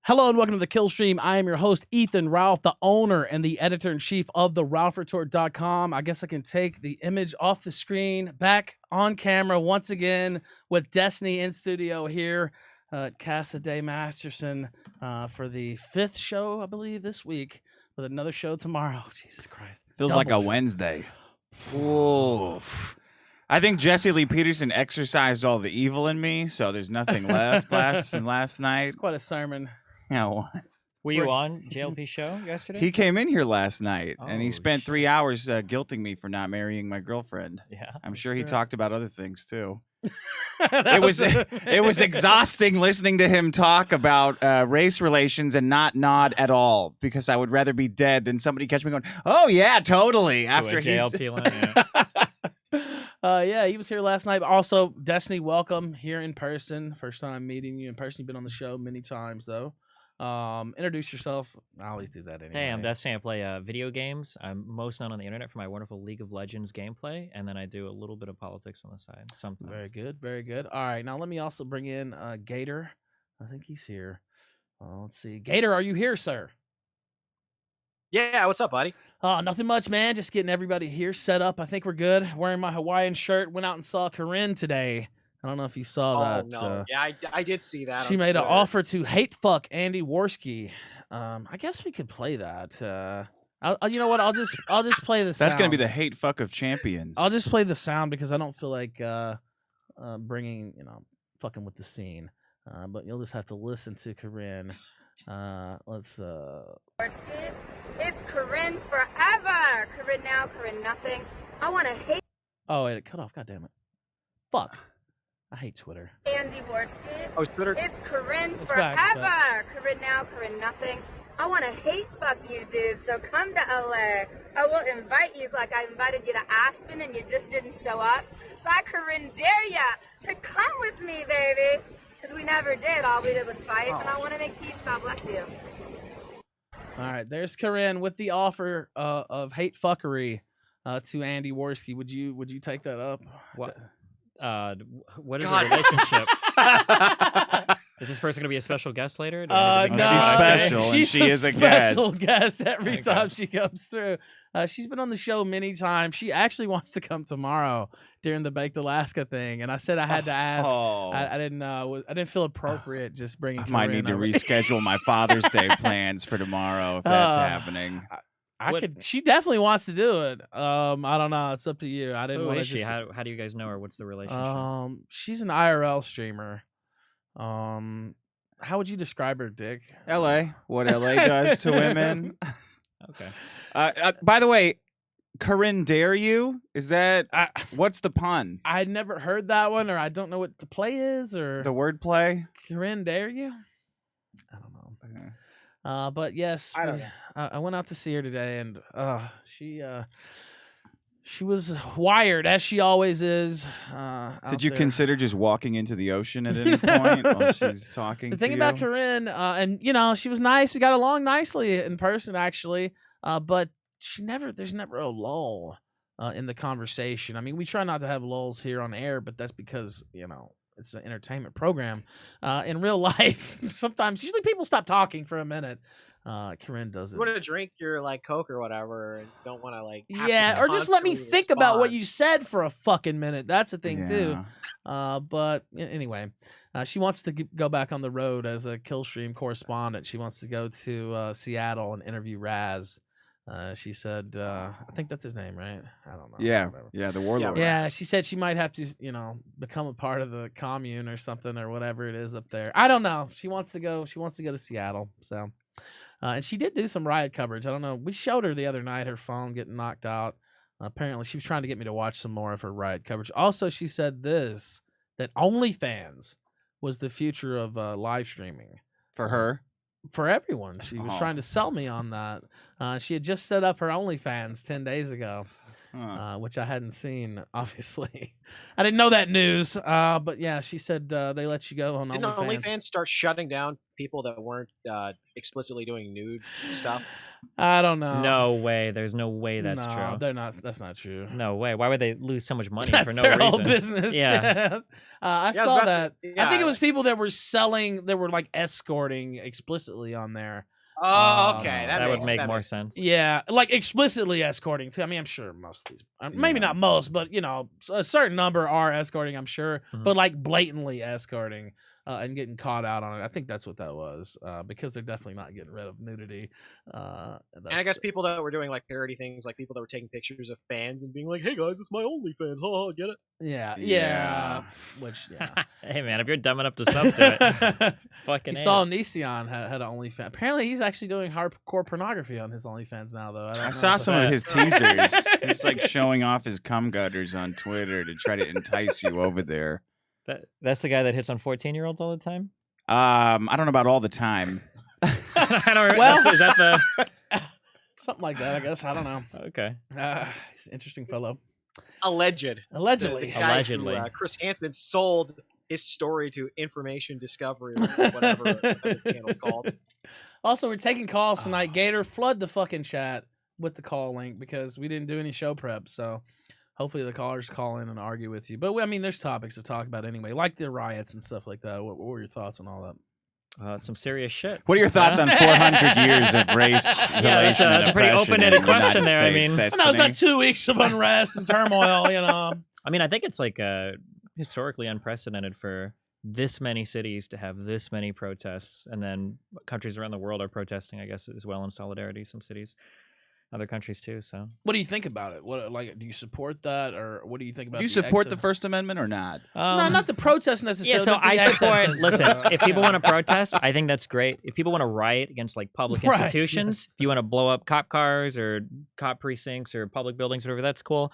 Hello and welcome to the Killstream. I am your host, Ethan Ralph, the owner and the editor-in-chief of the RalphRetort.com. I guess I can take the image off the screen, back on camera once again with Destiny in studio here at Casa de Masterson for the fifth show, I believe, this week, with another show tomorrow. Jesus Christ. Feels like a Wednesday. Oof. I think Jesse Lee Peterson exercised all the evil in me, so there's nothing left last night. It's quite a sermon. Yeah, it was. Were you on JLP show yesterday? He came in here last night, and he Oh, spent shit. 3 hours guilting me for not marrying my girlfriend. Yeah. I'm sure he fair. talked about other things, too. It It was exhausting listening to him talk about race relations and not nod at all, because I would rather be dead than somebody catch me going, oh, yeah, totally, after he's... JLP line, yeah. Yeah, he was here last night. But also, Destiny, welcome here in person. First time meeting you in person. You've been on the show many times, though. Introduce yourself. I always do that anyway. Hey, I'm Destiny. I play video games. I'm most known on the internet for my wonderful League of Legends gameplay, and then I do a little bit of politics on the side sometimes. Very good, very good. All right, now let me also bring in Gator. I think he's here. Let's see. Gator, are you here, sir? Yeah, what's up, buddy? Nothing much, man. Just getting everybody here set up. I think we're good. Wearing my Hawaiian shirt. Went out and saw Corinne today. I don't know if you saw that. No. Yeah, I did see that. She on made an Twitter. offer to hate fuck Andy Worski. I guess we could play that. You know what? I'll just play the sound. That's going to be the hate fuck of champions. I'll just play the sound because I don't feel like bringing, fucking with the scene. But you'll just have to listen to Corinne. Let's. It's Corinne forever. Corinne now, Corinne nothing. I want to hate Oh, wait, it cut off. God damn it. Fuck. I hate Twitter. Andy Worski. Oh, Twitter. It's Corinne It's forever. back, it's back. Corinne now, Corinne nothing. I want to hate fuck you, dude. So come to LA. I will invite you like I invited you to Aspen and you just didn't show up. So I Corinne dare ya to come with me, baby. Because we never did. All we did was fight. And I want to make peace. God bless you. All right, there's Corinne with the offer of hate fuckery to Andy Worski. Would you take that up? What? What is God. the relationship? Is this person going to be a special guest later? Do I No, need to be She's notified? special, and she's she is a special guest. guest every Okay. time she comes through. She's been on the show many times. She actually wants to come tomorrow during the Baked Alaska thing, and I said I had to ask. Oh. I didn't feel appropriate just bringing. I might Corinne need to over. reschedule my Father's Day plans for tomorrow if that's happening. What- She definitely wants to do it. I don't know. It's up to you. I didn't Who want to is she? just. How do you guys know her? What's the relationship? She's an IRL streamer. How would you describe her, Dick? LA, what LA does to women. Okay. By the way, Corinne dare you? Is that what's the pun? I'd never heard that one, or I don't know what the play is, or The wordplay? Corinne dare you? I don't know. But yes, I don't know. I went out to see her today, and she was wired as she always is. Did you consider just walking into the ocean at any point while she's talking the to thing you? about Corinne, and she was nice. We got along nicely in person, actually. But there's never a lull in the conversation. I mean, we try not to have lulls here on air, but that's because it's an entertainment program. In real life, usually people stop talking for a minute. Corinne doesn't. You want to drink your Coke or whatever, and don't want to Yeah, or just let me think about what you said for a fucking minute. That's a thing too. But anyway, she wants to go back on the road as a Killstream correspondent. She wants to go to Seattle and interview Raz. She said, I think that's his name, right? I don't know. Yeah, Whatever. yeah, the warlord. Yeah, she said she might have to, become a part of the commune or something or whatever it is up there. I don't know. She wants to go to Seattle. So, and she did do some riot coverage. I don't know. We showed her the other night her phone getting knocked out. Apparently, she was trying to get me to watch some more of her riot coverage. Also, she said that OnlyFans was the future of live streaming. For her? For everyone. She was Oh. trying to sell me on that. She had just set up her OnlyFans 10 days ago. which I hadn't seen. Obviously, I didn't know that news. But yeah, she said they let you go on Didn't OnlyFans. OnlyFans start shutting down people that weren't explicitly doing nude stuff? I don't know. No way. There's no way that's no, true. They're not. That's not true. No way. Why would they lose so much money That's for no their reason? whole business. Yeah. Yes. I Yeah, I was saw about that. to- I think it yeah. was people that were selling. That were like escorting explicitly on there. Oh, okay. That would make that more makes- sense. Yeah, like explicitly escorting too. I mean, I'm sure most of these, maybe Yeah. not most, but a certain number are escorting. I'm sure, Mhm. but like blatantly escorting and getting caught out on it. I think that's what that was because they're definitely not getting rid of nudity. And I guess people that were doing like parody things, like people that were taking pictures of fans and being like, "Hey guys, it's my OnlyFans, ha, get it?" yeah. Yeah. Which yeah. Hey man, if you're dumb enough to sub to it, fucking. You A saw it. Nesion had an OnlyFans. Apparently, he's actually doing hardcore pornography on his OnlyFans now, though. I saw some of his teasers. He's like showing off his cum gutters on Twitter to try to entice you over there. That's the guy that hits on 14-year-olds all the time. I don't know about all the time. I don't. Well- Is that the? something like that. I guess I don't know. Okay. He's an interesting fellow. Alleged. Allegedly. The guy Allegedly. who, Chris Hansen sold his story to Information Discovery, or whatever the channel's called. Also, we're taking calls tonight. Gator, flood the fucking chat with the call link because we didn't do any show prep. So hopefully the callers call in and argue with you. But I mean, there's topics to talk about anyway, like the riots and stuff like that. What were your thoughts on all that? Some serious shit. What are your thoughts on 400 years of race relation that's a and pretty oppression open-ended in the question United there, I States, mean- I know it's Destiny? about 2 weeks of unrest and turmoil, I mean, I think it's like historically unprecedented for this many cities to have this many protests, and then countries around the world are protesting, I guess, as well in solidarity. Some cities, other countries too. So, What do you think about it? What do you support that, or what do you think about? Do you the support the excess- First Amendment or not? No, not the protest necessarily. Yeah, so but the I support. excesses. Listen, if people want to protest, I think that's great. If people want to riot against like public Right, institutions, yes. if you want to blow up cop cars or cop precincts or public buildings, whatever, that's cool.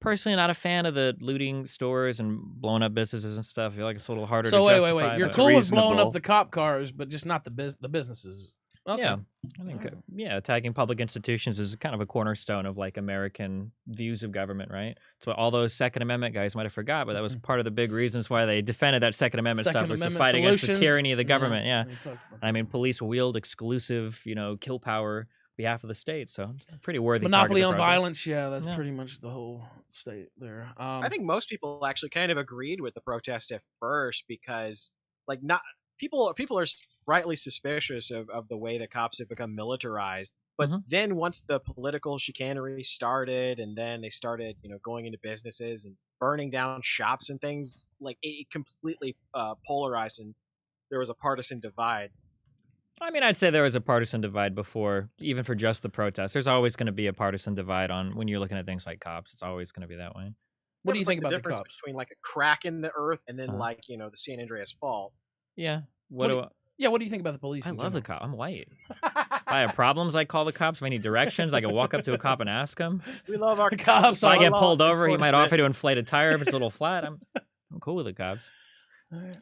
Personally, not a fan of the looting stores and blowing up businesses and stuff. I feel like it's a little harder So to wait. justify. You're but- cool with blowing reasonable. up the cop cars, but just not the businesses. Okay. Yeah, I think attacking public institutions is kind of a cornerstone of like American views of government, right? It's what all those Second Amendment guys might have forgot, but that was part of the big reasons why they defended that Second Amendment Second stuff was Amendment to fight against the solutions. tyranny of the government. Yeah, we talked about I mean, police wield exclusive, kill power on behalf of the state, so pretty worthy. Monopoly target on to protest. violence. Yeah, that's Yeah. pretty much the whole state there. I think most people actually kind of agreed with the protest at first because, like, not people are rightly suspicious of the way the cops have become militarized. But Mhm. then once the political chicanery started, and then they started, going into businesses and burning down shops and things, like it completely polarized, and there was a partisan divide. I mean, I'd say there was a partisan divide before, even for just the protest. There's always going to be a partisan divide on when you're looking at things like cops. It's always going to be that way. what do you It's like think about the difference cops? between like a crack in the earth and then Uh-huh. like the San Andreas Fault? Yeah. What do do Yeah, what do you think about the police? I in love the general? cop. I'm white. If I have problems, I call the cops. If I need directions, I can walk up to a cop and ask him. We love our Cops So I are get law pulled over. He might enforcement. offer to inflate a tire if it's a little flat. I'm cool with the cops. All right.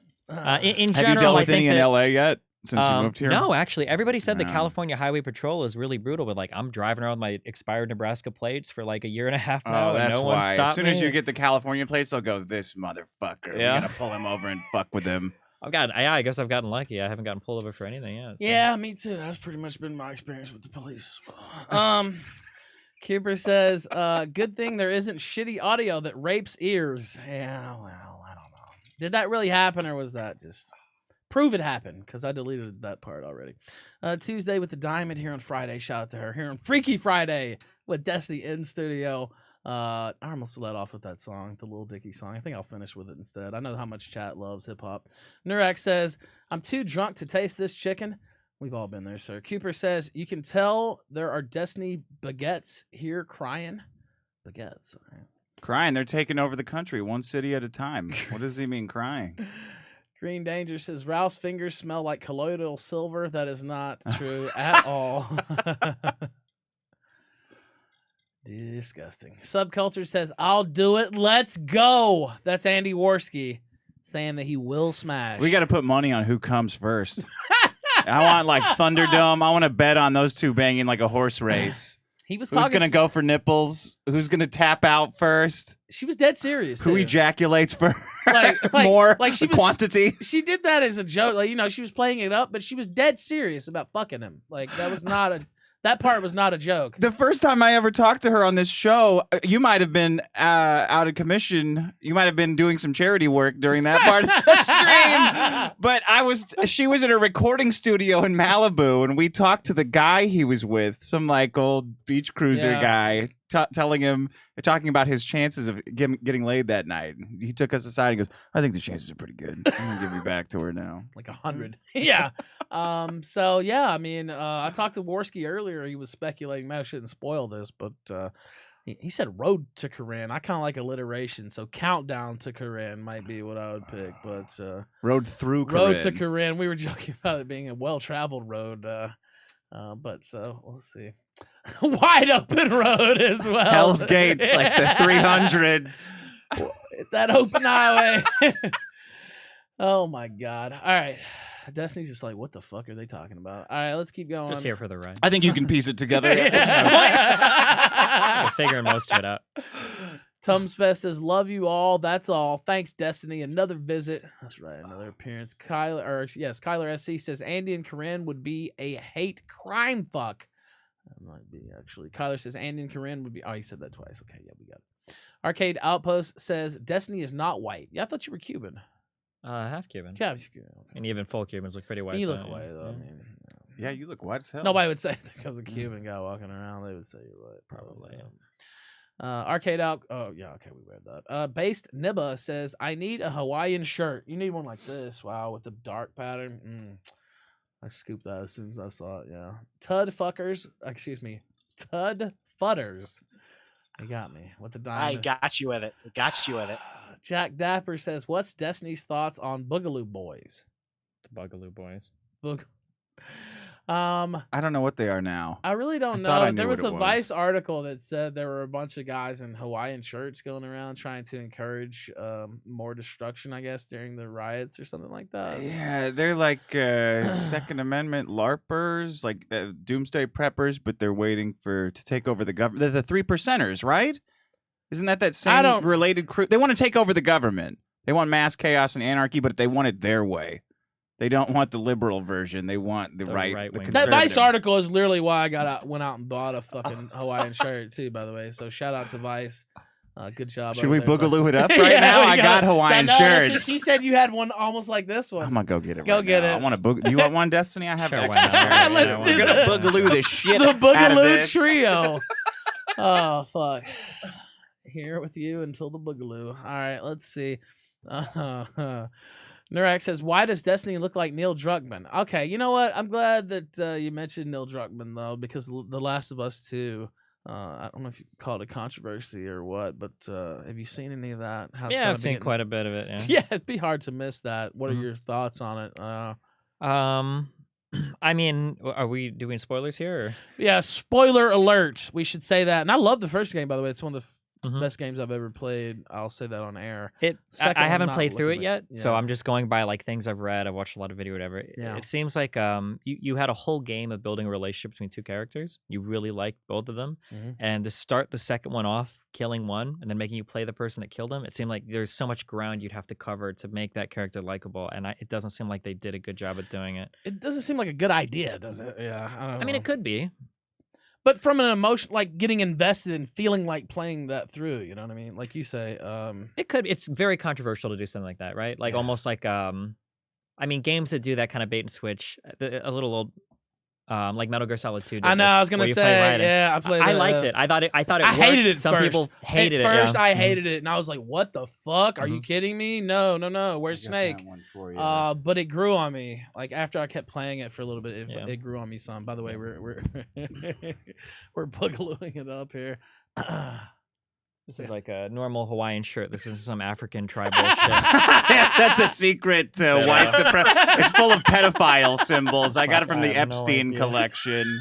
In Have general, you dealt I with think any in that, LA yet since you moved here? No, actually, everybody said the No. California Highway Patrol is really brutal. But like, I'm driving around with my expired Nebraska plates for like a year and a half now, Oh, and that's no one why. stopped As soon as me. you get the California place, they'll go, "This motherfucker. Yeah. We gotta pull him over and fuck with him." I guess I've gotten lucky. I haven't gotten pulled over for anything yet. so. Yeah, me too. That's pretty much been my experience with the police as well. Cooper says, good thing there isn't shitty audio that rapes ears. Yeah, well, I don't know. Did that really happen, or was that just... Prove it happened, because I deleted that part already. Tuesday with the Diamond here on Friday. Shout out to her. Here on Freaky Friday with Destiny in studio. I almost let off with that song, the Lil Dicky song. I think I'll finish with it instead. I know how much chat loves hip-hop. Nurak says, I'm too drunk to taste this chicken. We've all been there, sir. Cooper says, you can tell there are Destiny baguettes here crying. Baguettes. All right. Crying. They're taking over the country one city at a time. What does he mean crying? Green Danger says, Ralph's fingers smell like colloidal silver. That is not true at all. Disgusting. Subculture says, I'll do it. Let's go. That's Andy Worski saying that he will smash. We got to put money on who comes first. I want like Thunderdome. I want to bet on those two banging like a horse race. He was Who's talking. gonna go for nipples? Who's gonna tap out first? She was dead serious. Who too. ejaculates for Like- more? like she the was- quantity. She did that as a joke. Like, she was playing it up, but she was dead serious about fucking him. Like, that part was not a joke. The first time I ever talked to her on this show, you might have been out of commission. You might have been doing some charity work during that part of the stream. But she was in a recording studio in Malibu, and we talked to the guy he was with, some like old beach cruiser guy, talking about his chances of getting laid that night. He took us aside and goes, "I think the chances are pretty good. I'm gonna give you back to her now." Like 100. Yeah. So yeah, I mean, I talked to Worski earlier. He was speculating. Man, I shouldn't spoil this, but he said "Road to Corinne." I kind of like alliteration, so "Countdown to Corinne" might be what I would pick. But Road through Road Corinne. to Corinne. We were joking about it being a well-traveled road. But we'll see. Wide open road as well. Hell's Gates, like the 300. That open highway. Oh my God. All right. Destiny's just like, what the fuck are they talking about? All right, let's keep going. Just here for the ride. I think you can piece it together at this point. We're figuring most of it out. Tumsfest says, love you all. That's all. Thanks, Destiny. Another visit. That's right. Another appearance. Kyler SC says, Andy and Corinne would be a hate crime fuck. That might be, actually. Kyler says, Andy and Corinne would be. Oh, he said that twice. Okay, yeah, we got it. Arcade Outpost says, Destiny is not white. Yeah, I thought you were Cuban. Half Cuban. Yeah, he's Cuban. Okay. And even full Cubans look pretty white. You so, look white, though. yeah. I mean, Yeah, you look white as hell. nobody would say because a Cuban guy walking around, they would say you're white. Probably, yeah. Arcade out. Oh yeah, okay, we read that. Based Nibba says, "I need a Hawaiian shirt. You need one like this. Wow, with the dark pattern. I scooped that as soon as I saw it. Yeah, Tud Futters. They got me with the diamond. I got you with it. Jack Dapper says, "What's Destiny's thoughts on Boogaloo Boys?" The Bugaloo Boys. I don't know what they are now. I really don't thought I know. knew There was what a it Vice article that said there were a bunch of guys in Hawaiian shirts going around trying to encourage more destruction, I guess, during the riots or something like that. Yeah, they're like Second Amendment LARPers, like doomsday preppers, but they're waiting to take over the government. They're the 3%ers, right? Isn't that same related crew? They want to take over the government. They want mass chaos and anarchy, but they want it their way. They don't want the liberal version. They want the right the right-wing. That Vice conservative. article is literally why I went out and bought a fucking Hawaiian shirt too, by the way. So shout out to Vice. Good job. Should over we there, boogaloo folks. it up right Yeah, now? we I got Hawaiian that's what shirts. she said you had one almost like this one. I'm gonna go get it. Go right get now. it. I want to boog. Do you want one, Destiny? I have Sure, an why extra not? shirt. Let's We're do gonna that. boogaloo the shit The out of Boogaloo this. Trio. Oh fuck! Here with you until the Boogaloo. All right, let's see. Nurak says, "Why does Destiny look like Neil Druckmann?" Okay, you know what? I'm glad that you mentioned Neil Druckmann though, because The Last of Us 2. I don't know if you call it a controversy or what, but have you seen any of that? How it's Yeah, kinda I've seen getting- quite a bit of it. Yeah. Yeah, it'd be hard to miss that. What are Mhm. your thoughts on it? I mean, are we doing spoilers here? Or? Yeah, spoiler alert. We should say that. And I love the first game, by the way. It's one of the Mhm. best games I've ever played. I'll say that on air. I Second one, haven't not played through it looking yet, at- so yeah. I'm just going by like things I've read. I've watched a lot of video, whatever. Yeah. It seems like you had a whole game of building a relationship between two characters. You really liked both of them, Mhm. and to start the second one off, killing one and then making you play the person that killed him, it seemed like there's so much ground you'd have to cover to make that character likable, and it doesn't seem like they did a good job at doing it. It doesn't seem like a good idea, does it? Yeah. I I mean, it could be. But from an emotion, like getting invested and feeling like playing that through, you know what I mean? Like you say, It could. It's very controversial to do something like that, right? Like Yeah. almost like I mean, games that do that kind of bait and switch, a little old, like Metal Gear Solid 2. Did I know. this, I was gonna where you play say, Raiden. yeah, I played. I that, liked it. I thought it. I worked. hated it Some first. people hated At first, it. Yeah. I hated it, and I was like, "What the fuck? Are you Mhm. kidding me? No. Where's I got that Snake?" one for you. But it grew on me. Like after I kept playing it for a little bit, Yeah. it grew on me some. By the way, we're we're boogalooing it up here. This is like a normal Hawaiian shirt. This is some African tribal shit. Yeah, that's a secret white supremacy. It's full of pedophile symbols. I got it from I the have no Epstein idea. collection.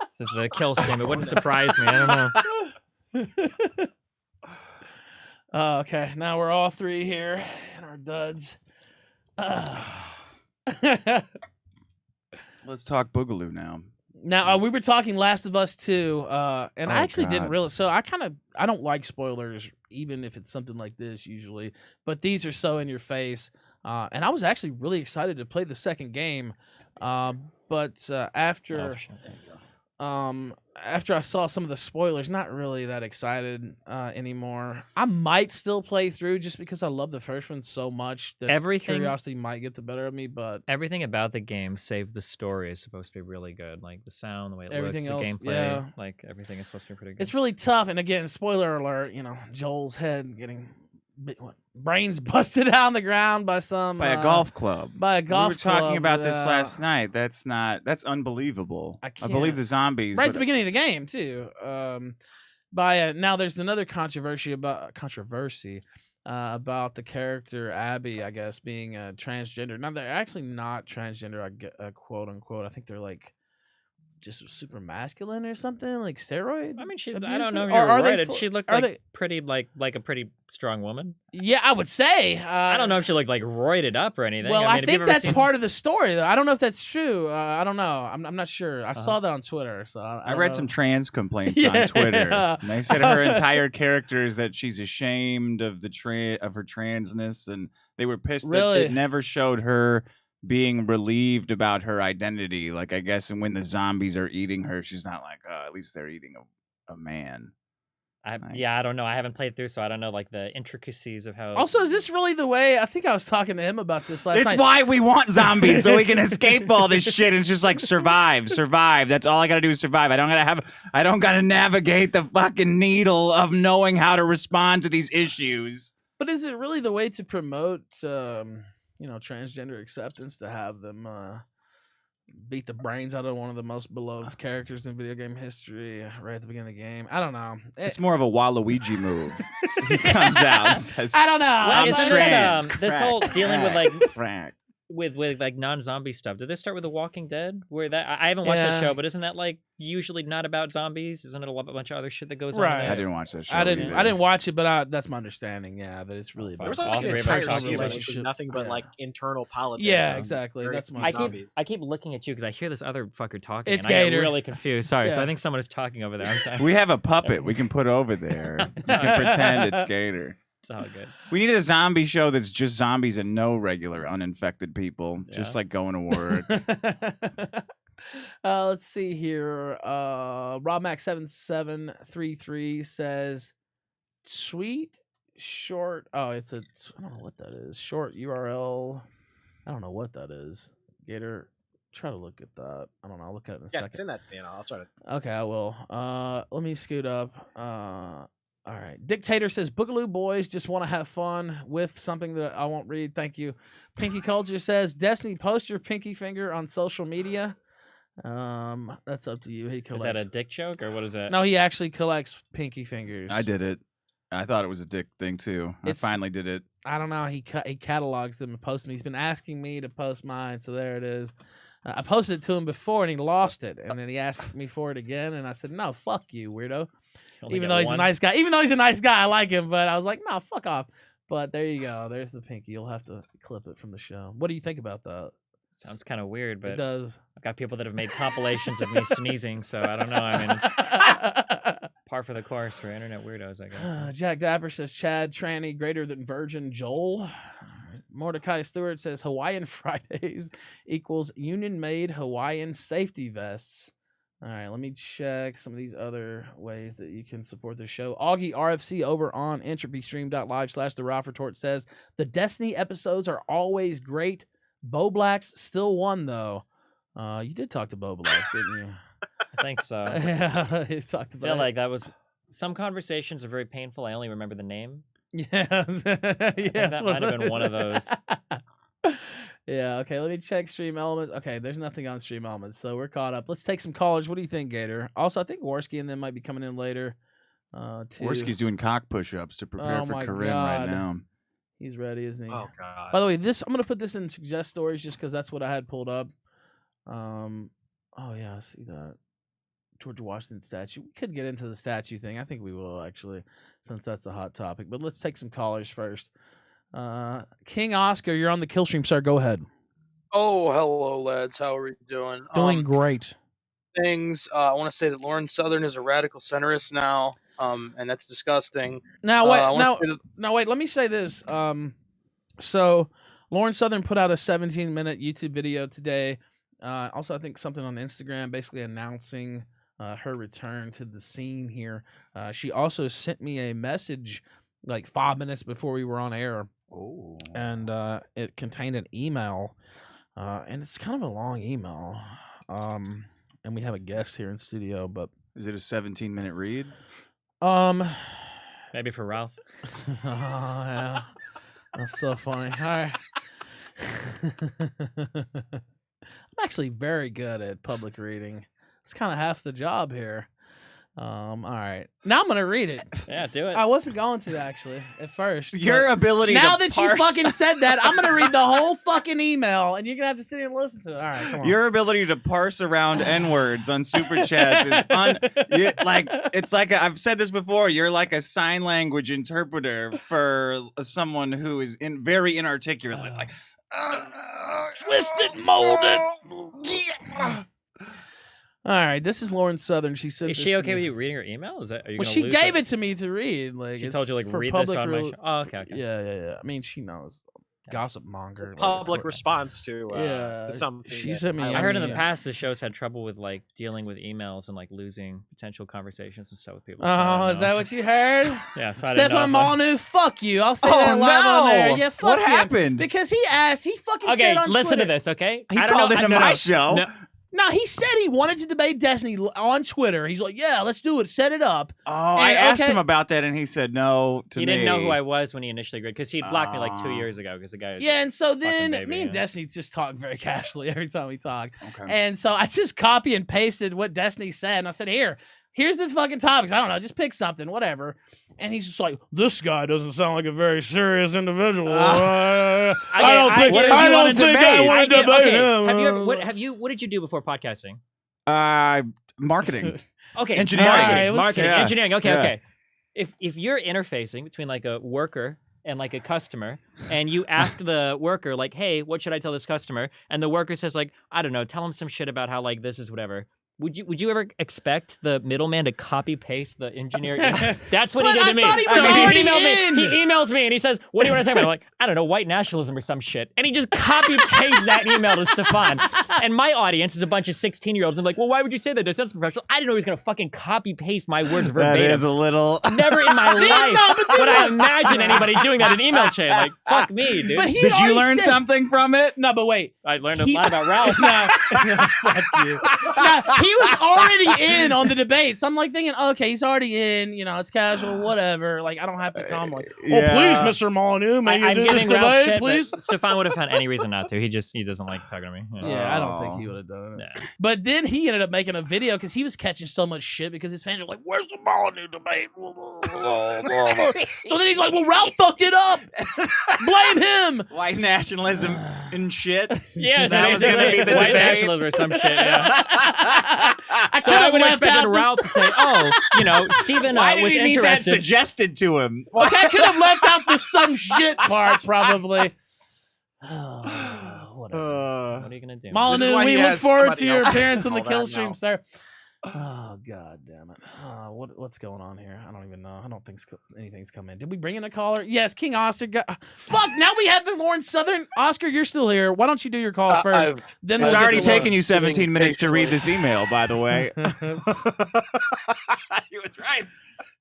This is the Killstream. It wouldn't surprise me. I don't know. Okay, now we're all three here in our duds. Let's talk Boogaloo now. Now we were talking Last of Us 2, and I Oh, actually didn't God. realize. So I don't like spoilers, even if it's something like this usually. But these are so in your face, and I was actually really excited to play the second game. But after after I saw some of the spoilers, not really that excited anymore. I might still play through just because I love the first one so much that curiosity might get the better of me. But Everything about the game, save the story, is supposed to be really good. Like the sound, the way it Everything looks, else, the gameplay, yeah. like everything is supposed to be pretty good. it's really tough. And again, spoiler alert, Joel's head getting brains busted out on the ground by a golf club. By a golf We were talking club, about this yeah. last night. That's unbelievable. I believe can't. the zombies. Right at but the beginning of the game too. Now there's another controversy about the character Abby, I guess, being transgender. Now they're actually not transgender, quote unquote. I think they're like just super masculine or something, like steroid. I mean, abuse, I don't know if or you're are they right. full- She looked are like they- pretty like a pretty strong woman. Yeah, I would say. I don't know if she looked like roided up or anything. Well, I I mean, if you've think ever that's seen- part of the story, though. I don't know if that's true. I don't know. I'm not sure. I saw that on Twitter, so I I don't read know. some trans complaints Yeah. on Twitter. And they said her entire character is that she's ashamed of of her transness, and they were pissed that Really? it never showed her being relieved about her identity. Like, I guess, and when the zombies are eating her, she's not like, oh, at least they're eating a man. I don't know. I haven't played through, so I don't know like the intricacies of how. Also, is this really the way? I think I was talking to him about this last It's night. why we want zombies, so we can escape all this shit. And it's just like survive. That's all I gotta do is survive. I don't gotta navigate the fucking needle of knowing how to respond to these issues. But is it really the way to promote, transgender acceptance, to have them beat the brains out of one of the most beloved characters in video game history right at the beginning of the game? I don't know. It's more of a Waluigi move. He comes out and says, I don't know. Well, I'm isn't not this, sure. this whole dealing with like Crack. with like non-zombie stuff? Did this start with The Walking Dead? Where that I haven't watched Yeah. that show, but isn't that like usually not about zombies? Isn't it a bunch of other shit that goes on? Right. There? I didn't watch that show. I didn't either. watch it, but that's my understanding. Yeah, that it's really There about There was All like an three of us entire talking season about which was relationship. nothing but Yeah. like internal politics. Yeah, and exactly. very That's my few I zombies. keep looking at you because I hear this other fucker talking. It's and I get Gator. really confused. Sorry, so Yeah. I think someone is talking over there. I'm sorry. We have a puppet we can put over there. We can pretend it's Gator. It's all good. We need a zombie show that's just zombies and no regular uninfected people. Just Yeah. like going to work. Let's see here. RobMax7733 says, "Sweet short." Oh, I don't know what that is. Short URL. I don't know what that is. Gator, try to look at that. I don't know. I'll look at it in a Yeah, second. it's in that. I'll try to. Okay, I will. Let me scoot up. All right. Dictator says, "Boogaloo boys just want to have fun with something that I won't read. Thank you." Pinky Culture says, "Destiny, post your pinky finger on social media." That's up to you. He Is collects. that a dick joke or what is that? No, he actually collects pinky fingers. I did it. I thought it was a dick thing too. I It's- finally did it. I don't know. He catalogs them and posts them. He's been asking me to post mine, so there it is. I posted it to him before and he lost it, and then he asked me for it again, and I said, "No, fuck you, weirdo." You only Even get though he's one? a nice guy. Even though he's a nice guy, I like him, but I was like, "No, fuck off." But there you go. There's the pinky. You'll have to clip it from the show. What do you think about that? Sounds kind of weird, It but does. I've got people that have made compilations of me sneezing, so I don't know. I mean, it's par for the course for internet weirdos, I guess. Jack Dapper says, "Chad Tranny greater than Virgin Joel." Mordecai Stewart says, "Hawaiian Fridays equals union-made Hawaiian safety vests." All right, let me check some of these other ways that you can support the show. Augie RFC over on entropystream.live/The Ralph Retort says, "The Destiny episodes are always great. Bo Blacks still won, though." You did talk to Bo Blacks, didn't you? I think so. I Yeah, he's talked about feel it. like that was some conversations are very painful. I only remember the name. Yeah, yeah, that might have been one of those. Yeah, okay, let me check Stream Elements. Okay, there's nothing on Stream Elements, so we're caught up. Let's take some callers. What do you think, Gator? Also, I think Worski and them might be coming in later. Too. Worski's doing cock push-ups to prepare Oh for my Corinne right God. now. He's ready, isn't he? Oh god. By the way, I'm gonna put this in suggest stories just because that's what I had pulled up. Oh yeah, I see that. George Washington statue. We could get into the statue thing. I think we will actually, since that's a hot topic. But let's take some callers first. King Oscar, you're on the Killstream, sir. Go ahead. Oh, hello, lads. How are we doing? Doing great. things. I want to say that Lauren Southern is a radical centrist now, and that's disgusting. Now I wait, wanna say that- now wait. Let me say this. So Lauren Southern put out a 17-minute YouTube video today. Also, I think something on Instagram, basically announcing her return to the scene here. She also sent me a message like 5 minutes before we were on air. Oh. And it contained an email, and it's kind of a long email. And we have a guest here in studio, but Is it a 17-minute read? Maybe for Ralph. oh, yeah. That's so funny. All right. I'm actually very good at public reading. It's kind of half the job here. All right. Now I'm gonna read it. Yeah, do it. I wasn't going to actually at first. Your but ability now to that you parse, fucking said that, I'm gonna read the whole fucking email, and you're gonna have to sit here and listen to it. All right, come on. your ability to parse around N-words on super chats is it's like I've said this before. You're like a sign language interpreter for someone who is very inarticulate, like twisted, molded. All right, this is Lauren Southern. She said, Is she okay with you reading her email? Is that? Are you Well, gonna she lose gave it? it to me to read. Like She it's told you like for read this public on my rel- show. Oh, okay. Yeah. I mean, she knows. Gossip monger. like, Public of course. response to Yeah, something. she that sent me- I heard in the yeah. past the shows had trouble with like dealing with emails and like losing potential conversations and stuff with people. Oh, is that what you heard? Yeah, so I didn't know Stefan if, like- Molyneux, fuck you. I'll say Oh, that live on there. no. Yeah, fuck What him. happened? Because he asked, he fucking Okay, said on listen Twitter. to this, okay? He I don't called know, into no, my no, show. No, No, he said he wanted to debate Destiny on Twitter. He's like, yeah, let's do it. Set it up. Oh, I And, asked okay. him about that, and he said no to he me. didn't know who I was when he initially agreed because he'd blocked me like 2 Oh. years ago because the guy. Was Yeah, and so then baby, me and yeah. Destiny just talk very casually every time we talk. Okay. And so I just copy and pasted what Destiny said, and I said, here's the fucking topics. I don't know, just pick something, whatever. And he's just like, this guy doesn't sound like a very serious individual. I don't think what did you I wanna don't think I debate? want to debate okay. him. Have you ever? What did you do before podcasting? Marketing. Okay, Engineering. Marketing, It was- marketing, yeah. engineering. Okay, Yeah. okay. If you're interfacing between like a worker and like a customer, and you ask the worker like, "Hey, what should I tell this customer?" and the worker says like, "I don't know, tell him some shit about how like this is whatever." Would you ever expect the middleman to copy paste the engineer? That's what he But did I to me. thought he was So already emailed me. in. He emails me and he says, "What do you want to talk about?" I'm like, "I don't know, white nationalism or some shit." And he just copy pastes that email to Stefan. And my audience is a bunch of 16-year-olds. I'm like, "Well, why would you say that? That sounds professional." I didn't know he was gonna fucking copy paste my words That verbatim. is a little. Never in my life would I imagine anybody doing that in email chain. Like, fuck me, dude. But he Did you already learn said- something from it? No, but wait. I learned a He- lot about Ralph. No, fuck you. No, he was already in on the debate. So I'm like thinking, okay, he's already in. You know, it's casual, whatever. Like I don't have to come. Like, oh, Yeah. please, Mr. Molyneux, may you I'm do this giving Ralph debate, shit, please. but Stefan would have found any reason not to. He doesn't like talking to me. Yeah, I don't think Oh. he would have done it. Yeah. But then he ended up making a video because he was catching so much shit because his fans were like, "Where's the Molyneux debate?" So then he's like, "Well, Ralph fucked it up. Blame him." White nationalism and shit. Yeah, so That was gonna basically be the white debate. nationalism or some shit. Yeah. I So could I have would have left expected out. Ralph to say, "Oh, you know, Stephen Why did was he need that interested." suggested to him? Like I could have left out the some shit part probably. Whatever. What are you gonna do? This is Molyneux, why we he look has forward to somebody your else appearance on the all that Killstream, now. sir. Oh god damn it! What's going on here? I don't even know. I don't think anything's come in. Did we bring in a caller? Yes, King Oscar. Fuck! Now we have the Lauren Southern. Oscar, you're still here. Why don't you do your call first? Then It's we'll get already to Lauren. taken you 17 minutes to read this email, by the way. He was right.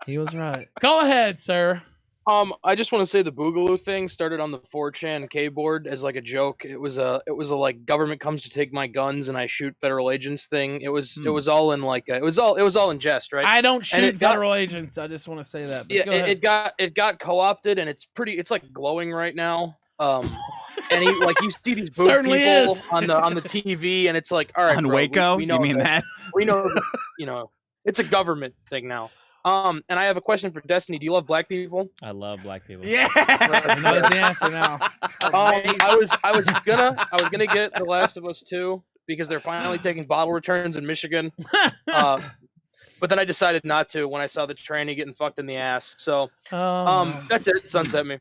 He was right. Go ahead, sir. I just want to say the Boogaloo thing started on the 4chan K-board as like a joke. It was a like government comes to take my guns and I shoot federal agents thing. It was all in like it was all in jest, right? I don't And shoot it got- federal agents. I just want to say that. But Yeah, go ahead. it got co-opted and it's like glowing right now. And he like you see these boob Certainly people is. on the TV and it's like, all right, On bro, Waco? we know You mean that? we know it's a government thing now. And I have a question for Destiny. Do you love black people? I love black people. He Yeah. knows the answer now. I was gonna get The Last of Us 2 because they're finally taking bottle returns in Michigan. But then I decided not to when I saw the tranny getting fucked in the ass. So that's it. Sunset me.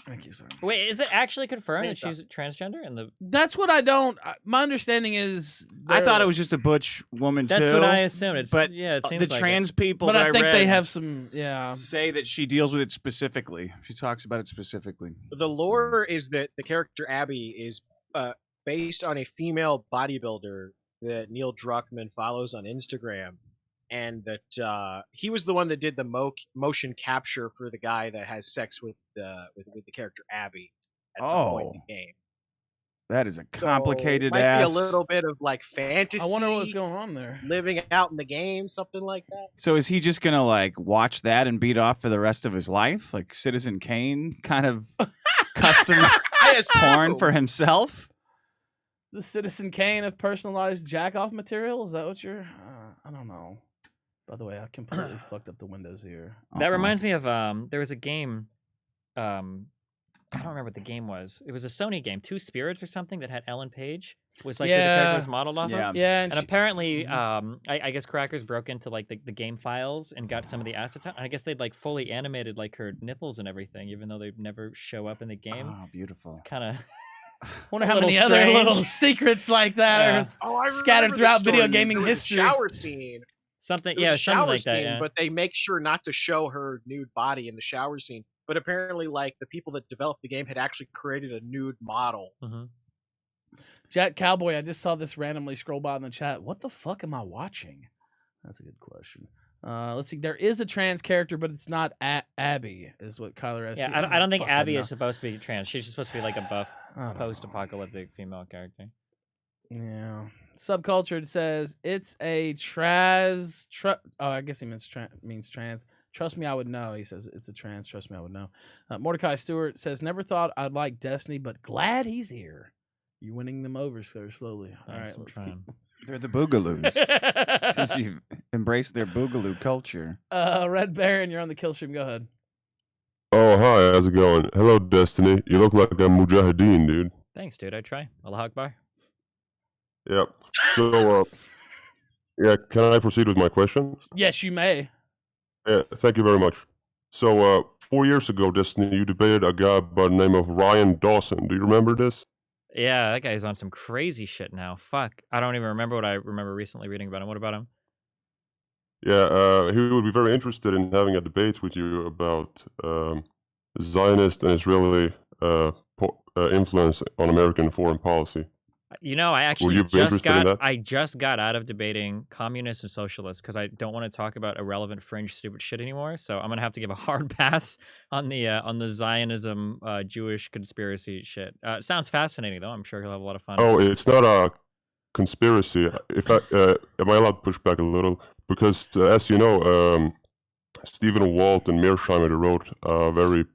Thank you, sir. Wait, is it actually confirmed that Manta. she's transgender? In the That's what I don't. My understanding is. I thought it was just a butch woman that's too. what I assumed. It's but yeah, it seems the like trans people But that I think they read have some. Yeah. say that she deals with it specifically. She talks about it specifically. The lore is that the character Abby is based on a female bodybuilder that Neil Druckmann follows on Instagram, and that he was the one that did the motion capture for the guy that has sex with the character Abby at some point in the game. That is a So, complicated might ass. be a little bit of like fantasy. I wonder what's going on there. living out in the game, something like that. So is he just gonna like watch that and beat off for the rest of his life, like Citizen Kane kind of custom porn for himself? The Citizen Kane of personalized jack-off material? Is that what you're... I don't know. By the way, I completely fucked up the windows here. that reminds me of there was a game. I don't remember what the game was. It was a Sony game, Two Spirits or something, that had Ellen Page. Was like who the character was modeled off Yeah. of. Yeah, And apparently, I guess crackers broke into like the game files and got some of the assets out. And I guess they'd like fully animated like her nipples and everything, even though they'd never show up in the game. Oh, beautiful. Kind of. wonder how little many other strange. little secrets like that Yeah. are scattered throughout video gaming There was a history. shower scene. Something, There was yeah, a something shower like that. scene, Yeah. but they make sure not to show her nude body in the shower scene. But apparently, like the people that developed the game had actually created a nude model. Mm-hmm. Jack Cowboy, I just saw this randomly scroll by in the chat. What the fuck am I watching? That's a good question. Let's see. There is a trans character, but it's not Abby, is what Kyler has. Yeah, I don't think Abby is supposed to be trans. She's supposed to be like a buff, I don't know. post-apocalyptic female character. Yeah. Subcultured says it's a oh, I guess he means trans. Trust me, I would know. He says it's a trans. Trust me, I would know. Mordecai Stewart says never thought I'd like Destiny, but glad he's here. You're winning them over so slowly. All right, Thanks, I'm let's trying. They're the boogaloos. Since you've embraced their boogaloo culture. Red Baron, you're on the Killstream. Go ahead. Oh, hi, how's it going? Hello, Destiny. You look like a mujahideen, dude. Thanks, dude. I try. Allah Akbar. Yep. So, yeah, can I proceed with my question? Yes, you may. Yeah, thank you very much. So, 4 years ago, Destiny, you debated a guy by the name of Ryan Dawson. Do you remember this? Yeah, that guy's on some crazy shit now. Fuck. I don't even remember what I remember recently reading about him. What about him? Yeah, he would be very interested in having a debate with you about Zionist and Israeli influence on American foreign policy. You know, I actually you be interested in that? I just got out of debating communists and socialists because I don't want to talk about irrelevant, fringe, stupid shit anymore. So I'm gonna have to give a hard pass on the Zionism, Jewish conspiracy shit. It sounds fascinating though. I'm sure he'll have a lot of fun. Oh, it's not a conspiracy. If I am I allowed to push back a little? Because as you know, Stephen Walt and Mearsheimer wrote a very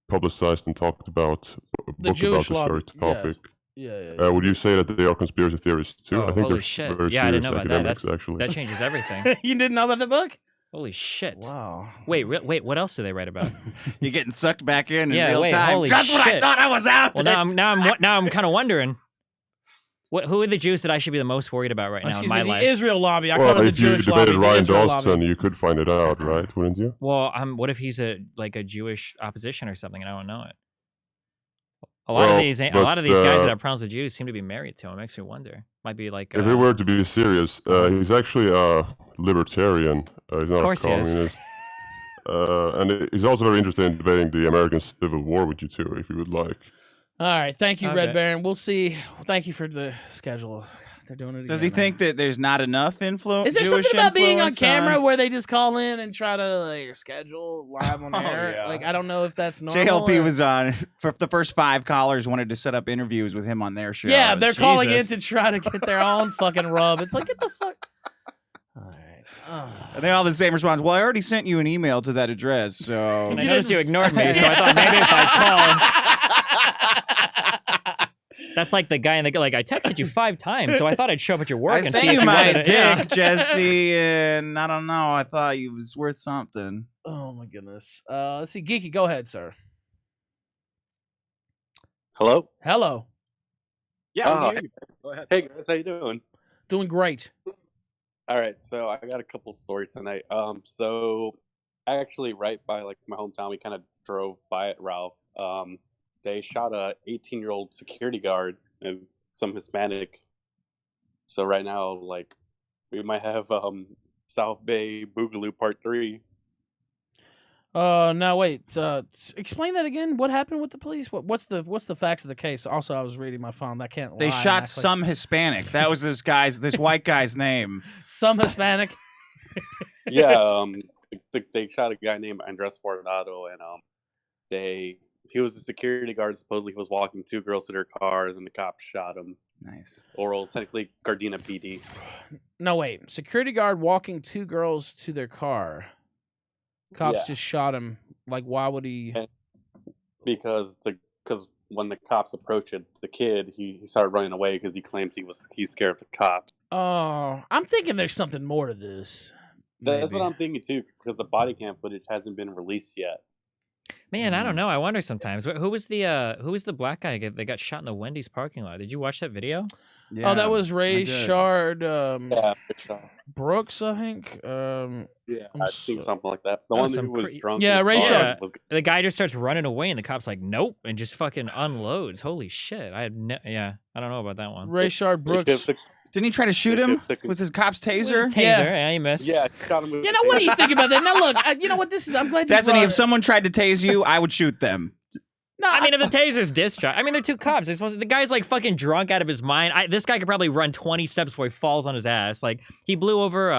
publicized and talked about book Jewish about lobby, this very topic. Yeah. Would you say that they are conspiracy theorists too? Oh, I think holy they're shit! very Yeah, I didn't serious know about that. academics, That's actually. that changes everything. You didn't know about the book? Holy shit! Wow. Wait, what else do they write about? You're getting sucked back in Yeah, real wait, time. holy Just what I shit. thought I was out. Well, now I'm kind of wondering, who are the Jews that I should be the most worried about right now in Excuse my me, life? the Israel lobby. I call Well, it the if you Jewish lobby. debated The Ryan Israel Dawson, lobby. you could find it out, right? Wouldn't you? Well, what if he's a Jewish opposition or something, and I don't know it? A lot of these guys that have problems with Jews seem to be married to him. It makes me wonder. Might be like. If we were to be serious, he's actually a libertarian. He's not Of course a he is. communist. And he's also very interested in debating the American Civil War with you too, if you would like. All right. Thank you, Red Okay. Baron. We'll see. Thank you for the schedule. They're doing it again. Does he think that there's not enough influence? Is there Jewish something about being on influence camera where they just call in and try to like schedule live on Oh, air? yeah. Like I don't know if that's normal. JLP or- was on for the first 5 callers wanted to set up interviews with him on their show. Yeah, they're calling in Jesus. to try to get their own fucking rub. It's like get the fuck. All right. And they all the same response. Well, I already sent you an email to that address, so And I You noticed you didn't- ignored me, so I thought maybe if I called. That's like the guy in the like. I texted you 5 times, so I thought I'd show up at your work I and sent see if you you my wanted dick, it. Yeah. Jesse, and I don't know. I thought you was worth something. Oh my goodness. Let's see, Geeky. Go ahead, sir. Hello. Hello. Yeah, we Oh, hear you. Go ahead. Hey guys, how you doing? Doing great. All right, so I got a couple stories tonight. So actually, right by like my hometown, we kind of drove by it, Ralph. they shot a 18-year-old security guard of some Hispanic. So right now, like, we might have South Bay Boogaloo Part 3. Now wait. Explain that again. What happened with the police? What's the facts of the case? Also, I was reading my phone. I can't. They lie and shot act like- some Hispanic. That was this white guy's name. some Hispanic. Yeah, they shot a guy named Andres Guardado, and he was a security guard. Supposedly, he was walking 2 girls to their cars, and the cops shot him. Nice. Or it was technically Gardena PD. No wait. Security guard walking 2 girls to their car. Cops just shot him. Like, why would he? Because when the cops approached the kid, he started running away because he claims he's scared of the cops. Oh, I'm thinking there's something more to this. That's Maybe. what I'm thinking too, because the body cam footage hasn't been released yet. Man, I don't know. I wonder sometimes. Who was the black guy that got shot in the Wendy's parking lot? Did you watch that video? Oh, that was Ray Shard Yeah, Brooks, I think. yeah, I'm I think so- something like that. The That one was who some was cra- drunk. Yeah, in his Ray car Shard. was- The guy just starts running away, and the cop's like, "Nope," and just fucking unloads. Holy shit! I don't know about that one. Ray Shard they Brooks. took- Didn't he try to shoot They him took- with his cop's taser? Taser, yeah, he missed. Yeah, he shot him with You a know what do you taser. think about that? Now look, you know what this is. I'm glad you Destiny, brought if it. someone tried to tase you, I would shoot them. No, I mean, if the taser's discharged, I mean, they're 2 cops. The guy's like fucking drunk out of his mind. This guy could probably run 20 steps before he falls on his ass. Like, he blew over,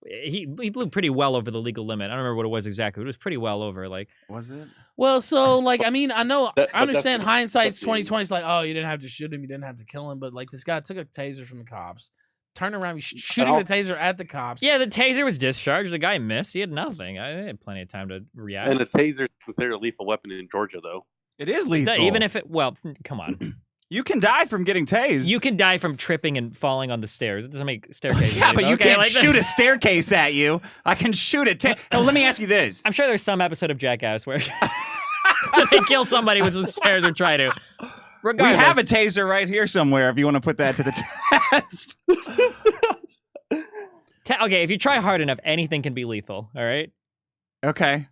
he blew pretty well over the legal limit. I don't remember what it was exactly, but it was pretty well over. Like, Was it? well, so like, I mean, I know, That- I but understand that's- hindsight's that's the- 2020. It's like, oh, you didn't have to shoot him, you didn't have to kill him, but like, this guy took a taser from the cops, turned around, he's shooting the taser at the cops. yeah, the taser was discharged. The guy missed. He had nothing. I had plenty of time to react. And a taser is considered a lethal weapon in Georgia, though. It is lethal. Even if it, well, come on. you can die from getting tased. You can die from tripping and falling on the stairs. It doesn't make staircases. Yeah, but you okay, can't like shoot a this. staircase at you. I can shoot it. No, let me ask you this. I'm sure there's some episode of Jackass where they kill somebody with some stairs or try to. We Regardless, have a taser right here somewhere if you want to put that to the test. okay, if you try hard enough, anything can be lethal. All right. Okay.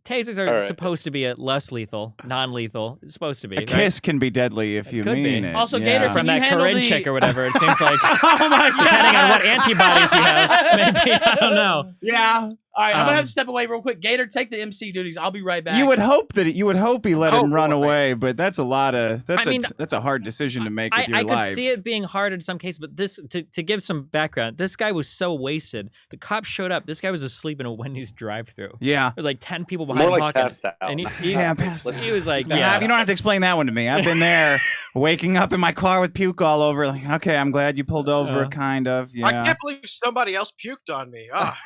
Tasers are All right. supposed to be less lethal, non-lethal. It's supposed to be. A right? kiss can be deadly if you could be. mean it. Also, yeah. Gator, can From you that handle Corinne the- chick or whatever. It seems like Oh my god! depending on what antibodies you have, maybe I don't know. Yeah. All right, I'm gonna have Um, to step away real quick. Gator, take the MC duties. I'll be right back. You would hope he let Oh, him run boy. away, but that's a lot of I mean, that's a hard decision to make with your I life. could see it being hard in some cases, but this to give some background, this guy was so wasted. The cops showed up. This guy was asleep in a Wendy's drive-through. Yeah. There was like 10 people behind More him like talking, passed out. and he Yeah, passed out. he was like, Nah, yeah. you don't have to explain that one to me. I've been there, waking up in my car with puke all over. Like, okay, I'm glad you pulled over, kind of. I Yeah, can't believe somebody else puked on me. Ah.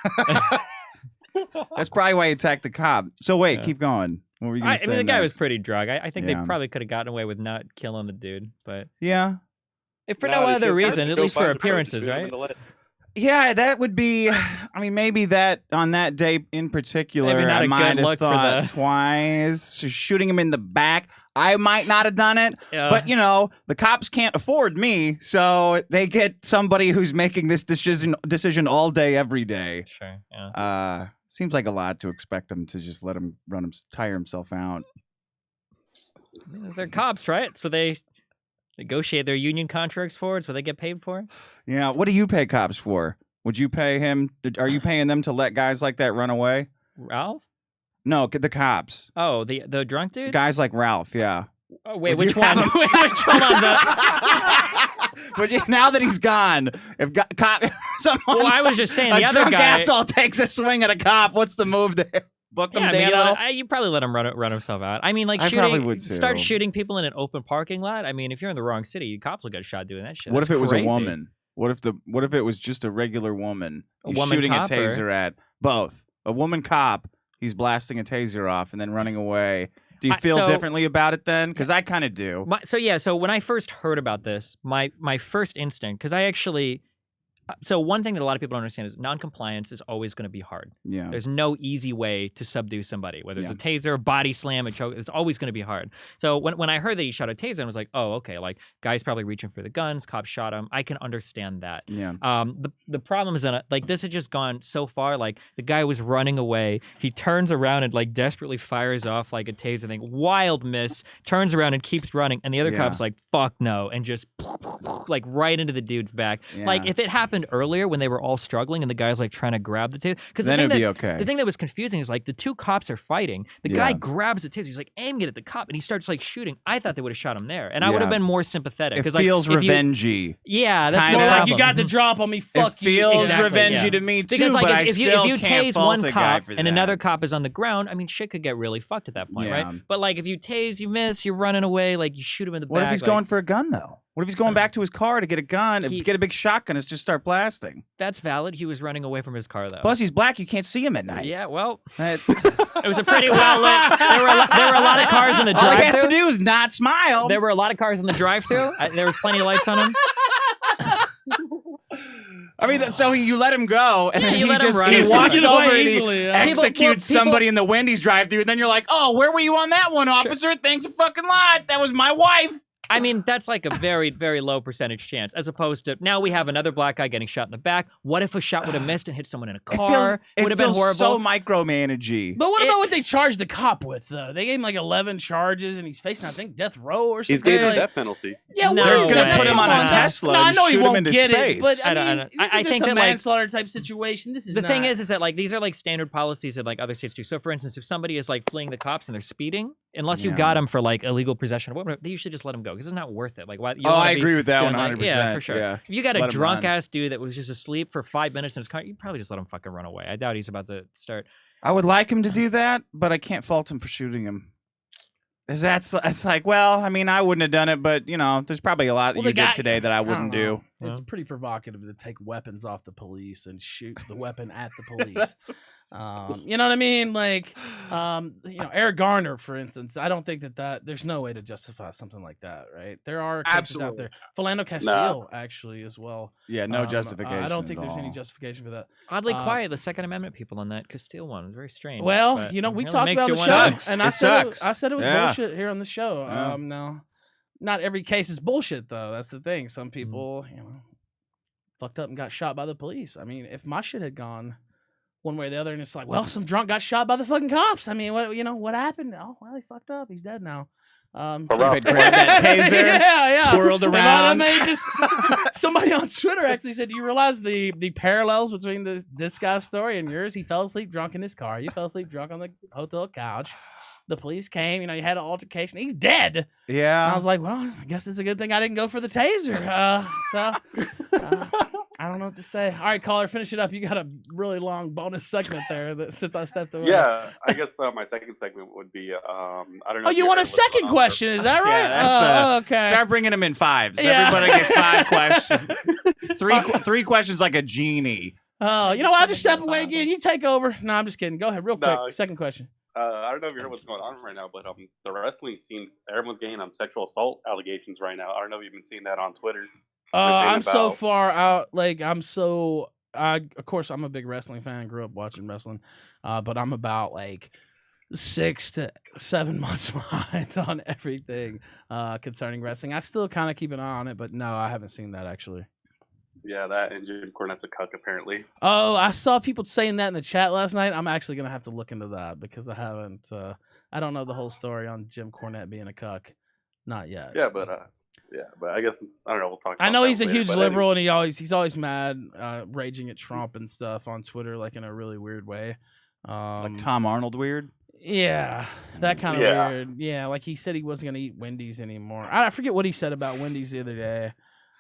that's probably why you attacked the cop. So wait, Yeah. keep going. What were you I gonna say mean, the guy was next? pretty drunk. I think Yeah. they probably could have gotten away with not killing the dude, but Yeah, if for No, no they other should've- reason, they at go least find for the person, appearances, shoot him in right? the leg. yeah, that would be. I mean, maybe that on that day in particular, Maybe not I a might good have look for thought the- twice. So shooting him in the back, I might not have done it. Yeah. But you know, the cops can't afford me, so they get somebody who's making this decision all day, every day. Sure, yeah. Seems like a lot to expect him to just let him tire himself out. I mean, they're cops, right? It's what they negotiate their union contracts for. It's what they get paid for. Yeah. What do you pay cops for? Would you pay him? Are you paying them to let guys like that run away? Ralph? No, the cops. Oh, the drunk dude? Guys like Ralph. Yeah. Oh, wait, Would which you have one? him- Wait, which one on the? But now that he's gone, if someone, Well, I was just saying a the other drunk guy. asshole takes a swing at a cop, what's the move there? Book him, Yeah, I mean, Dano? you probably let him run himself out. I mean, like I probably shooting, would start too. shooting people in an open parking lot. I mean, if you're in the wrong city, cops will get shot doing that shit. What That's if it was crazy. a woman? What if it was just a regular woman? A He's woman shooting cop, a taser at both. A woman cop, he's blasting a taser off and then running away. Do you feel so- differently about it then? Because I kind of do. So when I first heard about this, my first instinct, because So one thing that a lot of people don't understand is non-compliance is always going to be hard. Yeah. There's no easy way to subdue somebody, whether it's Yeah. a taser, a body slam, a choke. It's always going to be hard. So when I heard that he shot a taser, I was like, oh, okay, like guy's probably reaching for the guns, cops shot him. I can understand that. Yeah. The problem is that like this had just gone so far. Like the guy was running away. He turns around and like desperately fires off like a taser thing. Wild miss. Turns around and keeps running. And the other Yeah. cop's like, fuck no, and just like right into the dude's back. Yeah. Like if it happened earlier when they were all struggling and the guy's like trying to grab the taser, because Then it'd be okay. the thing that was confusing is like the two cops are fighting. The Yeah. guy grabs the taser. He's like aiming it at the cop, and he starts like shooting. I thought they would have shot him there, and I would have Yeah. been more sympathetic. It 'cause, like, feels if you- revengey. Yeah, that's Kinda. the More like problem. you got the drop on me. Fuck It you. feels Exactly, revengey yeah. to me too, Because like but I if you still if you can't tase fault one a guy cop for and that. another cop is on the ground, I mean shit could get really fucked at that point, Yeah. right? But like if you tase, you miss, you're running away, like you shoot him in the What back. if he's like, going for a gun though? What if he's going back to his car to get a gun, get a big shotgun, and just start blasting? That's valid. He was running away from his car though. Plus, he's black. You can't see him at night. Yeah, well, That- it was a pretty well lit. There were a lot of cars in the All he has to drive-thru. do is not smile. There were a lot of cars in the drive-thru. There was plenty of lights on them. I mean, so you let him go, and Yeah, then you he let him just run. he He walks get away over and he easily, yeah. executes People- somebody in the Wendy's drive-thru, and then you're like, "Oh, where were you on that one, officer? Thanks a fucking lot. That was my wife." I mean, that's like a very, very low percentage chance, as opposed to now we have another black guy getting shot in the back. What if a shot would have missed and hit someone in a car? It Would have been feels horrible. so micromanagey. But what about what they charged the cop with, though? They gave him like 11 charges, and he's facing, I think, death row or something. He's getting like, the death penalty. Yeah, No what is way. that? They're gonna put him Come on a that's- Tesla No, I and know he shoot him won't into get space. it, but I I don't- mean, I this is think just a that, like, manslaughter type situation. This is The thing not- is that like these are like standard policies that like other states do. So for instance, if somebody is like fleeing the cops and they're speeding, unless you Yeah. got them for like illegal possession or whatever, they usually just let them go because it's not worth it. Like why? You Oh, don't wanna I be agree with that doing, 100%. Like, yeah, for sure. Yeah. If you got a Let 'em drunk run. ass dude that was just asleep for 5 minutes in his car, you probably just let him fucking run away. I doubt he's about to start. I would like him to do that, but I can't fault him for shooting him. It's like, well, I mean, I wouldn't have done it, but you know, there's probably a lot that Well, you the guy- did today that I don't wouldn't do. know. It's Well. pretty provocative to take weapons off the police and shoot the weapon at the police. You know what I mean? Like, Eric Garner, for instance. I don't think that there's no way to justify something like that, right? There are cases out there. Philando Castile, actually, as well. Yeah, no justification. I don't think at there's any all. justification for that. Oddly quiet, the Second Amendment people on that Castile one was very strange. Well, but, we really talked makes about you the wonder. show, Sucks. and It I sucks. said it was Yeah. bullshit here on the show. Yeah. No, not every case is bullshit though. That's the thing. Some Mm-hmm. people, fucked up and got shot by the police. I mean, if my shit had gone one way or the other, and it's like, well, some drunk got shot by the fucking cops. I mean, what happened? Oh, well, he fucked up. He's dead now. You had grabbed that taser, yeah. twirled If I'd around. have made somebody on Twitter actually said, "Do you realize the parallels between this guy's story and yours? He fell asleep drunk in his car. You fell asleep drunk on the hotel couch. The police came. You had an altercation. He's dead." Yeah. And I was like, well, I guess it's a good thing I didn't go for the taser. I don't know what to say. All right, caller, finish it up. You got a really long bonus segment there since I stepped away. Yeah, I guess my second segment would be I don't know. Oh, if you you're want a gonna listen second on question? Is that right? Yeah, that's, okay. Start bringing them in fives. Yeah. Everybody gets 5 questions. Three questions like a genie. Oh, you know what? I'll just step away again. You take over. No, I'm just kidding. Go ahead, real quick. No. Second question. I don't know if you know what's going on right now, but the wrestling scene, everyone's getting sexual assault allegations right now. I don't know if you've been seeing that on Twitter. I'm so far out. Like, of course, I'm a big wrestling fan. Grew up watching wrestling. But I'm about 6 to 7 months behind on everything concerning wrestling. I still kind of keep an eye on it, but no, I haven't seen that actually. Yeah, that and Jim Cornette's a cuck apparently. Oh, I saw people saying that in the chat last night. I'm actually gonna have to look into that because I haven't. I don't know the whole story on Jim Cornette being a cuck. Not yet. Yeah, but I guess I don't know. We'll talk. I about know that he's a later, huge but liberal, and he's always mad, raging at Trump and stuff on Twitter, like in a really weird way. Like Tom Arnold weird. Yeah, that kind of Yeah. weird. Yeah, like he said he wasn't gonna eat Wendy's anymore. I forget what he said about Wendy's the other day.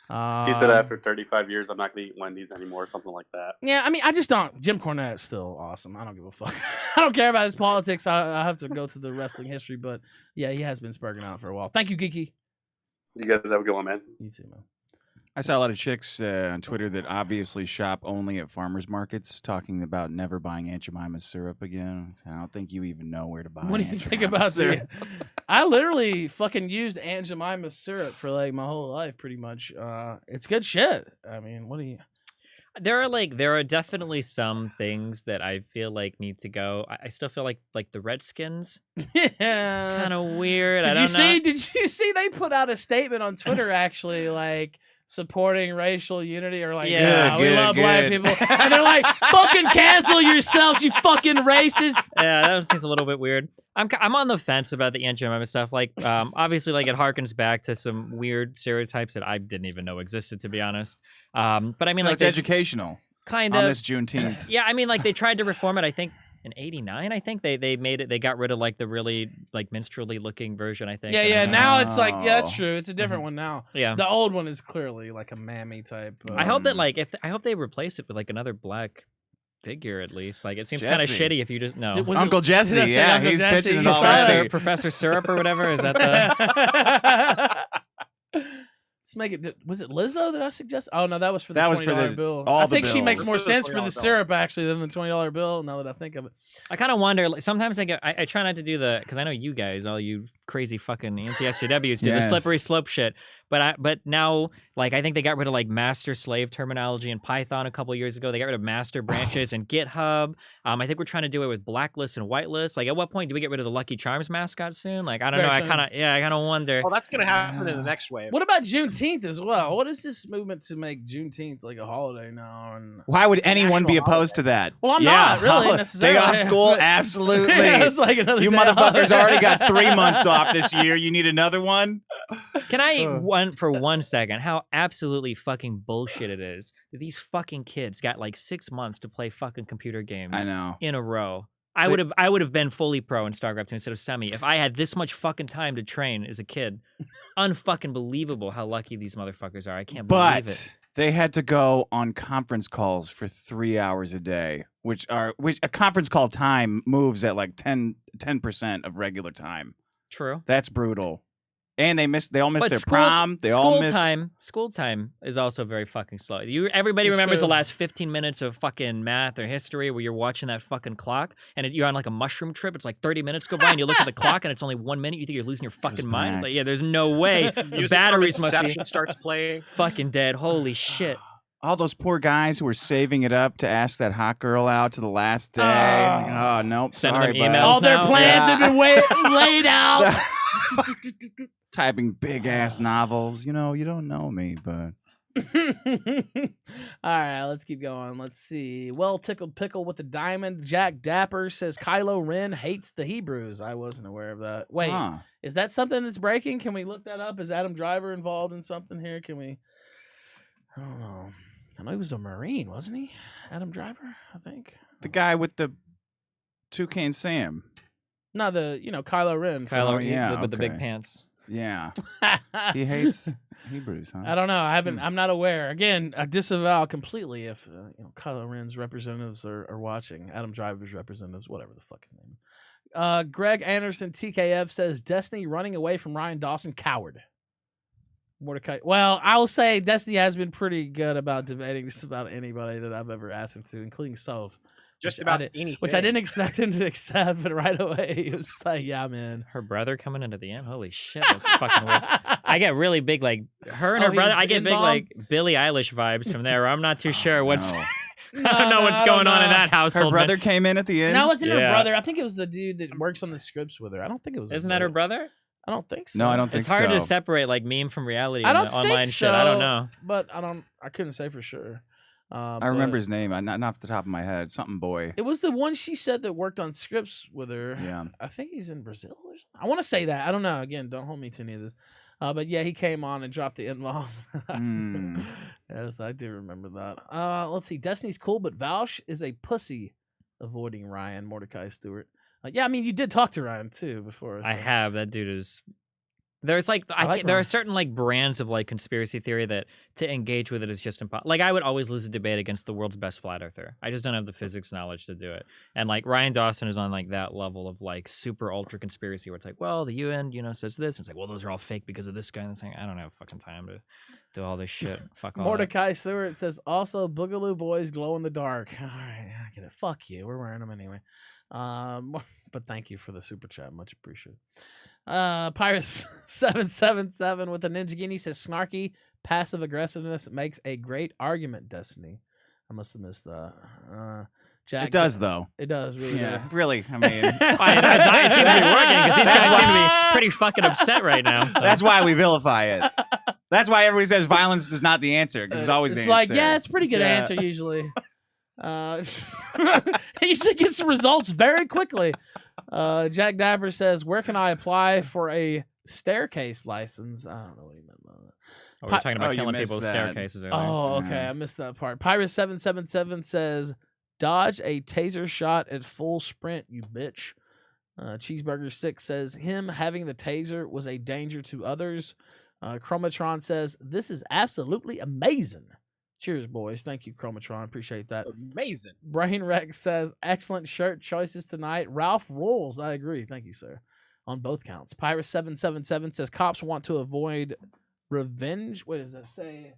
He said after 35 years, I'm not gonna eat Wendy's anymore, or something like that. Yeah, I mean, I just don't. Jim Cornette's still awesome. I don't give a fuck. I don't care about his politics. I have to go to the wrestling history, but yeah, he has been spurging out for a while. Thank you, Geeky. You guys have a good one, man. You too, man. I saw a lot of chicks on Twitter that obviously shop only at farmers markets talking about never buying Aunt Jemima's syrup again. I don't think you even know where to buy. What do you Aunt think Jemima's about syrup? that? I literally fucking used Aunt Jemima's syrup for my whole life, pretty much. It's good shit. I mean, what do you? There are definitely some things that I feel like need to go. I still feel like the Redskins. Yeah. Kind of weird. Did you see they put out a statement on Twitter actually like supporting racial unity or like Yeah, we good, love black good. people and they're like fucking cancel yourselves, you fucking racist. Yeah, that one seems a little bit weird. I'm on the fence about the anti-American stuff. Like, obviously, like it harkens back to some weird stereotypes that I didn't even know existed, to be honest. But I mean, So like it's educational kind on of this Juneteenth. Yeah, I mean, like they tried to reform it. I think in '89. I think they made it. They got rid of like the really like minstrelly looking version. I think. Yeah. Now it's like that's Oh. true. It's a different one now. Yeah. The old one is clearly like a mammy type. I hope that I hope they replace it with like another black figure at least. Like it seems kind of Jesse. shitty if you just no. Was Uncle Jesse, did I say yeah, Uncle he's Jesse? pitching it He's all trying right. to- Professor Syrup or whatever. Is that the? Let's make it. Was it Lizzo that I suggested? Oh no, that was for the That was for $20 the- bill. all I the think she makes bills. more This is the sense for the $20 syrup actually than the $20 bill. Now that I think of it. I kind of wonder. Like, sometimes I try not to do the because I know you guys, all you crazy fucking anti-SJWs, do the Yes. slippery slope shit. But now like I think they got rid of like master slave terminology in Python a couple years ago. They got rid of master branches in GitHub. I think we're trying to do it with blacklist and whitelist. Like at what point do we get rid of the Lucky Charms mascot soon? Like I don't Very know. soon. I kind of wonder. Well, that's gonna happen in the next wave. What about Juneteenth as well? What is this movement to make Juneteenth like a holiday now? And Why would anyone be national opposed to that? well, I'm Yeah, not really Day necessarily. off school, but- absolutely. Yeah, it's like another You day motherfuckers off. already got 3 months off this year. You need another one? Can I for 1 second how absolutely fucking bullshit it is that these fucking kids got like 6 months to play fucking computer games I know. in a row. I would have been fully pro in StarCraft 2 instead of semi if I had this much fucking time to train as a kid. Unfucking believable how lucky these motherfuckers are. I can't believe it. But they had to go on conference calls for 3 hours a day, which a conference call time moves at like 10% of regular time. True. That's brutal. And they all missed But their school- prom. They all missed School time is also very fucking slow. Everybody It's remembers the true. last 15 minutes of fucking math or history where you're watching that fucking clock and you're on like a mushroom trip. It's like 30 minutes go by and you look at the clock and it's only 1 minute. You think you're losing your fucking mind. It's back. like, yeah, there's no way. The Music from batteries must be Inception starts playing. fucking dead. Holy shit. all those poor guys who were saving it up to ask that hot girl out to the last day. Oh, nope. Sending Sorry, them bud. emails All their now? plans Yeah. have been laid out. Typing big ass novels. You know, you don't know me, but All right, let's keep going. Let's see. Well, tickled pickle with the diamond. Jack Dapper says Kylo Ren hates the Hebrews. I wasn't aware of that. Wait, huh. is that something that's breaking? Can we look that up? Is Adam Driver involved in something here? Can we? I don't know. I know he was a Marine, wasn't he? Adam Driver, I think. The guy with the Toucan Sam. No, Kylo Ren. from- Kylo, yeah, with the big okay. pants. Yeah. He hates Hebrews, huh? I don't know. I haven't. I'm not aware. Again, I disavow completely if Kylo Ren's representatives are watching. Adam Driver's representatives, whatever the fuck his name is. Greg Anderson TKF says Destiny running away from Ryan Dawson, coward. Mordecai. Well, I'll say Destiny has been pretty good about debating just about anybody that I've ever asked him to, including Soph. Just Which about I did- anything. Which I didn't expect him to accept, but right away he was like, "Yeah, man." Her brother coming into the end. Holy shit, that's fucking weird. I get really big like her and Oh, her brother. he's I get big in-bomb? like Billie Eilish vibes from there. I'm not too sure what's. no. I don't know what's going on in that household. Her man. brother came in at the end. No, it wasn't her Yeah. brother. I think it was the dude that works on the scripts with her. I don't think it was. Isn't that her brother? I don't think so. No, I don't think It's hard so. to separate like meme from reality I in don't the think online so. shit. I don't know. But I couldn't say for sure. I remember his name. Not off the top of my head. Something boy. It was the one she said that worked on scripts with her. Yeah. I think he's in Brazil or something. I want to say that. I don't know. Again, don't hold me to any of this. But yeah, he came on and dropped the in-law. Mm. Yes, I do remember that. Let's see. Destiny's cool, but Vaush is a pussy. Avoiding Ryan, Mordecai Stewart. Yeah, I mean, you did talk to Ryan too before. I so- have. That dude is. There's like, I like there Ron. are certain like brands of like conspiracy theory that to engage with it is just impossible. Like I would always lose a debate against the world's best flat earther. I just don't have the physics knowledge to do it. And like Ryan Dawson is on like that level of like super ultra conspiracy where it's like, well, the UN, says this. And it's like, well, those are all fake because of this guy. And it's like, I don't have fucking time to do all this shit. Fuck all that. Mordecai Stewart says also Boogaloo Boys glow in the dark. All right, I get it. Fuck you. We're wearing them anyway. But thank you for the super chat. Much appreciated. Pyrus 777 with a Ninja Guinea says snarky passive aggressiveness makes a great argument, Destiny. I must have missed that. Jack, It does though. It does, really. Yeah, does. really. I mean, It seems to be working because these guys seem to be pretty fucking upset right now. So. that's why we vilify it. That's why everybody says violence is not the answer because it's always It's the like, answer. yeah, it's a pretty good answer usually. He usually gets the results very quickly. Jack Dapper says, "Where can I apply for a staircase license?" I don't know what he meant by that. Oh, we're talking about you killing missed people with that. staircases earlier. Oh, okay. I missed that part. Pirate777 says, "Dodge a taser shot at full sprint, you bitch." Cheeseburger6 says, "Him having the taser was a danger to others." Chromatron says, "This is absolutely amazing." Cheers, boys. Thank you, Chromatron. Appreciate that. Amazing. Brain Rex says, "Excellent shirt choices tonight." Ralph rules. I agree. Thank you, sir. On both counts. Pirate777 says, "Cops want to avoid revenge." What does that say?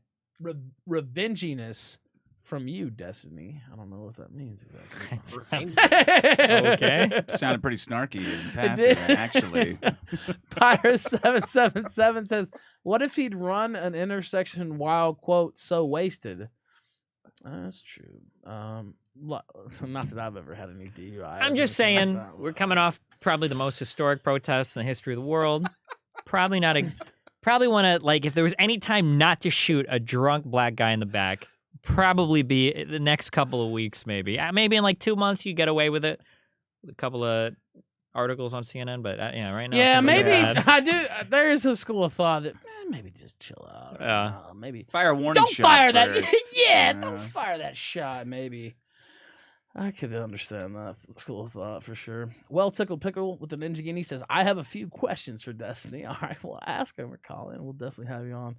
Revenginess from you, Destiny. I don't know what that means exactly. Okay. Sounded pretty snarky and It passive, did. actually. Pirate777 says, "What if he'd run an intersection while, quote, so wasted?" That's true. Not that I've ever had any DUIs. I'm just saying, we're coming off probably the most historic protests in the history of the world. Probably not a. Probably want to, like, if there was any time not to shoot a drunk black guy in the back, probably be the next couple of weeks, maybe. Maybe in like 2 months you get away with it. A couple of articles on CNN, but yeah, right now. Yeah, it seems like maybe bad. I do. There is a school of thought that maybe just chill out. Yeah. Maybe Fire a warning don't shot fire that. first. Yeah, don't fire that shot. Maybe I could understand that school of thought for sure. Well, Tickled Pickle with the Ninja Guinea says, "I have a few questions for Destiny." All right, well, ask him or call in. We'll definitely have you on.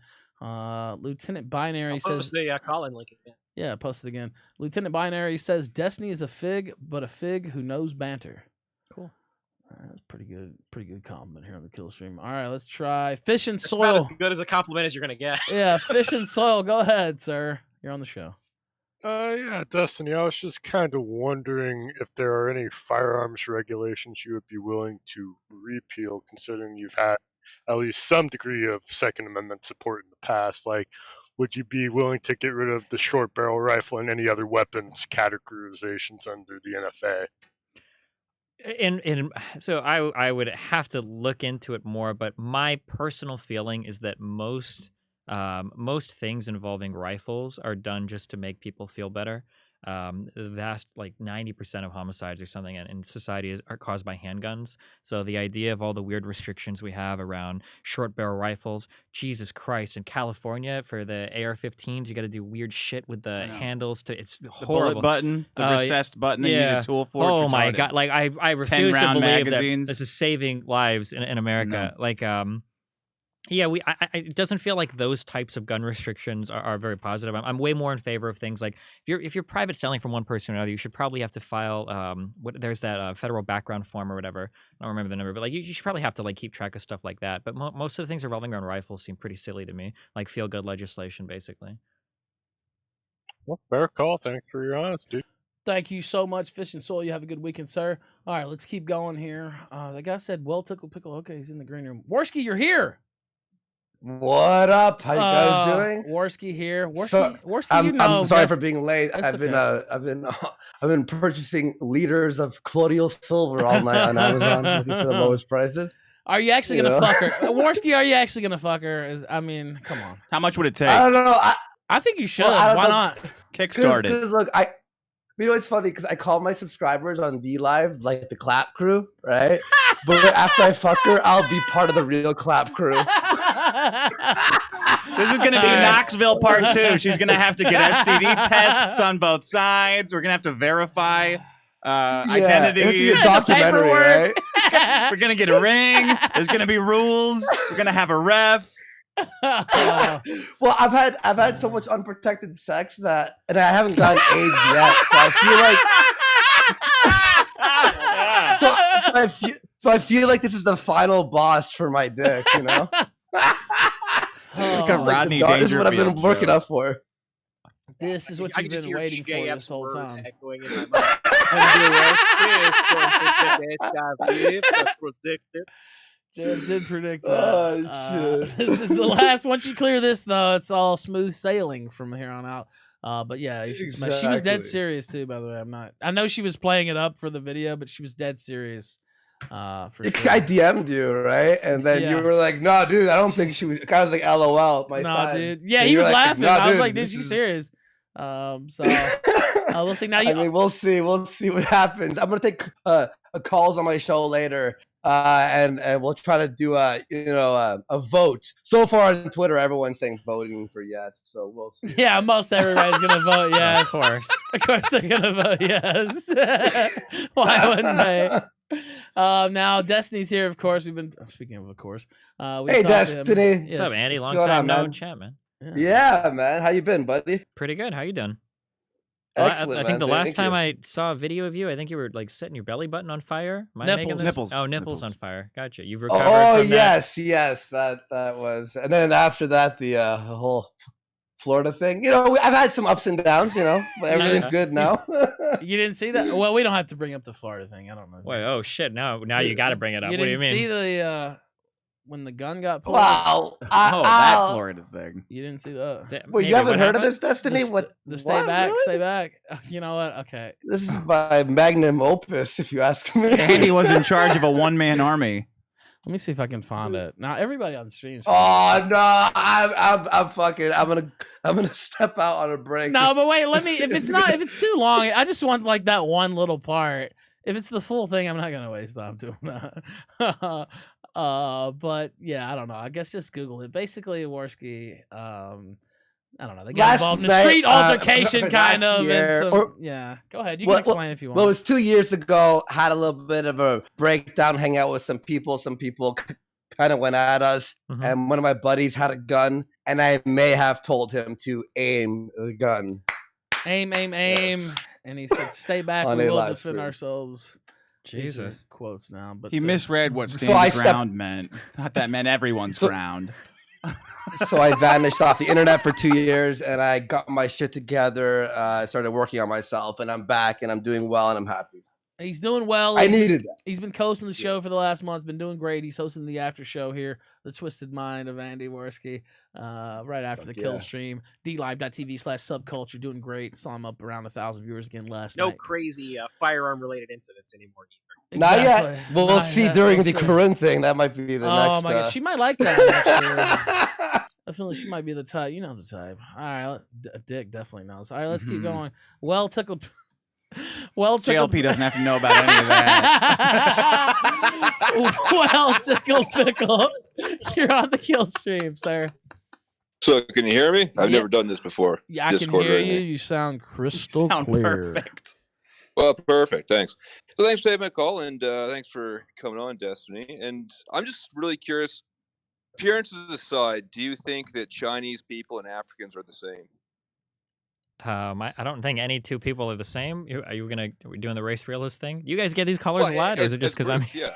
Lieutenant Binary says, the call-in link again. "Yeah, post it again." Lieutenant Binary says, "Destiny is a fig, but a fig who knows banter." Cool. That's pretty good. Pretty good compliment here on the Killstream. All right, let's try Fish and It's Soil. about as good as a compliment as you're gonna get. Yeah, Fish and Soil. Go ahead, sir. You're on the show. Yeah, Destiny, I was just kind of wondering if there are any firearms regulations you would be willing to repeal, considering you've had at least some degree of Second Amendment support in the past. Like, would you be willing to get rid of the short barrel rifle and any other weapons categorizations under the NFA? So I would have to look into it more, but my personal feeling is that most things involving rifles are done just to make people feel better. The vast, like 90% of homicides or something in society are caused by handguns. So the idea of all the weird restrictions we have around short barrel rifles, Jesus Christ, in California for the AR-15s, you got to do weird shit with the handles. It's The horrible. bullet button, the recessed button that you need a tool for. Oh it's my retarded. god! Like I refuse to 10-round believe magazines. that this is saving lives in America. Like yeah, it doesn't feel like those types of gun restrictions are very positive. I'm way more in favor of things like if you're private selling from one person to another, you should probably have to file there's that federal background form or whatever. I don't remember the number, but like you should probably have to like keep track of stuff like that. But most of the things revolving around rifles seem pretty silly to me, like feel good legislation basically. Well, fair call. Thanks for your honesty. Thank you so much, Fish and Soil. You have a good weekend, sir. All right, let's keep going here. The guy said, "Well, Tickled Pickle." Okay, he's in the green room. Warski, you're here. What up? How you guys doing? Warski here. Warski, So, Warski, you know. I'm sorry that's- for being late. that's I've been okay. I've been purchasing liters of colloidal silver all night on Amazon, looking for the lowest prices. Are you actually You gonna know? fuck her, Warski? Are you actually gonna fuck her? I mean, come on. How much would it take? I don't know. I think you should. Well, I don't Why know. not? Kickstart it. Because look, you know, it's funny because I call my subscribers on V Live like the clap crew, right? But after I fuck her, I'll be part of the real clap crew. This is going to be Knoxville Part 2. She's going to have to get STD tests on both sides. We're going to have to verify identity. It's gonna be a documentary, right? We're going to get a ring. There's going to be rules. We're going to have a ref. Well, I've had so much unprotected sex and I haven't gotten AIDS yet, so I feel like so I feel like this is the final boss for my dick, you know. Like a Rodney This is what I've been Dangerfield working show. up for. This is what I you've can just been hear waiting for JF's this whole words time. echoing in my mind. Jeb did predict that. Oh, shit. This is the last. Once you clear this, though, it's all smooth sailing from here on out. But yeah, you should smash. She was dead Exactly. serious too. By the way, I know she was playing it up for the video, but she was dead serious. For sure. I DM'd you, right? And then you Yeah. were like, "No, dude, I don't think she was." I was like, "LOL, my Nah, son." dude. Yeah, And he you're was like, laughing. "No, I was dude, like, dude, this she's is-" serious. So we'll see. Now I mean, we'll see what happens. I'm gonna take calls on my show later, and we'll try to do a vote. So far on Twitter, everyone's saying voting for yes, so we'll see. yeah, most everybody's gonna vote yes. Of course. Of course, they're gonna vote yes. Why wouldn't they? Now Destiny's here, of course. We've been speaking of course. Hey, talked to him. Destiny. Yes. What's up, Andy? Long going time on, no man? chat, man. Yeah, man. How you been, buddy? Pretty good. How you doing? Excellent, I think the man. last Thank time you. I saw a video of you, I think you were like setting your belly button on fire. Am I making Nipples. this? Nipples. Oh, nipples Nipples. on fire. Gotcha. You've recovered Oh from that. yes, that was, and then after that, the whole Florida thing. I've had some ups and downs. But everything's Yeah. good now. You didn't see that? Well, we don't have to bring up the Florida thing. I don't know. Wait, oh shit! Now you got to bring it up. You What do you didn't mean? see the when the gun got pulled? Wow. That Florida thing. You didn't see that. Th- Well, maybe, you haven't what heard of happened? this, Destiny? The stay What? back, Really? stay back. You know what? Okay. This is my magnum opus, if you ask me. Andy was in charge of a one-man army. Let me see if I can find it. Now everybody on the stream. Oh no, I'm fucking. I'm gonna step out on a break. No, but wait. Let me. If it's too long, I just want like that one little part. If it's the full thing, I'm not gonna waste time doing that. But yeah, I don't know. I guess just Google it. Basically, Jaworski. I don't know. They got Last involved in a night, street altercation, last kind of. year, And or- yeah, go ahead. You Well, can explain if you want. Well, it was 2 years ago. Had a little bit of a breakdown, hang out with some people. Some people kind of went at us, Mhm. and one of my buddies had a gun, and I may have told him to aim the gun. Aim, and he said, "Stay back. On We a will live defend stream. ourselves." These are Jesus. quotes now, but He misread what So stand I your stepped- ground meant. Thought that meant everyone's So- ground. So I vanished off the internet for 2 years, and I got my shit together. I started working on myself, and I'm back, and I'm doing well, and I'm happy. He's doing well. I needed that. He's been coasting the show for the last month. Been doing great. He's hosting the after show here, The Twisted Mind of Andy Jaworski, right after the Fuck kill yeah. stream. DLive.tv/subculture, doing great. Saw him up around 1,000 viewers again last No night. crazy firearm related incidents anymore either. Not yet. Exactly. Well, we'll Not see yet. during We'll the see. Corinne thing. That might be the Oh next. my god, she might like that. Actually. I feel like she might be the type. You know the type. All right, Dick definitely knows. All right, let's keep Mhm. going. Well tickled. Well tickled. JLP doesn't have to know about any of that. Well tickled pickle. You're on the kill stream, sir. So can you hear me? I've Yeah. never done this before. Yeah, I can Discord or hear you. anything. You sound crystal Sound clear. perfect. Well, perfect. Thanks. So thanks for taking my call, and thanks for coming on, Destiny. And I'm just really curious. Appearances aside, do you think that Chinese people and Africans are the same? I don't think any two people are the same. Are we doing the race realist thing? You guys get these colors Well, a lot, or is as- it just as because I'm? groups, yeah.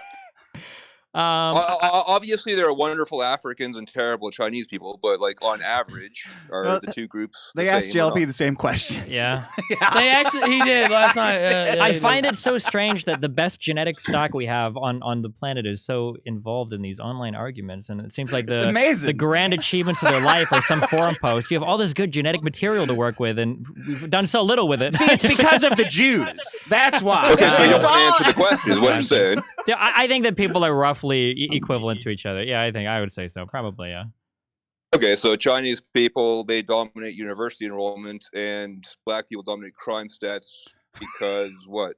I- Obviously, there are wonderful Africans and terrible Chinese people, but like on average, are Well, the two groups the They asked same or JLP not? the same question. yeah. They actually, he did last night. Yeah, I he find did. it so strange that the best genetic stock we have on the planet is so involved in these online arguments, and it seems like It's the amazing. grand achievements of their life are some forum post. You have all this good genetic material to work with, and we've done so little with it. See, it's because of the Jews. That's why. Okay, so you It's don't want all- to answer the question. Is what you're saying? I think that people are roughly equivalent to each other. Yeah, I would say so. Probably, yeah. Okay, so Chinese people, they dominate university enrollment, and black people dominate crime stats because what?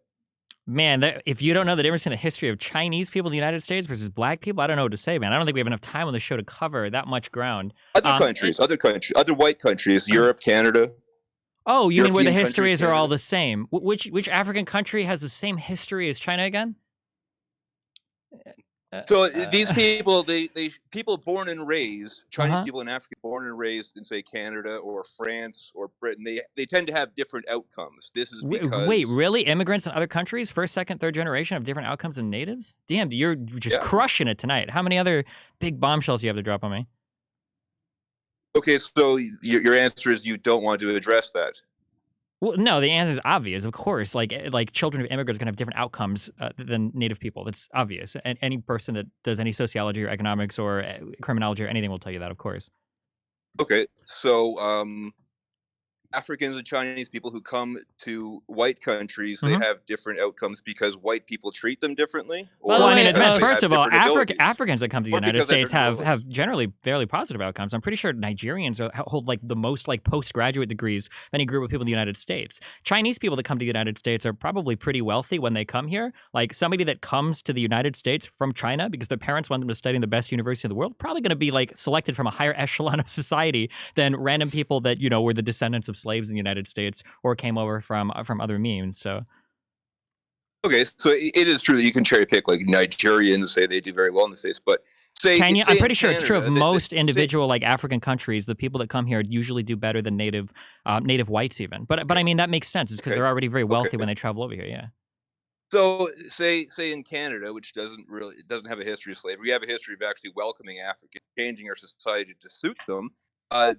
Man, if you don't know the difference between the history of Chinese people in the United States versus black people, I don't know what to say, man. I don't think we have enough time on the show to cover that much ground. Other countries, other white countries, Europe, Canada. Oh, you mean where the European histories countries, are all Canada. the same? Which African country has the same history as China again? So these people, they people born and raised, Chinese Uh-huh. people in Africa born and raised in say Canada or France or Britain, they tend to have different outcomes. This is because Wait, really? Immigrants in other countries, first, second, third generation, have different outcomes than natives? Damn, you're just Yeah. crushing it tonight. How many other big bombshells do you have to drop on me? Okay, so your answer is you don't want to address that. Well, no, the answer is obvious. Of course, like children of immigrants are gonna have different outcomes than native people. That's obvious. And any person that does any sociology or economics or criminology or anything will tell you that. Of course. Okay, so Africans and Chinese people who come to white countries, they Mhm. have different outcomes because white people treat them differently? By the Well, I way, mean, it depends. because they First have of all, different abilities? Africans that come to the Or United because they have States different have abilities? generally fairly positive outcomes. I'm pretty sure Nigerians hold like the most like postgraduate degrees of any group of people in the United States. Chinese people that come to the United States are probably pretty wealthy when they come here. Like somebody that comes to the United States from China because their parents want them to study in the best university in the world, probably going to be like selected from a higher echelon of society than random people that were the descendants of slaves in the United States or came over from other means. So Okay, so it is true that you can cherry pick like Nigerians, say they do very well in the States, but I'm say pretty in sure it's true of Canada, most say- individual like African countries. The people that come here usually do better than native whites even. But I mean that makes sense. It's because Okay. they're already very wealthy Okay. when they travel over here. Yeah. So say in Canada, which doesn't have a history of slavery, we have a history of actually welcoming Africans, changing our society to suit them.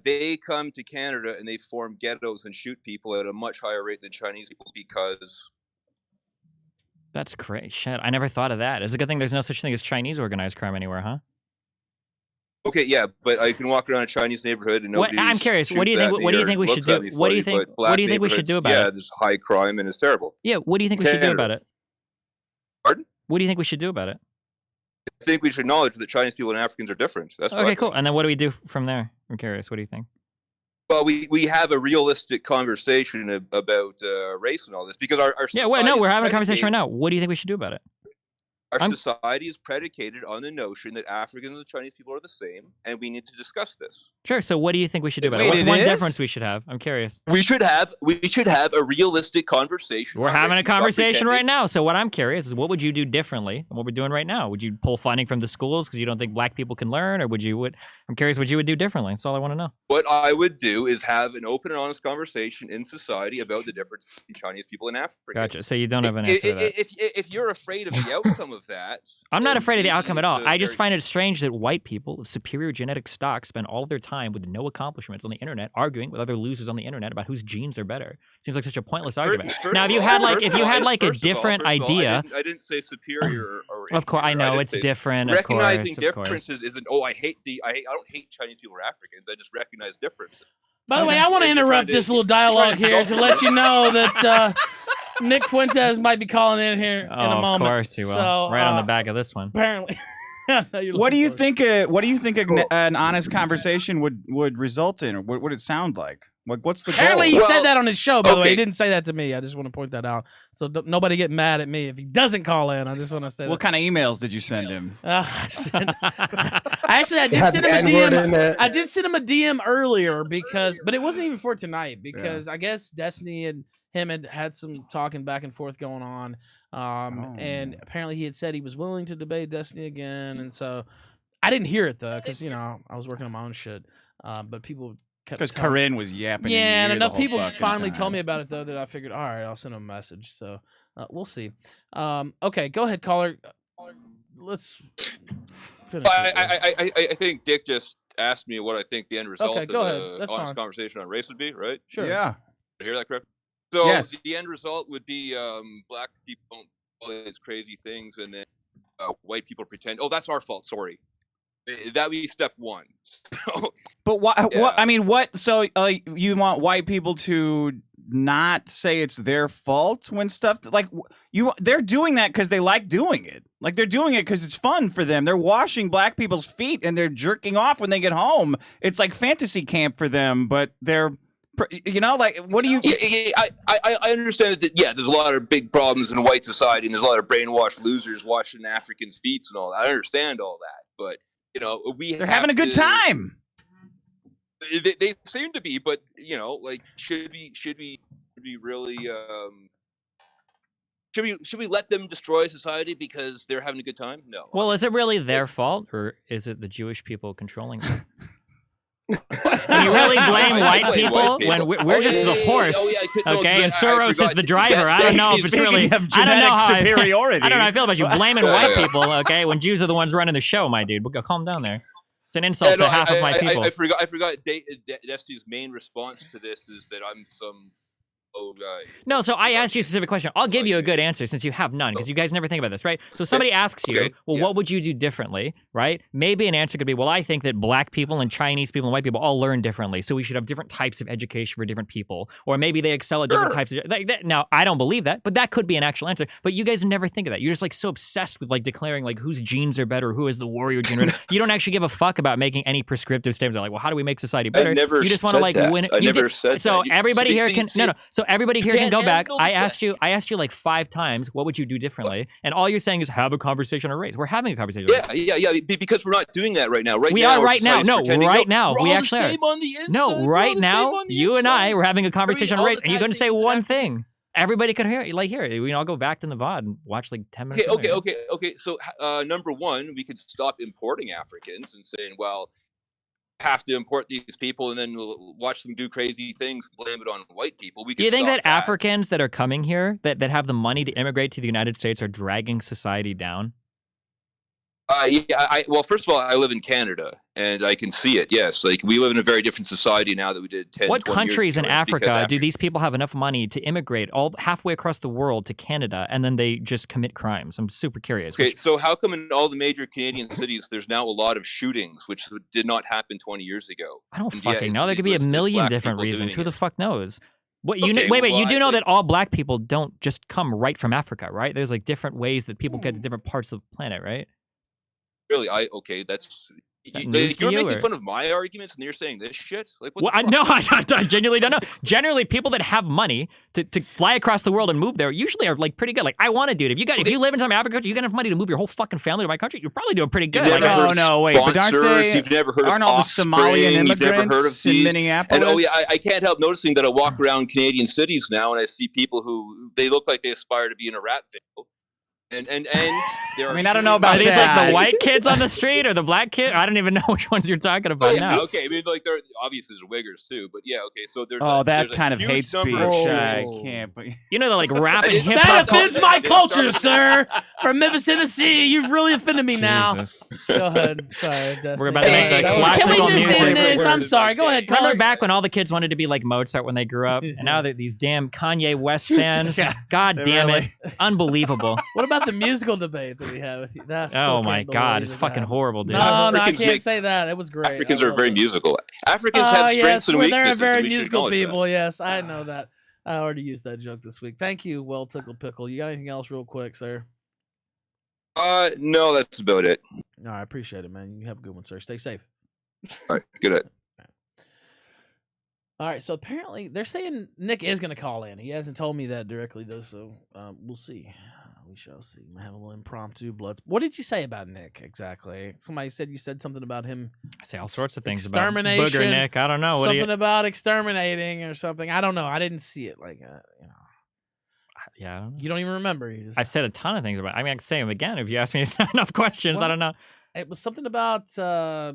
They come to Canada and they form ghettos and shoot people at a much higher rate than Chinese people because That's great. Shit, I never thought of that. It's a good thing there's no such thing as Chinese organized crime anywhere, huh? okay, yeah, but I can walk around a Chinese neighborhood and What nobody. I'm curious. What do you think? What do you think we should do? What do you think? What do you think we should do about Yeah, it? there's high crime and it's terrible. Yeah. What do you think we should do about it? Pardon? What do you think we should do about it? I think we should acknowledge that Chinese people and Africans are different. That's what I Okay, think. cool. And then what do we do from there? I'm curious. What do you think? Well, we have a realistic conversation about race and all this because our Yeah. Well, no, society we're is having a conversation right predicated- now. What do you think we should do about it? Our society is predicated on the notion that Africans and Chinese people are the same, and we need to discuss this. Sure. So what do you think we should do about it? Wait, What's it one is? difference we should have? I'm curious. We should have a realistic conversation. We're on having race a and stop conversation pretending- right now. So what I'm curious is what would you do differently than what we're doing right now? Would you pull funding from the schools because you don't think black people can learn, or would you? I'm curious what you would do differently. That's all I want to know. What I would do is have an open and honest conversation in society about the difference between Chinese people and Africans. Gotcha. So you don't have an answer to that. If you're afraid of the outcome of that, I'm not then afraid of the maybe outcome at it's all. a I just very- find it strange that white people of superior genetic stock spend all of their time with no accomplishments on the internet arguing with other losers on the internet about whose genes are better. Seems like such a pointless argument. Now, if you had like a different idea, I didn't say superior or of course I inferior. know didn't it's say- different. Of Recognizing course, of course. differences isn't. I don't hate Chinese people or Africans. I just recognize differences. By the way, I want to You're trying interrupt to- this little you're trying dialogue to here insult to let you know that Nick Fuentes might be calling in here in Oh, a moment. of course he will. So, Right on the back of this one. Apparently. What do you think? What do you think an honest conversation would result in, or what would it sound like? What's the goal? Apparently, he said that on his show. By the way, he okay. didn't say that to me. I just want to point that out. So nobody get mad at me if he doesn't call in. I just want to say What kind of emails did you send him? I did Had send the him a N-word in DM. it. I did send him a DM earlier but it wasn't even for tonight because I guess Destiny and him had some talking back and forth going on, and apparently he had said he was willing to debate Destiny again, and so I didn't hear it though because I was working on my own shit, but people. Because Corinne was yapping. in your Yeah, and ear the enough whole people fucking finally time. told me about it though that I figured, all right, I'll send him a message. So we'll see. Okay, go ahead, caller. Let's finish. I think Dick just asked me what I think the end result Okay, of go ahead. the That's honest fine. conversation on race would be, right? Sure. Yeah. Did I hear that correct? So Yes. the end result would be black people don't do all these crazy things, and then white people pretend, oh, that's our fault. Sorry. That would be step one. So, But what? Yeah. What? I mean, what? So you want white people to not say it's their fault when stuff like they're doing that because they like doing it. Like they're doing it because it's fun for them. They're washing black people's feet and they're jerking off when they get home. It's like fantasy camp for them, but they're. Like, what do you? I understand that. Yeah, there's a lot of big problems in white society, and there's a lot of brainwashed losers washing Africans' feet and all that. I understand all that, but They're having a good time. They seem to be, but like, should we really should we let them destroy society because they're having a good time? No. Well, is it really their fault, or is it the Jewish people controlling them? Can you really blame white people when we're just the horse? Okay, and Soros is the driver. I don't know if it's really. Speaking of I don't know genetic how superiority. I don't know how I feel about you blaming white people. Okay, when Jews are the ones running the show, my dude. Calm down there. It's an insult to half of my people. I forgot. Destiny's main response to this is that I'm some No, so I asked you a specific question. I'll give you a good answer since you have none, because you guys never think about this, right? So somebody asks you, well, what would you do differently, right? Maybe an answer could be, well, I think that black people and Chinese people and white people all learn differently, so we should have different types of education for different people. Or maybe they excel at different types of... Now, I don't believe that, but that could be an actual answer. But you guys never think of that. You're just like so obsessed with like declaring like whose genes are better, who is the warrior gene. You don't actually give a fuck about making any prescriptive statements. Like, well, how do we make society better? I never you just want to like win. I never said so that. Everybody here can no. So everybody here can go back. I asked you like 5 times, what would you do differently? And all you're saying is have a conversation on race. We're having a conversation on race. Yeah, because we're not doing that right now. We are right now. No, right now. We actually are. No, right now, you and I were having a conversation on race, and you're going to say one thing. Everybody could hear it. Like, here, we can all go back to the VOD and watch like 10 minutes. Okay. So, number one, we could stop importing Africans and saying, well, have to import these people and then watch them do crazy things, blame it on white people. Do you think that Africans that are coming here, that have the money to immigrate to the United States, are dragging society down? Well, first of all, I live in Canada, and I can see it, yes. Like, we live in a very different society now that we did 10, What 20 countries years ago. in Africa do these people have enough money to immigrate all halfway across the world to Canada, and then they just commit crimes? I'm super curious. Okay, so how come in all the major Canadian cities there's now a lot of shootings, which did not happen 20 years ago? I don't fucking know. There could be a million different reasons. Who the fuck knows? What you Okay, wait, well, you do know that all black people don't just come right from Africa, right? There's like different ways that people get to different parts of the planet, right? Really, that's news to you're you, making or- fun of my arguments, and you're saying this shit. Like, what? Well, the fuck? I genuinely don't know. Generally, people that have money to fly across the world and move there usually are like pretty good. Like, I want to do it. If you live in some African country, you got enough money to move your whole fucking family to my country, you're probably doing pretty good. You've never heard of wait, but aren't sponsors, they? You've never heard Aren't of all the Offspring, Somalian you've never heard of immigrants in these. Minneapolis? And I can't help noticing that I walk around Canadian cities now, and I see people who they look like they aspire to be in a rap video. And there are I mean, I don't know about Are these that. like the white kids on the street or the black kid? I don't even know which ones you're talking about now. Okay, I mean, like, they're obviously there's wiggers too, but yeah, okay. So there's that there's kind of huge hate speech. number of I shootings. can't. But You know, the like rap and hip That hop. offends my culture, sir. From Memphis, Tennessee. You've really offended me now. Jesus. Go ahead. Sorry, Destiny. We're about to make the Can we classical just music. end this? I'm sorry. Go ahead. Remember Carl. back when all the kids wanted to be like Mozart when they grew up, and now they're these damn Kanye West fans. God damn it, unbelievable. What about the musical debate that we had with you? That I still Oh my can't God, believe it's it fucking happened. horrible, dude. No, I Africans can't make- say that. It was great. Africans I are love very it. musical. Africans have strengths and they're weaknesses. very and we should musical acknowledge that. people. Yes, I know that. I already used that joke this week. Thank you, Well Tickled Pickle. You got anything else real quick, sir? No, that's about it. No, I appreciate it, man. You have a good one, sir. Stay safe. All right, good night. All right, so apparently they're saying Nick is going to call in. He hasn't told me that directly, though, so we'll see. We shall see. Might have a little impromptu blood. What did you say about Nick exactly? Somebody said you said something about him. I say all sorts of things about Extermination. Booger Nick. I don't know. What do Something you... about exterminating or something. I don't know. I didn't see it. Like, Yeah, I don't know. you don't even remember. You just, I've said a ton of things about. I mean, I can say them again if you ask me enough questions. Well, I don't know. it was something about. I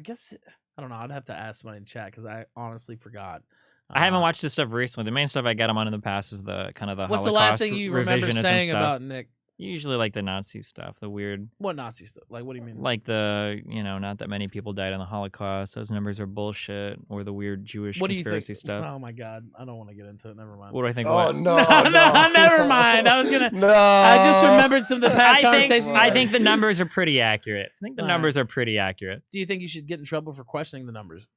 guess I don't know. I'd have to ask somebody in chat because I honestly forgot. I haven't watched this stuff recently. The main stuff I get them on in the past is the kind of the What's Holocaust the last thing you remember revisionism saying stuff. about Nick? Usually like the Nazi stuff, the weird, What Nazi stuff? Like, what do you mean? like the, not that many people died in the Holocaust. Those numbers are bullshit. Or the weird Jewish what do you conspiracy think? stuff. Oh my God, I don't want to get into it. Never mind. What do I think? Oh what? no, no, never mind. I was gonna. No. I just remembered some of the past I conversations. think the numbers are pretty accurate. I think the All right. numbers are pretty accurate. Do you think you should get in trouble for questioning the numbers?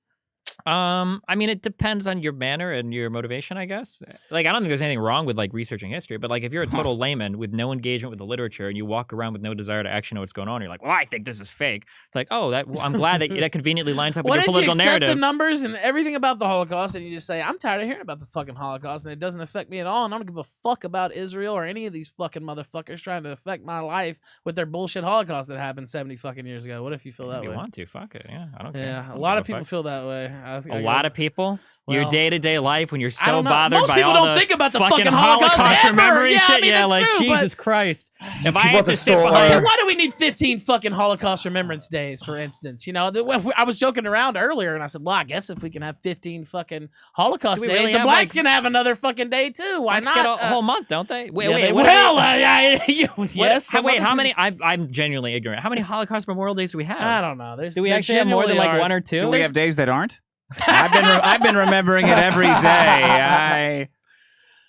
I mean, it depends on your manner and your motivation, I guess. Like, I don't think there's anything wrong with like researching history, but like if you're a total layman with no engagement with the literature and you walk around with no desire to actually know what's going on, you're like, well, I think this is fake. It's like, oh, I'm glad that that conveniently lines up with What your if you political accept narrative. the numbers and everything about the Holocaust, and you just say, I'm tired of hearing about the fucking Holocaust, and it doesn't affect me at all, and I don't give a fuck about Israel or any of these fucking motherfuckers trying to affect my life with their bullshit Holocaust that happened 70 fucking years ago. What if you feel that If you way? want to, fuck it. Yeah, I don't care. Yeah, I a don't lot give of people fuck. feel that way. A lot of people. Your Well, day-to-day life when you're I so don't know. bothered Most by people all don't the think about the fucking Holocaust Holocaust ever. remembering Yeah, I shit. mean, Yeah, that's like true, but- Jesus Christ. If I keep had up to the sit story. behind Okay, why do we need 15 fucking Holocaust Remembrance Days, for instance? I was joking around earlier, and I said, well, I guess if we can have 15 fucking Holocaust Do we days, really the have, blacks like- can have another fucking day, too. Why Blacks not? get a whole month, don't they? Wait, yeah, wait, they what- will. What- Yes. some wait, other how people- many? I'm genuinely ignorant. How many Holocaust Memorial Days do we have? I don't know. Do we actually have more than like one or two? Do we have days that aren't? I've been remembering it every day.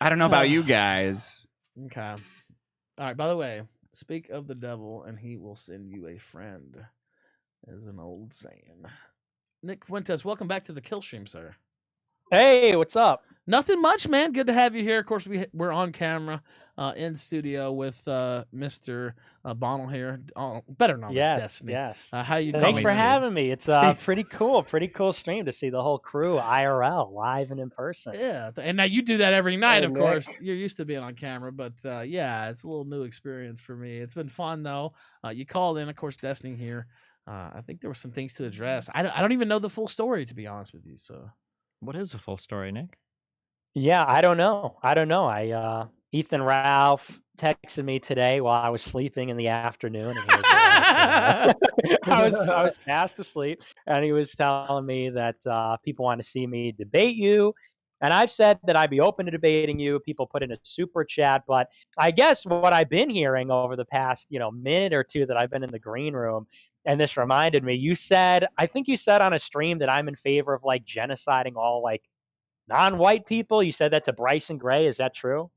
I don't know about you guys. Okay. All right. By the way, speak of the devil, and he will send you a friend, is an old saying. Nick Fuentes, welcome back to the Killstream, sir. Hey, what's up? Nothing much, man. Good to have you here. Of course, we're on camera in studio with Mr. Bonnell here, better known as Destiny. Yes. How you doing? Thanks for having me. It's pretty cool stream to see the whole crew IRL, live and in person. Yeah, and now you do that every night, of Nick. course. You're used to being on camera, but yeah, it's a little new experience for me. It's been fun, though. You called in, of course, Destiny here. I think there were some things to address. I don't even know the full story, to be honest with you. So, what is the full story, Nick? Yeah, I don't know. Ethan Ralph texted me today while I was sleeping in the afternoon. And he was I was fast asleep, and he was telling me that people want to see me debate you. And I've said that I'd be open to debating you. People put in a super chat, but I guess what I've been hearing over the past, minute or two that I've been in the green room, and this reminded me, I think you said on a stream that I'm in favor of like genociding all like non-white people. You said that to Bryson Gray. Is that true?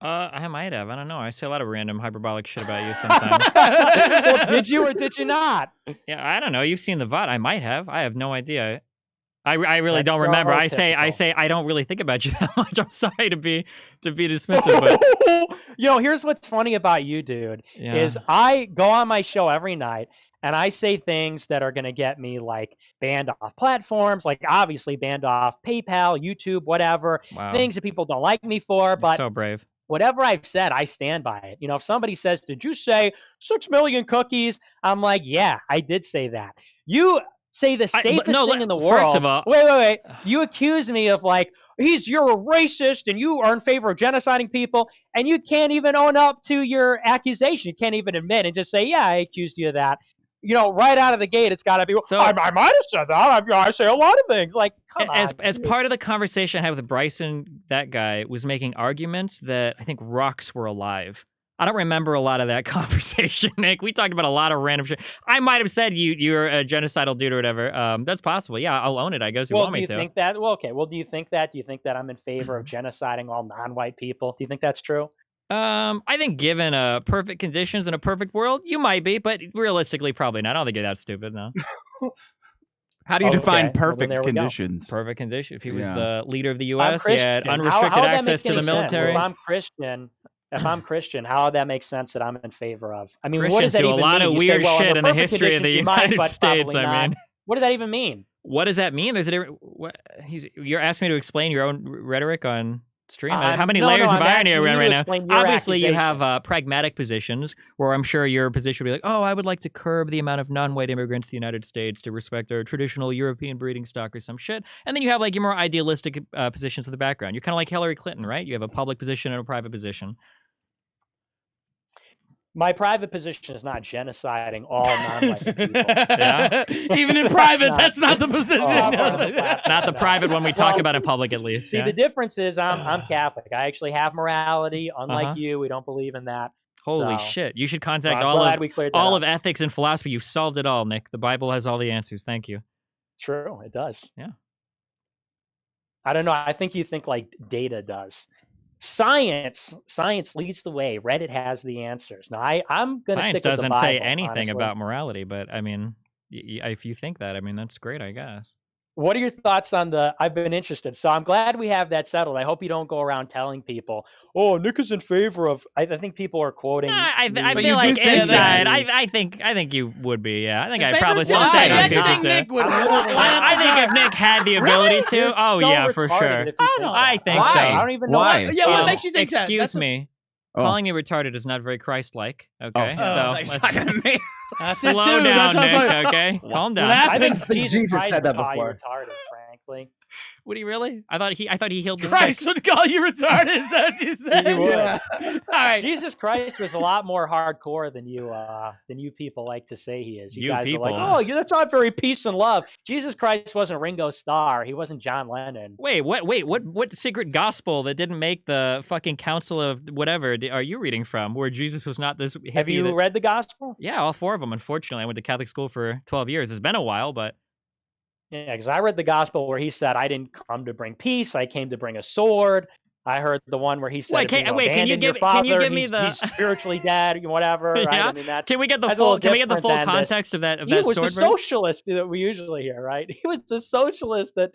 I might have. I don't know. I say a lot of random hyperbolic shit about you sometimes. Well, did you or did you not? Yeah, I don't know. You've seen the VOD. I might have. I have no idea. I really don't remember. I say I don't really think about you that much. I'm sorry to be dismissive, but here's what's funny about you, dude, is I go on my show every night and I say things that are going to get me like banned off platforms, like obviously banned off PayPal, YouTube, whatever, things that people don't like me for. But so brave. Whatever I've said, I stand by it. If somebody says, "Did you say 6 million cookies?" I'm like, "Yeah, I did say that." You say the safest thing in the world. First of all, wait. You accuse me of like, you're a racist and you are in favor of genociding people, and you can't even own up to your accusation. You can't even admit and just say, "Yeah, I accused you of that." Right out of the gate, it's got to be, I might have said that. I say a lot of things. Like, come on. As part of the conversation I had with Bryson, that guy was making arguments that I think rocks were alive. I don't remember a lot of that conversation, Nick. We talked about a lot of random shit. I might have said you're a genocidal dude or whatever. That's possible. Yeah, I'll own it, I guess, if you want me to. Do you think that? Well, okay. Well, do you think that? Do you think that I'm in favor of genociding all non-white people? Do you think that's true? I think given perfect conditions in a perfect world, you might be, but realistically, probably not. I don't think you're that stupid, no. How do you define perfect conditions? Perfect condition. If he was the leader of the U.S., he had unrestricted access to the military. If I'm Christian, how would that make sense that I'm in favor of? I mean, Christians what does that do even a lot mean? of weird shit in the history of the United States. I mean, what does that even mean? What does that mean? There's a different. You're asking me to explain your own rhetoric on stream. How many layers of irony are we on right now? Obviously, you have pragmatic positions where I'm sure your position would be like, "Oh, I would like to curb the amount of non-white immigrants to the United States to respect our traditional European breeding stock or some shit." And then you have like your more idealistic positions in the background. You're kind of like Hillary Clinton, right? You have a public position and a private position. My private position is not genociding all non-white people. Yeah? Even in private, that's not the position. Not the private one we talk about in public, at least. See, the difference is I'm Catholic. I actually have morality. Unlike you, we don't believe in that. Holy shit. You should contact all of ethics and philosophy. You've solved it all, Nick. The Bible has all the answers. Thank you. True, it does. Yeah. I don't know. I think you think like data does. Science leads the way. Reddit has the answers. Now, I'm going to stick with the Bible. Science doesn't say anything honestly. About morality, but I mean, if you think that, I mean, that's great, I guess. What are your thoughts on I've been interested. So I'm glad we have that settled. I hope you don't go around telling people, "Oh, Nick is in favor of." I think people are quoting. I feel like inside. I think you would be. Yeah, I think I probably say the same. I think Nick would. I think if Nick had the ability to, yeah, for sure. I think so. I don't even know why. Yeah, what makes you think that? Excuse me. Calling me retarded is not very Christ-like. Okay, so let's slow down, Nick. Okay, calm down. I think Jesus Christ said that before. Retarded, frankly. Would he really? I thought he healed the Christ sick. would call you retarded. Is that what you said? Yeah. All right. Jesus Christ was a lot more hardcore than you people like to say he is. You guys people. are like, that's not very peace and love. Jesus Christ wasn't Ringo Starr. He wasn't John Lennon. Wait, what secret gospel that didn't make the fucking council of whatever are you reading from? Where Jesus was not this hippie? Have you read the gospel? Yeah, all 4 of them. Unfortunately, I went to Catholic school for 12 years. It's been a while, but. Yeah, because I read the gospel where he said, "I didn't come to bring peace. I came to bring a sword." I heard the one where he said, Wait, can you abandon your give father, me he's, the he's spiritually dead, whatever, right? yeah? I mean, that's Can we get the that's a little full? Can we get the different full than this. context of that He was the sword verse? socialist that we usually hear, right? He was the socialist that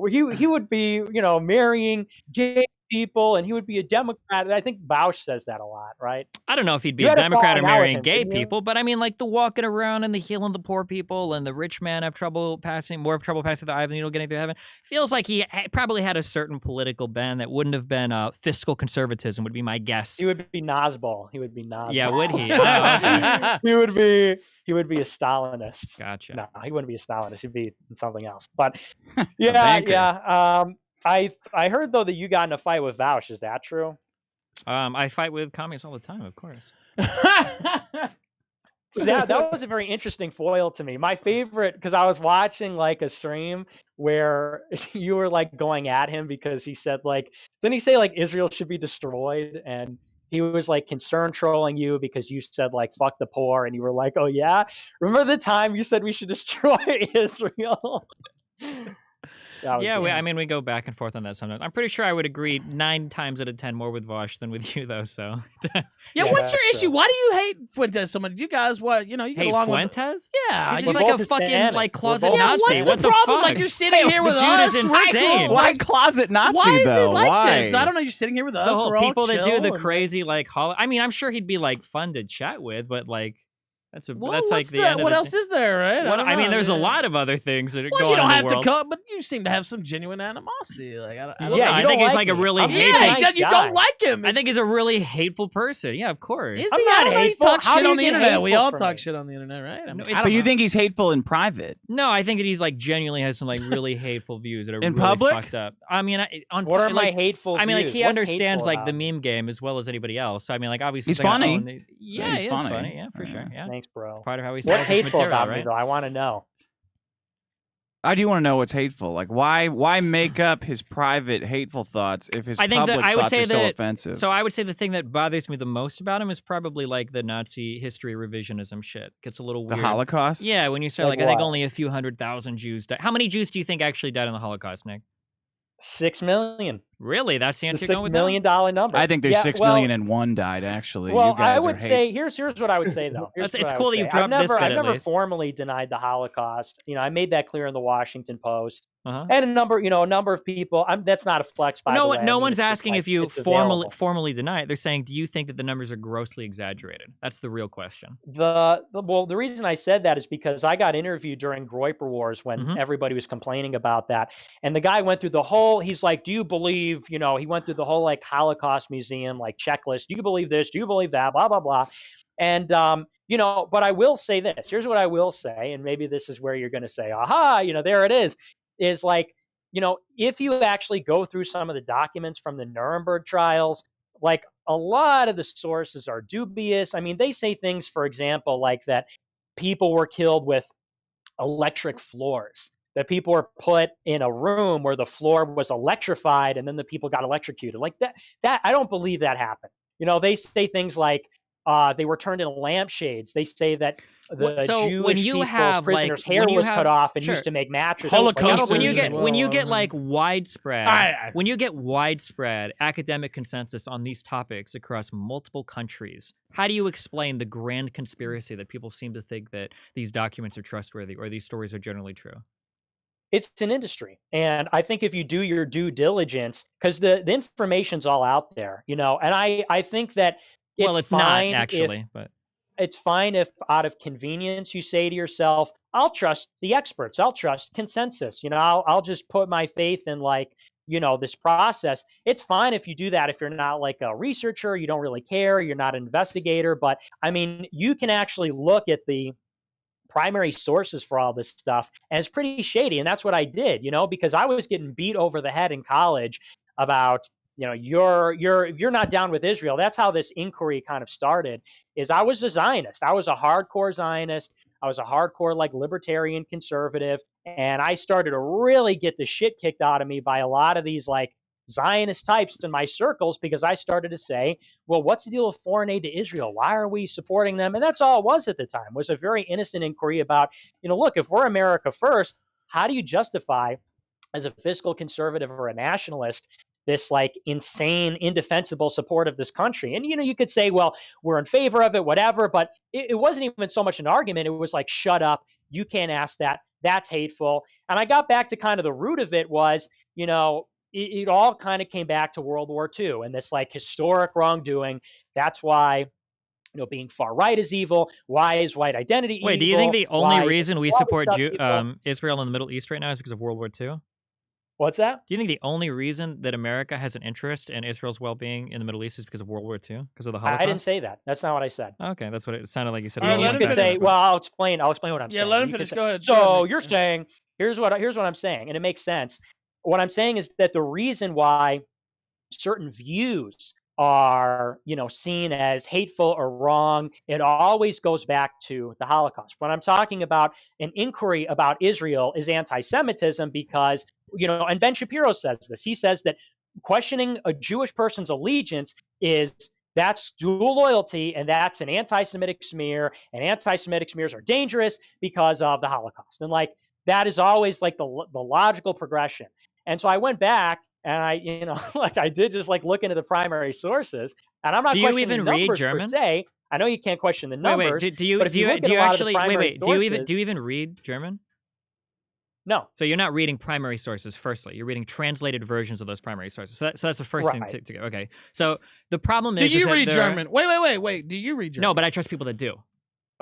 he would be, marrying gay people, and he would be a Democrat. And I think Bausch says that a lot, right? I don't know if he'd be You a had a Democrat or falling out with marrying him, gay didn't you? people, but I mean, like the walking around and the healing the poor people and the rich man have more trouble passing the eye of the needle getting through heaven. Feels like he probably had a certain political bend that wouldn't have been fiscal conservatism, would be my guess. He would be Nazbol. He would be Nazbol. Yeah, would he? Oh, okay. he would be a Stalinist. Gotcha. No, he wouldn't be a Stalinist. He'd be something else. But yeah. I heard though that you got in a fight with Vaush. Is that true? I fight with communists all the time, of course. That was a very interesting foil to me. My favorite, because I was watching like a stream where you were like going at him because he said didn't he say like Israel should be destroyed, and he was like concern trolling you because you said like fuck the poor, and you were like, oh yeah, remember the time you said we should destroy Israel? Yeah, we go back and forth on that sometimes. I'm pretty sure I would agree 9 times out of 10 more with Vosh than with you, though. So, yeah, what's your issue? Why do you hate Fuentes so much? You guys, you get hate along Fuentes? with? Yeah, he's like a fucking like closet yeah, Nazi. what's What the problem? fuck? Like you're sitting here with the us. dude is insane. Why closet Nazi Why is though? it like Why? this? I don't know. You're sitting here with us. The whole We're all people that do chill the and- crazy like I mean, I'm sure he'd be like fun to chat with, but like. That's Well, like what's the end of what the else is there, right? I mean, know, there's a yeah. lot of other things that are Well, going you don't on in have the world. to cut, but you seem to have some genuine animosity. Like I don't Yeah, know. I think he's like a really hateful. Yeah, you don't like him. I think he's a really hateful person. Yeah, of course. Is I'm he? not I don't know. He hateful. talks How shit do on you the get internet. We hateful all for talk me? shit on the internet, right? I mean, But you think he's hateful in private? No, I think that he's like genuinely has some like really hateful views that are In really public? fucked up. I mean, What are my hateful I mean, like views? he What's understands hateful like the about him? meme game as well as anybody else. So I mean, like obviously He's he's gonna funny. own these- Yeah, He's he is funny. funny. Yeah, for sure. Yeah, Thanks, bro. part of how he What's sells his hateful material, about right? me though? I want to know. I do want to know what's hateful. Like, why make up his private hateful thoughts if his I think public that I would thoughts say are so that. offensive? So I would say the thing that bothers me the most about him is probably like the Nazi history revisionism shit. Gets a little the weird. Holocaust? Yeah, when you say Like like I think what? only a few 100,000 Jews died. How many Jews do you think actually died in the Holocaust, Nick? 6 million. Really? That's the The answer you're going $6 with million number. I think there's Yeah, 6 well- million and one died, actually. Well, you guys I are would say here's what I would say though. Here's It's what I cool would that you've say. dropped this bit I've at never least. formally denied the Holocaust. I made that clear in the Washington Post. Uh-huh. And a number of people. That's not a flex, by the way. No I mean, one's it's just asking like, if you it's available. formally deny it. They're saying, do you think that the numbers are grossly exaggerated? That's the real question. The reason I said that is because I got interviewed during Groyper Wars when Mhm. everybody was complaining about that, and the guy went through the whole. He's like, "Do you believe?" He went through the whole like Holocaust museum like checklist. Do you believe this? Do you believe that? Blah blah blah. And but I will say this. Here's what I will say, and maybe this is where you're going to say, "Aha!" There it is. Is like, if you actually go through some of the documents from the Nuremberg trials, like a lot of the sources are dubious. I mean, they say things, for example, like that people were killed with electric floors, that people were put in a room where the floor was electrified and then the people got electrocuted. Like that I don't believe that happened. They say things like they were turned into lampshades. They say that the So Jewish when you people's have, like, prisoners' hair when you was have- cut off and sure. used to make mattresses. Holocaust when you as get well, when you get I mean. like widespread I- when you get widespread academic consensus on these topics across multiple countries, how do you explain the grand conspiracy that people seem to think that these documents are trustworthy or these stories are generally true? It's an industry, and I think if you do your due diligence, because the information's all out there, and I think that It's not fine actually, but it's fine if out of convenience you say to yourself, I'll trust the experts, I'll trust consensus, I'll just put my faith in this process. It's fine if you do that if you're not like a researcher, you don't really care, you're not an investigator, but I mean, you can actually look at the primary sources for all this stuff, and it's pretty shady. And that's what I did, because I was getting beat over the head in college about, you're not down with Israel. That's how this inquiry kind of started. Is I was a Zionist. I was a hardcore Zionist. I was a hardcore like libertarian conservative, and I started to really get the shit kicked out of me by a lot of these like Zionist types in my circles, because I started to say, well, what's the deal with foreign aid to Israel? Why are we supporting them? And that's all it was at the time, was a very innocent inquiry about, look, if we're America first, how do you justify as a fiscal conservative or a nationalist this like insane, indefensible support of this country. And, you could say, well, we're in favor of it, whatever, but it wasn't even so much an argument. It was like, shut up. You can't ask that. That's hateful. And I got back to kind of the root of it was, it all kind of came back to World War II and this like historic wrongdoing. That's why, being far right is evil. Why is white identity evil? Wait, do you think the only reason we support evil? Israel in the Middle East right now is because of World War II? What's that? Do you think the only reason that America has an interest in Israel's well-being in the Middle East is because of World War II? Because of the Holocaust? I didn't say that. That's not what I said. Okay, that's what it sounded like you said. All right, You let him could say, finish. well, I'll explain what I'm saying. Yeah, let him You could finish. say- Go ahead. So Go ahead, Nick. you're saying, here's what I'm saying, and it makes sense. What I'm saying is that the reason why certain views are, seen as hateful or wrong, it always goes back to the Holocaust. When I'm talking about an inquiry about Israel is anti-Semitism because, and Ben Shapiro says this. He says that questioning a Jewish person's allegiance that's dual loyalty, and that's an anti-Semitic smear, and anti-Semitic smears are dangerous because of the Holocaust. And like that is always like the logical progression. And so I went back and I, like I did just like look into the primary sources, and I'm not Do you questioning even the read numbers German? per se. I know you can't question the numbers. Wait, do you but if do you, look do at you a lot of the actually primary do you sources- even read German? No. So you're not reading primary sources. Firstly, you're reading translated versions of those primary sources. So that's the first thing to get. Okay. So the problem Do is, you that read there- German? Wait. Do you read German? No, but I trust people that do.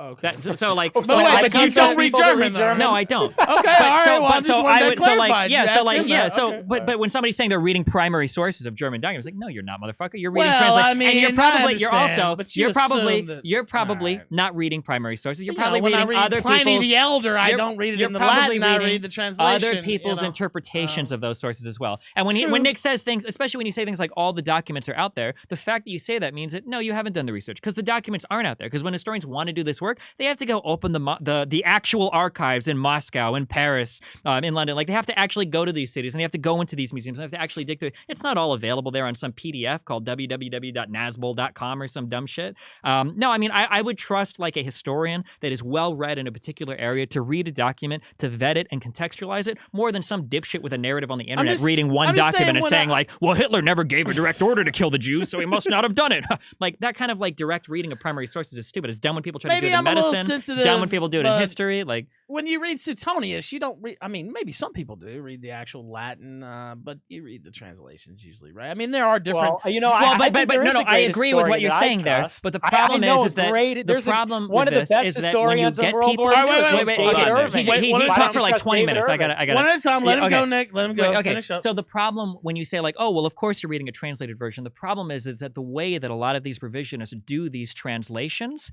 Okay. So like, But when wait, it but you comes don't to- read German, though. No, I don't. Okay, all right. So, Well, I just wanted that clarified. You asked him that. Okay. But when somebody's saying they're reading primary sources of German documents, like, no, you're not, motherfucker. You're reading Well, translation, I mean, and you're I probably understand, but you you're probably assume that- not reading primary sources. You're You know, probably when I reading read other Pliny people's. the Elder, I you're- don't read it you're in the probably Latin. I reading read the translation. Other people's interpretations of those sources as well. And when True. Nick says things, especially when you say things like all the documents are out there, the fact that you say that means that no, you haven't done the research because the documents aren't out there. Because when historians want to do this work, they have to go open the actual archives in Moscow, in Paris, in London. Like they have to actually go to these cities and they have to go into these museums and they have to actually dig through it. It's not all available there on some PDF called www.nasbol.com or some dumb shit. No, I mean, I would trust like a historian that is well read in a particular area to read a document, to vet it and contextualize it more than some dipshit with a narrative on the internet reading one document and saying like, well, Hitler never gave a direct order to kill the Jews, so he must not have done it. Like that kind of like direct reading of primary sources is stupid. It's dumb when people try to do it in I'm a little medicine. It's sensitive, dumb when people do it in but history. Like when you read Suetonius, you don't read. I mean, maybe some people do read the actual Latin, but you read the translations usually, right? I mean, there are different. Well, I think there is a I great agree with what historian you're that I saying there. trust. But the I problem know is that great- the there's a- problem one with of the this best is that when you historians of get World people, War II wait, is wait, David okay, Irving. he Why don't talked you for like trust 20 David minutes. I got Irving? One at a time. Let him okay. go, Nick. Let him go. Okay, Finish up. so the problem when you say like, oh, well, of course you're reading a translated version. The problem is that the way that a lot of these revisionists do these translations,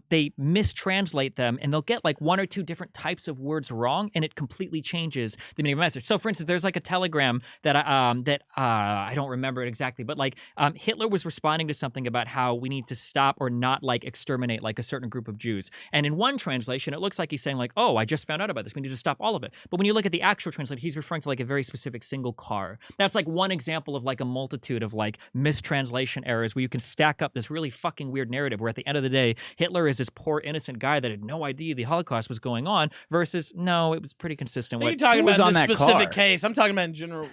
they mistranslate them and they'll get like one or two different types of words wrong, and it completely changes the meaning of a message. So, for instance, there's like a telegram that I don't remember it exactly, but like Hitler was responding to something about how we need to stop or not like exterminate like a certain group of Jews. And in one translation, it looks like he's saying like, oh, I just found out about this. We need to stop all of it. But when you look at the actual translation, he's referring to like a very specific single car. That's like one example of like a multitude of like mistranslation errors where you can stack up this really fucking weird narrative where at the end of the day, Hitler is this poor innocent guy that had no idea the Holocaust was going on versus no, it was pretty consistent. You're talking about in this specific case. I'm talking about in general,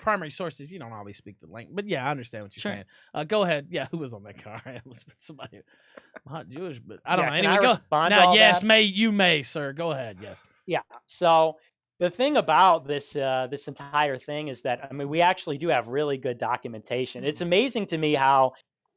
primary sources. You don't always speak the language. But yeah, I understand what you're saying. Go ahead. Yeah, who was on that car? It was somebody. I'm not Jewish, but I don't know. Anyway, go. Now, yes, you may, sir. Go ahead. Yes. Yeah. So the thing about this entire thing is that, I mean, we actually do have really good documentation. It's amazing to me how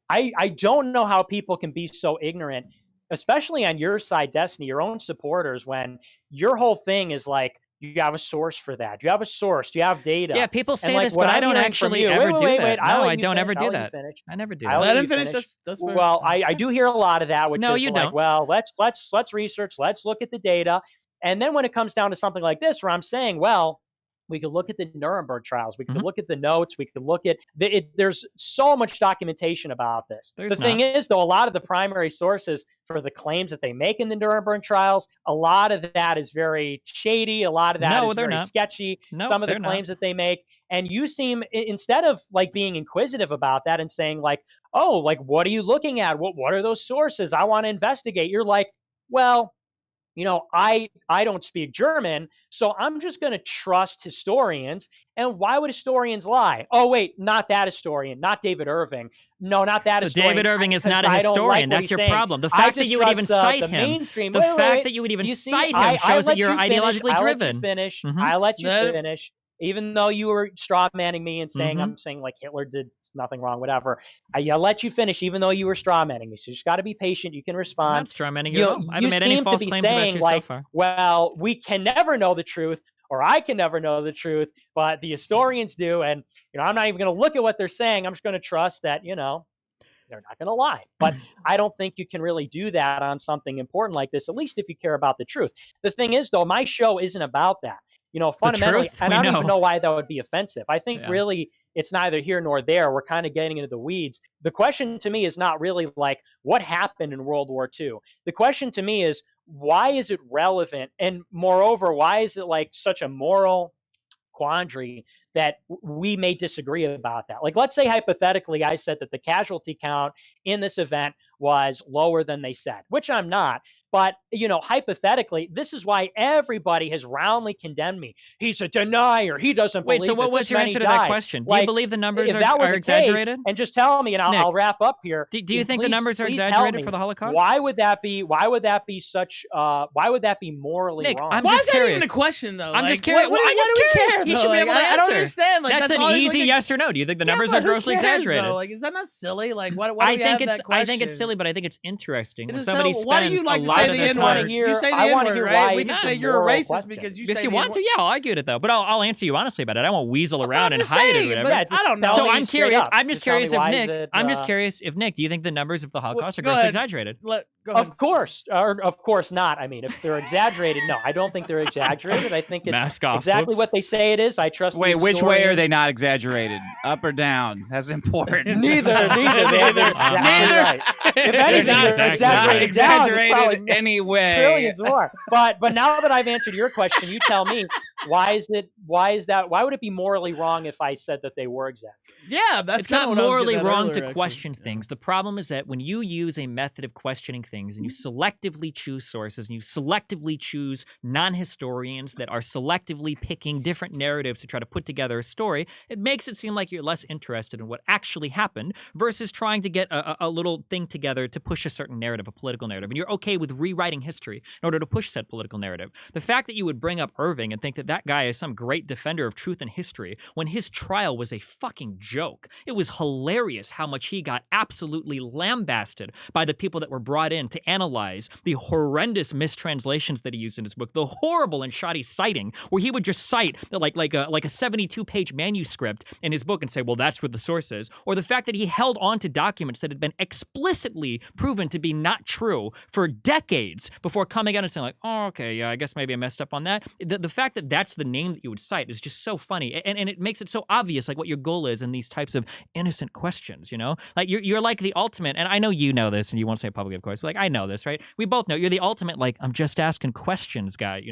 I don't know how people can be so ignorant, especially on your side, Destiny, your own supporters, when your whole thing is like, you have a source for that. You have a source. You have data. Yeah, people say like, this, but I don't actually ever do that. No, I don't ever do that. I never do that. Let him finish. That's fair. Well, I do hear a lot of that, which no, is you like, don't. well, let's research, let's look at the data. And then when it comes down to something like this, where I'm saying, well, we could look at the Nuremberg trials. We could look at the notes. We could look at there's so much documentation about this. The thing is, though, a lot of the primary sources for the claims that they make in the Nuremberg trials, a lot of that is very shady. A lot of that is very sketchy. Some of the claims that they make. And you seem, instead of like being inquisitive about that and saying like, oh, like, what are you looking at? What are those sources? I want to investigate. You're like, well, I don't speak German, so I'm just going to trust historians. And why would historians lie? Oh, wait, not that historian, not David Irving. No, not that So historian. David Irving is because not a I don't like historian. what That's he's your saying. problem. The I fact that just you would even trust cite the him, mainstream. the Wait, fact that you would even you see, cite him I shows that let you're you finish. ideologically I let driven. you finish. Mhm. I let you That- finish. Even though you were straw manning me and saying Mhm. I'm saying like Hitler did nothing wrong, whatever. I let you finish, even though you were straw manning me. So you just got to be patient. You can I'm respond. not strawmanning you at all. I haven't made any seem to false be claims about saying you like, so far. well, we can never know the truth, or I can never know the truth, but the historians do, and I'm not even going to look at what they're saying. I'm just going to trust that they're not going to lie. But I don't think you can really do that on something important like this, at least if you care about the truth. The thing is, though, my show isn't about that. Fundamentally, truth? and We I don't know. even know why that would be offensive. I think Yeah. really it's neither here nor there. We're kind of getting into the weeds. The question to me is not really like what happened in World War II. The question to me is why is it relevant? And moreover, why is it like such a moral quandary that we may disagree about that? Like, let's say hypothetically, I said that the casualty count in this event was lower than they said, which I'm not. But, hypothetically, this is why everybody has roundly condemned me. He's a denier. He doesn't Wait, believe so what that was this your many answer to that died. question? Do you Like, believe the numbers if that were are the exaggerated? case, and just tell me, and Nick, I'll wrap up here. Do you think the Please- numbers are please tell exaggerated me, for the Holocaust? Why would that be? Why would that be such? Why would that be morally Nick, wrong? I'm Why just is that even curious. a question, though? I'm Like, just curious. What, I'm why just do we curious. care? You though? should be Like, able to I don't answer. understand. Like, That's an always easy like yes or no. Do you think the Yeah, numbers but are who grossly cares, exaggerated? Though? Like, is that not silly? Like, why do I we think have it's that question? I think it's silly, but I think it's interesting It when is somebody so, why do you spends like a to lot say of the their N-word? time. You say the I wanna N-word, hear right? why We it's can a say you're a moral racist question. because you If say you the want to, N-word. yeah, I'll argue it though. But I'll answer you honestly about it. I won't weasel around and just hide it or saying, whatever. but Yeah, just I don't tell know. So me I'm straight curious. up. I'm just Just tell me curious if why is Nick. it, I'm just curious if Nick. Do you think the numbers of the Holocaust are Go grossly ahead. exaggerated? Go ahead. Of course, or of course not. I mean, if they're exaggerated, no, I don't think they're exaggerated. I think it's Mask off, exactly whoops. what they say it is. I trust. Wait, the which way are they historians. not exaggerated? Up or down? That's important. Neither. They're Neither. exactly Neither. right. If They're anything, not they're exactly exaggerated down. It's exaggerated probably anyway. trillions more. But now that I've answered your question, you tell me why is that? Why would it be morally wrong if I said that they were exaggerated? Yeah, that's It's kinda not what I was morally getting at wrong earlier, to actually. question things. The problem is that when you use a method of questioning things and you selectively choose sources and you selectively choose non-historians that are selectively picking different narratives to try to put together a story, it makes it seem like you're less interested in what actually happened versus trying to get a little thing together to push a certain narrative, a political narrative. And you're okay with rewriting history in order to push said political narrative. The fact that you would bring up Irving and think that that guy is some great defender of truth and history when his trial was a fucking joke. It was hilarious how much he got absolutely lambasted by the people that were brought in to analyze the horrendous mistranslations that he used in his book, the horrible and shoddy citing, where he would just cite like a 72-page manuscript in his book and say, well, that's what the source is, or the fact that he held on to documents that had been explicitly proven to be not true for decades before coming out and saying like, oh, okay, yeah, I guess maybe I messed up on that. The fact that that's the name that you would cite is just so funny, and it makes it so obvious like what your goal is in these types of innocent questions, Like you're like the ultimate, and I know you know this, and you won't say it publicly, of course, but like I know this, right? We both know you're the ultimate, like, I'm just asking questions guy,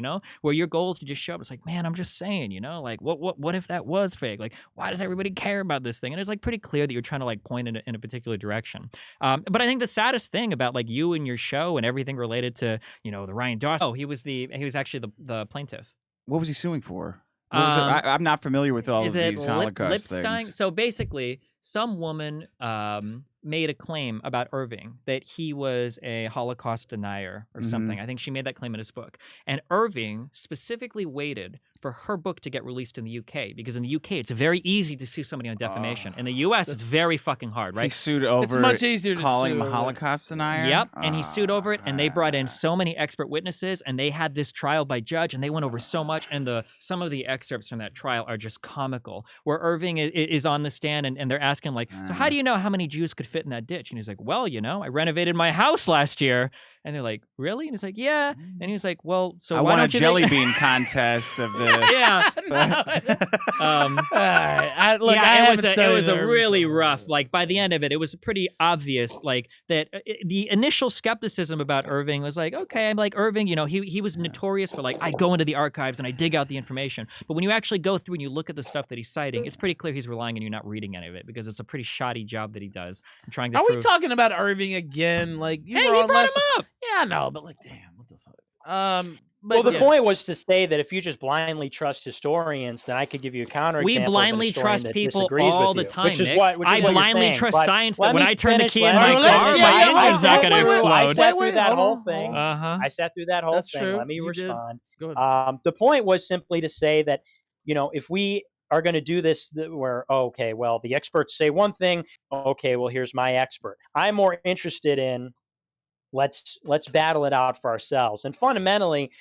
where your goal is to just show up. It's like, man, I'm just saying, like what if that was fake? Like, why does everybody care about this thing? And it's like pretty clear that you're trying to like point in a particular direction. But I think the saddest thing about like you and your show and everything related to, the Ryan Dawson, he was actually the plaintiff. What was he suing for? What was it? I'm not familiar with all of Is it these Holocaust Lipstein? things. So basically, some woman made a claim about Irving that he was a Holocaust denier or something. I think she made that claim in his book. And Irving specifically waited for her book to get released in the UK because in the UK, it's very easy to sue somebody on defamation. In the US, it's very fucking hard, right? He sued over It's much easier to calling him sue a over. Holocaust denier? Yep, and he sued over it, and they brought in so many expert witnesses, and they had this trial by judge, and they went over so much, and some of the excerpts from that trial are just comical, where Irving is on the stand, and they're asking, like, so how do you know how many Jews could fit in that ditch? And he's like, well, I renovated my house last year. And they're like, really? And he's like, yeah. And he's like, well, so I why won a don't you jelly think- bean contest of the... Yeah. All right. Look, I yeah, haven't it studied was a Irving, really so- rough. Like by the end of it, it was pretty obvious. Like that, the initial skepticism about Irving was like, okay, I'm like Irving. He was notorious for like I go into the archives and I dig out the information. But when you actually go through and you look at the stuff that he's citing, it's pretty clear he's relying on you not reading any of it because it's a pretty shoddy job that he does trying to. Are we prove- talking about Irving again? Like you Hey, were he on brought last. him up. Yeah, I know, but like, damn, what the fuck? Well, But the point was to say that if you just blindly trust historians, then I could give you a counterexample. We of a blindly historian trust that people disagrees all with the you, time, which is Nick. what I you're blindly saying. trust But science let that when me I turn the finish, key in let my me car, finish. my hold on. engine's not sat going to through- I explode. sat through that hold whole on, thing. hold on. I sat through that whole That's thing. true. Let me You did. respond. Go ahead. The point was simply to say that, if we are going to do this where, okay, well, the experts say one thing. Okay, well, here's my expert. I'm more interested in let's battle it out for ourselves. And fundamentally,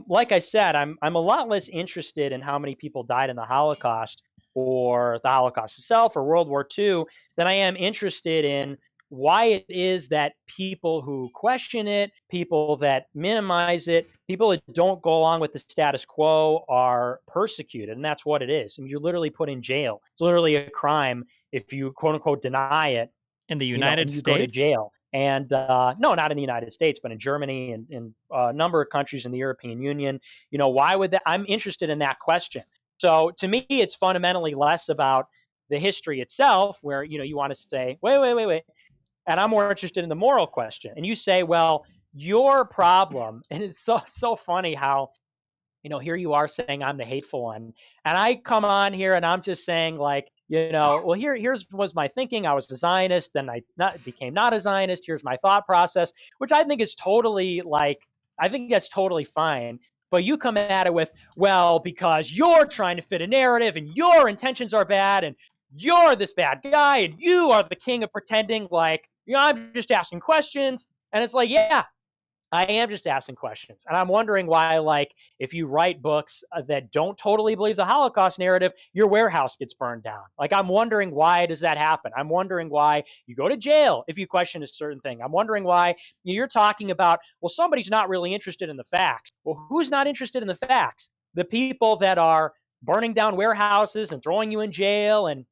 like I said, I'm a lot less interested in how many people died in the Holocaust or the Holocaust itself or World War II than I am interested in why it is that people who question it, people that minimize it, people that don't go along with the status quo are persecuted. And that's what it is. I mean, you're literally put in jail. It's literally a crime if you quote unquote deny it. In the And United you go to States? jail. And no, not in the United States, but in Germany and in a number of countries in the European Union. Why would that? I'm interested in that question. So to me, it's fundamentally less about the history itself, where you want to say, wait, and I'm more interested in the moral question. And you say, well, your problem, and it's so funny how here you are saying I'm the hateful one, and I come on here and I'm just saying like, well, here's was my thinking. I was a Zionist, then I became not a Zionist. Here's my thought process, which I think is totally I think that's totally fine. But you come at it with, well, because you're trying to fit a narrative and your intentions are bad and you're this bad guy and you are the king of pretending like, I'm just asking questions. And it's like, yeah, I am just asking questions. And I'm wondering why, if you write books that don't totally believe the Holocaust narrative, your warehouse gets burned down. I'm wondering why does that happen? I'm wondering why you go to jail if you question a certain thing. I'm wondering why you're talking about, well, somebody's not really interested in the facts. Well, who's not interested in the facts? The people that are burning down warehouses and throwing you in jail and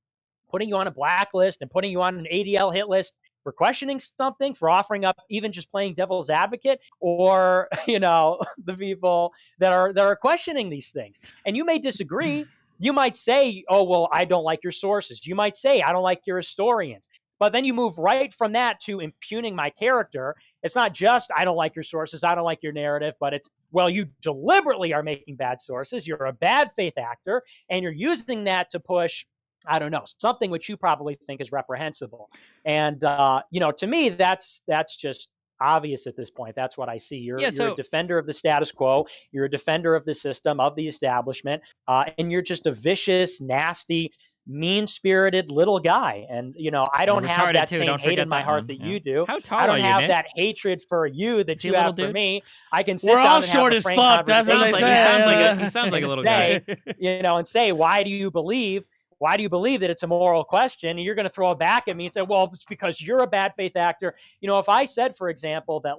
putting you on a blacklist and putting you on an ADL hit list for questioning something, for offering up, even just playing devil's advocate, or the people that are questioning these things. And you may disagree. You might say, oh, well, I don't like your sources. You might say, I don't like your historians. But then you move right from that to impugning my character. It's not just, I don't like your sources, I don't like your narrative, but it's, well, you deliberately are making bad sources. You're a bad faith actor, and you're using that to push, I don't know, something which you probably think is reprehensible. And to me, that's just obvious at this point. That's what I see. You're a defender of the status quo. You're a defender of the system, of the establishment, and you're just a vicious, nasty, mean-spirited little guy. And I don't have that same hate in my heart that you do. How tall I are don't you, have Nick? that hatred for you that you have for me. I can sit We're down all and short have a as frank fuck. That's what they conversation. say. He sounds like a little say, guy. and say, why do you believe that it's a moral question? And you're going to throw it back at me and say, well, it's because you're a bad faith actor. If I said, for example, that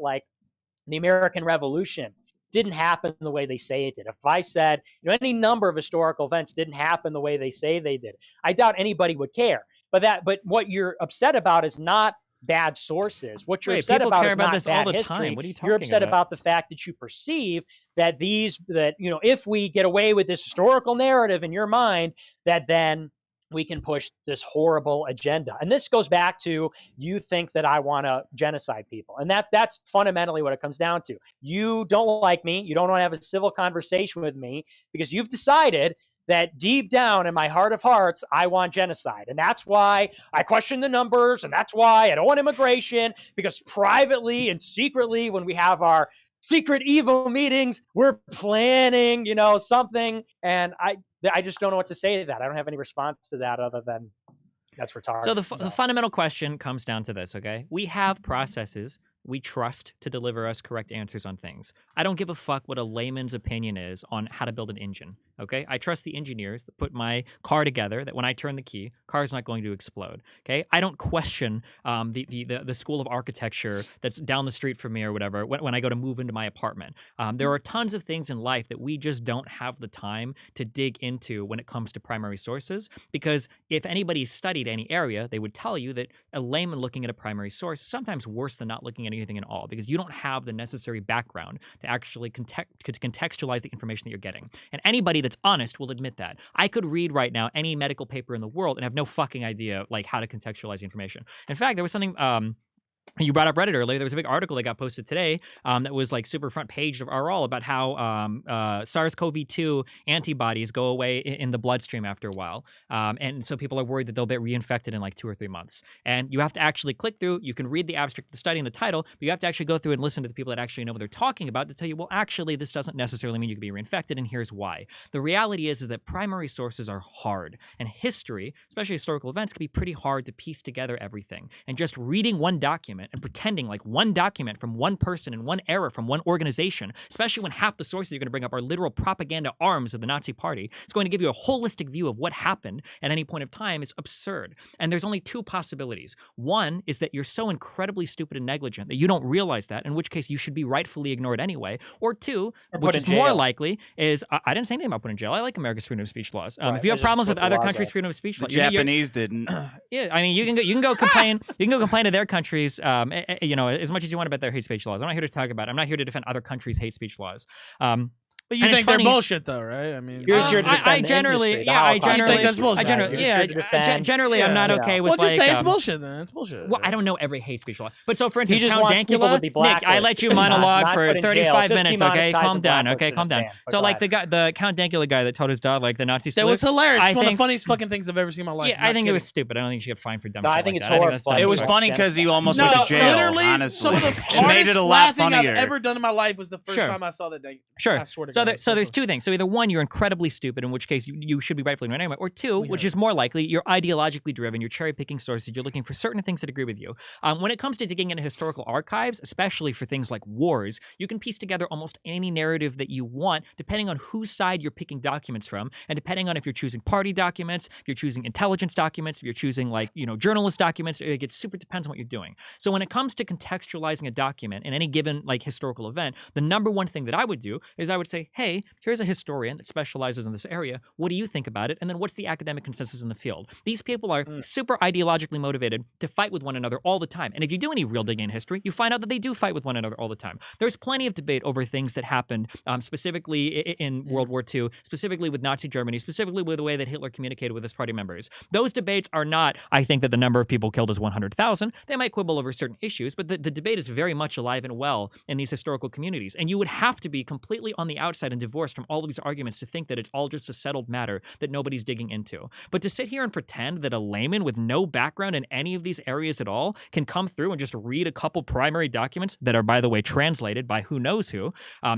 the American Revolution didn't happen the way they say it did, if I said, any number of historical events didn't happen the way they say they did, I doubt anybody would care. But what you're upset about is not bad sources. What you're upset about is not bad history. You're upset about the fact that you perceive that if we get away with this historical narrative in your mind, that then we can push this horrible agenda. And this goes back to, you think that I want to genocide people. And that's fundamentally what it comes down to. You don't like me. You don't want to have a civil conversation with me because you've decided that deep down in my heart of hearts, I want genocide. And that's why I question the numbers. And that's why I don't want immigration, because privately and secretly, when we have our secret evil meetings, we're planning, something. And I just don't know what to say to that. I don't have any response to that other than that's retarded. So the fundamental question comes down to this, okay? We have processes we trust to deliver us correct answers on things. I don't give a fuck what a layman's opinion is on how to build an engine, okay? I trust the engineers that put my car together, that when I turn the key, car's not going to explode, okay? I don't question the school of architecture that's down the street from me or whatever when I go to move into my apartment. There are tons of things in life that we just don't have the time to dig into when it comes to primary sources, because if anybody's studied any area, they would tell you that a layman looking at a primary source is sometimes worse than not looking at anything at all, because you don't have the necessary background to actually contextualize the information that you're getting. And anybody that's honest will admit that. I could read right now any medical paper in the world and have no fucking idea how to contextualize the information. In fact, there was something You brought up Reddit earlier. There was a big article that got posted today that was like super front page of RL about how SARS-CoV-2 antibodies go away in the bloodstream after a while. And so people are worried that they'll get reinfected in like 2 or 3 months. And you have to actually click through. You can read the abstract of the study and the title, but you have to actually go through and listen to the people that actually know what they're talking about to tell you, well, actually, this doesn't necessarily mean you could be reinfected, and here's why. The reality is that primary sources are hard, and history, especially historical events, can be pretty hard to piece together everything. And just reading one document and pretending like one document from one person in one era from one organization, especially when half the sources you're going to bring up are literal propaganda arms of the Nazi Party, it's going to give you a holistic view of what happened at any point of time is absurd. And there's only 2 possibilities. One is that you're so incredibly stupid and negligent that you don't realize that, in which case you should be rightfully ignored anyway. Or 2, which is more likely, is I didn't say anything about putting in jail. I like America's freedom of speech laws. If you have problems with other countries' freedom of speech laws, the Japanese didn't. Yeah, I mean, you can go complain. You can go complain to their countries. As much as you want about their hate speech laws. I'm not here to talk about it. I'm not here to defend other countries' hate speech laws. But you think they're bullshit, though, right? I mean, I generally, that's bullshit. Generally, I'm not okay with. Well, just say it's bullshit then. It's bullshit. Well, I don't know every hate speech law, but so for instance, just Count wants people Dankula, to be Nick, I let you monologue not for put in jail. 35 Just minutes. Okay, demonetize calm and down. blacklisted Okay, calm down. ban. So Go like ahead. the Count Dankula guy that told his dog like the Nazi salute. That was hilarious. I It's one of think- the funniest fucking things I've ever seen in my life. Yeah, I think it was stupid. I don't think you should get fined for dumb No, shit I think like it's that. I think horrible. that's dumb It as was fuck. funny because he almost No, went to jail. literally, honestly, some of the it made hardest it a lot laughing I've funnier. ever done in my life was the first Sure. time I saw that. Sure. I swear to So, God, so there's 2 things. So either 1, you're incredibly stupid, in which case you should be rightfully ignored anyway, or 2, which is more likely, you're ideologically driven, you're cherry picking sources, you're looking for certain things that agree with you. When it comes to digging into historical archives, especially for things like wars, you can piece together almost any narrative that you want, depending on whose side you're picking documents from, and depending on if you're choosing party documents, if you're choosing intelligence documents, if you're choosing journalist documents. It super depends on what you're doing. So when it comes to contextualizing a document in any given historical event, the number one thing that I would do is I would say, hey, here's a historian that specializes in this area. What do you think about it? And then what's the academic consensus in the field? These people are super ideologically motivated to fight with one another all the time. And if you do any real digging in history, you find out that they do fight with one another all the time. There's plenty of debate over things that happened specifically in World War II, specifically with Nazi Germany, specifically with the way that Hitler communicated with his party members. Those debates are not, I think that the number of people killed is 100,000. They might quibble over certain issues, but the debate is very much alive and well in these historical communities. And you would have to be completely on the outside and divorced from all of these arguments to think that it's all just a settled matter that nobody's digging into. But to sit here and pretend that a layman with no background in any of these areas at all can come through and just read a couple primary documents that are, by the way, translated by who knows who,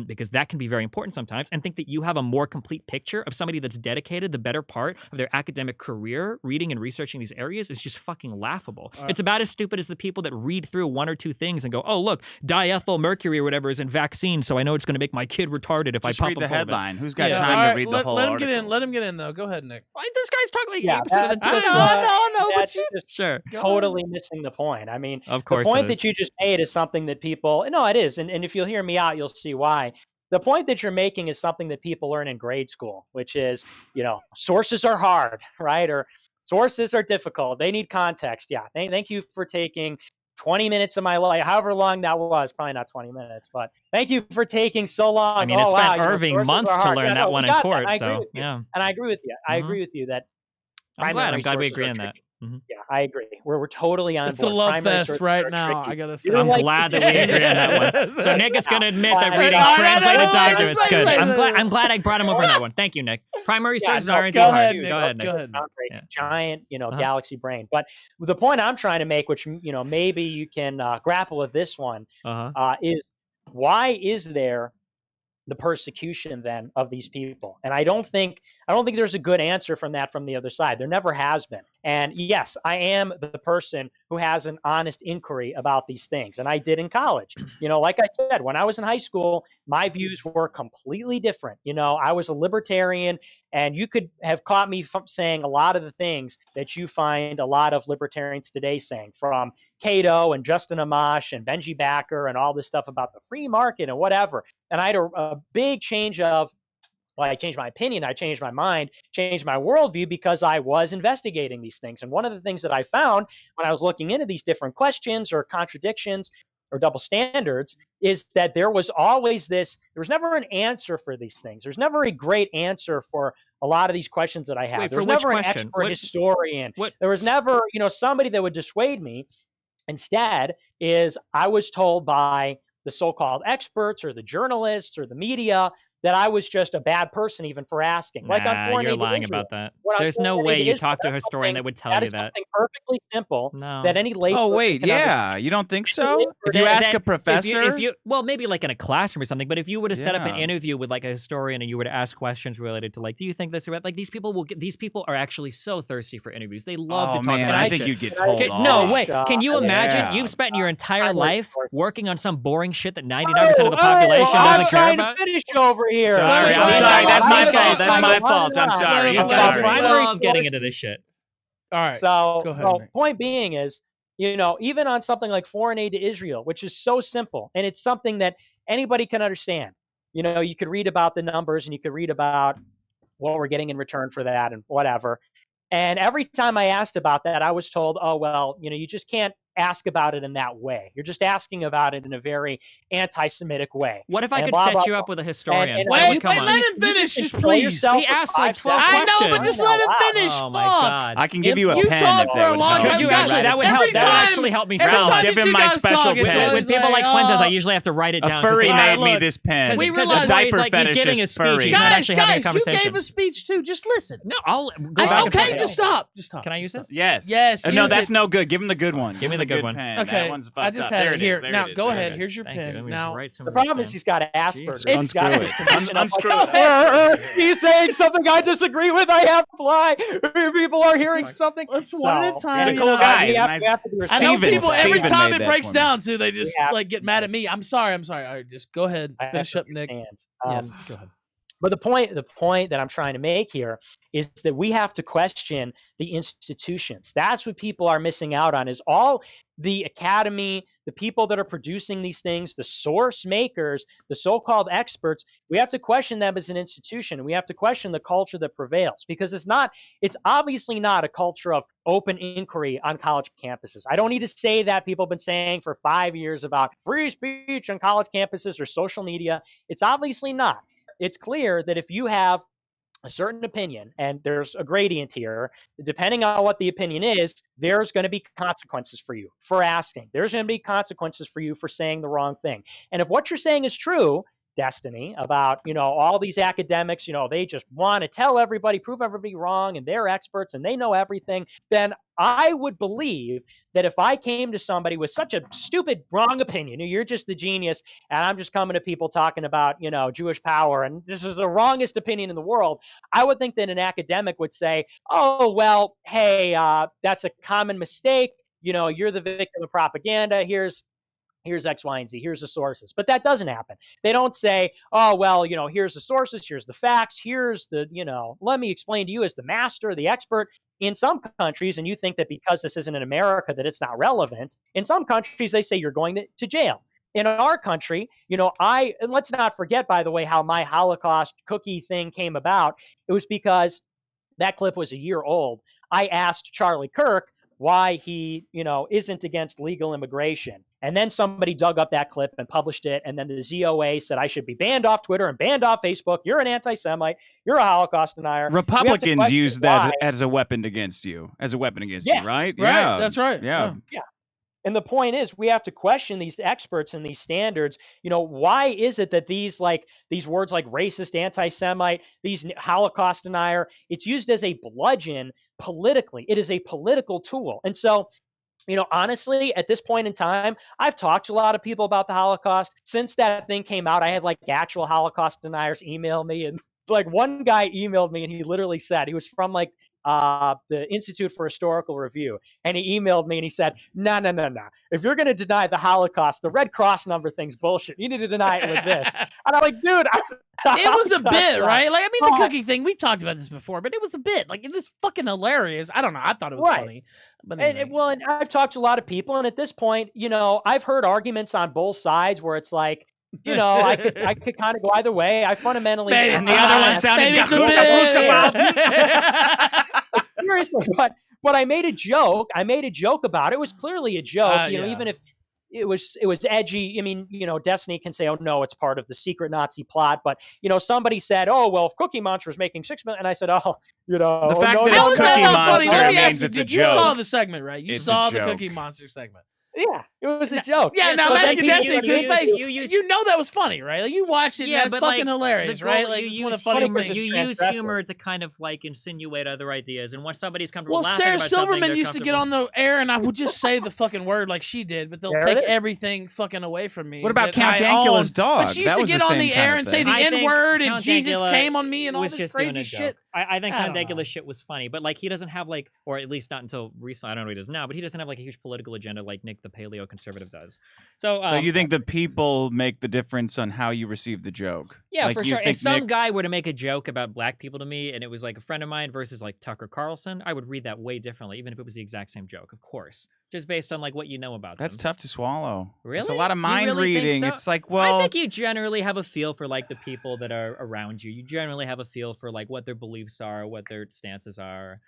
because that can be very important sometimes, and think that you have a more complete picture of somebody that's dedicated the better part of their academic career reading and researching these areas is just fucking laughable. It's about as stupid as the people that read through 1 or 2 things and go, oh, look, diethyl mercury or whatever is in vaccine, so I know it's going to make my kid retarded if Just I pump read the him full of it. headline. Who's got Yeah. time All to right, read the whole let him article? get in. Let him get in though. Go ahead, Nick. Why, this guy's talking like Yeah, 80% of the time. No, but that's you, just Sure. totally missing the point. I mean, Of the course point it is. that you just made is something that people, no, it is. And if you'll hear me out, you'll see why. The point that you're making is something that people learn in grade school, which is, sources are hard, right? Or sources are difficult. They need context. Yeah. Thank you for taking 20 minutes of my life, however long that was, probably not 20 minutes, but thank you for taking so long. I mean, it spent wow, Irving sources months are to hard. learn Yeah, that no, one we in got court. that. I agree So, with you. yeah. And I agree with you. I agree with you that I'm primary glad we sources agree are on that. tricky. Yeah, I agree. We're totally on it's board. a love Primary fest sources right are now. tricky. I gotta say. You're I'm like- glad that we agree on that one. So Nick is going to admit that reading All right, translated all right, documents all right, good. all right. I'm glad I brought him over on that one. Thank you, Nick. Primary Yeah, sources no, aren't go too hard. ahead, Nick. Go ahead, Nick. Go ahead, Nick. Sounds great. Yeah. Giant, Uh-huh. galaxy brain. But the point I'm trying to make, which maybe you can grapple with this one, is why is there the persecution then of these people? And I don't think there's a good answer from the other side. There never has been. And yes, I am the person who has an honest inquiry about these things. And I did in college. Like I said, when I was in high school, my views were completely different. I was a libertarian, and you could have caught me from saying a lot of the things that you find a lot of libertarians today saying, from Cato and Justin Amash and Benji Backer and all this stuff about the free market and whatever. And I had a big change of, I changed my opinion, I changed my mind, changed my worldview because I was investigating these things. And one of the things that I found when I was looking into these different questions or contradictions or double standards is that there was never an answer for these things. There's never a great answer for a lot of these questions that I have. Wait, There was for which never an question? expert historian. What? There was never, somebody that would dissuade me Instead, is I was told by the so-called experts or the journalists or the media that I was just a bad person even for asking. Like on Nah, foreign you're aid to lying Israel. about that. When on There's no foreign aid way to you Israel, talk to a that's historian something- that would tell that you is that. something perfectly simple No. that any lay Oh person wait, can yeah. understand. You don't think The so? labor If you that- ask a If professor, you well, maybe like in a classroom or something, but if you were to set up an Yeah. interview with like a historian and you were to ask questions related to like, do you think this or that? Like these people are actually so thirsty for interviews. They love oh to talk man, about I this think shit. you'd get Can I told just off. No way. finish, Can you imagine? yeah. You've spent your entire primary life source. working on some boring shit that 99% of the population I'm doesn't care trying about. to finish over here. Sorry, Wait, I'm wait, sorry. wait, That's wait, my wait, fault. wait, That's wait, my wait, fault. I'm wait, sorry. wait, I'm wait, sorry. wait, I wait. love getting into this shit. All right. So, Go ahead, well, Nick. point being is, even on something like foreign aid to Israel, which is so simple, and it's something that anybody can understand. You could read about the numbers and you could read about what we're getting in return for that and whatever. And every time I asked about that, I was told, oh, well, you just can't ask about it in that way. You're just asking about it in a very anti-Semitic way. What if I And could blah, set blah, you blah. up with a historian? And That Wait, would come wait, on. let him you finish, can just control please. yourself He for asked like 5 12 seconds. I know, but questions. just let him Wow. finish. Oh my Fuck. god. I can give you a You pen talk if for that a would long help. time. Could you Guys, actually? That would every help. That would time- actually help me every sell. time Give you him two my guys special talk, it's pen. always With people like Fuentes, I oh, usually have to write it A down. 'cause furry they- made me look, this pen. we because realize- the a boy is, diaper like, he's giving a fetishist speech. furry. He's not guys, actually having a you conversation. gave a speech too. Just listen. No, I'll go back. and Okay, forth. just stop. Just stop. Can I use Just this? Yes. Yes, No, use that's it. no good. Give him the good one. Give me the good one. Pen. Okay, That one's I fucked just up. had There it it here. is. There Now it is. go There ahead. it Here's is. your Thank you. pen. Let me Now just write some The of this problem is down. he's got Asperger's. Jesus. He's got Unscrew this it. condition of, Unscrew like, it. he's saying something I disagree with. I have to lie. People are hearing something. let's one at a So, time. He's a you cool know. guy. We have, Nice. we have to be I know Steven- people every Steven time made it that breaks for me. down too, they just have like get mad at me. I'm sorry. All right, just go ahead. I have Finish to up, Nick. understand. Yes, go ahead. But the point that I'm trying to make here is that we have to question the institutions. That's what people are missing out on, is all the academy, the people that are producing these things, the source makers, the so-called experts. We have to question them as an institution. We have to question the culture that prevails, because it's obviously not a culture of open inquiry on college campuses. I don't need to say that. People have been saying for 5 years about free speech on college campuses or social media. It's obviously not. It's clear that if you have a certain opinion, and there's a gradient here, depending on what the opinion is, there's going to be consequences for you for asking. There's going to be consequences for you for saying the wrong thing. And if what you're saying is true, Destiny, about, all these academics, they just want to tell everybody, prove everybody wrong, and they're experts and they know everything, then I would believe that if I came to somebody with such a stupid, wrong opinion, you're just the genius, and I'm just coming to people talking about, Jewish power, and this is the wrongest opinion in the world, I would think that an academic would say, oh, well, hey, that's a common mistake. You're the victim of propaganda. Here's X, Y, and Z. Here's the sources. But that doesn't happen. They don't say, oh, well, here's the sources. Here's the facts. Here's the, let me explain to you as the master, the expert. In some countries, and you think that because this isn't in America that it's not relevant, in some countries, they say you're going to jail. In our country, and let's not forget, by the way, how my Holocaust cookie thing came about. It was because that clip was a year old. I asked Charlie Kirk why he, isn't against legal immigration. And then somebody dug up that clip and published it. And then the ZOA said I should be banned off Twitter and banned off Facebook. You're an anti-Semite. You're a Holocaust denier. Republicans use that why. as a weapon against you, Yeah. right? Right, Yeah, that's right. Yeah. And the point is, we have to question these experts and these standards. Why is it that these words like racist, anti-Semite, these Holocaust denier, it's used as a bludgeon politically. It is a political tool. And so, honestly, at this point in time, I've talked to a lot of people about the Holocaust. Since that thing came out, I had actual Holocaust deniers email me, and one guy emailed me and he literally said, he was from the Institute for Historical Review, and he emailed me and he said, no. If you're going to deny the Holocaust, the Red Cross number thing's bullshit. You need to deny it with this. And I'm like, dude, It was a bit, right? The Right. cookie thing, we talked about this before, but it was a bit. It was fucking hilarious. I don't know. I thought it was Right. funny. But And, anyway. and I've talked to a lot of people, and at this point, I've heard arguments on both sides where it's like, I could kind of go either way. I fundamentally, Maybe And the other one sounded seriously, but I made a joke. About it. It was clearly a joke. Yeah. Even if it was edgy. I mean, Destiny can say, "Oh no, it's part of the secret Nazi plot." But somebody said, "Oh well, if Cookie Monster is making $6 million," and I said, "Oh, The no, fact that no, it's How no, is no, that Cookie not no, funny? Monster Let me means ask you, it's a you saw joke. the segment, right? You It's a saw the joke. Cookie Monster segment. Yeah, it was a joke. Yeah, now But I'm then asking people- Destiny to his face. you use- You know that was funny, right? Like you watched it. Yeah, and that's but, fucking like, hilarious, the right? goal- Like you it's one of the use funniest humor- things. You use transgressive. humor to kind of like insinuate other ideas, and once somebody's comfortable Well, laughing Sarah about something, Silverman they're used to get comfortable. on the air, and I would just say the fucking word like she did, but they'll There take it is. everything fucking away from me. What about that Count I Dankula's own. dog? But she used That to was get the on same the kind air of and say thing. the I think N word and Count Jesus Dankula came on me and all was this just doing crazy a joke. shit. I think I Count don't know. Dankula's shit was funny, but like he doesn't have like, or at least not until recently, I don't know what he does now, but he doesn't have like a huge political agenda like Nick the paleo conservative does. So you think the people make the difference on how you receive the joke? yeah, Like, for you sure. think If some Nick's- guy were to make a joke about black people to me and it was like a friend of mine versus like Tucker Carlson, I would read that way differently, even if it was the exact same joke, of course. Just based on like what you know about That's them. tough to swallow. Really? It's a lot of You mind really think reading. so? It's like, well, I think you generally have a feel for like the people that are around you. You generally have a feel for like what their beliefs are, what their stances are.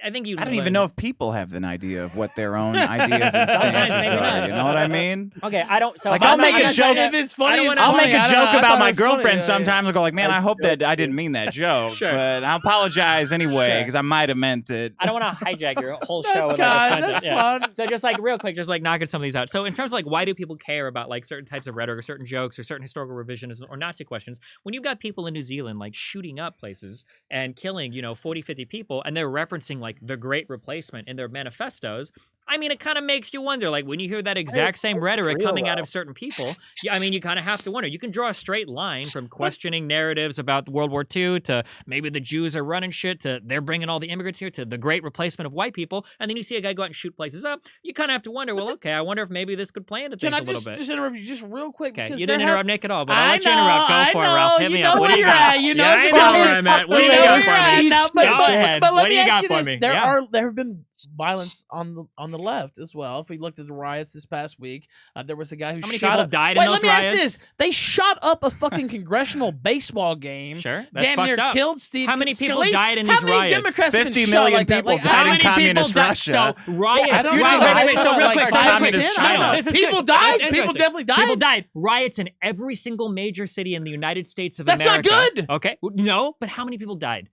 I think you. I don't even know if people have an idea of what their own ideas and Sometimes stances maybe are. not. You know what I mean? Okay, I don't. So Like, I'm I'll make not a gonna joke. say If it's funny, it's I'll funny. make a I don't joke know. I about thought it my was funny. girlfriend Yeah, sometimes. I'll go like, man, I hope that I didn't mean that joke, Sure. but I apologize anyway Sure. because I might have meant it. I don't want to hijack your whole show. That's with kind. like, That's yeah. fun. So just like real quick, just like knocking some of these out. So in terms of like why do people care about like certain types of rhetoric or certain jokes or certain historical revisionism or Nazi questions when you've got people in New Zealand like shooting up places and killing, 40, 50 people and they're referencing like the Great Replacement in their manifestos. I mean, it kind of makes you wonder, like, when you hear that exact same rhetoric real, coming out though. of certain people, you kind of have to wonder. You can draw a straight line from questioning narratives about World War II to maybe the Jews are running shit to they're bringing all the immigrants here to the Great Replacement of white people, and then you see a guy go out and shoot places up. You kind of have to wonder, well, okay, I wonder if maybe this could play into things Can I a little bit. just interrupt you just real quick? Okay, because you there didn't have- interrupt Nick at all, but I'll I let you interrupt. Go know, for it, I Ralph. know, Hit you me know up. What where do you you're got? at, you know yeah, it's I the know bullshit. where I'm at. What do You you know got where for you're at. me? No, Go but ahead. let What me do you ask got you for this: me? there Yeah. have been violence on the left as well. If we looked at the riots this past week, there was a guy who How many shot people up. died in Wait, those let me ask riots? this: they shot up a fucking congressional baseball game. Sure, that's damn fucked near up. killed Steve. How many people Scalise. died in How these many riots? Democrats have been 50 shot million like that? people Like, died how in many communist died? Russia. So riots. I don't know. Wait. So real Like quick. 5 Real or quick. 10? I don't know. This is People good. died. That's People interesting. definitely died. People died. Riots in every single major city in the United States of That's not America. good. Okay. No, but how many people died?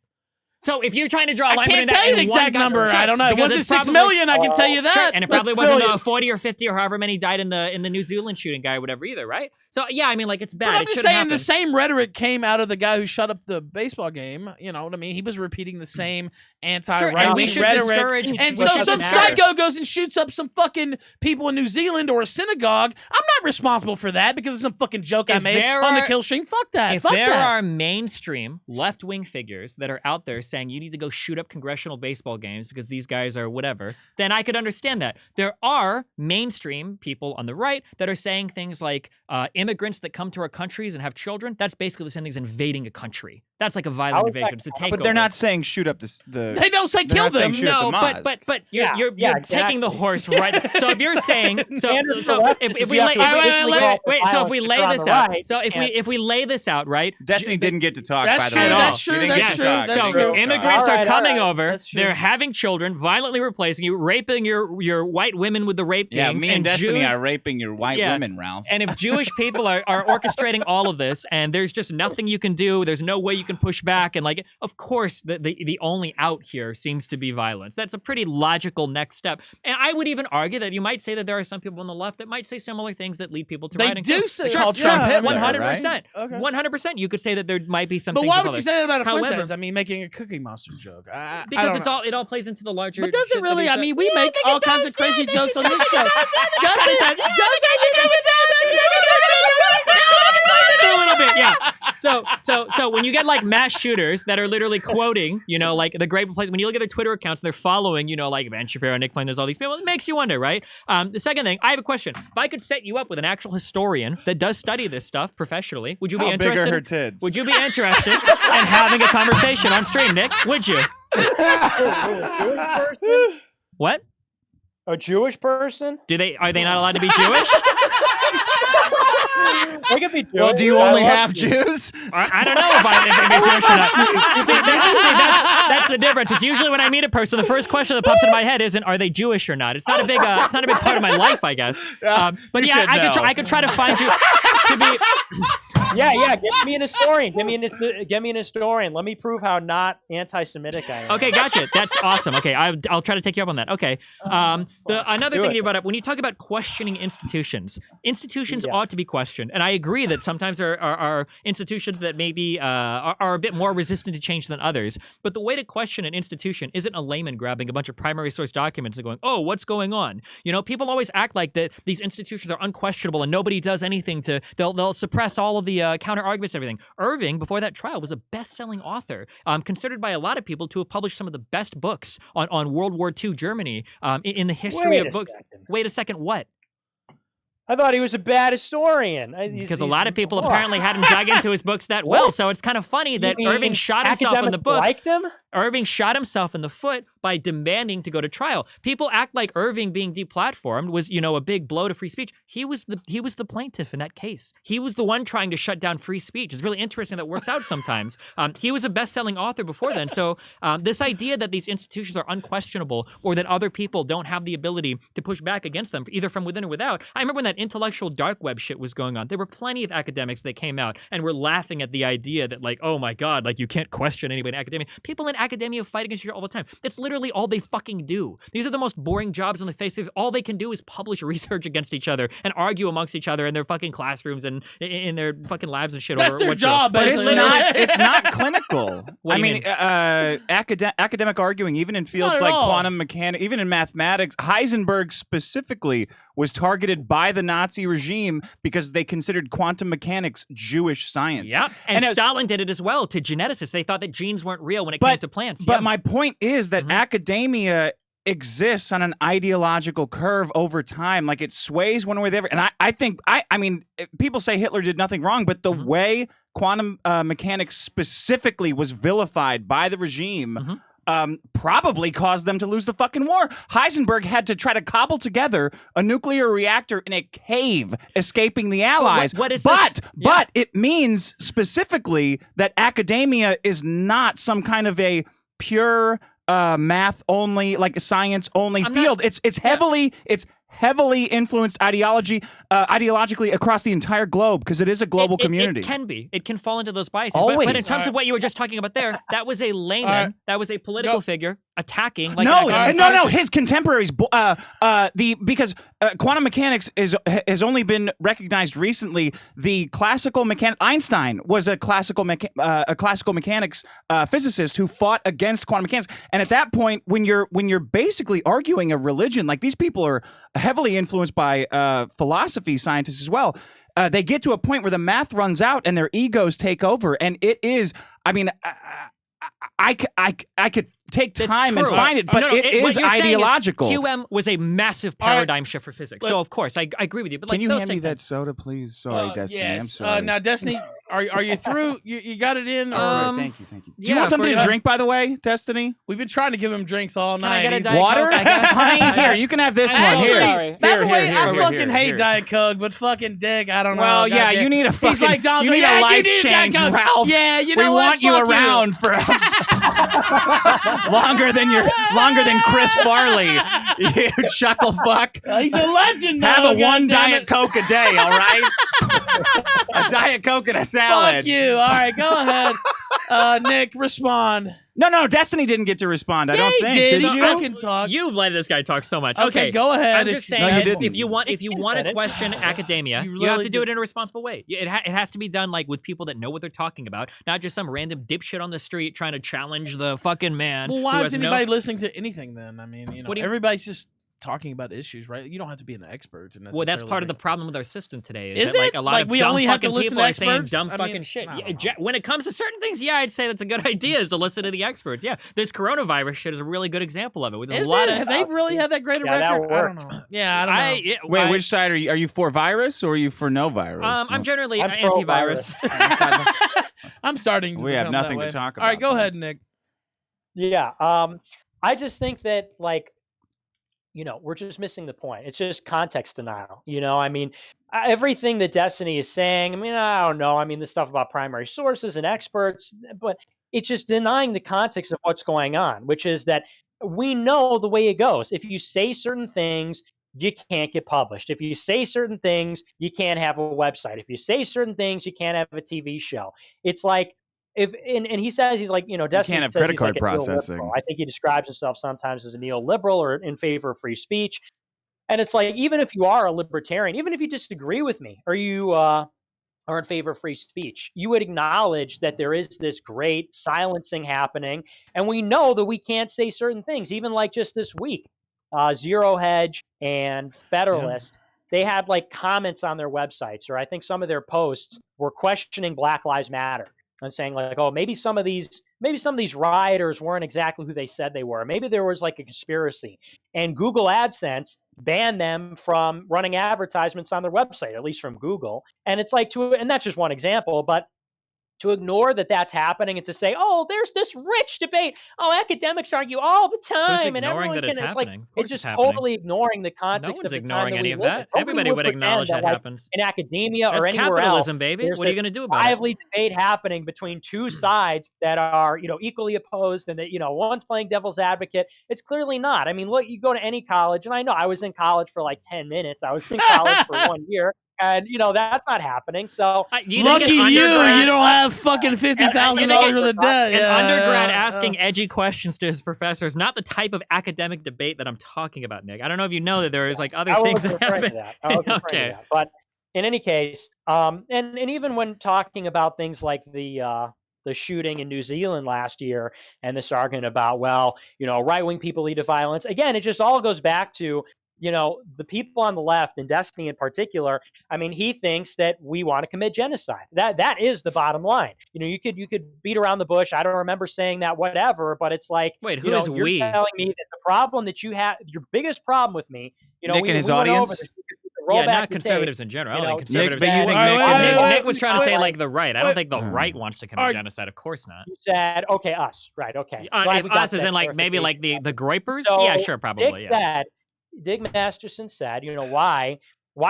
So if you're trying to draw a I line can't between that tell you the and one exact gun- number. Sure, I don't know. It because wasn't it's 6 probably- million. I can tell you that. Sure, and it But probably wasn't billion. 40 or 50 or however many died in the New Zealand shooting guy or whatever either, right? So yeah, I mean, like it's bad. But I'm it just shouldn't saying the happen. same rhetoric came out of the guy who shut up the baseball game. You know what I mean? He was repeating the same anti-right and we wing should rhetoric. discourage And what so some doesn't matter. psycho goes and shoots up some fucking people in New Zealand or a synagogue. I'm not responsible for that because of some fucking joke I If made there on the are- Killstream. Fuck that. If Fuck there that. are mainstream left-wing figures that are out there saying you need to go shoot up congressional baseball games because these guys are whatever, then I could understand that. There are mainstream people on the right that are saying things like immigrants that come to our countries and have children, that's basically the same thing as invading a country. That's like a violent How is invasion. that It's a takeover. But they're not saying shoot up the. They don't say they're kill not saying them. shoot up No, the mosque. but you're taking the exactly. horse right. So if you're saying standard so for leftists if is we you lay have to officially call wait for so if we violence lay if you're on this the out right, so if we lay this out right Destiny didn't get to talk. That's by the true, way. that's She true, didn't that's get to true, talk. that's She so didn't true. get to talk. immigrants All are right, coming all right. over. That's true. They're having children, violently replacing you, raping your white women with the rape Yeah, gangs. me and Destiny Jews, are raping your white Yeah. women, Ralph. And if Jewish people are orchestrating all of this, and there's just nothing you can do, there's no way you can push back, and like, of course, the only out here seems to be violence. That's a pretty logical next step. And I would even argue that you might say that there are some people on the left that might say similar things that lead people to They rioting. do too. say- Sure, call Trump sure, Hitler, 100%. right? Okay. 100%. You could say that there might be some But things why with would you others. say that about a However- Fuentes? I mean, making a Cookie Monster joke. I Because don't it know. all plays into the larger. But does shit it that really? he's I done. mean, we Yeah, I make think all it kinds does. of crazy Yeah, I jokes on think this it show. does. Does it? A little bit, yeah. So when you get like mass shooters that are literally quoting, like the Great Replacement, when you look at their Twitter accounts, they're following, like Ben Shapiro, Nick Flynn, there's all these people. It makes you wonder, right? The second thing, I have a question. If I could set you up with an actual historian that does study this stuff professionally, would you be How big interested? are her tits? Would you be interested in having a conversation on stream, Nick? Would you? What? A Jewish person? Are they not allowed to be Jewish? They could be Jewish. Well, do you I only love have Jews. Jews? I don't know if I can be Jewish or not. That's the difference. It's usually when I meet a person, the first question that pops into my head isn't, "Are they Jewish or not?" It's not a big part of my life, I guess. But you yeah, should know. I could try to find you to be. Yeah. Give me an historian. Give me an historian. Let me prove how not anti-Semitic I am. Okay, gotcha. That's awesome. Okay, I'll try to take you up on that. Okay. Another thing you brought up, when you talk about questioning institutions ought to be questioned. And I agree that sometimes there are institutions that maybe are a bit more resistant to change than others. But the way to question an institution isn't a layman grabbing a bunch of primary source documents and going, oh, what's going on? You know, people always act like that these institutions are unquestionable and nobody does anything to, they'll suppress all of the counter arguments and everything. Irving, before that trial, was a best-selling author, considered by a lot of people to have published some of the best books on World War II Germany in the history of books. Wait a second, what? I thought he was a bad historian. Because a lot of people apparently hadn't dug into his books that well. So it's kind of funny that Irving shot himself in the book. Like them? Irving shot himself in the foot by demanding to go to trial. People act like Irving being deplatformed was, you know, a big blow to free speech. He was the plaintiff in that case. He was the one trying to shut down free speech. It's really interesting that works out sometimes. He was a best-selling author before then. So this idea that these institutions are unquestionable or that other people don't have the ability to push back against them, either from within or without. I remember when that intellectual dark web shit was going on. There were plenty of academics that came out and were laughing at the idea that, like, oh my God, like you can't question anybody in academia. People in academia fight against each other all the time. That's literally all they fucking do. These are the most boring jobs on the face of it. All they can do is publish research against each other and argue amongst each other in their fucking classrooms and in their fucking labs and shit. That's their job, but it's not clinical. What I do you mean, academic arguing, even in fields like quantum mechanics, even in mathematics, Heisenberg specifically was targeted by the Nazi regime because they considered quantum mechanics Jewish science. Yeah, and Stalin did it as well to geneticists. They thought that genes weren't real when it came to plants. But my point is that academia exists on an ideological curve over time. Like it sways one way or the other. And I think, I mean, people say Hitler did nothing wrong, but the way quantum mechanics specifically was vilified by the regime probably caused them to lose the fucking war. Heisenberg had to try to cobble together a nuclear reactor in a cave, escaping the Allies. What is but it means specifically that academia is not some kind of a pure math only, like a science only field. It's heavily influenced ideologically across the entire globe because it is a global community. It can be. It can fall into those biases. Always. But in terms of what you were just talking about there, that was a layman, that was a political figure attacking. Like no. His contemporaries, because quantum mechanics has only been recognized recently. The classical Einstein was a classical mechanics physicist who fought against quantum mechanics. And at that point, when you're basically arguing a religion, like these people are heavily influenced by philosophy scientists as well. They get to a point where the math runs out and their egos take over, and it is. I mean, I could take time and find it, but it is ideological. QM was a massive paradigm shift for physics. So of course, I agree with you. But can you hand me that soda, please? Sorry, Destiny. Yes. I'm sorry. Now, Destiny, are you through? You got it in? Or? Thank you. Do you want something to drink, by the way, Destiny? We've been trying to give him drinks all night. Can I get a Diet water? Coke, I guess? Honey, here, you can have this one. Here. By the way, I fucking hate Diet Coke, but fucking Dick, I don't know. Well, yeah, you need a fucking. He's like Donald, you need a life change, Ralph. Yeah, you know we what? want you around for longer than Chris Farley. You chuckle fuck. He's a legend. Have though, a one Diet Coke a day, all right? A Diet Coke and a salad. Fuck you. All right, go ahead. Nick, respond. No, Destiny didn't get to respond. I don't think. Did you? I can talk. You've let this guy talk so much. Okay, go ahead. I'm just saying, if you want to question academia, you have to do it in a responsible way. It has to be done like with people that know what they're talking about, not just some random dipshit on the street trying to challenge the fucking man. Well, why is anybody listening to anything then? I mean, everybody's just talking about issues, right? You don't have to be an expert to necessarily. Well, that's part of the problem with our system today. Is that, it? Like a lot of we dumb only have to fucking listen people to are saying experts? dumb fucking shit. When it comes to certain things, yeah, I'd say that's a good idea is to listen to the experts. Yeah, this coronavirus shit is a really good example of it. Have they really had that great a record? I don't know. Yeah, I don't know. Wait, which side are you? Are you for virus or are you for no virus? I'm generally anti-virus. I'm starting to We have become nothing that way. to talk about. All right, go ahead, Nick. Yeah, I just think that, like, we're just missing the point. It's just context denial. I mean, everything that Destiny is saying, I mean, I don't know. I mean, the stuff about primary sources and experts, but it's just denying the context of what's going on, which is that we know the way it goes. If you say certain things, you can't get published. If you say certain things, you can't have a website. If you say certain things, you can't have a TV show. It's like, and he says, he's like, you know, You Destiny can't have says credit he's like card a neoliberal. processing. I think he describes himself sometimes as a neoliberal or in favor of free speech. And it's like, even if you are a libertarian, even if you disagree with me, or you are in favor of free speech, you would acknowledge that there is this great silencing happening. And we know that we can't say certain things, even like just this week, Zero Hedge and Federalist, they had like comments on their websites, or I think some of their posts were questioning Black Lives Matter and saying like, oh, maybe some of these rioters weren't exactly who they said they were. Maybe there was like a conspiracy. And Google AdSense banned them from running advertisements on their website, at least from Google. And it's like, and that's just one example, but to ignore that that's happening and to say, oh, there's this rich debate. Oh, academics argue all the time, and ignoring everyone that can. it's It's like happening? Of course it's it's just happening. totally ignoring the No context one's of the time ignoring that any we of live in. that. Nobody Everybody would pretend acknowledge that like, happens. in academia That's or anywhere capitalism, else. baby. There's What are you this gonna do about it? lively debate happening between two sides that are, you know, equally opposed, and that, you know, one's playing devil's advocate. It's clearly not. I mean, look, you go to any college, and I know I was in college for like 10 minutes. I was in college for 1 year. And you know that's not happening. So Lucky you don't have fucking $50,000 worth of debt. An undergrad asking edgy questions to his professor is not the type of academic debate that I'm talking about, Nick. I don't know if you know that there is like other things that happen. Okay. But in any case, and even when talking about things like the shooting in New Zealand last year and this argument about, well, you know, right-wing people lead to violence. Again, it just all goes back to, you know, the people on the left, and Destiny in particular. I mean, he thinks that we want to commit genocide. That is the bottom line. You know, you could beat around the bush. I don't remember saying that, whatever. But it's like, wait, who you know, is you're we? telling me that the problem that you have, your biggest problem with me, you know, Nick and his audience. Yeah, not conservatives in general. I don't think Nick, conservatives. but you think Nick was trying to say like the right. I don't think the right wants to commit genocide. Of course not. You said, okay, us, right? Okay. If us is in like maybe like the Groypers. So yeah, sure, probably. Dick Masterson said, you know, why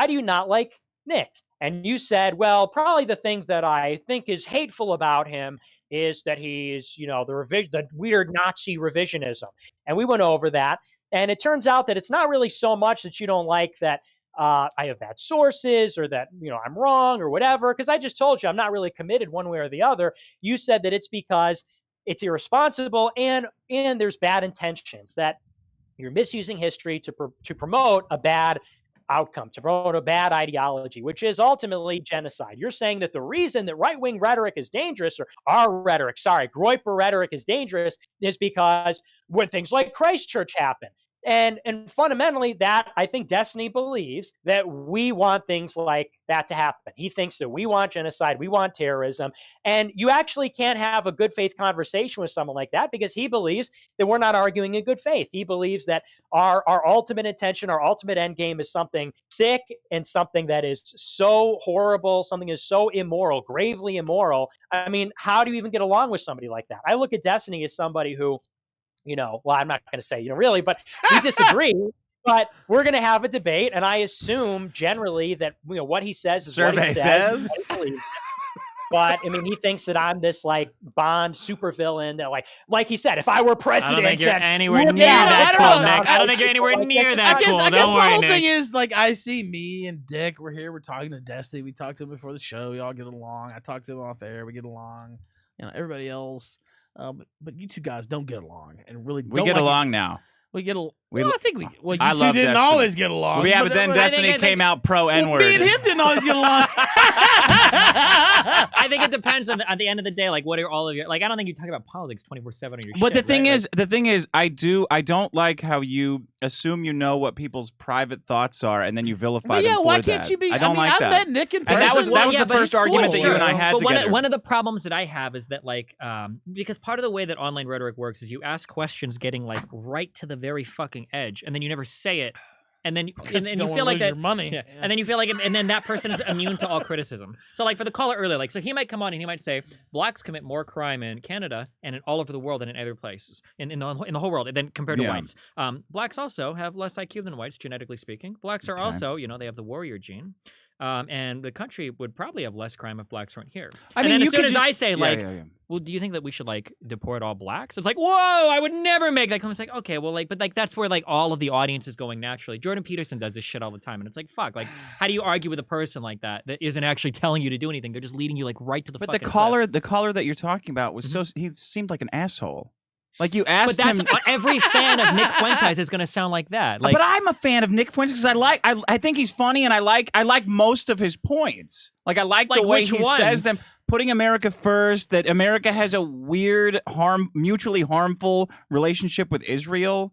do you not like Nick? And you said, well, probably the thing that I think is hateful about him is that he's, you know, the weird Nazi revisionism. And we went over that. And it turns out that it's not really so much that you don't like that I have bad sources or that, you know, I'm wrong or whatever, because I just told you I'm not really committed one way or the other. You said that it's because it's irresponsible and there's bad intentions, that you're misusing history to promote a bad outcome, to promote a bad ideology, which is ultimately genocide. You're saying that the reason that right-wing rhetoric is dangerous, or our rhetoric, Groyper rhetoric is dangerous, is because when things like Christchurch happen. And fundamentally, that I think Destiny believes that we want things like that to happen. He thinks that we want genocide, we want terrorism, and you actually can't have a good faith conversation with someone like that because he believes that we're not arguing in good faith. He believes that our ultimate intention, our ultimate end game is something sick and something that is so horrible, something is so immoral, gravely immoral. I mean, how do you even get along with somebody like that? I look at Destiny as somebody who, you know, well, I'm not going to say, you know, really, but we disagree. But we're going to have a debate, and I assume generally that, you know, what he says is Survey what he says. But I mean, he thinks that I'm this like Bond supervillain that, like he said, if I were president, I don't think you're then anywhere we'll near get that it. cool, Nick. I don't think you're anywhere near that cool. I guess Don't my worry, whole Nick. thing is like I see me and Dick. We're here. We're talking to Destiny. We talked to him before the show. We all get along. I talked to him off air. We get along. You know, everybody else. But you two guys don't get along, and really we get along now. We get along. Well, I think we. Well, I you love two didn't Destiny. always get along. Well, yeah, but then Destiny came out pro N-word. Me and him didn't always get along. I think it depends on at the end of the day. Like, what are all of your like? I don't think you talk about politics 24/7 on your. But shit, the thing is, I don't like how you assume you know what people's private thoughts are and then you vilify them yeah, for why that. can't you be? I don't like I've that. met Nick in person. And that was the first argument that you and I had but together. One of the problems that I have is that like because part of the way that online rhetoric works is you ask questions getting like right to the very fucking edge, and then you never say it. And then you feel like that money. Yeah. And then you feel like and then that person is immune to all criticism. So like for the caller earlier, like so he might come on and he might say blacks commit more crime in Canada and in all over the world than in other places in the whole world than compared to whites. Blacks also have less IQ than whites, genetically speaking. Blacks are also, you know, they have the warrior gene. and the country would probably have less crime if blacks weren't here. I And mean, then you as soon could as just- I say, yeah, like, yeah, yeah. well, do you think that we should, like, deport all blacks? It's like, whoa, I would never make that claim. It's like, okay, well, like, but, like, that's where, like, all of the audience is going naturally. Jordan Peterson does this shit all the time, and it's like, fuck, like, how do you argue with a person like that isn't actually telling you to do anything? They're just leading you, like, right to the But fucking the caller that you're talking about was he seemed like an asshole. Like you But asked that's him. every fan of Nick Fuentes is going to sound like that. Like, but I'm a fan of Nick Fuentes because I think he's funny and I like most of his points. Like I like the way which he says ones? them. Putting America first, that America has a weird, mutually harmful relationship with Israel.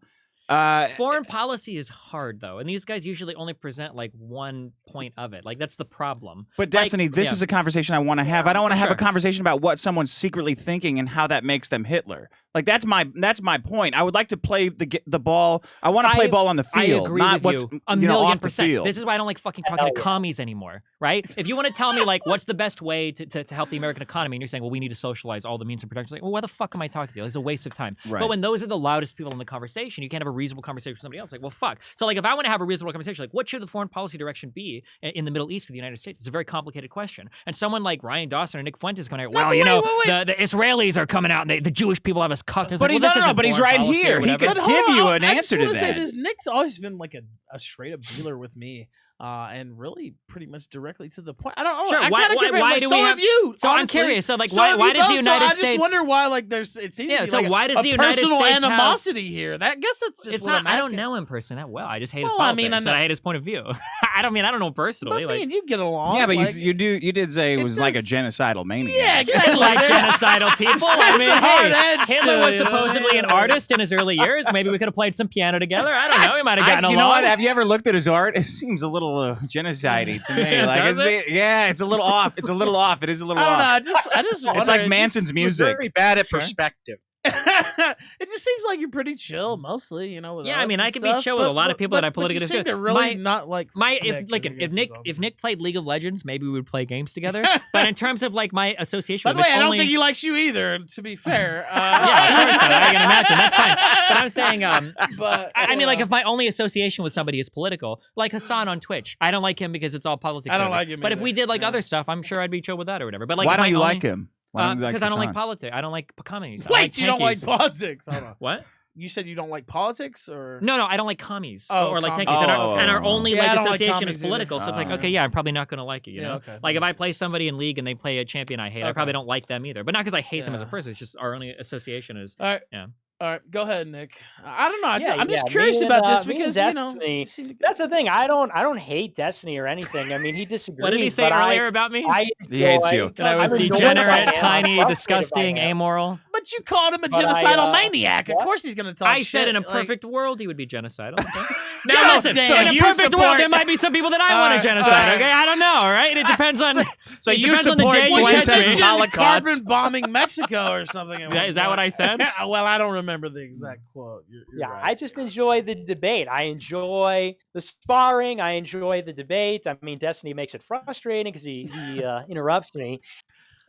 Foreign policy is hard though, and these guys usually only present like one point of it. Like that's the problem. But Destiny, this is a conversation I want to have. I don't want to have a conversation about what someone's secretly thinking and how that makes them Hitler. Like that's my point. I would like to play the ball. I want to play ball on the field, I agree not with what's you. A you know, million off the percent. field. This is why I don't like fucking talking to commies anymore, right? If you want to tell me like what's the best way to help the American economy, and you're saying, well, we need to socialize all the means of production. Like, well, why the fuck am I talking to you? It's a waste of time. Right. But when those are the loudest people in the conversation, you can't have a reasonable conversation with somebody else. Like, well, fuck. So like, if I want to have a reasonable conversation, like, what should the foreign policy direction be in the Middle East for the United States? It's a very complicated question. And someone like Ryan Dawson or Nick Fuentes going, well, the Israelis are coming out, and the Jewish people have us cucked. But but he's right here. He could give you an answer to I just want that. say this: Nick's always been like a straight up dealer with me. And really, pretty much directly to the point. I don't know. Sure. I Why do we have you? So I'm honestly. curious. So like, So why have does you the both, United so States? I just wonder why like there's it seems to be so like why does a the United personal States have- animosity here? That guess that's just It's what not. I'm I don't asking. know him personally that well. I just hate his Well, I politics. mean, I and know- I hate his point of view. I don't know him personally. But like, me and you get along. Yeah, but like, you did say it was like a genocidal maniac. Yeah, exactly. like genocidal people. I mean, There's a hard hey, edge Hitler to was it, you know? supposedly an artist in his early years. Maybe we could have played some piano together. I don't know. We might have gotten You along. know what? Have you ever looked at his art? It seems a little genocide-y to me. Like, Does it? yeah, it's a little off. It's a little off. It is a little I don't off. know. I just wonder, It's like it Manson's just- music. Very bad at Sure. perspective. It just seems like you're pretty chill, mostly. You know. With Yeah, us I mean, and I could be stuff, chill with a lot of people that I but politically you seem disagree to with. really My- not like If Nick, I guess is all. if Nick played League of Legends, maybe we would play games together. But in terms of like my association By with the way, him, I it's don't only... think he likes you either. To be fair. yeah, of course not. I can imagine. That's fine. But I'm saying, But I mean, like, if my only association with somebody is political, like Hassan on Twitch, I don't like him because it's all politics. I don't over. like him But if either. we did like Yeah. other stuff, I'm sure I'd be chill with that or whatever. But like, Why if don't my you only- like him? Why don't you like Because I don't like Hassan? politics. I don't like commies. I Wait, like you don't like tankies. politics? Hold on. What? You said you don't like politics, or No, I don't like commies Oh, or like commies. tankies. Oh. And our only Yeah, I like don't like association commies is political. either. So it's like, Oh. okay, yeah, I'm probably not gonna like you. You Yeah, know, okay. like if I play somebody in League and they play a champion I hate, I Okay. probably don't like them either. But not because I hate them as a Yeah. person. It's just our only association is. all right, Yeah. all right, go ahead, Nick. I don't know. I'm just me curious and, about this me and because you know. Destiny- you seem to- That's the thing. I don't hate Destiny or anything. I mean, he disagrees. What did he say but earlier about me? He hates you. That I was I'm annoyed by degenerate, him. I'm tiny, frustrated by disgusting, him. amoral. But you called him a But I, genocidal maniac. Of what? course, he's gonna talk. I said shit, in a like- perfect world he would be genocidal. Okay? No, Now listen, so in a you perfect world support- there might be some people that I All want right, to genocide. all right. Okay, I don't know. All right, it depends on. So it you depends on the support day you Well, Fuentes' you enter. just Holocaust? carbon bombing Mexico or something. Is that what I said? Well, I don't remember the exact quote. You're Yeah, right. I just enjoy the debate. I enjoy the sparring. I enjoy the debate. I mean, Destiny makes it frustrating because he interrupts me.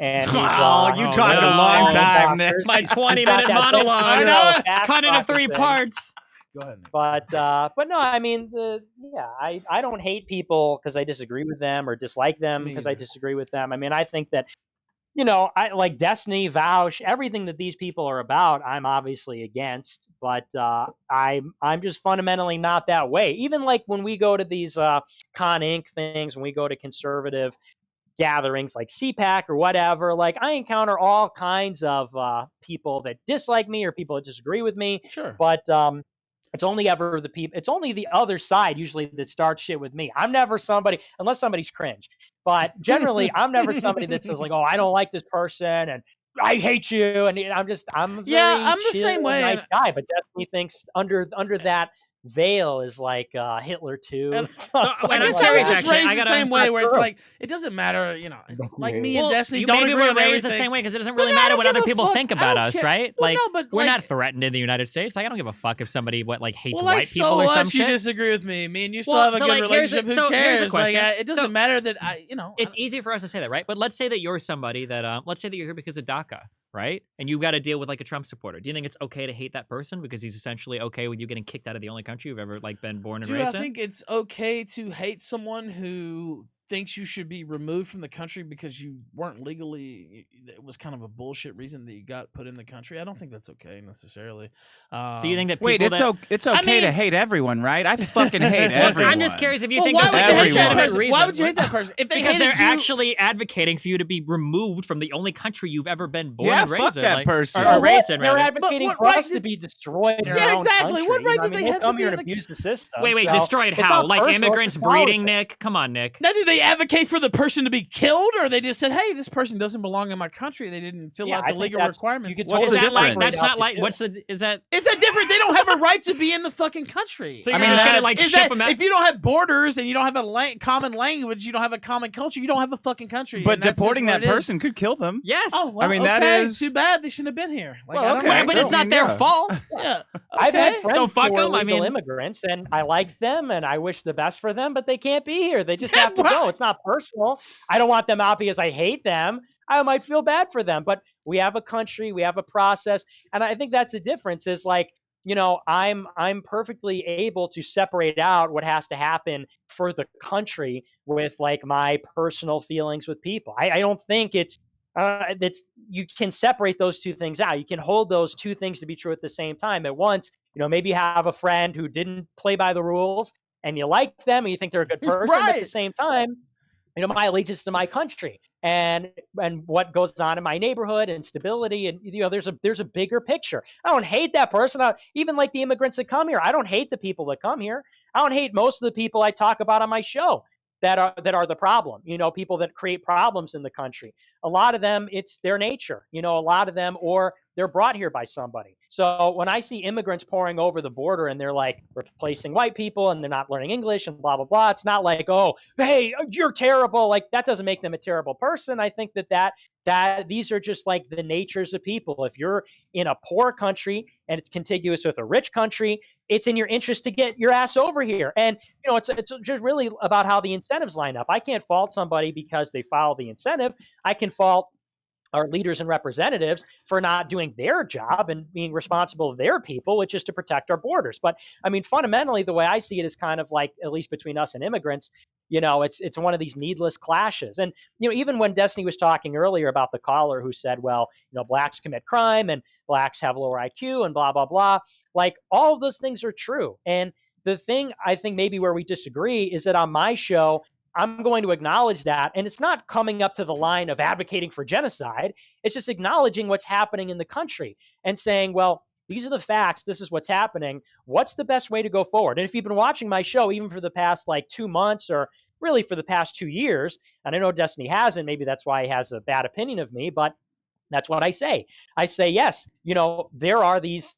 And he's, Oh, you Oh, talked no. a long time, Nick. My He's got 20-minute that monologue. big, fast Cut into talking 3 thing. parts. Go ahead, Nick. But no, I mean, I don't hate people because I disagree with them or dislike them Me because I either. disagree with them. I mean, I think that, I like Destiny, Vouch, everything that these people are about, I'm obviously against, but I'm just fundamentally not that way. Even like when we go to these Con Inc. things, when we go to conservative gatherings like CPAC or whatever, like I encounter all kinds of people that dislike me or people that disagree with me. Sure. But it's only ever the people. It's only the other side usually that starts shit with me. I'm never somebody, unless somebody's cringe. But generally, I'm never somebody that says like, "Oh, I don't like this person," and I hate you. And I'm a very I'm the chill, same way, nice and- guy. But definitely thinks under that veil is like Hitler too. And- when I I'm guess I serious, was just actually, raised I the gotta- same way, where it's True. like it doesn't matter, like me and Well, Destiny you don't maybe agree we're on raised the everything. same way because it doesn't But really I matter don't what give other a people fuck. think I about don't us, care. right? Well, Like no, but, we're like- not threatened in the United States. Like I don't give a fuck if somebody hates Well, white like people so or some what? You shit. disagree with me. Me and you still Well, have a so, good like, here's the- relationship. Who so here's the cares? Like question. it doesn't So- matter that It's easy for us to say that, right? But let's say that you're somebody that, let's say that you're here because of DACA, right? And you've got to deal with like a Trump supporter. Do you think it's okay to hate that person because he's essentially okay with you getting kicked out of the only country you've ever like been born and Dude, I raised in? think it's okay to hate someone who thinks you should be removed from the country because you weren't legally, it was kind of a bullshit reason that you got put in the country. I don't think that's okay necessarily. So you think that people Wait, it's it's okay to hate everyone, right? I fucking hate everyone. I'm just curious if you Well, think why there's would like you a hate that legitimate person? reason. Why would you hate that person? If they because they're hated you, actually advocating for you to be removed from the only country you've ever been born Yeah, and raised fuck in, that like, person. or Well, raised in. They're Rather. advocating what for right us to did- be destroyed in Yeah, our own exactly. country. What right You know, I did mean, they they have to come be here in and the- abuse the system. Wait, so destroyed it's how? not Like personal, immigrants it's breeding, politics. Nick? Come on, Nick. now, did they advocate for the person to be killed, or they just said, "Hey, this person doesn't belong in my country"? They didn't fill Yeah, out I the think legal that's- requirements. you could What's Is the that like? difference? That's not like. What's the? Is that? Is that different? They don't have a right to be in the fucking country. So you're I mean, just that- gonna like Is ship that, them out? if you don't have borders and you don't have a common language, you don't have a common culture, you don't have a fucking country. But and that's just deporting what that it is. person could kill them. Yes. Oh, well, I mean, okay. that is too bad. They shouldn't have been here. Like, Well, I don't okay. know. but it's not their Yeah. fault. Yeah. I've had Okay. friends So fuck who are 'em, I legal mean- immigrants, and I like them, and I wish the best for them, but they can't be here. They just Yeah, have to right. go. It's not personal. I don't want them out because I hate them. I might feel bad for them, but we have a country, we have a process, and I think that's the difference. Is like, you know, I'm perfectly able to separate out what has to happen for the country with like my personal feelings with people. I don't think it's you can separate those two things out. You can hold those two things to be true at the same time. At once, you know, maybe you have a friend who didn't play by the rules and you like them and you think they're a good person, but at the Right. same time, you know, my allegiance to my country and what goes on in my neighborhood and stability, and you know, there's a bigger picture. I don't hate that person. Even like the immigrants that come here, I don't hate the people that come here. I don't hate most of the people I talk about on my show that are the problem. You know, people that create problems in the country. A lot of them, it's their nature. You know, a lot of them, or they're brought here by somebody. So when I see immigrants pouring over the border and they're like replacing white people and they're not learning English and blah blah blah, it's not like, oh, hey, you're terrible. Like that doesn't make them a terrible person. I think that these are just like the natures of people. If you're in a poor country and it's contiguous with a rich country, it's in your interest to get your ass over here. And you know, it's just really about how the incentives line up. I can't fault somebody because they follow the incentive. I can fault our leaders and representatives for not doing their job and being responsible of their people, which is to protect our borders. But I mean, fundamentally, the way I see it is kind of like, at least between us and immigrants, you know, it's one of these needless clashes. And you know, even when Destiny was talking earlier about the caller who said, well, you know, blacks commit crime and blacks have lower IQ and blah blah blah, like all of those things are true. And the thing I think maybe where we disagree is that on my show, I'm going to acknowledge that. And it's not coming up to the line of advocating for genocide. It's just acknowledging what's happening in the country and saying, well, these are the facts. This is what's happening. What's the best way to go forward? And if you've been watching my show, even for the past like 2 months or really for the past 2 years, and I know Destiny hasn't, maybe that's why he has a bad opinion of me, but that's what I say. I say, yes, you know, there are these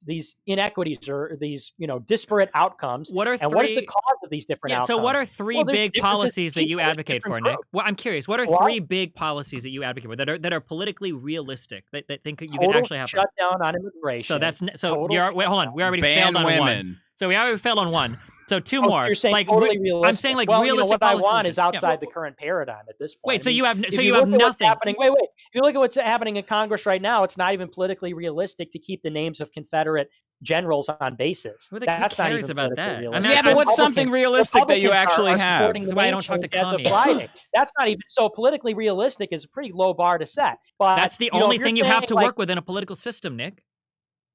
inequities or these, you know, disparate outcomes. What are and what is the three- cause of these different outcomes? So what are three Well, there's big differences policies that in you people, advocate for, different Nick? groups. Well, I'm curious. What are Well, three big policies that you advocate for that are politically realistic that think you Total could actually happen? shutdown on immigration. So that's total wait, hold on. We already ban failed on one. women. So we already failed on one. So two Oh, more. you're saying like totally I'm realistic. saying like well, realistic you know, what I policy want is solutions. Yeah. outside the current paradigm at this point. Wait, I so mean, you have if so you have look at what's nothing. happening. Wait. If you look at what's happening in Congress right now, it's not even politically realistic to keep the names of Confederate generals on bases. Who That's not cares even about politically that? realistic. Yeah, but what's something Republicans- realistic that you Republicans actually are have? supporting That's the why I name don't talk to change as of communists. Friday. That's not even so politically realistic is a pretty low bar to set. But That's the you know, only if you're thing you have saying, to like, work with in a political system, Nick.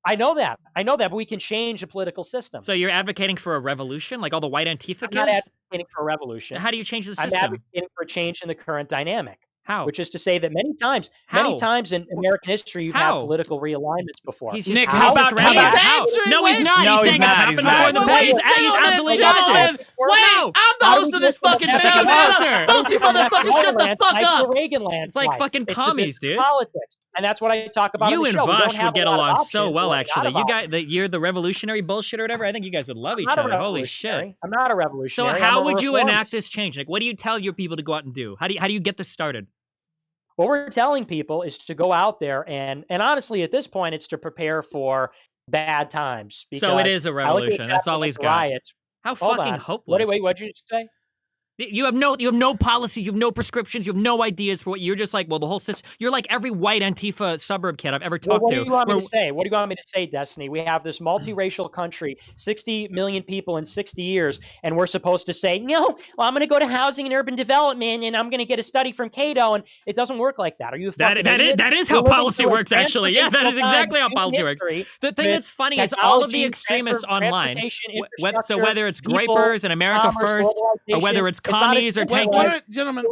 I know that, but we can change the political system. So you're advocating for a revolution, like all the white Antifa I'm not kids? advocating for a revolution. How do you change the I'm system? advocating for a change in the current dynamic. How? Which is to say that many times in American history, you've How? had political realignments before. He's just, Nick, he's how just about- ready. how about- How? answering, No, he's wait. not. No, he's he's saying not, it's he's happened not. before in the Wait, past. He's gentlemen, absolutely gentlemen. logical. Wait, No. I'm the How host do of we this get fucking the show. That's Shut the up. answer. Both you motherfuckers, shut the fuck up. Reagan It's like fucking commies, dude. Politics, and that's what I talk about. You on the and show. We don't Vosh have would get a lot of along options. so well, We're not actually. You about- guys, you're the revolutionary bullshit or whatever. I think you guys would love I'm each not a other. Holy shit. revolutionary. I'm not a So revolutionary. I'm how a would you reformist. enact this change? Like, what do you tell your people to go out and do? How do you get this started? What we're telling people is to go out there and honestly, at this point, it's to prepare for bad times. So it because is a I look at revolution. That's happening all at he's the got. Riots. How Hold fucking on. hopeless. Wait, what'd you say? You have no policies, you have no prescriptions, you have no ideas for what you're just like. Well, the whole system. You're like every white Antifa suburb kid I've ever talked What to. do you want me to say? What do you want me to say, Destiny? We have this multiracial country, 60 million people in 60 years, and we're supposed to say, no, well, I'm going to go to housing and urban development, and I'm going to get a study from Cato, and it doesn't work like that. Are you a fucking idiot? That is how policy works, actually. Yeah, that is exactly how policy works. The thing that's funny is all of the extremists online, so whether it's Grapers and America First, or whether it's commies or tankies, gentlemen,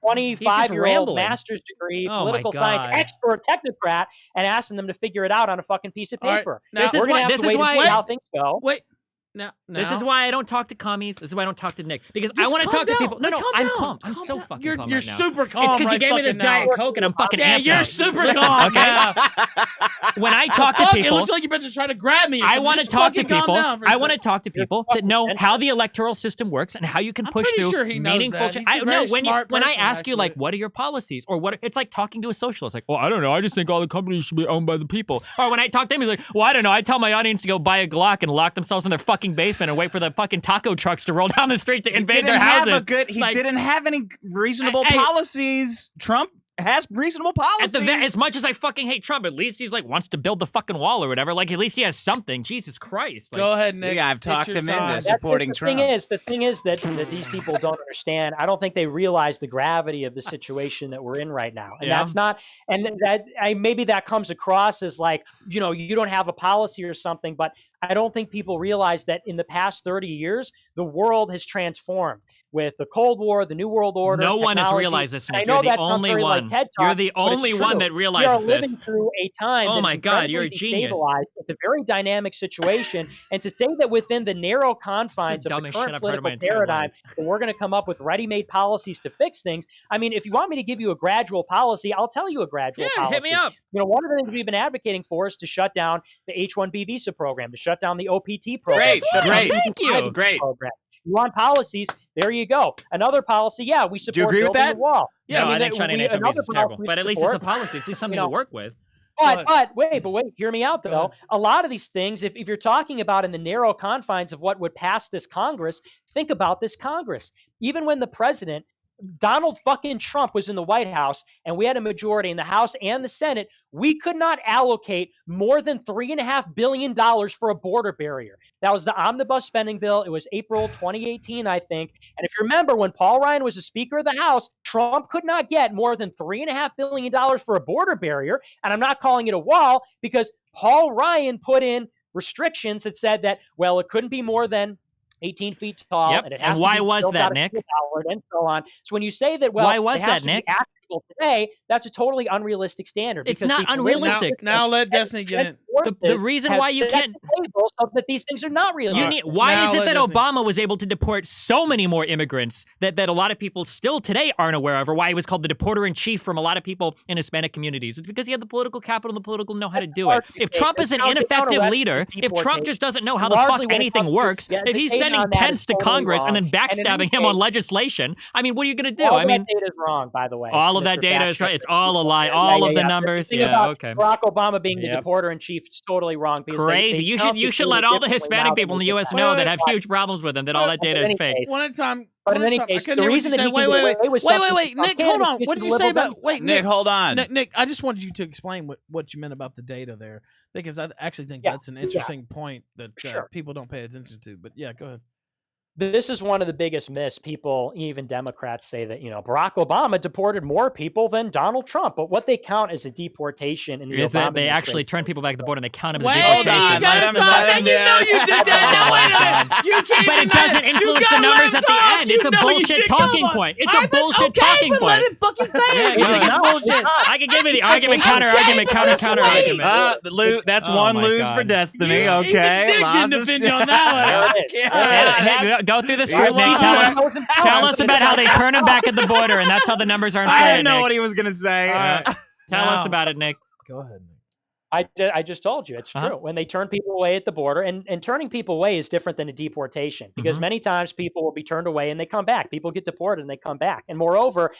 25-year-old master's degree, political science expert technocrat, and asking them to figure it out on a fucking piece of paper. This is why how things go. Wait. No. This is why I don't talk to commies. This is why I don't talk to Nick. Because I want to talk to people. No, I'm calm. I'm so fucking calm right now. You're super calm. It's because you gave me this Diet Coke and I'm fucking amped. Yeah, you're super calm. Okay. When I talk to people, it looks like you're about to try to grab me. I want to talk to people. I want to talk to people that know how the electoral system works and how you can push through meaningful change. When I ask you, like, what are your policies, or what, it's like talking to a socialist. Like, well, I don't know. I just think all the companies should be owned by the people. Or when I talk to him, he's like, well, I don't know. I tell my audience to go buy a Glock and lock themselves in their fucking basement and wait for the fucking taco trucks to roll down the street to invade their houses. He didn't have any reasonable policies. Trump has reasonable policies. As much as I fucking hate Trump, at least he's like wants to build the fucking wall or whatever. Like, at least he has something. Jesus Christ. Like, go ahead, Nick. I've talked him into supporting Trump. The thing is that these people don't understand. I don't think they realize the gravity of the situation that we're in right now. And that's not, and that maybe that comes across as like, you don't have a policy or something, but I don't think people realize that in the past 30 years, the world has transformed with the Cold War, the New World Order. No one has realized this, Nick. You're the only one. You're the only one that realizes this. We are living through a time. Oh my God, you're a genius. It's a very dynamic situation, and to say that within the narrow confines of the current political paradigm, that we're going to come up with ready-made policies to fix things. I mean, if you want me to give you a gradual policy, I'll tell you a gradual policy. Hit me up. One of the things we've been advocating for is to shut down the H-1B visa program, to shut down the OPT program. Great. Thank you. Great. Program. You want policies? There you go. Another policy. Yeah, we support. Do you agree with that? The wall. Yeah, I think shutting down visa is terrible. But at least it's a policy. It's at least something to work with. But wait, hear me out though. A lot of these things, if you're talking about in the narrow confines of what would pass this Congress, think about this Congress. Even when the president, Donald fucking Trump, was in the White House and we had a majority in the House and the Senate, we could not allocate more than $3.5 billion for a border barrier. That was the omnibus spending bill. It was April 2018, I think. And if you remember, when Paul Ryan was the Speaker of the House, Trump could not get more than $3.5 billion for a border barrier. And I'm not calling it a wall because Paul Ryan put in restrictions that said that, well, it couldn't be more than 18 feet tall. Yep. And it has why to be was that, Nick? And so on. So when you say that, well, why was it has that, Nick? To be applicable today, that's a totally unrealistic standard. It's not unrealistic. Now let Destiny get in. The reason why you can't, so that these things are not realistic. Why is it that Obama was able to deport so many more immigrants that a lot of people still today aren't aware of, or why he was called the deporter in chief from a lot of people in Hispanic communities? It's because he had the political capital and the political know how to do it. If Trump is an ineffective leader, if Trump just doesn't know how the fuck anything works, if he's sending Pence to Congress and then backstabbing him on legislation, I mean, what are you going to do? All that data is wrong, by the way. All of that data is right. It's all a lie. All of the numbers. Yeah, okay. Barack Obama being the deporter in chief is totally wrong. Crazy. You should let all the Hispanic people in the U.S. know that have huge problems with him, that all that data is fake. One at a time. But in any case, the reason that he wait, Nick, hold on. What did you say about? Wait, Nick, hold on. Nick, I just wanted you to explain what you meant about the data there, because I actually think that's an interesting point that people don't pay attention to. But yeah, go ahead. This is one of the biggest myths. People, even Democrats, say that, Barack Obama deported more people than Donald Trump. But what they count as a deportation in the is Obama that they actually turn people back to the border and they count them as deportation. deportation. You gotta stop that. You know you did that. Now wait a minute. You can't. But it doesn't influence the numbers at the end. It's a bullshit talking point. It's a bullshit talking point. Let it fucking say it. You think it's bullshit? I can give you the argument, counter argument. That's one lose for Destiny. Okay. Nick didn't defend you on that one. Go through the script, Nick. Tell us about how they turn him back at the border, and that's how the numbers aren't fair. I didn't know what he was going to say. Tell us about it, Nick. Go ahead, Nick. I just told you it's true. When they turn people away at the border, and turning people away is different than a deportation, because many times people will be turned away and they come back. People get deported and they come back. And moreover,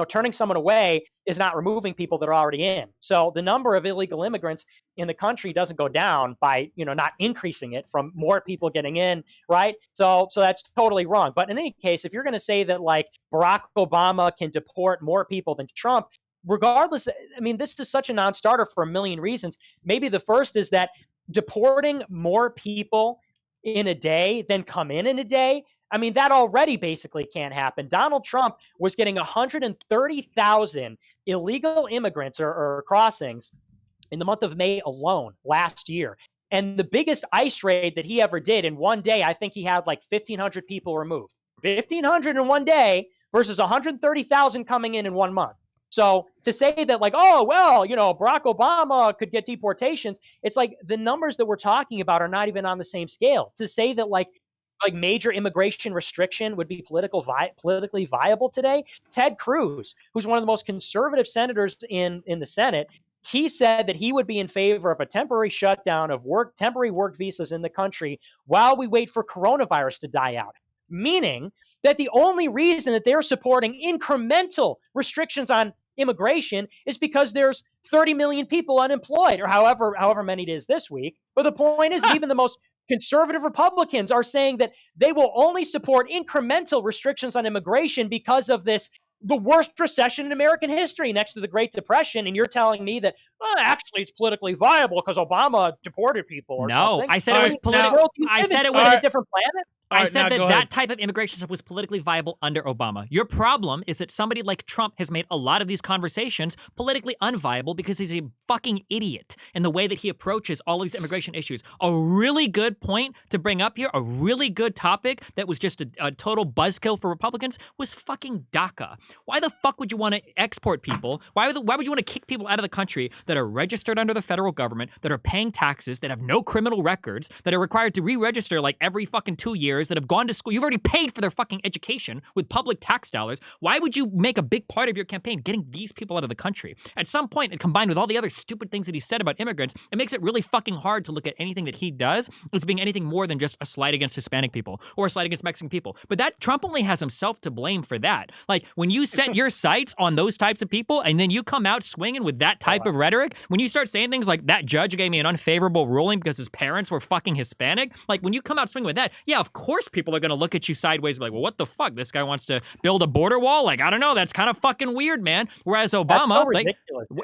turning someone away is not removing people that are already in. So the number of illegal immigrants in the country doesn't go down by, not increasing it from more people getting in, right? So that's totally wrong. But in any case, if you're going to say that like Barack Obama can deport more people than Trump, regardless, I mean, this is such a non-starter for a million reasons. Maybe the first is that deporting more people in a day than come in a day, I mean, that already basically can't happen. Donald Trump was getting 130,000 illegal immigrants or crossings in the month of May alone last year. And the biggest ICE raid that he ever did in one day, I think he had like 1,500 people removed. 1,500 in one day versus 130,000 coming in 1 month. So to say that like, oh, well, Barack Obama could get deportations, it's like the numbers that we're talking about are not even on the same scale. To say that like major immigration restriction would be politically viable today, Ted Cruz, who's one of the most conservative senators in the Senate, he said that he would be in favor of a temporary shutdown of temporary work visas in the country while we wait for coronavirus to die out. Meaning that the only reason that they're supporting incremental restrictions on immigration is because there's 30 million people unemployed, or however many it is this week. But the point is that even the most conservative Republicans are saying that they will only support incremental restrictions on immigration because of the worst recession in American history next to the Great Depression. And you're telling me that, actually it's politically viable because Obama deported people or something? I said it was political. I said it was a different planet. I said that type of immigration stuff was politically viable under Obama. Your problem is that somebody like Trump has made a lot of these conversations politically unviable because he's a fucking idiot in the way that he approaches all of these immigration issues. A really good point to bring up here, a really good topic that was just a total buzzkill for Republicans was fucking DACA. Why the fuck would you want to export people? Why would you want to kick people out of the country that are registered under the federal government, that are paying taxes, that have no criminal records, that are required to re-register like every fucking 2 years, that have gone to school? You've already paid for their fucking education with public tax dollars. Why would you make a big part of your campaign getting these people out of the country? At some point, combined with all the other stupid things that he said about immigrants, it makes it really fucking hard to look at anything that he does as being anything more than just a slight against Hispanic people or a slight against Mexican people. But that Trump only has himself to blame for that. Like, when you set your sights on those types of people and then you come out swinging with that type of rhetoric, when you start saying things like, that judge gave me an unfavorable ruling because his parents were fucking Hispanic, like, when you come out swinging with that, yeah, of course people are going to look at you sideways and be like, well, what the fuck? This guy wants to build a border wall? Like, I don't know. That's kind of fucking weird, man. Whereas Obama, like,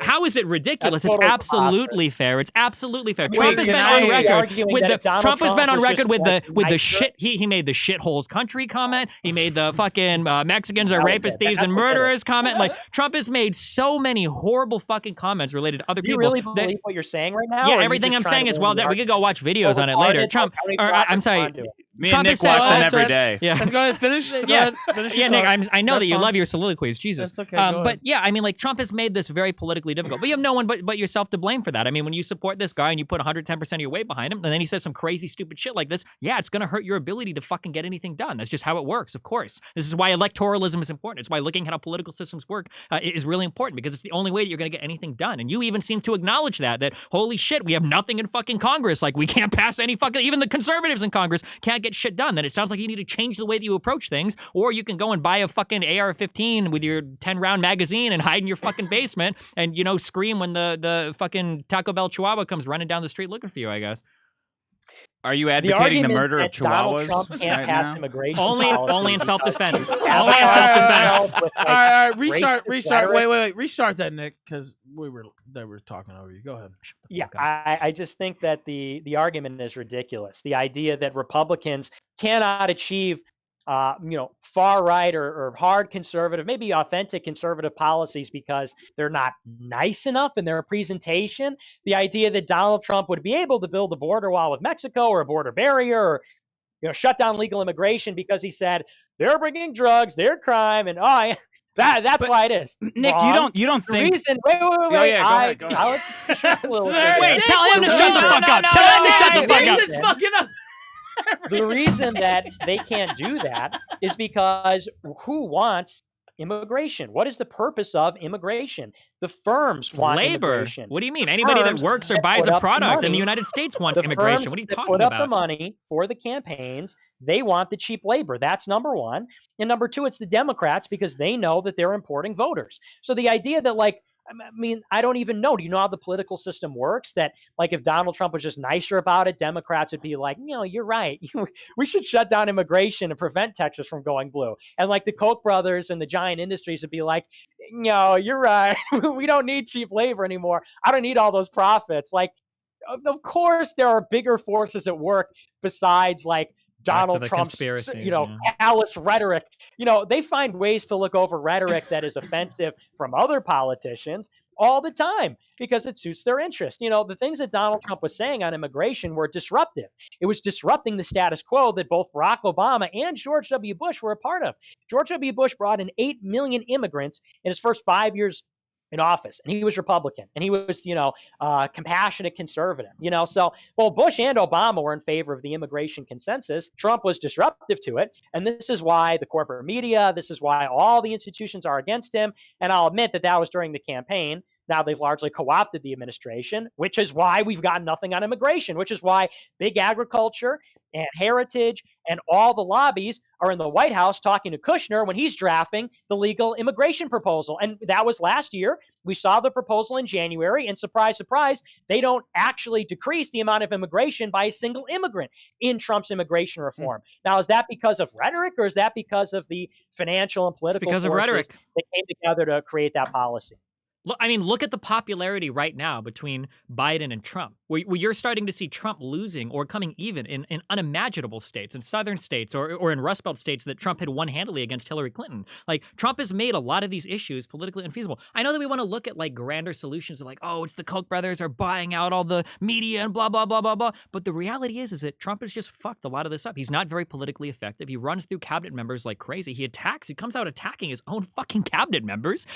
how is it ridiculous? It's absolutely fair. It's absolutely fair. Trump has been on record with the Trump has been on record with the shit. He made the shitholes country comment. He made the fucking Mexicans are rapists, thieves, and murderers comment. Like, Trump has made so many horrible fucking comments related to other people. Do you really believe what you're saying right now? Yeah, everything I'm saying is, well, that we could go watch videos on it later. Trump, or I'm sorry. Me and Nick watch them every day. Yeah. Let's go ahead and finish. Finish your Nick, talk. I know That's that you fine. love your soliloquies. Jesus. That's okay. Go But ahead. yeah, I mean, like, Trump has made this very politically difficult. But you have no one but yourself to blame for that. I mean, when you support this guy and you put 110% of your weight behind him, and then he says some crazy, stupid shit like this, yeah, it's going to hurt your ability to fucking get anything done. That's just how it works, of course. This is why electoralism is important. It's why looking at how political systems work is really important, because it's the only way that you're going to get anything done. And you even seem to acknowledge that holy shit, we have nothing in fucking Congress. Like, we can't pass any fucking, even the conservatives in Congress can't get shit done. Then it sounds like you need to change the way that you approach things, or you can go and buy a fucking AR-15 with your 10-round magazine and hide in your fucking basement and, scream when the fucking Taco Bell Chihuahua comes running down the street looking for you, I guess. Are you advocating the murder of Donald Chihuahuas Trump can't right pass now? immigration Only policy in self-defense. because- Only in self-defense. All right. Restart. racist Wait. Restart that, Nick, because they were talking over you. Go ahead. Yeah, I just think that the argument is ridiculous. The idea that Republicans cannot achieve, far right or hard conservative, maybe authentic conservative policies because they're not nice enough in their presentation. The idea that Donald Trump would be able to build a border wall with Mexico or a border barrier or shut down legal immigration because he said they're bringing drugs, they're crime, and that's why it is. Nick, Wrong. you don't think? Reason, wait. Oh, yeah, go ahead. Wait, tell him to shut the fuck up. Tell him to shut the fuck up. It's fucking up. The reason that they can't do that is because who wants immigration. What is the purpose of immigration? The firms want labor. immigration. What do you mean? Anybody that works or buys a product in the United States wants immigration. What are you talking put about? Up the money for the campaigns. They want the cheap labor. That's number one. And number two, it's the Democrats because they know that they're importing voters. So the idea that like, I mean, I don't even know. Do you know how the political system works? That like if Donald Trump was just nicer about it, Democrats would be like, you're right. We should shut down immigration and prevent Texas from going blue. And like the Koch brothers and the giant industries would be like, no, you're right. We don't need cheap labor anymore. I don't need all those profits. Like, of course, there are bigger forces at work besides like Donald Trump's, callous rhetoric. They find ways to look over rhetoric that is offensive from other politicians all the time because it suits their interest. The things that Donald Trump was saying on immigration were disruptive. It was disrupting the status quo that both Barack Obama and George W. Bush were a part of. George W. Bush brought in 8 million immigrants in his first 5 years in office, and he was Republican, and he was, compassionate conservative, so both Bush and Obama were in favor of the immigration consensus. Trump was disruptive to it, and this is why the corporate media, this is why all the institutions are against him, and I'll admit that was during the campaign. Now they've largely co-opted the administration, which is why we've got nothing on immigration, which is why big agriculture and heritage and all the lobbies are in the White House talking to Kushner when he's drafting the legal immigration proposal. And that was last year. We saw the proposal in January, and surprise, surprise, they don't actually decrease the amount of immigration by a single immigrant in Trump's immigration reform. Now, is that because of rhetoric, or is that because of the financial and political forces that came together to create that policy? Look at the popularity right now between Biden and Trump, where you're starting to see Trump losing or coming even in unimaginable states, in southern states or in Rust Belt states that Trump had won handily against Hillary Clinton. Like, Trump has made a lot of these issues politically infeasible. I know that we want to look at like grander solutions of like, oh, it's the Koch brothers are buying out all the media and blah, blah, blah, blah, blah. But the reality is that Trump has just fucked a lot of this up. He's not very politically effective. He runs through cabinet members like crazy. He comes out attacking his own fucking cabinet members.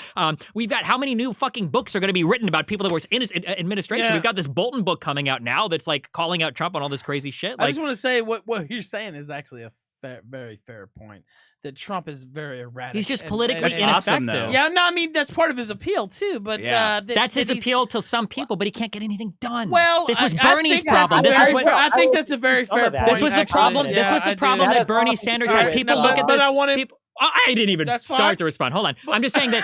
We've got how many new fucking books are going to be written about people that were in his administration. Yeah. We've got this Bolton book coming out now that's like calling out Trump on all this crazy shit. I just want to say what you're saying is actually a very fair point. That Trump is very erratic. He's just politically ineffective. Awesome, yeah, no, that's part of his appeal too. But that's his appeal to some people, but he can't get anything done. Well, this was Bernie's problem. I think that's a very fair point. This was the problem. This was the problem that Bernie Sanders had. People look at this. I didn't even start to respond. Hold on. I'm just saying that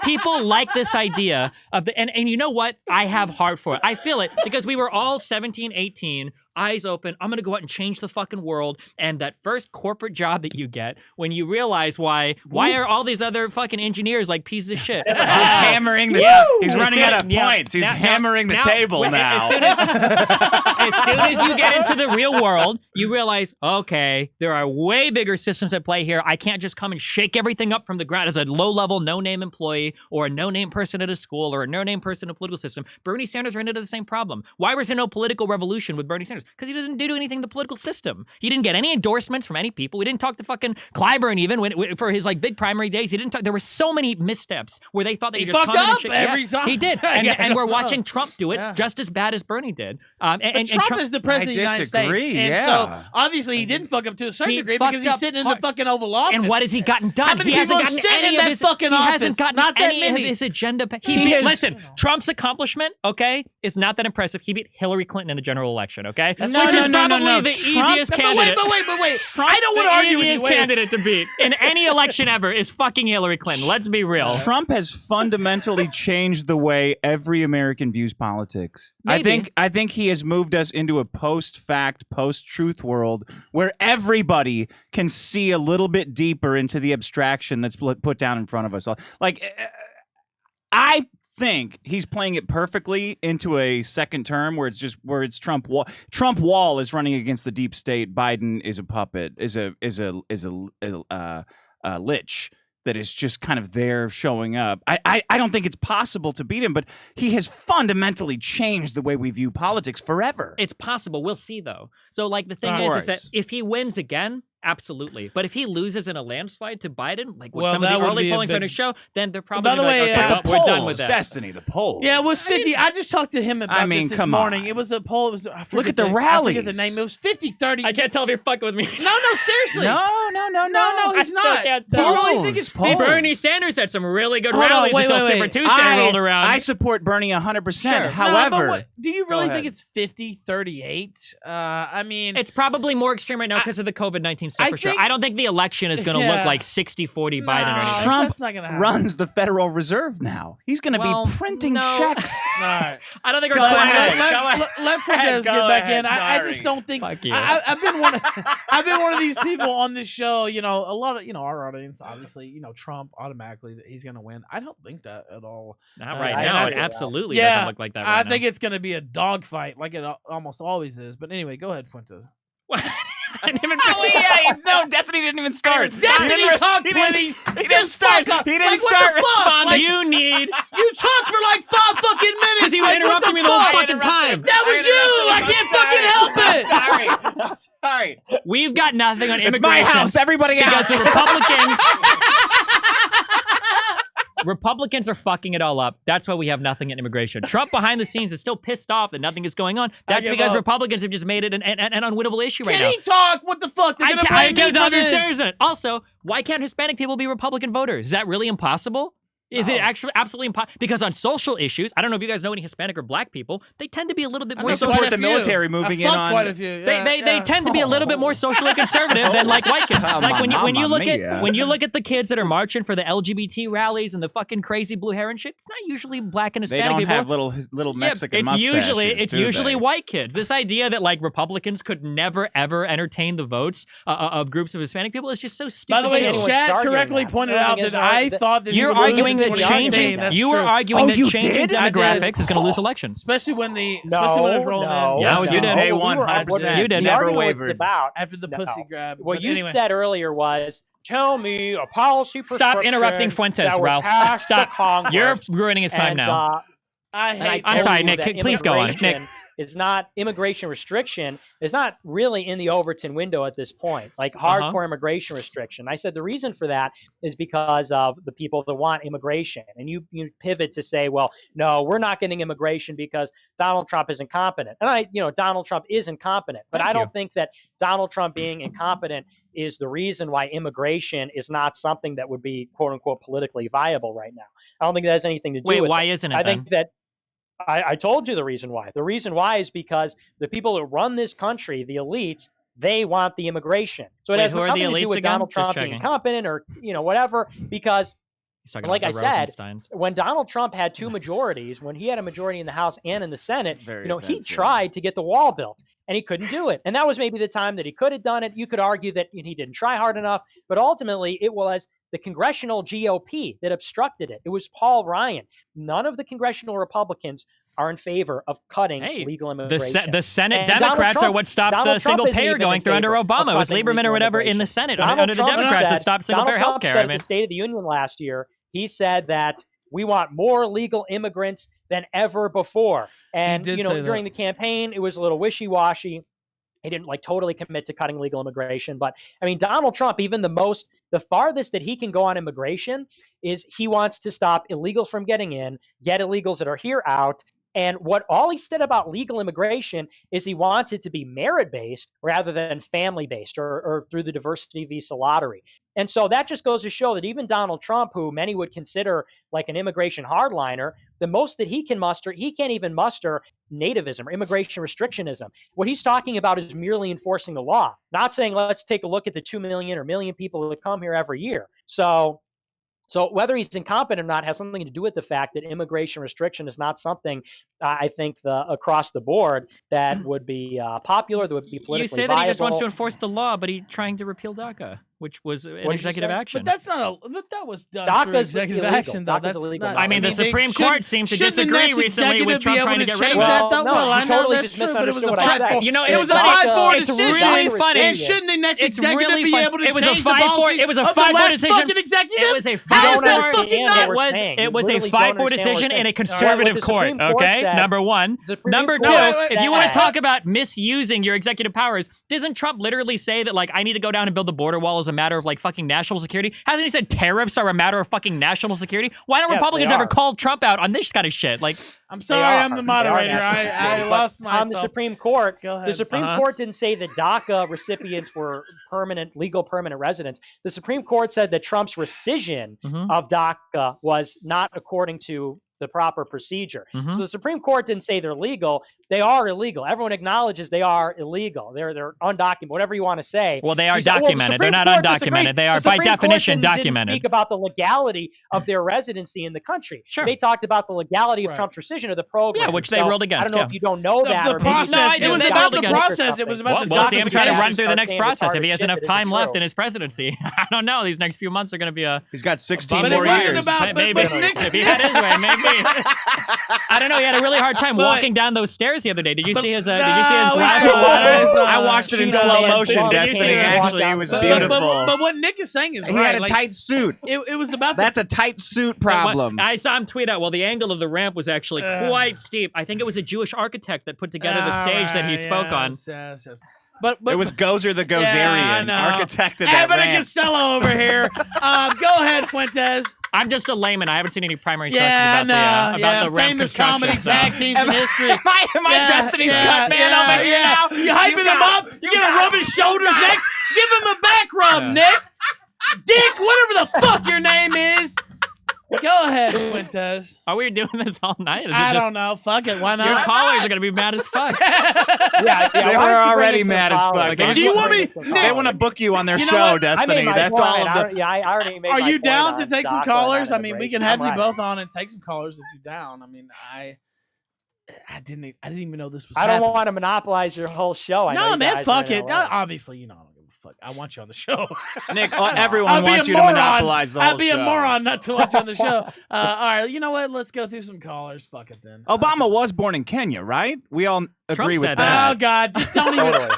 people like this idea of and you know what? I have heart for it. I feel it because we were all 17, 18, eyes open. I'm going to go out and change the fucking world. And that first corporate job that you get when you realize why are all these other fucking engineers like pieces of shit? He's hammering he's running out of points. He's hammering the table now. As soon as you get into the real world, you realize, okay, there are way bigger systems at play here. I can't just come and shake everything up from the ground as a low-level, no-name employee or a no-name person at a school or a no-name person in a political system. Bernie Sanders ran into the same problem. Why was there no political revolution with Bernie Sanders? Because he doesn't do anything in the political system. He didn't get any endorsements from any people. We didn't talk to fucking Clyburn even for his like big primary days. He didn't talk. There were so many missteps where they thought that he just fucked up every time. He did, and we're watching Trump do it just as bad as Bernie did. And Trump is the president of the United States, and so obviously he didn't fuck up to a certain degree because he's sitting in the fucking Oval Office. And what has he gotten done? How many he hasn't gotten any of his fucking office. He hasn't gotten not that any many. of his agenda. Listen, Trump's accomplishment, okay, is not that impressive. He beat Hillary Clinton in the general election, okay, which is probably the easiest candidate. But wait. I don't want to argue with you. The easiest candidate to beat in any election ever is fucking Hillary Clinton. Let's be real. Trump has fundamentally changed the way every American views politics. Maybe. I think he has moved us into a post-fact, post-truth world where everybody can see a little bit deeper into the abstraction that's put down in front of us. Like, I think he's playing it perfectly into a second term where it's Trump wall. Trump wall is running against the deep state. Biden is a puppet, is a lich that is just kind of there showing up. I don't think it's possible to beat him, but he has fundamentally changed the way we view politics forever. It's possible. We'll see though. So like the thing is that if he wins again, Absolutely. But if he loses in a landslide to Biden, like what Well, some of that the would early be a polling's going to big- show, then they're probably By the gonna be way, like, okay, well, we're done with that. Destiny, the poll. Yeah, it was 50. I just talked to him about mean, this come morning. on. It was a poll. It was, I Look forget at the I forget the rallies. name. It was 50-30. I can't tell if you're fucking with me. No, seriously. No, he's still not. can't Do you tell. really think it's 50? Bernie Sanders had some really good Hold on, rallies wait, until wait, Super wait. Tuesday rolled around. I support Bernie 100%. Sure. However, do you Go really ahead. think it's 50-38? I mean, it's probably more extreme right now because of the COVID-19 stuff, I for sure. think- I don't think the election is going to Yeah. look like 60-40 Biden or anything. Trump that's not gonna happen. runs the Federal Reserve now. He's going to Well, be printing no. checks. All right. I don't think Go we're quite ahead. ready. Let Fuentes get back in. I Sorry. just don't think. Fuck you. I've been one of these people on this show. You know, a lot of our audience, obviously, Trump automatically that he's gonna win. I don't think that at all. Not right I now. agree. It absolutely Yeah, doesn't look like that right I now. think it's gonna be a dogfight, like it almost always is. But anyway, go ahead, Fuentes. I didn't even No, Destiny didn't even start. Destiny talked plenty. He didn't start. fuck up. He didn't Like, what start the fuck? responding. Like, You need. you talked for like 5 fucking minutes. Because he was Like, what interrupting the me the whole fuck? fucking time. That was you. I can't fucking help it. Sorry. We've got nothing on It's immigration. my house. Everybody out. Because the Republicans. Republicans are fucking it all up. That's why we have nothing in immigration. Trump behind the scenes is still pissed off that nothing is going on. That's give because up. Republicans have just made it an unwinnable issue right Can now. he talk? What the fuck? They're gonna blame me for this. Also, why can't Hispanic people be Republican voters? Is that really impossible? Is it actually absolutely impossible? Because on social issues, I don't know if you guys know any Hispanic or Black people, they tend to be a little bit more We support social. the military moving in on. Quite a few. They tend to be a little bit more socially conservative than like white kids. Like when you look at the kids that are marching for the LGBT rallies and the fucking crazy blue hair and shit, it's not usually Black and They Hispanic don't people. have little Mexican it's mustaches. usually white kids. This idea that like Republicans could never ever entertain the votes of groups of Hispanic people is just so stupid. By the way, Anyone's Chad arguing correctly that. pointed The out thing is, that I that- thought that You're he would lose arguing in that 2016. changing. That's You true. are arguing that you changing did? I did. demographics is going to lose elections. Especially when when it was rolling in. Yeah, you did. Day we one, were- 100%. You did. The Never argument was wavered. about After the pussy grab. what But you anyway. said earlier was, tell me a policy Stop interrupting prescription Fuentes, that would Ralph. pass the Stop. Congress. You're ruining his time And, now. I and I hate. I'm told sorry, you Nick, that please go on. immigration Nick. is not immigration restriction is not really in the Overton window at this point. Like hardcore immigration restriction. I said the reason for that is because of the people that want immigration, and you pivot to say, well, no, we're not getting immigration because Donald Trump is incompetent. And Donald Trump is incompetent, but I don't think that Donald Trump being incompetent is the reason why immigration is not something that would be quote unquote politically viable right now. I don't think that has anything to do with Wait, why it. isn't it I then? think that I told you the reason why. The reason why is because the people that run this country, the elites, they want the immigration. So it Wait, has who are nothing the to do elites with again? Donald Just Trump being checking. incompetent or whatever. Because He's talking like I about the said, Rosensteins. when Donald Trump had 2 majorities, when he had a majority in the House and in the Senate, Very he offensive. tried to get the wall built and he couldn't do it. And that was maybe the time that he could have done it. You could argue that he didn't try hard enough, but ultimately it was the congressional GOP that obstructed it. It was Paul Ryan. None of the congressional Republicans are in favor of cutting legal immigration. The Senate And Donald Democrats are Trump- what stopped Donald the Trump single isn't payer even going in through under favor of Obama. It was cutting Lieberman legal or whatever in immigration. the Senate Donald under the Trump Democrats that said- stopped single payer Donald health Trump care. said at the State of the Union last year, he said that we want more legal immigrants than ever before. And did say that. during the campaign, it was a little wishy-washy. He didn't totally commit to cutting legal immigration. But I mean, Donald Trump, even the farthest that he can go on immigration is he wants to stop illegals from getting in, get illegals that are here out. And all he said about legal immigration is he wants it to be merit-based rather than family-based or through the diversity visa lottery. And so that just goes to show that even Donald Trump, who many would consider like an immigration hardliner, the most that he can muster, he can't even muster nativism or immigration restrictionism. What he's talking about is merely enforcing the law, not saying let's take a look at the 2 million or million people that come here every year. So whether he's incompetent or not has something to do with the fact that immigration restriction is not something I think across the board that would be popular, that would be politically You say viable. that he just wants to enforce the law, but he's trying to repeal DACA. which was an What did you executive say? action. But that's not a. But that was done through DACA's executive illegal. action, though. DACA's That's illegal not. now. I mean, the they Supreme shouldn't- Court seemed to shouldn't the disagree next recently with executive Trump be able trying to to get rid change of it. that, though? No, Well, you I know totally that's just true, but it was a misunderstood what I 5-4. said. You know, It was a DACA 5-4 it's decision. really funny. And shouldn't the next It's executive really be fun. able to It was a change the 5-4. policies It was a of the 5-4 last decision. fucking executive? It was a How is that 5-4. fucking understand not? what we're saying. It was a literally don't 5-4 understand what we're decision in saying. a conservative court. Supreme Court Okay, said- number one. the Supreme Number Court two, if you want to said- talk about misusing your executive powers, doesn't Trump literally say that like I need to go down and build the border wall as a matter of like fucking national security? Hasn't he said tariffs are a matter of fucking national security? Why don't Yes, Republicans they ever are. call Trump out on this kind of shit? Like, I'm They sorry, are. I'm the They are moderator. national I security. lost But on the myself. Supreme Court, Go ahead. the Supreme Uh-huh. Court didn't say that DACA recipients were legal permanent residents. The Supreme Court said that Trump's rescission Mhm. of DACA was not according to the proper procedure. Mhm. So the Supreme Court didn't say they're legal. They are illegal. Everyone acknowledges they are illegal. They're undocumented, whatever you want to say. well, they are She said- well, the documented. They're Supreme not Court undocumented. disagrees. They are The by Supreme Court definition didn't documented. speak about the legality of their residency in the country. Sure. They talked about the legality of Right. Trump's rescission of the program. Yeah, which they So, ruled against, I don't know yeah. if you don't know that. The or maybe process. No, I It do. was They about ruled the against process. It was about the We'll see him trying to run justification. through the next Saying it's process hard if he as has shit enough that time isn't left true. in his presidency. I don't know. These next few months are going to be a He's got 16 But it more wasn't years. about- maybe but Nick- if he had his way, maybe. I don't know. He had a really hard time But- walking down those stairs the other day. Did you see his? Did you see his No, we glasses? saw- I watched it in Cheeto slow Man motion, walked Destiny. down Actually, the it was stairs. beautiful. But what Nick is saying is He right. had a like, tight suit. It was about That's a tight suit But what- problem. I saw him tweet out, well, the angle of the ramp was actually quite steep. I think it was a Jewish architect that put together the stage that he spoke on. Yes. But It was Gozer the Gozerian, Yeah, I know. architect of that Abbott and ramp. Costello over here. Go ahead, Fuentes. I'm just a layman. I haven't seen any primary sources Yeah, about the ramp famous construction, comedy so- tag teams in history. Am I Destiny's Cut man over here now? You hyping him up? You gonna rub his shoulders next? Give him a back rub, Yeah. Nick. Dick, whatever the fuck your name is. Go ahead, Fuentes. Are we doing this all night? Is it I just- don't know. Fuck it. Why Your not? callers are going to be mad as fuck. Yeah, They why were don't you bring already in some mad as fuck. callers? They Do you want me- Bring in some Nick, They callers. want to book you on their You know show, what? I made Destiny. my That's point. all. I already made Are my you point down to on take some DACA callers? and I mean, we immigration. can have I'm you right. both on and take some callers if you're down. I mean, I didn't even know this was. I don't happening. want to monopolize your whole show. I know No, you man, guys fuck are in it. LA. Obviously, I don't give a fuck. I want you on the show. Nick, I'll everyone be wants a you to moron. monopolize the whole I'd be show. a moron not to watch you on the show. All right, you know what? Let's go through some callers. Fuck it then. Obama was born in Kenya, right? We all agree with said that. Oh God, just don't even. Totally.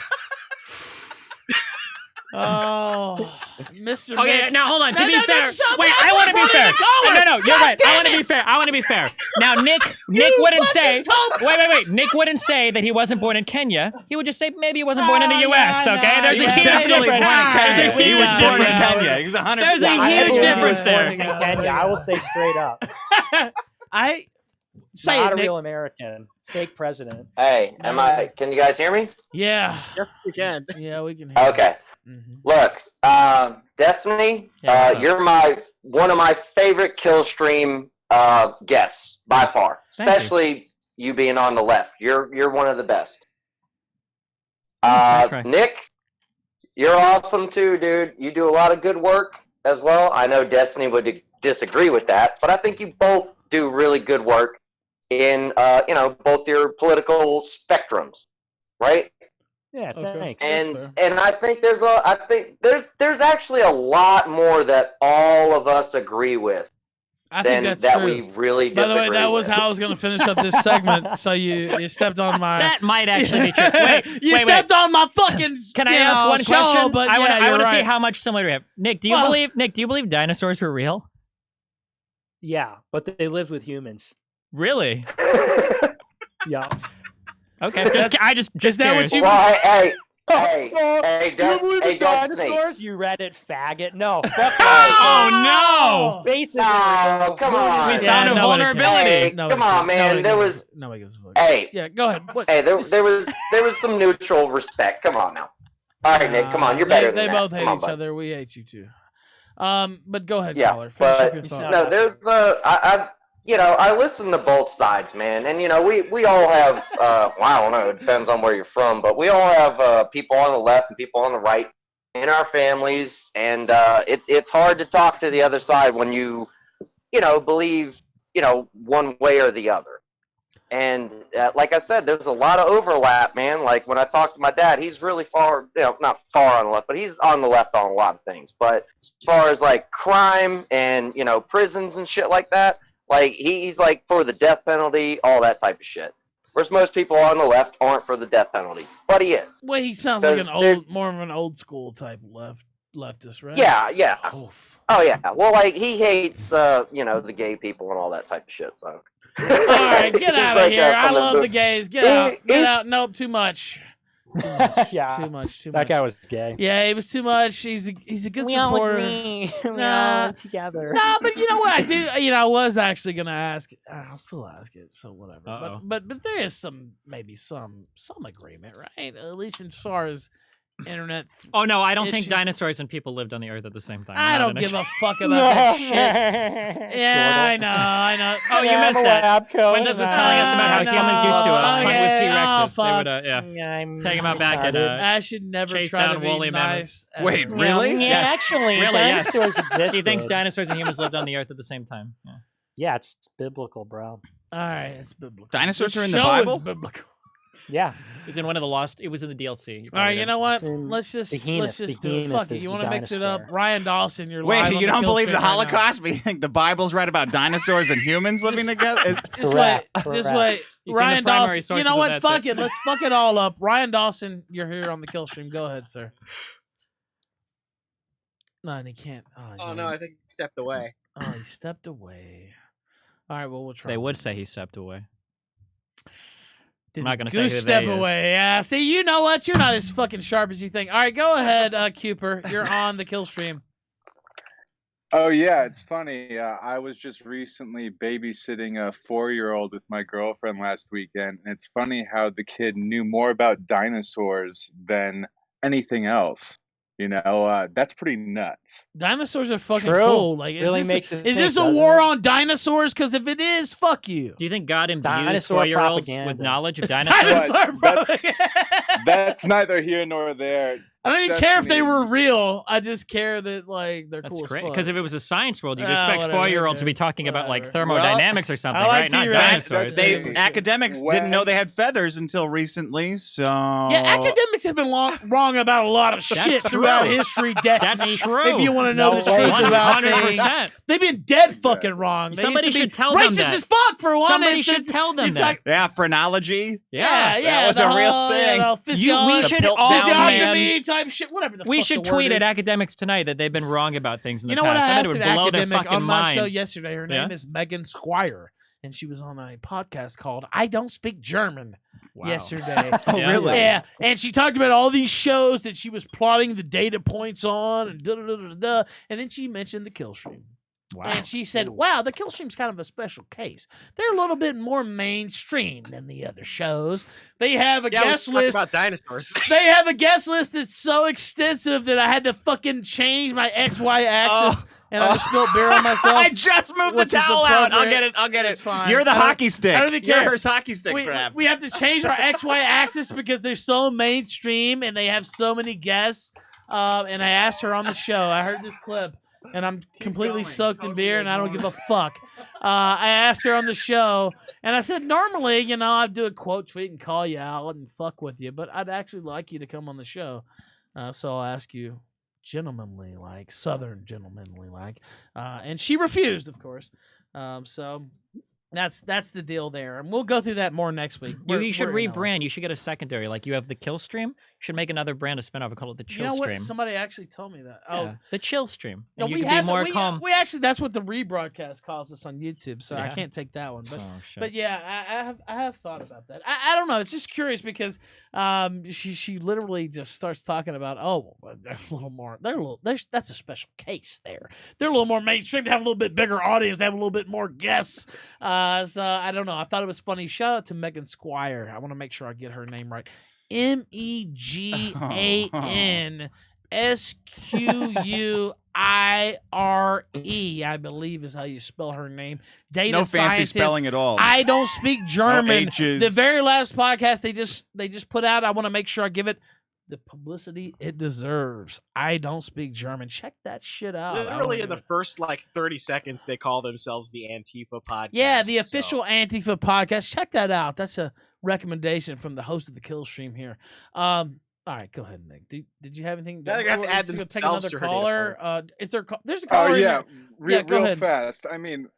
Oh, Mr. Okay, Nick. now hold on. To No, be no, no, fair, shut wait, up. I I want to just be wanted fair. to call her. No, you're God right. I damn want to it. be fair. I want to be fair. Now, Nick You wouldn't say. fucking told- Wait. Nick wouldn't say that he wasn't born in Kenya. He would just say maybe he wasn't born in the U.S. yeah, I Okay, know. there's He a was huge definitely difference. born in Kenya. There's a He was huge born in difference. Kenya. He's 100%. There's a Yeah, I huge believe he was difference born there. in Kenya. I will say straight up. I say Not it, a Nick. real American. Fake president. Hey, can you guys hear me? Yeah, Yes, we can. yeah, we can. Hear Okay. Mhm. Look, Destiny, Yeah, what's up? you're one of my favorite Killstream guests by far. Thank you. Especially you being on the left. You're one of the best. Thanks, I try. Nick, you're awesome too, dude. You do a lot of good work as well. I know Destiny would disagree with that, but I think you both do really good work in both your political spectrums, right? Yeah, Okay. thanks. And I think there's actually a lot more that all of us agree with I think than that's that true. we really By disagree the way, that was with. how I was going to finish up this segment. So you stepped on my. That might actually be true. Wait, you stepped on my fucking. Can I you ask know, one show, question? But I want yeah, you're to see right. how much similar we have. Nick, do you Well- believe dinosaurs were real? Yeah, but they lived with humans. Really? Yeah. Okay. Just Is that what curious. you? Well, hey, You believe in Destiny. dinosaurs? You Reddit faggot. No. Fuck Oh no! Basically, No, come on. We Yeah, found a nobody vulnerability. Hey, come on, man. There was, Nobody gives a fuck. hey, Yeah, go ahead. What? hey, there was some mutual respect. Come on now. All right, Nick. Come on, you're better They than that. both hate Come on, each bud. other. We hate you too. But go ahead, Yeah, caller. Finish up but your You thought. sound- no, there's I listen to both sides, man, and we all have well, I don't know, it depends on where you're from, but we all have people on the left and people on the right in our families, and it's hard to talk to the other side when you believe one way or the other. And like I said, there's a lot of overlap, man. Like when I talk to my dad, he's really far, not far on the left, but he's on the left on a lot of things. But as far as like crime and, prisons and shit like that, like he's like for the death penalty, all that type of shit. Whereas most people on the left aren't for the death penalty, but he is. Well, he sounds like more of an old school type leftist, right? Yeah. Oof. Oh yeah. Well, like he hates, the gay people and all that type of shit. So. All right, get out of here. I love the gays. Get out. Nope, too much. Too much. That guy was gay. Yeah, he was too much. He's a good We supporter. all agree. We all together. Nah, but you know what? I do. I was actually gonna ask. I'll still ask it. So whatever. But there is maybe some agreement, right? At least as far as internet. Oh no, I don't think issues. dinosaurs and people lived on the Earth at the same time. I don't give a fuck about that shit. Yeah, I know. Oh, you missed that. Windows was telling us about how humans used to hunt with T-Rexes. They would, take them out back and I should never chase try down to be woolly nice. mammoths. Wait, really? Yeah, Yes. actually, Really, yes. dinosaurs existed. He thinks dinosaurs and humans lived on the Earth at the same time. Yeah, it's biblical, bro. All right, it's biblical. Dinosaurs The are in the show Bible? is biblical. Yeah. It's in one of the lost. It was in the DLC. All right, you know what? In Let's just Behemoth. do it. Behemoth Fuck it. is You the want to mix it up? dinosaur. Ryan Dawson, you're live Wait, on you the don't believe the Killstream right now. Holocaust? But you think the Bible's right about dinosaurs and humans living together? Just wait. Correct. Just wait. You've seen the Ryan primary Dawson. You sources know of what? that, Fuck too. it. Let's fuck it all up. Ryan Dawson, you're here on the Killstream. Go ahead, sir. No, and he can't. Oh no, I think he stepped away. Oh, he stepped away. All right, well, we'll try. They would say he stepped away. Did I'm not gonna say who Goose they step is. away. Yeah. See, you know what? You're not as fucking sharp as you think. All right, go ahead, Cooper. You're on the Killstream. Oh yeah, it's funny. I was just recently babysitting a 4-year-old with my girlfriend last weekend, and it's funny how the kid knew more about dinosaurs than anything else. That's pretty nuts. Dinosaurs are fucking True. cool. Like, Really is makes this, it is think, this a doesn't war it? on dinosaurs? Because if it is, fuck you. Do you think God imbues Dinosaur 4-year-olds with propaganda. knowledge of dinosaurs? Dinosaur propaganda. That's neither here nor there. I don't even care if they Destiny. were real. I just care that they're That's cool as great. fuck. Because if it was a science world, you'd Ah, expect whatever, 4-year-olds to be who cares? talking about like Whatever. thermodynamics or something, I like right? Not T-Rex. dinosaurs. Academics didn't know they had feathers until recently, so Yeah, academics have been wrong about a lot of shit true. throughout history, Destiny. That's true. If you want to know No the way. truth about 100%. things, they've been dead fucking wrong. They Somebody used to be should tell them racist that. as fuck for one. Somebody It's- should it's- tell them it's that. like, yeah, phrenology. yeah, that was the a real whole, thing. physiology, We should pilt all down physiognomy type shit, whatever the We fuck should the word tweet is. at academics tonight that they've been wrong about things in the You know what? past. I I bet asked it an would blow their academic fucking on my mind. show yesterday. Her name Yeah? is Megan Squire, and she was on a podcast called "I Don't Speak German." Wow. Yesterday. Oh, Yeah. really? Yeah, and she talked about all these shows that she was plotting the data points on, and and then she mentioned the Killstream. Wow. And she said, "Wow, the Killstream's kind of a special case. They're a little bit more mainstream than the other shows. They have a guest we talk list. about dinosaurs. They have a guest list that's so extensive that I had to fucking change my XY axis, and I just spilled beer on myself. I just moved the which is towel out. I'll appropriate. get it. I'll get It's it. fine. You're the I don't- hockey stick. I don't even You're care. her hockey stick, we crap. have to change our XY axis because they're so mainstream and they have so many guests. And I asked her on the show. I heard this clip, and I'm completely soaked in beer, and I don't give a fuck. I asked her on the show, and I said, normally, I'd do a quote tweet and call you out and fuck with you, but I'd actually like you to come on the show. So I'll ask you gentlemanly, like Southern gentlemanly, like. And she refused, of course. So that's the deal there, and we'll go through that more next week. You should We're in on it. rebrand. You should get a secondary. Like you have the Killstream. You should make another brand of spinoff and call it the You know what? Chillstream. Somebody actually told me that. Oh, Yeah, the Chillstream. no, And you we can have be more we, calm. we actually that's what the rebroadcast calls us on YouTube, so I Yeah. can't take that one. But Oh, shit. but yeah, I have thought about that. I don't know. It's just curious because she literally just starts talking about they're a little more that's a special case there. They're a little more mainstream. They have a little bit bigger audience. They have a little bit more guests. So I don't know. I thought it was funny. Shout out to Megan Squire. I want to make sure I get her name right. MEGANSQUIRE, I believe is how you spell her name. Data No fancy scientist. spelling at all. I don't speak German. H's. The very last podcast they just put out, I want to make sure I give it the publicity it deserves. I don't speak German. Check that shit out. Literally in the first 30 seconds, they call themselves the Antifa podcast. Yeah, the official Antifa podcast. Check that out. That's a recommendation from the host of the Killstream here. All right, go ahead, Nick. Did you have anything? Now they're gonna have to add take themselves another to her caller. Is there? There's a caller. yeah, Yeah, go real ahead. fast. I mean,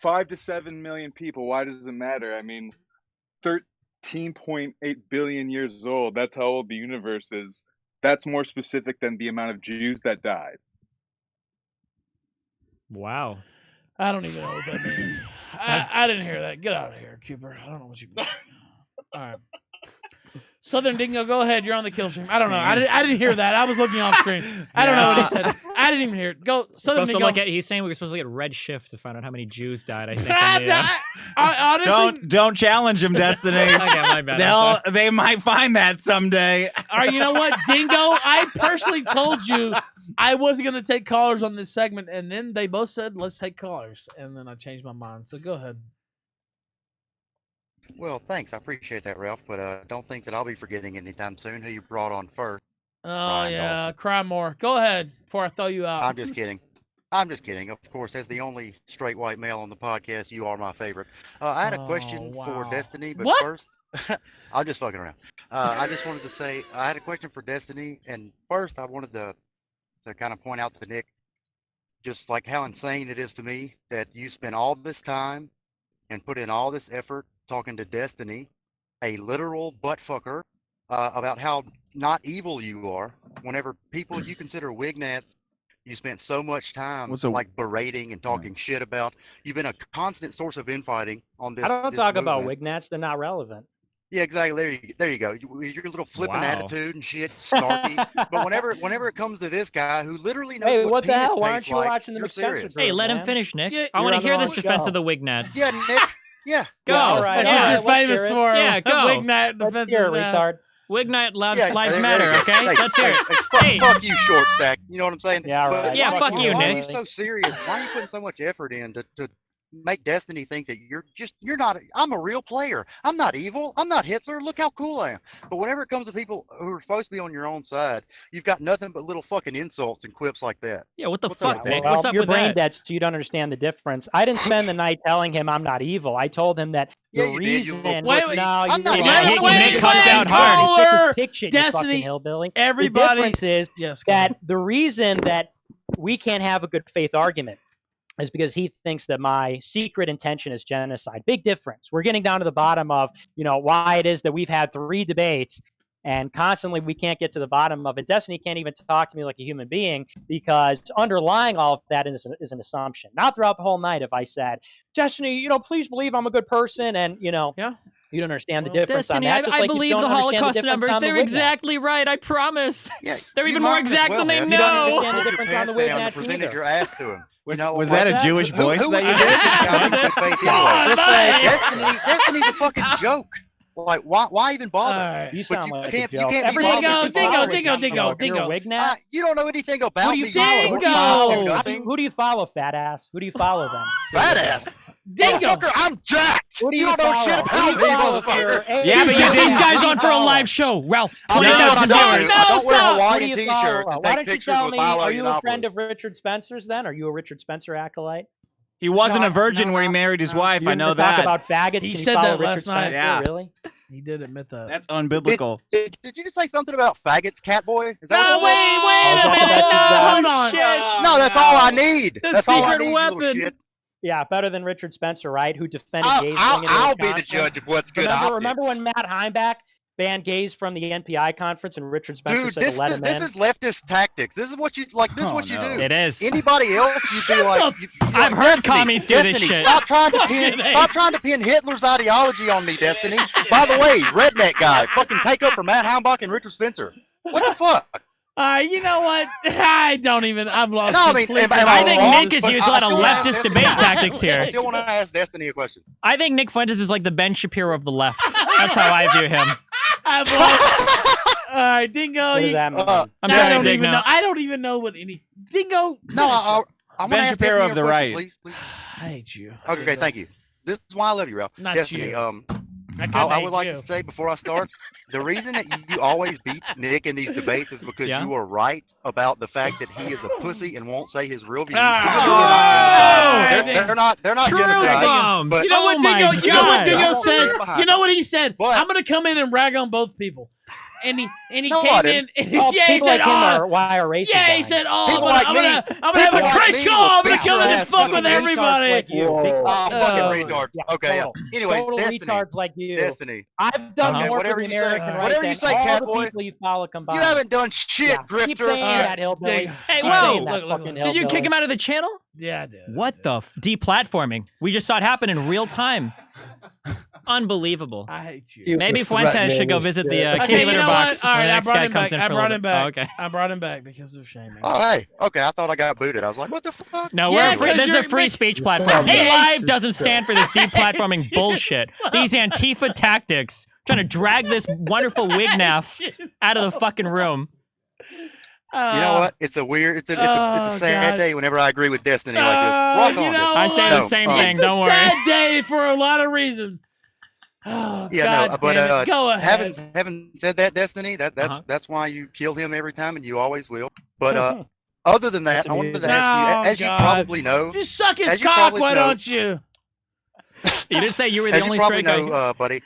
5 to 7 million people. Why does it matter? I mean, 13.8 billion years old. That's how old the universe is. That's more specific than the amount of Jews that died. Wow. I don't even know what that means. I didn't hear that. Get out of here, Cooper. I don't know what you mean. All right. Southern Dingo, go ahead. You're on the kill stream. I don't know. I didn't hear that. I was looking off screen. I don't know what he said. I didn't even hear it. Go, Southern Dingo. He's saying we were supposed to look at Red Shift to find out how many Jews died. I think. Honestly, don't challenge them, Destiny. Okay, my bad. They might find that someday. All right, you know what, Dingo? I personally told you I wasn't going to take callers on this segment, and then they both said, let's take callers. And then I changed my mind. So go ahead. Well, thanks. I appreciate that, Ralph. But don't think that I'll be forgetting anytime soon who you brought on first. Oh, Ryan yeah. Dawson. Cry more. Go ahead before I throw you out. I'm just kidding. I'm just kidding. Of course, as the only straight white male on the podcast, you are my favorite. I had a question for Destiny, but first, I'm just fucking around. I just wanted to say I had a question for Destiny, and first I wanted to kind of point out to Nick just like how insane it is to me that you spent all this time and put in all this effort talking to Destiny, a literal buttfucker, about how not evil you are. Whenever people you consider wignats, you spent so much time like berating and talking shit about. You've been a constant source of infighting on this. I don't this talk about movement. wignats; they're not relevant. Yeah, exactly. There you go. Your little flippant attitude and shit, snarky. But whenever it comes to this guy who literally knows Hey, what the penis hell? Why aren't tastes you like, watching the you're McSpencer serious. group, Hey, let him man? finish, Nick. Yeah, I you're want on to the hear wrong this defense show. of the Wignats. Yeah, Nick. Yeah. Go. All right. That's all what right, you're let's famous hear it. for. Yeah, go. Wignat Let's defense. hear it, retard. Wignite lives Yeah, lives there matter, you go. okay? Hey, Let's hear it. hey, fuck you, short stack. You know what I'm saying? Yeah, But right. Yeah, why- fuck you, why are Nick. you so serious? Why are you putting so much effort in to make Destiny think that you're not? I'm a real player. I'm not evil. I'm not Hitler. Look how cool I am. But whenever it comes to people who are supposed to be on your own side, you've got nothing but little fucking insults and quips like that. Yeah, what the What's up fuck, with Nick? that? What's up You're with brain that? dead, so you don't understand the difference. I didn't spend the night telling him I'm not evil. I told him that Yeah, the you did, you reason. little Wait, pussy. No, I'm you not were evil. wrong. Nick cuts out hard. Caller, Pick shit, Destiny, you fucking hillbilly. everybody- The difference is Yes, go that the reason that we can't have a good faith argument is because he thinks that my secret intention is genocide. Big difference. We're getting down to the bottom of, why it is that we've had 3 debates and constantly we can't get to the bottom of it. Destiny can't even talk to me like a human being because underlying all of that is an assumption. Not throughout the whole night if I said, Destiny, please believe I'm a good person and, Yeah. you don't understand the difference Destiny, on that. just I like you believe don't the understand Holocaust difference numbers. on the They're Wignats. exactly right. I promise. Yeah, They're you even more might as exact well than they have. You don't know. understand the difference on the Pants down and Wignats presented either. your ass to him. Was that a Jewish voice that you did? Destiny's a fucking joke. Like, why even bother? You But sound like can't, a you joke. can't be Everybody bothered. You're a Wignat? You don't know anything about Who do you me. follow? Nothing. Who do you follow, fat ass? Who do you follow then? Fat ass. Dingo. Motherfucker, I'm jacked. Who do You you don't know follow? shit Who about do me, you follow for your motherfucker. Yeah, but you Dude, these guys who do on you for a follow? live show. Ralph, I'm not 20,000 doing viewers. it. I don't wear Who Hawaiian do you t-shirts follow? and Why take don't you pictures tell with me, Milo are you a friend Yiannopoulos. of Richard Spencer's then? Are you a Richard Spencer acolyte? He wasn't No, a virgin no, where he no, married his no. wife. You I know didn't talk that. about faggots He and you said follow that last Richard night. Spencer? Yeah. Really? He did admit that. That's unbiblical. Did you just say something about faggots, Catboy? Is that No, what you said? wait a minute. No, hold on. Shit. No, that's all I need. The That's all I secret need, you little weapon. shit. Yeah, better than Richard Spencer, right? Who defended gays. I'll be the judge of what's good Remember when Matt Heimbach banned gays from the NPI conference and Richard Spencer Dude, said to let him this in? is leftist tactics. This is what you like. This is what you do. It is. Anybody else, you'd be like, I've heard commies do this shit. Stop trying to pin Hitler's ideology on me, Destiny. By the way, redneck guy, fucking take up for Matt Heimbach and Richard Spencer. What the fuck? You know what? I've lost. No, I mean, completely. am I think wrong? Nick is But using a lot of I still wanna ask leftist Destiny- debate tactics here. I still want to ask Destiny a question. I think Nick Fuentes is like the Ben Shapiro of the left. That's how I view him. I've lost. All right, Dingo. What does that mean? I'm I trying don't to even dig know. now. I don't even know what any Dingo. No, I want to Ben ask Shapiro Destiny of the a question, right. please. I hate you. Okay, thank you. This is why I love you, Ralph. Not Destiny, you. I would like to say before I start, the reason that you always beat Nick in these debates is because you are right about the fact that he is a pussy and won't say his real views. They're not genocide. But, you know what Dingo? You know what Dingo said? You know what he said? I'm gonna come in and rag on both people. And he came in. And he said, why are racist? Yeah, he said, I'm gonna have a great call. I'm gonna come in and fuck with everybody. Like you. Fucking retard. Okay. Anyway, total Destiny. retards like you. Destiny. I've done more whatever for you the American say. right Whatever than you say, all the Catboy. people you follow combined. You haven't done shit, Keep Grifter. saying that, hillbilly. Hey, Keep whoa! saying that fucking Did you kick hillbilly. him out of the channel? Yeah, I did. What the deplatforming? We just saw it happen in real time. Unbelievable. I hate you. Maybe Fuentes should go visit the kitty litter box All when right, the I next brought guy him comes back. in I for a brought little him bit. back. Oh, okay. I brought him back because of shaming. Oh, hey. Okay, I thought I got booted. I was like, what the fuck? No, Yeah, this is a free speech platform. Live doesn't stand for this deplatforming bullshit. These Antifa tactics trying to drag this wonderful wignaff out of the fucking room. You know what? It's a sad day whenever I agree with Destiny like this. Rock on, Destiny. I say the same thing. It's Don't a worry. sad day for a lot of reasons. Oh, Yeah, God no, but damn it. Go ahead. having said that, Destiny, that's why you kill him every time, and you always will. But other than that, I wanted to ask you, as you probably know, just suck his as you cock. probably Why know- don't you? You didn't say you were the As only you probably straight know, guy. buddy,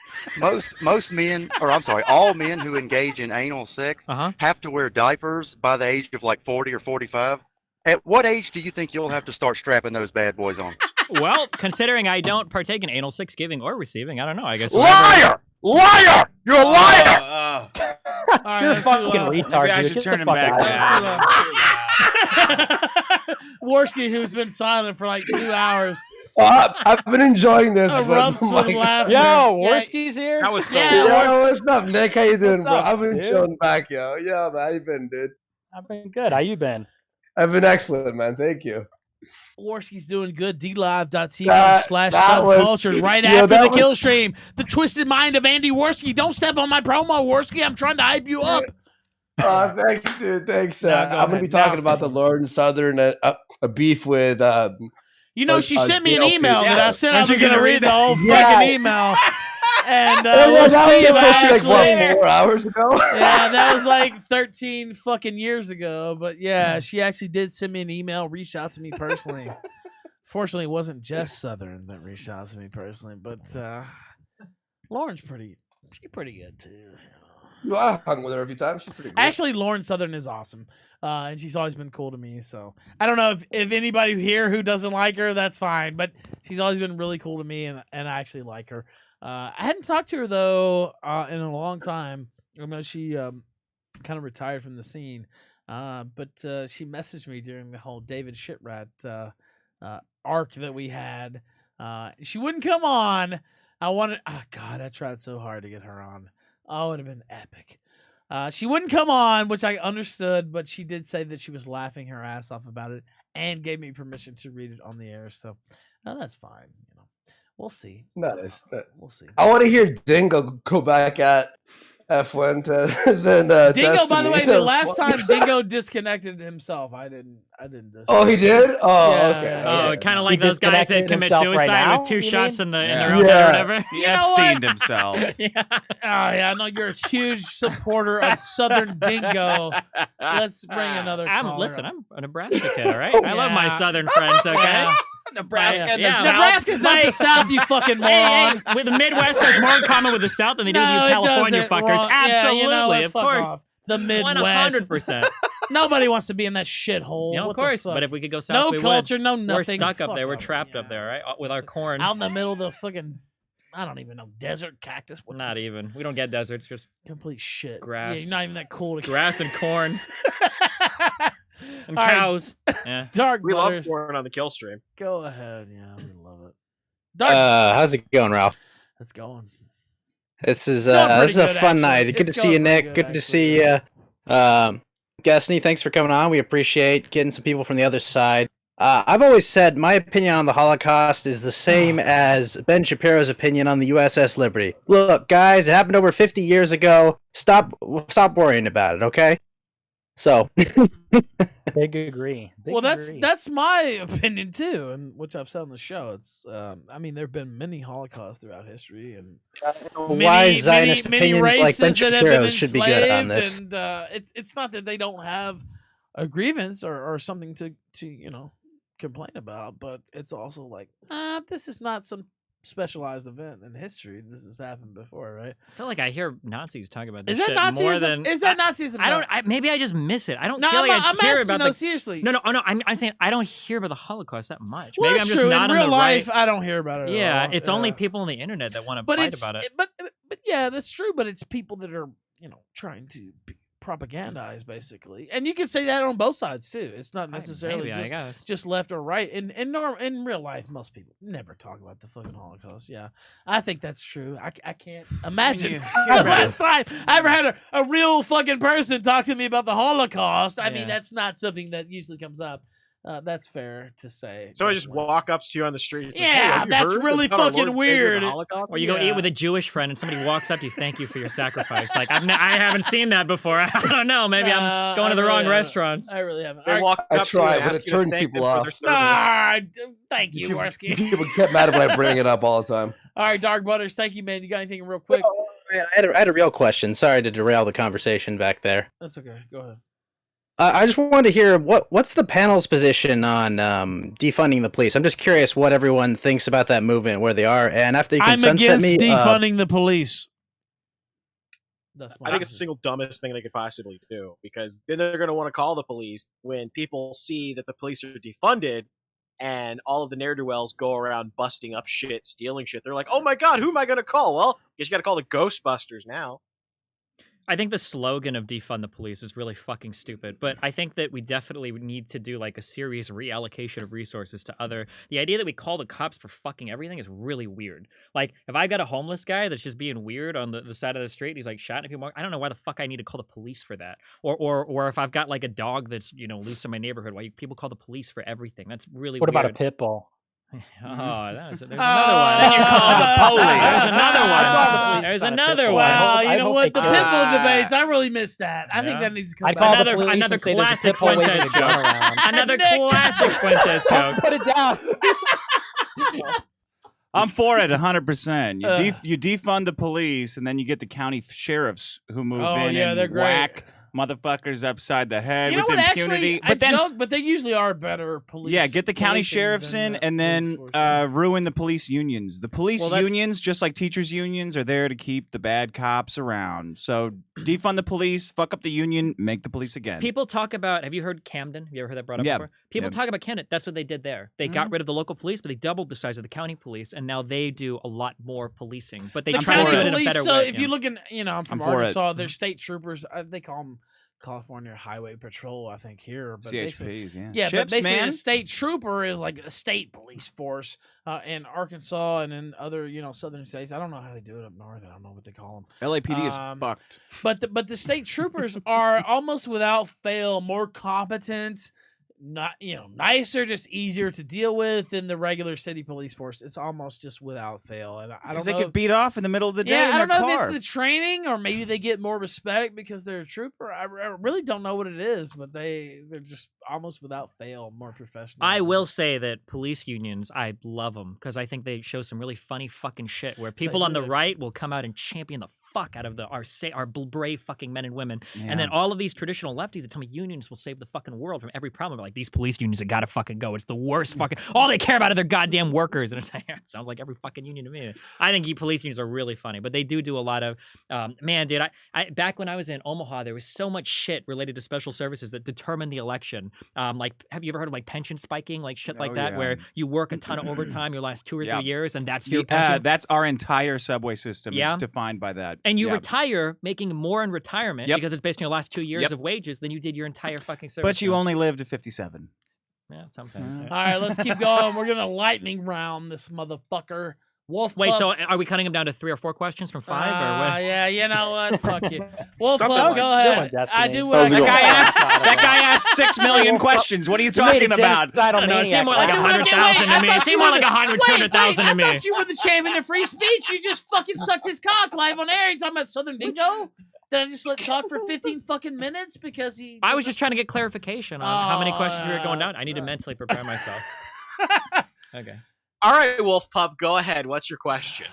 most men, or I'm sorry, all men who engage in anal sex have to wear diapers by the age of like 40 or 45. At what age do you think you'll have to start strapping those bad boys on? Well, considering I don't partake in anal sex giving or receiving, I don't know. I guess. Liar! Liar! You're a liar! All right, You're a let's fucking do, retard, Maybe I dude. should Get turn the him fuck back out of here. Worski, who's been silent for like 2 hours, I've been enjoying this. but erupts with my- laughter. Yo, Yeah, Worski's here. That was so Yeah, Yo, what's up, Nick? How you doing, bro? up, I've been dude? chilling back, yo. Yeah, man. How you been, dude? I've been good. How you been? I've been excellent, man. Thank you. Worski's doing good. DLive.tv That /subculture was- right yo, after the that was- kill stream. The twisted mind of Andy Worski. Don't step on my promo, Worski. I'm trying to hype you up. Thanks, dude. Thanks. No, go I'm gonna ahead. be talking Now, about the Lord and Southern a beef with. You know, she sent me an JLP. email that I said I Aren't was you going to gonna read read the whole Yeah. fucking email. And Well, we'll that see was if supposed to be like actually... 4 hours ago. Yeah, that was like 13 fucking years ago. But yeah, she actually did send me an email, reached out to me personally. Fortunately, it wasn't just Southern that reached out to me personally, but Lauren's pretty good too. Well, I hung with her a few times. She's pretty good. Actually, Lauren Southern is awesome, and she's always been cool to me. So I don't know if anybody here who doesn't like her, that's fine. But she's always been really cool to me, and I actually like her. I hadn't talked to her though in a long time. I know she kind of retired from the scene, but she messaged me during the whole David Shitrat arc that we had. She wouldn't come on. I tried so hard to get her on. Oh, it would have been epic. She wouldn't come on, which I understood, but she did say that she was laughing her ass off about it and gave me permission to read it on the air. So that's fine. You know, we'll see. Nice. We'll see. I want to hear Dingo go back at Fuentes and Dingo, by the way, Destiny. the last time Dingo disconnected himself, I didn't. Oh, he did? Oh, Yeah, okay. yeah. Oh, okay. kind of like He those guys that disconnected commit himself right suicide now, with 2 you shots mean? in their Yeah. own head or Yeah. whatever. He You know what? Epsteined himself. Yeah. Oh yeah, I know you're a huge supporter of Southern Dingo. Let's bring another. caller I'm up. a Nebraska kid, all right? I love my Yeah. Southern friends, okay? Yeah. Nebraska. Yeah. in the South. Nebraska's not the South, you fucking moron. Hey, with the Midwest has more in common with the South than they do with No, you it California doesn't. fuckers. Wrong. Yeah, Absolutely, you know what? of Fuck course. off. The Midwest. 100%. Nobody wants to be in that shithole. Yeah, What of the course. fuck? But if we could go south, no we culture, would. no nothing. We're stuck up Fuck there. We're off. trapped up there, right? With our corn. Out in the middle of the fucking, I don't even know, desert cactus. What Not even. We don't get deserts, just complete shit. grass. Yeah, you're not even that cool. To grass and corn and All right. cows. Yeah. Dark We love Butters. porn on the kill stream. Go ahead. Yeah, we love it. Dark. How's it going, Ralph? It's going. This is going pretty this is a good, fun actually. night. Good It's to see you, going pretty Nick. good, Good to see you. Destiny, thanks for coming on. We appreciate getting some people from the other side. I've always said my opinion on the Holocaust is the same as Ben Shapiro's opinion on the USS Liberty. Look, guys, it happened over 50 years ago. Stop worrying about it, okay? So big agree. Well, that's my opinion too, and which I've said on the show. It's I mean, there have been many Holocausts throughout history, and why Zionist many opinions like Ben races that have been Shapiro's should be good on enslaved, this. and it's not that they don't have a grievance or something to complain about, but it's also like this is not some specialized event in history. This has happened before, right? I feel like I hear Nazis talk about this Is that shit Nazism? more than Is that Nazism? I don't. Maybe I just miss it. I don't No, feel like I'm I hear asking, about no, the. seriously. No. I'm saying I don't hear about the Holocaust that much. Well, Maybe that's I'm just true. not In on real the life, right. I don't hear about it. At Yeah, all. it's only people on the internet that want to But fight it's about it. but yeah, that's true. But it's people that are trying to propagandize basically, and you can say that on both sides too. It's not necessarily maybe, I guess. just left or right. In real life, most people never talk about the fucking Holocaust. Yeah, I think that's true. I can't imagine the last time I ever had a real fucking person talk to me about the Holocaust. I mean, that's not something that usually comes up. That's fair to say. So I just walk up to you on the street. And says, Yeah, hey, have you that's heard really about our fucking Lord and Savior, the weird. Holocaust? Or you go eat with a Jewish friend and somebody walks up to you, thank you for your sacrifice. Like I haven't seen that before. I don't know. Maybe I'm going to the wrong restaurants. I really haven't. They walk I up try, to you but and it ask you to turns thank people them for off. their service. Thank you, Warsky. People get mad when I bring it up all the time. All right, Dark Butters, thank you, man. You got anything real quick? Man, I had a real question. Sorry to derail the conversation back there. That's okay. Go ahead. I just wanted to hear what's the panel's position on defunding the police. I'm just curious what everyone thinks about that movement, where they are, and after you can I'm sunset against me, defunding the police. I think it's the single dumbest thing they could possibly do, because then they're going to want to call the police when people see that the police are defunded and all of the ne'er-do-wells go around busting up shit, stealing shit. They're like, oh my God, who am I going to call? Well, I guess you got to call the Ghostbusters now. I think the slogan of defund the police is really fucking stupid, but I think that we definitely need to do like a serious reallocation of resources to the idea that we call the cops for fucking everything is really weird. Like, if I got a homeless guy that's just being weird on the side of the street, he's like shouting at people, I don't know why the fuck I need to call the police for that. Or if I've got like a dog that's, loose in my neighborhood, why people call the police for everything. That's really What weird. about a pit bull? Oh, there's another one. Then you call the police. There's another one. There's another one. Wow, you know what? The pit bull debates, I really missed that. I think that needs to come I'd back. call the Another police another and say there's a classic pit bull waiting Fuentes to go joke. around. Another classic Fuentes joke. Put it down. I'm for it 100%. You defund the police, and then you get the county sheriffs who move in yeah, and they're great. whack motherfuckers upside the head You know with what? impunity. Actually, I joke, but they usually are better police. Yeah, get the county policing sheriffs than in, the and then police force. ruin the police unions. The police Well, that's- unions, just like teachers' unions, are there to keep the bad cops around. So defund the police, fuck up the union, make the police again. People talk about, have you heard Camden? Have you ever heard that brought up Yeah. before? People Yeah. talk about Camden. That's what they did there. They got rid of the local police, but they doubled the size of the county police, and now they do a lot more policing. But they The try to county do it in a police. better So way. if yeah. you look in, I'm from I'm for it. Arkansas. They're state troopers. They call them California Highway Patrol, I think here. But CHPs, yeah. yeah, but Chips, basically man. a state trooper is like a state police force in Arkansas and in other southern states. I don't know how they do it up north. I don't know what they call them. LAPD is fucked. But the state troopers are almost without fail more competent, not nicer, just easier to deal with than the regular city police force. It's almost just without fail, and I don't Because know. they get beat off in the middle of the day Yeah, in I don't their know car. if it's the training or maybe they get more respect because they're a trooper. I really don't know what it is, but they're just almost without fail more professional. I will say that police unions, I love them because I think they show some really funny fucking shit where people on the right will come out and champion the fuck out of our brave fucking men and women, and then all of these traditional lefties that tell me unions will save the fucking world from every problem. Like, these police unions have got to fucking go. It's the worst fucking. All they care about are their goddamn workers, and it's like, it sounds like every fucking union to me. I think police unions are really funny, but they do a lot of. Man, dude, I back when I was in Omaha, there was so much shit related to special services that determined the election. Like, have you ever heard of like pension spiking, like shit like that, yeah. where you work a ton of overtime your last 2 or 3 Yeah. years, and that's your pension? That's our entire subway system Yeah. is defined by that. And you Yeah. retire making more in retirement Yep. because it's based on your last 2 years Yep. of wages than you did your entire fucking service. But you time. only live to 57. Yeah, sometimes. All right, let's keep going. We're gonna lightning round this motherfucker. Wolf. Wait, Club. so are we cutting them down to 3 or 4 questions from 5? Or what? Yeah, you know what? Fuck you. Wolf Something Club, like go that. ahead. Destiny. I do what I That guy asked 6 million questions. What are you talking about? I don't know. It seemed more like 100,000 to me. It seemed more like 100, 200,000 to me. I thought you were the champion of free speech. You just fucking sucked his cock live on air. You talking about Southern Dingo? Did I just let talk for 15 fucking minutes because he? I was just trying to get clarification on how many questions we were going down. I need to mentally prepare myself. Okay. All right, Wolf Pup, go ahead. What's your question?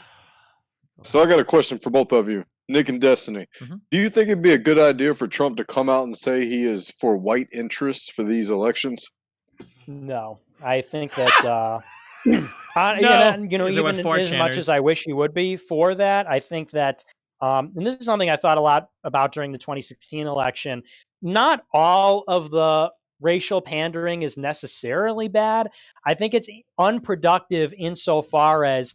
So I got a question for both of you, Nick and Destiny. Do you think it'd be a good idea for Trump to come out and say he is for white interests for these elections? No, I think that even as much as I wish he would be for that, I think that, and this is something I thought a lot about during the 2016 election. Not all of the racial pandering is necessarily bad. I think it's unproductive insofar as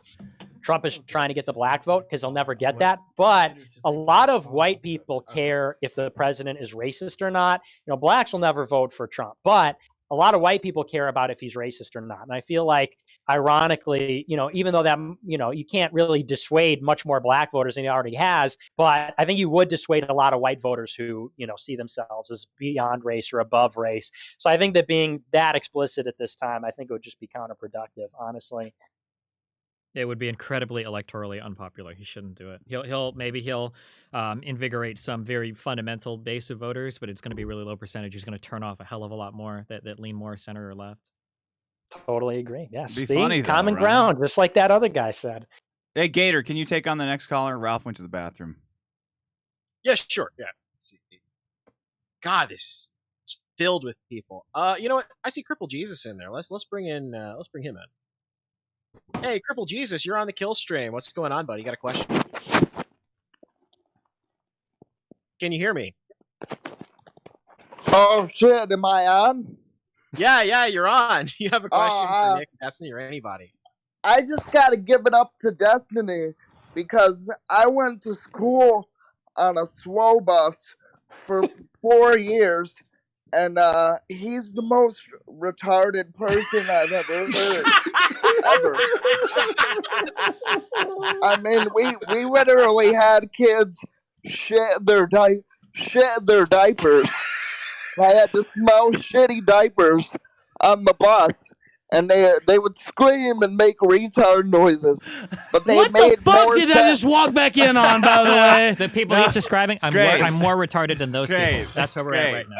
Trump is trying to get the black vote because he'll never get that. But a lot of white people care if the president is racist or not. Blacks will never vote for Trump, but a lot of white people care about if he's racist or not. And I feel like, ironically, even though that, you can't really dissuade much more black voters than he already has, but I think you would dissuade a lot of white voters who, see themselves as beyond race or above race. So I think that being that explicit at this time, I think it would just be counterproductive, honestly. It would be incredibly electorally unpopular. He shouldn't do it. He'll invigorate some very fundamental base of voters, but it's going to be a really low percentage. He's going to turn off a hell of a lot more that lean more center or left. Totally agree. Yes. It'd be funny, though, common right? ground, just like that other guy said. Hey, Gator, can you take on the next caller? Ralph went to the bathroom. Yeah, sure. Yeah. Let's see. God, this is filled with people. You know what? I see Cripple Jesus in there. Let's bring him in. Hey, Cripple Jesus, you're on the Killstream. What's going on, buddy? You got a question? Can you hear me? Oh shit, am I on? Yeah, you're on. You have a question for Nick, Destiny, or anybody? I just gotta give it up to Destiny because I went to school on a SWO bus for 4 years, and he's the most retarded person I've ever heard. Ever. I mean, we literally had kids shit their diapers. I had to smell shitty diapers on the bus, and they would scream and make retard noises. But they what made the fuck more did sense. I just walk back in on, by the way? The people he's describing, I'm more retarded than those people. That's where we're at right now.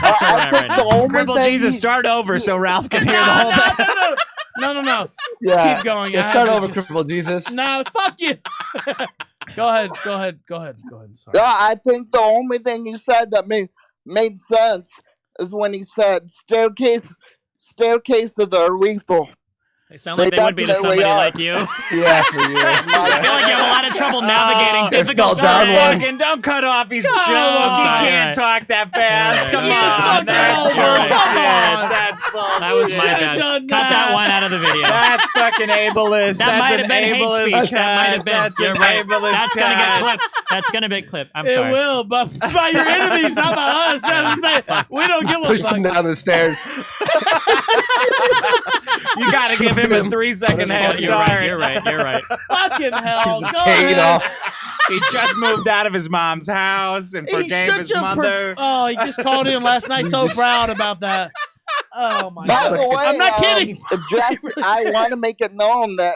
That's where we're at right now. Cripple Jesus, start over so Ralph can hear the whole thing. No. Yeah. Keep going. Yeah, start over, Cripple Jesus. No, fuck you. Go ahead. Sorry. Yeah, I think the only thing he said that made sense is when he said staircases are lethal. They sound like they would be to somebody like you. Yeah, for you. I feel like you have a lot of trouble navigating difficult Fucking don't cut off his joke. He can't talk that fast. Come on. That's bullshit. That's bullshit. That was my bad. Cut that one out of the video. That's fucking ableist. That might have an been hate ableist speech. That might have been. That's You're an right. ableist That's going to get clipped. That's going to be clipped. I'm sorry. It will, but by your enemies, not by us. We don't give a Push fuck. him down the stairs. You gotta give him a 3-second head start. You're right. Fucking hell. Go Cane ahead. off. He just moved out of his mom's house and forgave his mother. He just called in last night. So proud about that. Oh my By god! the way, I'm not kidding. Jess, I want to make it known that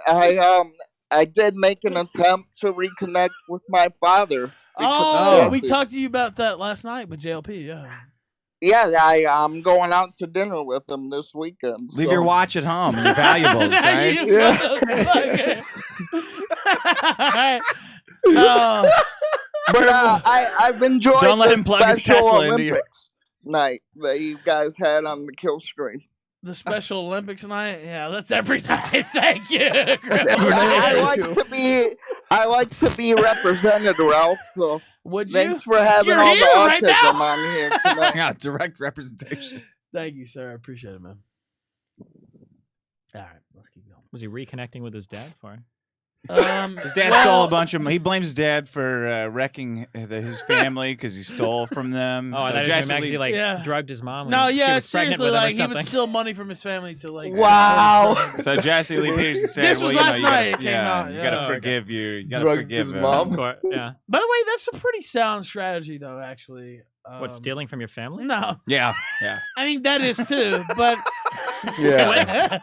I did make an attempt to reconnect with my father. We talked to you about that last night with JLP. Yeah. Yeah, I'm going out to dinner with him this weekend. Leave your watch at home and your valuables, right? But I've enjoyed Don't let the him plug his Special Tesla into you. Olympics night that you guys had on the Killstream. The Special Olympics night? Yeah, that's every night. Thank you. I like to be represented, Ralph. So thanks for having You're all here the right autism now. on here tonight. Yeah, direct representation. Thank you, sir. I appreciate it, man. All right, let's keep going. Was he reconnecting with his dad for? His dad stole a bunch of. He blames his dad for wrecking his family because he stole from them. Oh, I thought he drugged his mom. No, when she yeah, was pregnant seriously, with him or like he would something. steal money from his family to like. Wow. So Jesse Lee Peterson said, This was "Well, last you know, night. you It gotta, came out. you Yeah. gotta Oh, forgive you. You gotta Drugged forgive his him." mom? Yeah. By the way, that's a pretty sound strategy, though. Actually, What, stealing from your family? No. Yeah. I mean, that is too, but Yeah.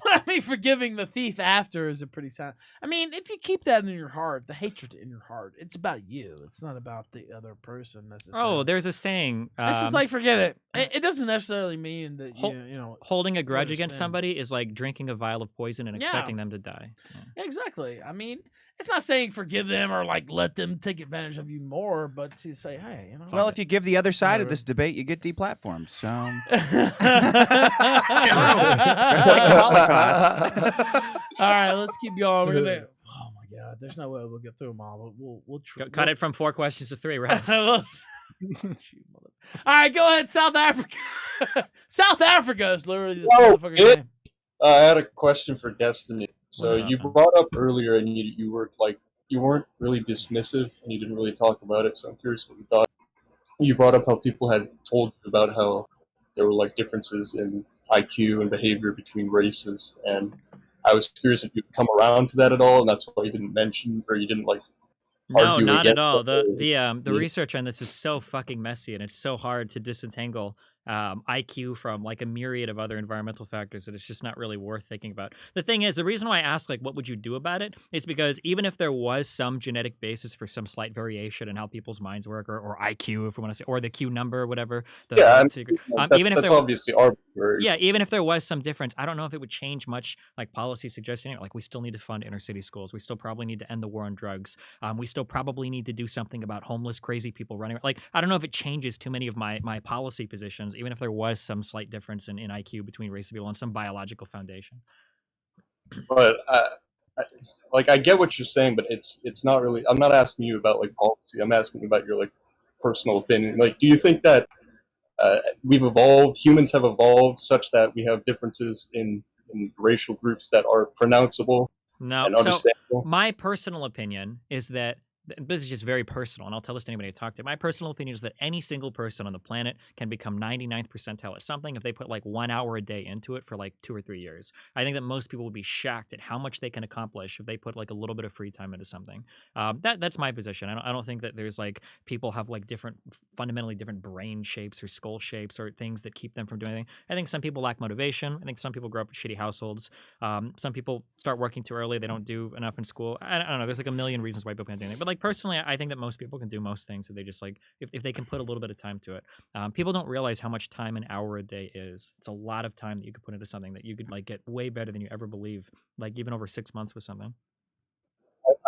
I mean, forgiving the thief after is a pretty sound. I mean, if you keep that in your heart, the hatred in your heart, it's about you. It's not about the other person necessarily. Oh, there's a saying. It's just like forget it. It doesn't necessarily mean that you know holding a grudge against understand. somebody is like drinking a vial of poison and Yeah. expecting them to die. Exactly. I mean, it's not saying forgive them or like let them take advantage of you more, but to say, hey, you know. Well, if you give the other side of this debate, you get deplatformed. So just like the Holocaust. All right, let's keep going. We're gonna. Oh my God, there's no way we'll get through them all, but we'll Cut it from 4 questions to 3, Ralph. All right, go ahead, South Africa. South Africa is literally this motherfucker's name. I had a question for Destiny. So What's up, you man? brought up earlier, and you were like, you weren't really dismissive, and you didn't really talk about it. So I'm curious what you thought. You brought up how people had told you about how there were like differences in IQ and behavior between races, and I was curious if you'd come around to that at all, and that's why you didn't mention or you didn't like No, argue not at against all. it. The research on this is so fucking messy, and it's so hard to disentangle IQ from like a myriad of other environmental factors that it's just not really worth thinking about. The thing is, the reason why I ask like what would you do about it is because even if there was some genetic basis for some slight variation in how people's minds work, or IQ, if we want to say, or the Q number, or whatever. That's Even if that's there, obviously arbitrary. yeah, even if there was some difference, I don't know if it would change much, like policy suggestion. Like we still need to fund inner city schools. We still probably need to end the war on drugs. We still probably need to do something about homeless, crazy people running. Like I don't know if it changes too many of my policy positions, even if there was some slight difference in IQ between race of people and some biological foundation. But I get what you're saying, but it's not really. I'm not asking you about like policy. I'm asking you about your like personal opinion. Like, do you think that humans have evolved such that we have differences in racial groups that are pronounceable No, and so understandable? my personal opinion is that this is just very personal, and I'll tell this to anybody I talk to. My personal opinion is that any single person on the planet can become 99th percentile at something if they put like 1 hour a day into it for like 2 or 3 years. I think that most people would be shocked at how much they can accomplish if they put like a little bit of free time into something. That's my position. I don't think that there's like people have like fundamentally different brain shapes or skull shapes or things that keep them from doing anything. I think some people lack motivation. I think some people grow up in shitty households. Some people start working too early. They don't do enough in school. I don't know. There's like a million reasons why people can't do anything. But like personally, I think that most people can do most things if they just like if they can put a little bit of time to it. People don't realize how much time an hour a day is. It's a lot of time that you could put into something that you could like get way better than you ever believe. Like even over 6 months with something.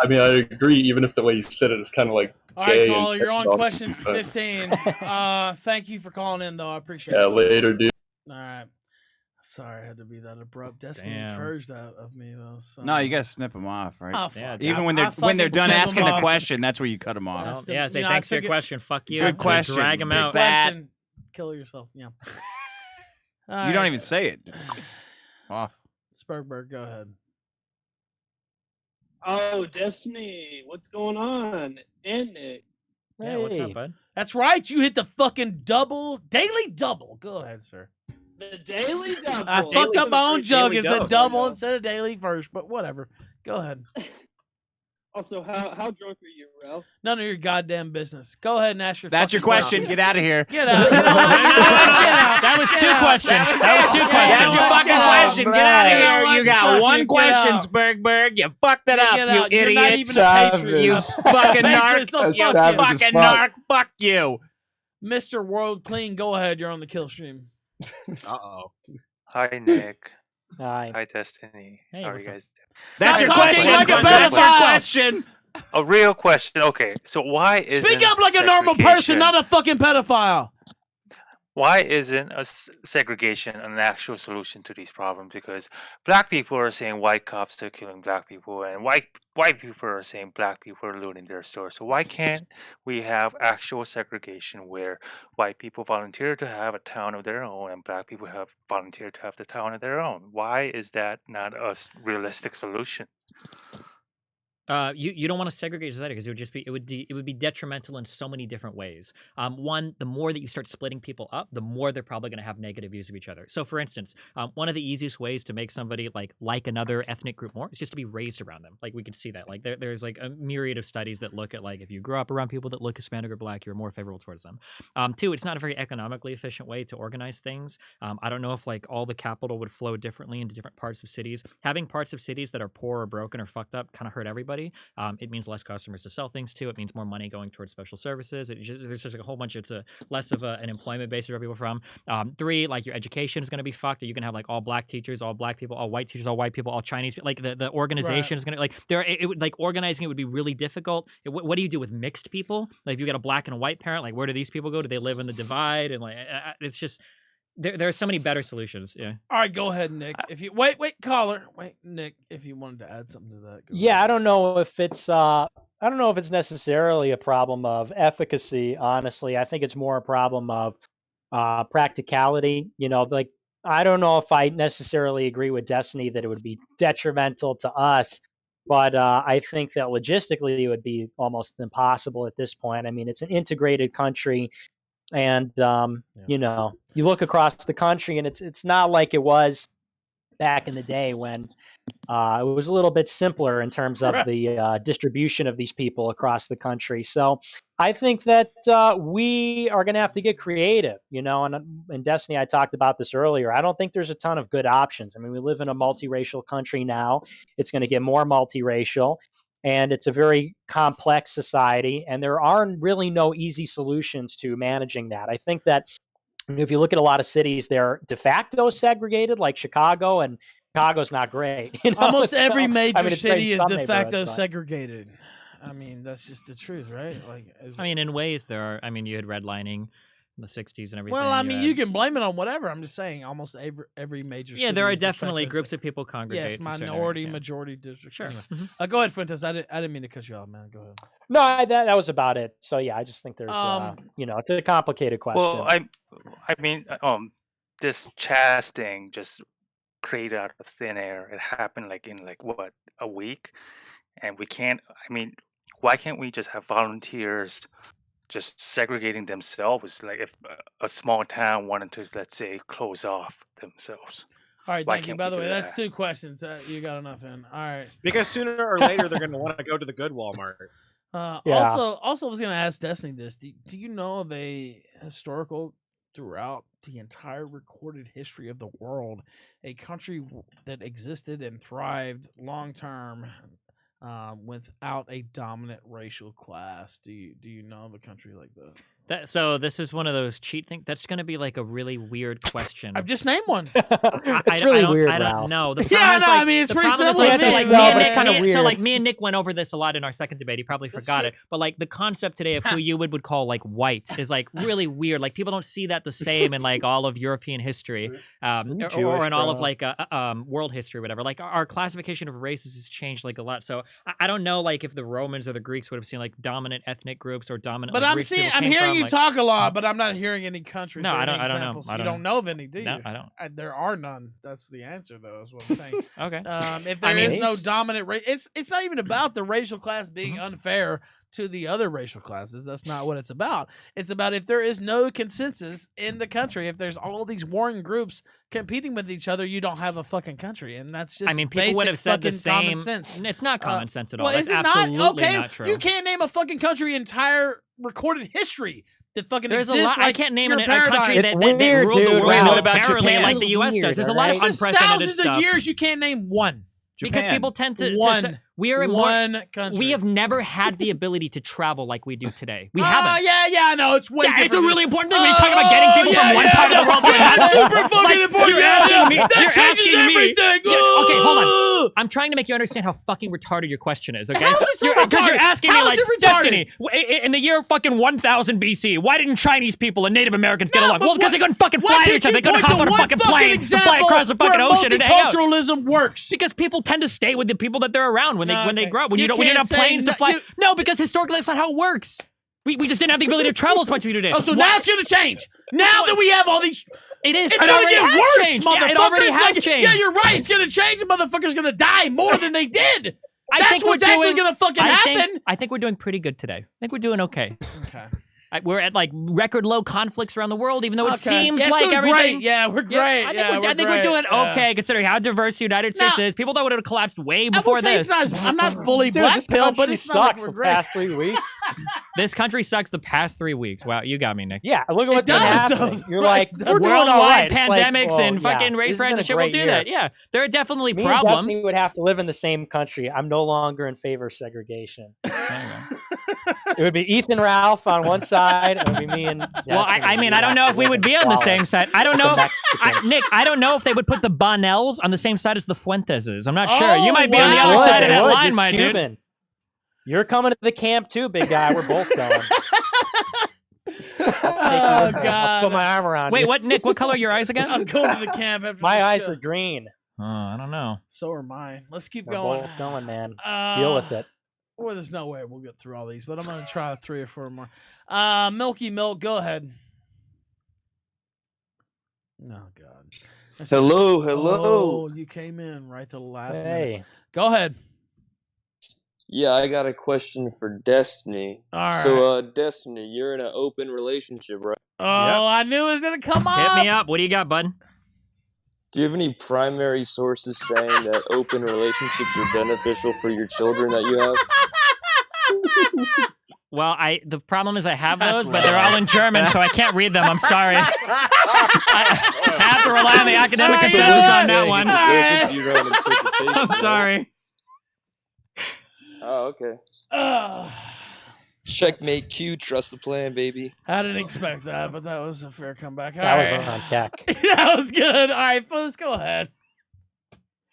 I mean, I agree. Even if the way you said it is kind of like All gay right, caller, and you're on technology, question but- 15. Thank you for calling in, though. I appreciate Yeah, it. later, dude. All right. Sorry, I had to be that abrupt. Destiny Damn. encouraged that of me, though. So. No, you gotta snip them off, right? Oh, fuck. Even I- when I they're fucking done snip 'em asking the off. question, that's where you cut them off. Well, yeah, say thanks for your question. Fuck you. Good question. Drag them out. Question. Kill yourself. Yeah. You don't even say it. Off. Spurgberg, go ahead. Oh, Destiny, what's going on? And Nick. Yeah, what's up, bud? That's right. You hit the fucking daily double. Go ahead, sir. The daily double. I fucked up my own joke. Daily It's a double. double instead of daily first, but whatever. Go ahead. Also, how drunk are you, Ralph? None of your goddamn business. Go ahead and ask your. That's your fucking question. Get out of here. Get out. That was 2 questions. That was 2 questions. That's your fucking question. Get out of here. You got one question, Spurgberg. You fucked it up, you You're not idiot. even a patron. You fucking Patron, so narc. You fuck you. fucking narc. Fuck you. Mr. World Clean, go ahead. You're on the Killstream. Uh-oh. Hi, Nick. Hi. Hi, Destiny. Hey, How are you what's up? guys doing? That's your Stop talking question. like a That's your pedophile. question. A real question. Okay, so why isn't Speak up like a normal person, not a fucking pedophile. Why isn't segregation an actual solution to these problems? Because black people are saying white cops are killing black people, and white people are saying black people are looting their stores. So why can't we have actual segregation where white people volunteer to have a town of their own and black people have volunteered to have the town of their own? Why is that not a realistic solution? You don't want to segregate society because it would be detrimental in so many different ways. One, the more that you start splitting people up, the more they're probably going to have negative views of each other. So, for instance, one of the easiest ways to make somebody like another ethnic group more is just to be raised around them. Like we could see that. Like there's like a myriad of studies that look at like if you grow up around people that look Hispanic or Black, you're more favorable towards them. Two, it's not a very economically efficient way to organize things. I don't know if like all the capital would flow differently into different parts of cities. Having parts of cities that are poor or broken or fucked up kind of hurt everybody. It means less customers to sell things to. It means more money going towards special services. There's just like a whole bunch. It's a less of an employment base to draw people from. Three, like your education is going to be fucked. You can have like all Black teachers, all Black people, all white teachers, all white people, all Chinese. Like the organization is going to like organizing it would be really difficult. What do you do with mixed people? Like if you got a Black and a white parent, like where do these people go? Do they live in the divide? And like it's just. There are so many better solutions. Yeah. All right, go ahead, Nick. If you wait, caller, Nick. If you wanted to add something to that. Yeah, I don't know if it's necessarily a problem of efficacy. Honestly, I think it's more a problem of practicality. You know, like I don't know if I necessarily agree with Destiny that it would be detrimental to us, but I think that logistically it would be almost impossible at this point. I mean, it's an integrated country. And you know, you look across the country, and it's not like it was back in the day when it was a little bit simpler in terms of the distribution of these people across the country. So I think that we are going to have to get creative. You know, and in Destiny, I talked about this earlier. I don't think there's a ton of good options. I mean, we live in a multiracial country now. It's going to get more multiracial. And it's a very complex society, and there are really no easy solutions to managing that. I think that if you look at a lot of cities, they're de facto segregated, like Chicago, and Chicago's not great. You know? Almost every major city is de facto segregated. I mean, that's just the truth, right? Like, I mean, in ways there are. I mean, you had redlining in the 60s and everything. Well, I mean, you can blame it on whatever. I'm just saying almost every major city. Yeah, there are definitely groups of people congregate. Yes, minority, majority districts. Sure. Anyway. Go ahead, Fuentes. I didn't mean to cut you off, man. Go ahead. No, that was about it. So, yeah, I just think there's, you know, it's a complicated question. Well, I mean, this Chaz thing just created out of thin air. It happened like in what, a week? And we can't, I mean, why can't we just have volunteers just segregating themselves? Like if a small town wanted to, let's say, close off themselves. All right, thank you. By the way, that's 2 questions. You got enough in. All right. Because sooner or later they're going to want to go to the good Walmart. Also, I was going to ask Destiny this. Do you know of a historical throughout the entire recorded history of the world, a country that existed and thrived long term without a dominant racial class? Do you know of a country like that? So this is one of those cheat things. That's going to be like a really weird question. I've just named one. It's really weird. I don't know. I mean, it's pretty simple. So like me and Nick went over this a lot in our second debate. He probably forgot it. But like the concept today of who you would call like white is like really weird. Like people don't see that the same in like all of European history, or in all of like world history, or whatever. Like our classification of races has changed like a lot. So I don't know like if the Romans or the Greeks would have seen like dominant ethnic groups or dominant. But like, I'm hearing you talk a lot, but I'm not hearing any countries. No, or I don't examples. know. You don't know of any, do you? No, I don't. There are none. That's the answer, though. Is what I'm saying. Okay. If there is no dominant race, it's not even about the racial class being unfair to the other racial classes. That's not what it's about. It's about if there is no consensus in the country, if there's all these warring groups competing with each other, you don't have a fucking country, and that's just. I mean, people would have said the same. Common sense. It's not common sense at all. Well, That's is it absolutely not? Okay, not true. You can't name a fucking country entire recorded history that fucking There's exists. a lot. Like I can't name a paradigm. country that ruled the world militarily like the U.S. does. There's a lot of unprecedented thousands stuff. of years. You can't name one. Because people tend to we are one country. We have never had the ability to travel like we do today. We haven't. Yeah, I know. It's way different. It's a really important thing when you talk about getting people from one part of the world to another. That's super fucking important. You're asking me. That changes everything. Okay, hold on. I'm trying to make you understand how fucking retarded your question is, okay? Because you're asking me like, Destiny, in the year fucking 1000 BC, why didn't Chinese people and Native Americans get along? Well, because they couldn't fucking fly to each other. They couldn't hop on a fucking plane and fly across the fucking ocean and hang out. Multiculturalism works. Because people tend to stay with the people that they're around when they grow up. When you don't have planes to fly. No, because historically that's not how it works. We just didn't have the ability to travel as much as we do today. Oh, so now it's going to change. Now that we have all these... It is. It's going to get worse, motherfucker. Yeah, it already has changed. Yeah, you're right. It's going to change. The motherfucker's going to die more than they did. That's what's actually gonna fucking happen. I think we're doing pretty good today. I think we're doing okay. Okay. We're at like record low conflicts around the world, even though it Okay. seems Yeah, like so everything. great. Yeah, we're great. I Yeah, think we're doing okay considering how diverse the United States is. People thought it would have collapsed way I will before say this. I'm not fully Dude, black this pill, but country it's not like sucks we're the great. past 3 weeks. This country sucks the past 3 weeks. Wow, you got me, Nick. Yeah, look at what's been does, happening. though. You're Right, like, we're doing all Worldwide right. It's like, pandemics well, and fucking yeah, race this has riots been and a shit will great do year. that. Yeah, there are definitely Me problems. and Destiny would have to live in the same country. I'm no longer in favor of segregation. It would be Ethan Ralph on one side, and it would be me and. Well, I mean, I don't know if we would be on the same side. I don't know, Nick. I don't know if they would put the Bonnells on the same side as the Fuenteses. I'm not sure. You might be on the other side of that line, my dude. You're coming to the camp too, big guy. We're both going. Oh God! I'll put my arm around Wait, you. what, Nick? What color are your eyes again? I'm going to the camp after My this eyes show. are green. Oh, I don't know. So are mine. Let's keep We're going. both going, man. Deal with it. Well, there's no way we'll get through all these, but I'm gonna try 3 or 4 more. Milky Milk, go ahead. Oh God. Hello. Oh, you came in right to the last minute. Go ahead. Yeah, I got a question for Destiny. All right. So, Destiny, you're in an open relationship, right? Oh, I knew it was gonna come up. Hit me up. What do you got, bud? Do you have any primary sources saying that open relationships are beneficial for your children that you have? Well, the problem is I have those, but they're all in German, so I can't read them. I'm sorry. I have to rely on the academic consensus on that one. It's your own interpretation, I'm right? sorry. Oh, okay. Checkmate Q, trust the plan, baby. I didn't expect that, but that was a fair comeback. That was All on deck. That was good. All right, Fuzz, go ahead.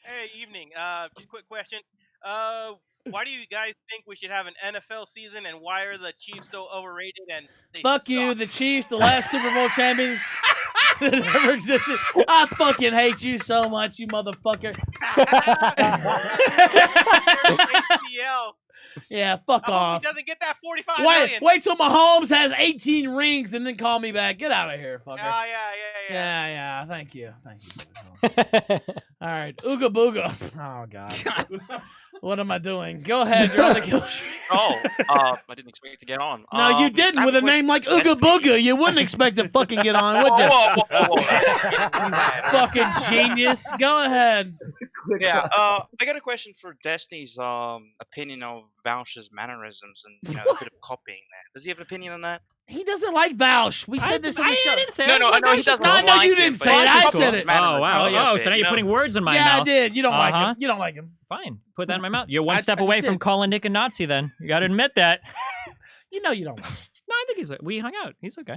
Hey, evening. Just a quick question. Why do you guys think we should have an NFL season, and why are the Chiefs so overrated? And they Fuck you, the Chiefs, the last Super Bowl champions that ever existed. I fucking hate you so much, you motherfucker. ACL. Yeah, fuck off. He doesn't get that $45 million. Wait till Mahomes has 18 rings and then call me back. Get out of here, fucker. Oh, Yeah. Thank you. All right, Ooga Booga. Oh God. What am I doing? Go ahead. You're on the kill stream. I didn't expect to get on. No, you didn't. With a name like Ooga Booga, you wouldn't expect to fucking get on, would you? Fucking genius. Go ahead. Yeah, I got a question for Destiny's opinion of Vouch's mannerisms and a bit of copying that. Does he have an opinion on that? He doesn't like Vouch. We said this in the show. I didn't say No, I know he doesn't like No, you him, didn't but say it. I it's said his it. mannerisms. Oh, wow. Yeah, So now you're putting words in my Yeah, mouth. I did. You don't like him. You don't like him. Fine. Put that in my mouth. You're one I step just away from did. calling Nick a Nazi then. You got to admit that. You know you don't like him. No, I think we hung out. He's okay.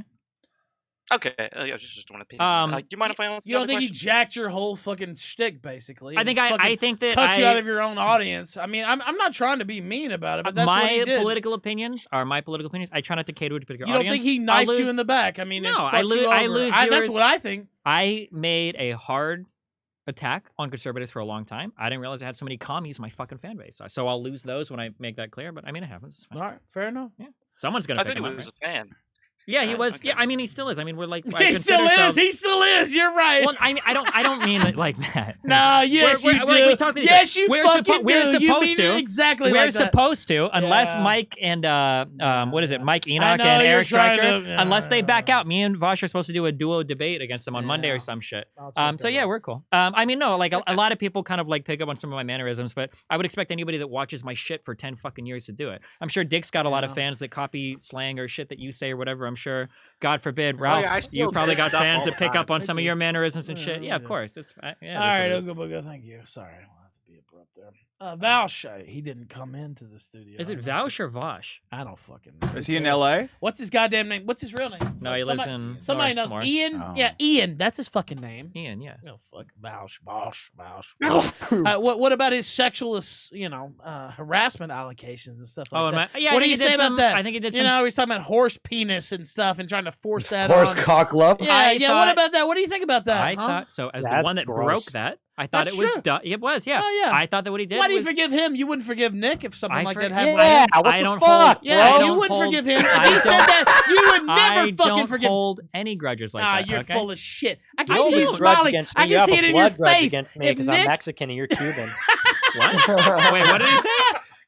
Okay, just one opinion. Do you mind if I ask You don't another think he question? jacked your whole fucking shtick, basically? I and think fucking I think that cut you out of your own audience. I mean, I'm not trying to be mean about it, but that's what he my did. political opinions are my political opinions. I try not to cater to a particular You don't audience. think he knifed you in the back? I mean, no, and I fucked lose. you I over. lose. That's viewers. what I think. I made a hard attack on conservatives for a long time. I didn't realize I had so many commies in my fucking fan base. So I'll lose those when I make that clear. But I mean, it happens. It's fine. All right, fair enough. Yeah, someone's gonna. I pick thought him he up, was right? a fan. Yeah, he was. Okay. Yeah, I mean, he still is. I mean, we're like. He still is. He still is. You're right. Well, I don't mean it like that. No, yes, you do. Like, we talked about this, Yes, you we're fucking we're do. supposed You mean to. it exactly We're like that. supposed to, unless Yeah. Mike and what is it, Mike Enoch know, and you're Eric trying Stryker, to- unless they back out. Me and Vosh are supposed to do a duo debate against them on Monday or some shit. So yeah, we're cool. I mean, no, like a lot of people kind of like pick up on some of my mannerisms, but I would expect anybody that watches my shit for 10 fucking years to do it. I'm sure Dick's got a lot of fans that copy slang or shit that you say or whatever. I'm sure. God forbid, Ralph, yeah, I still you probably do got stuff fans all that the pick time. up on I some of do. your mannerisms and shit. Yeah, of course. It's, All yeah, that's right, what it is. Ooga Booga, thank you. Sorry, we'll have to be abrupt there. Vaush, he didn't come into the studio. Is it Vaush or Vosh? I don't fucking know. Is he in LA? What's his goddamn name? What's his real name? No, he lives in Somebody knows. Northmore. Ian? Oh. Yeah, Ian. That's his fucking name. Ian, yeah. No, fuck. Vaush. What about his sexual, harassment allegations and stuff like Oh, that? yeah, I what do think you he did say some- about that? I think he did You some- know, he's talking about horse penis and stuff and trying to force that Horse on. cock love? Yeah, I What thought- about that? What do you think about that? I huh? thought so. As the That's one that gross. broke that, I thought That's it was. true. It was, yeah. Oh, yeah. I thought that what he did. Why do you was, forgive him? You wouldn't forgive Nick if something I like for- that happened. Yeah, to him. what I the don't fuck, hold. Yeah, I you don't wouldn't hold, forgive him. If I he said don't- that, you would never I fucking don't forgive him. hold any grudges like that. You're okay? full of shit. I You can don't see you hold a grudge smiling. against I me. You can have see a it in your blood grudge face. against me If because I'm Nick, Mexican and you're Cuban. What? Wait, what did he say?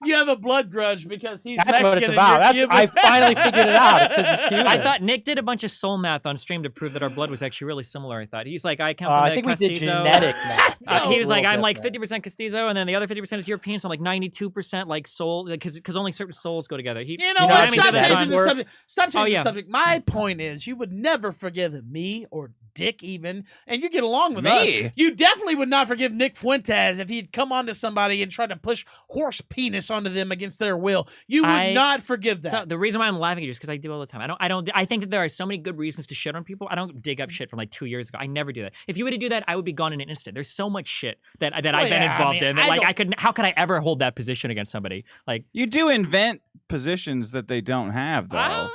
You have a blood grudge because he's That's Mexican. what it's about. I finally figured it out. It's 'cause he's Cuban. I thought Nick did a bunch of soul math on stream to prove that our blood was actually really similar. I thought he's like, I come from I the think we did Castizo. genetic math. He was like, I'm like 50% Castizo, and then the other 50% is European, so I'm like 92% like soul, because only certain souls go together. You know what? I mean? Stop changing the subject. Stop changing yeah. the subject. My point is, you would never forgive me or Dick even, and you get along with us. You definitely would not forgive Nick Fuentes if he'd come onto somebody and try to push horse penis onto them against their will. You would not forgive that. So the reason why I'm laughing at you is because I do all the time. I think that there are so many good reasons to shit on people. I don't dig up shit from like 2 years ago. I never do that. If you were to do that, I would be gone in an instant. There's so much shit that I've been involved in that how could I ever hold that position against somebody? Like, you do invent positions that they don't have, though.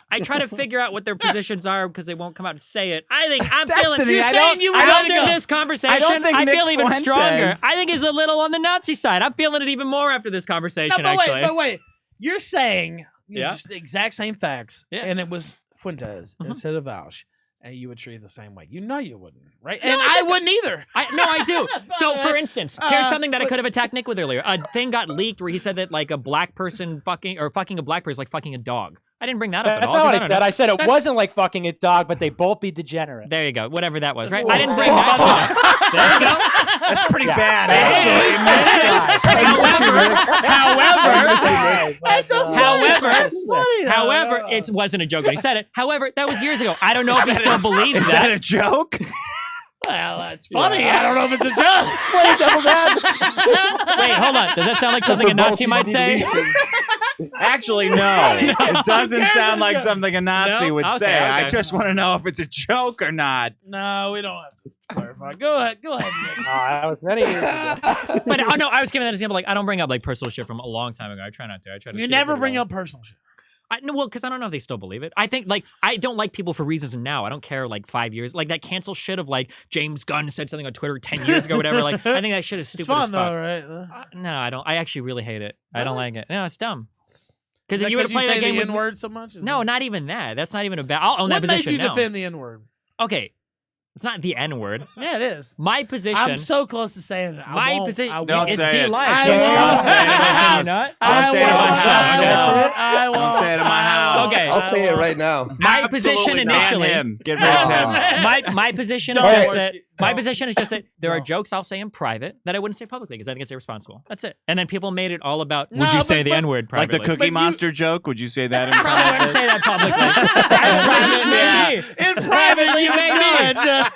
I try to figure out what their positions are because they won't come out and say it. I think I'm Destiny, feeling. After this conversation, I feel even stronger. I think it's a little on the Nazi side. I'm feeling it even more after this conversation. But wait. You're saying Yeah. just the exact same facts, and it was Fuentes instead of Vaush, and you would treat it the same way. You know you wouldn't, right? No, And I wouldn't either. I do. So, for instance, here's something that I could have attacked Nick with earlier. A thing got leaked where he said that like a black person fucking a black person is like fucking a dog. I didn't bring that up at That's all. not what I 'cause said. don't know. I said it wasn't like fucking a dog, but they both be degenerate. There you go. Whatever that was, right? I didn't bring that shit up. There you go. That's pretty bad, However, it wasn't a joke when he said it. However, that was years ago. I don't know if he still believes Is that a joke? Well, that's funny. I don't know if it's a joke. Wait, hold on. Does that sound like something a Nazi might say? Actually, no. It doesn't sound like something a Nazi would say. Okay. I just want to know if it's a joke or not. No, we don't have to clarify. Go ahead, Nick. That was many years ago. But no, I was giving that example. Like, I don't bring up like personal shit from a long time ago. I try not to. I try to. You never bring up personal shit. Well, because I don't know if they still believe it. I think, like, I don't like people for reasons now. I don't care, like, 5 years. Like, that cancel shit of, like, James Gunn said something on Twitter 10 years ago, whatever. Like, I think that shit is stupid It's fun, as fuck. though, right? No, I don't. I actually really hate it. I don't like it. No, it's dumb. Because if you were to play that game the with N-word so much? No, not even that. That's not even a bad. I'll own that What made position you now. defend the N-word? Okay. It's not the N-word. Yeah, it is. My position. I'm so close to saying it. My position. Don't It's say it. D-Live. I Don't won't. say it in my house. Don't say it in my house. I won't. Don't say it in my house. Okay. I'll say it right now. My position initially. Get rid of him. My position is Don't. just that. My position is just that there are jokes I'll say in private that I wouldn't say publicly because I think it's irresponsible. That's it. And then people made it all about. Would you say the N-word Like privately? the Cookie Monster joke? Would you say that in Probably wouldn't private? say that publicly. In private, you maybe.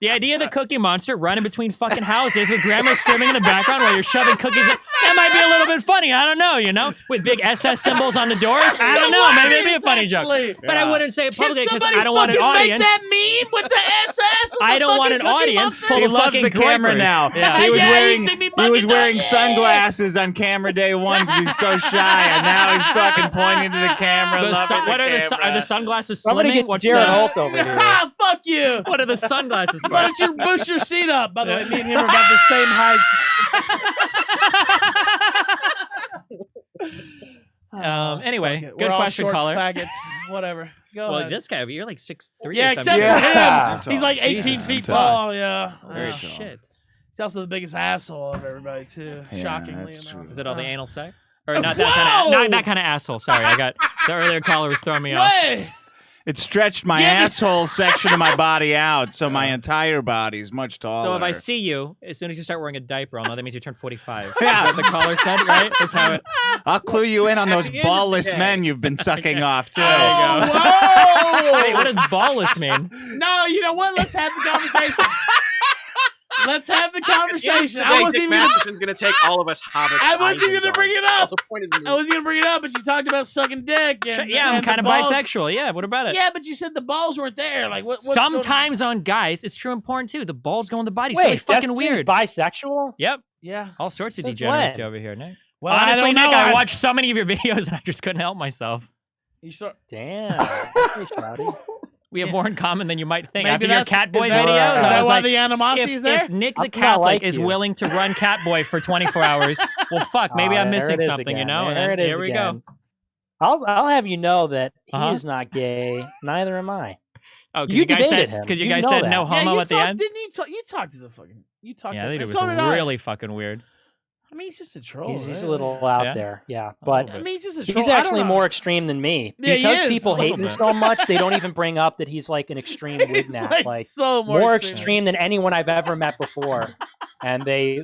The idea of the Cookie Monster running between fucking houses with grandma screaming in the background while you're shoving cookies in, that might be a little bit funny. I don't know, with big SS symbols on the doors. I don't know. Maybe it'd be a funny joke. But I wouldn't say it publicly because I don't want an audience. Make that meme with the SS? I don't want an audience full He of loves fucking the camera groypers. now. Yeah. He was Yeah, wearing you see me he was bugging wearing out. sunglasses on camera day one because he's so shy, and now he's fucking pointing to the camera. What are the sunglasses Somebody slimming? get What's Jared the, Holt over here. Ah, fuck you. What are the sunglasses for? Why don't you boost your seat up? By the way, me and him are about the same height. Anyway, Fuck it. good We're all question, short caller. Faggots. Whatever. Go Well, ahead. this guy, you're like 6'3". Yeah, or except something. for Yeah. him. He's like 18 Jesus, feet I'm tall. Yeah. Very Oh, tall. Shit. He's also the biggest asshole of everybody too. Yeah, Shockingly that's enough. true. Is it all the anal sex? Or not that kind of not that kind of asshole. Sorry, I got the earlier caller was throwing me off. Way. It stretched my asshole section of my body out, so my entire body is much taller. So if I see you, as soon as you start wearing a diaper, I'll know that means you turned 45. Yeah. Is that the caller said, right? That's how it. I'll clue you in on those At the end of the ballless day. men you've been sucking off too. Whoa! Wait, what does ballless mean? No, you know what? Let's have the conversation. Let's have the conversation. I wasn't Dick even. Matheson's gonna take all of us hobbits. I wasn't even gonna Isengard. bring it up. The point is, I wasn't gonna bring it up, but you talked about sucking dick. And, Yeah, I'm and kind the of balls. bisexual. Yeah, what about it? Yeah, but you said the balls weren't there. Like what? What's going on? Sometimes on guys, it's true in porn too. The balls go in the body. It's Wait, really fucking Destiny's weird. bisexual? Yep. Yeah. All sorts of Since degeneracy when? over here, Nick. Well, Honestly, I don't Nick, know. I watched so many of your videos and I just couldn't help myself. You start. Damn. Hey, Shouty. We have more in common than you might think. Maybe After your that's- Catboy is that- videos, is I that was why like, the animosity is there? If Nick I the think I Catholic like is you. willing to run Catboy for 24 hours, well, fuck, maybe Oh, I'm there missing it is something, you again. know? And There then it is here we again. go. I'll have you know that he Uh-huh. is not gay. Neither am I. Oh, You guys debated said him. because you You guys know said that. no Yeah, homo you at the talked- end. Didn't you talk? You talked to the fucking. You talked Yeah, to. I think it and was so did I. really fucking weird. I mean, he's just a troll. He's right? a little out there, yeah. But I mean, he's just a troll. he's actually more extreme than me. Yeah, he because is, people a hate little him bit. so much, they don't even bring up that he's like an extreme Wignat. like so more more extreme. extreme than anyone I've ever met before. And they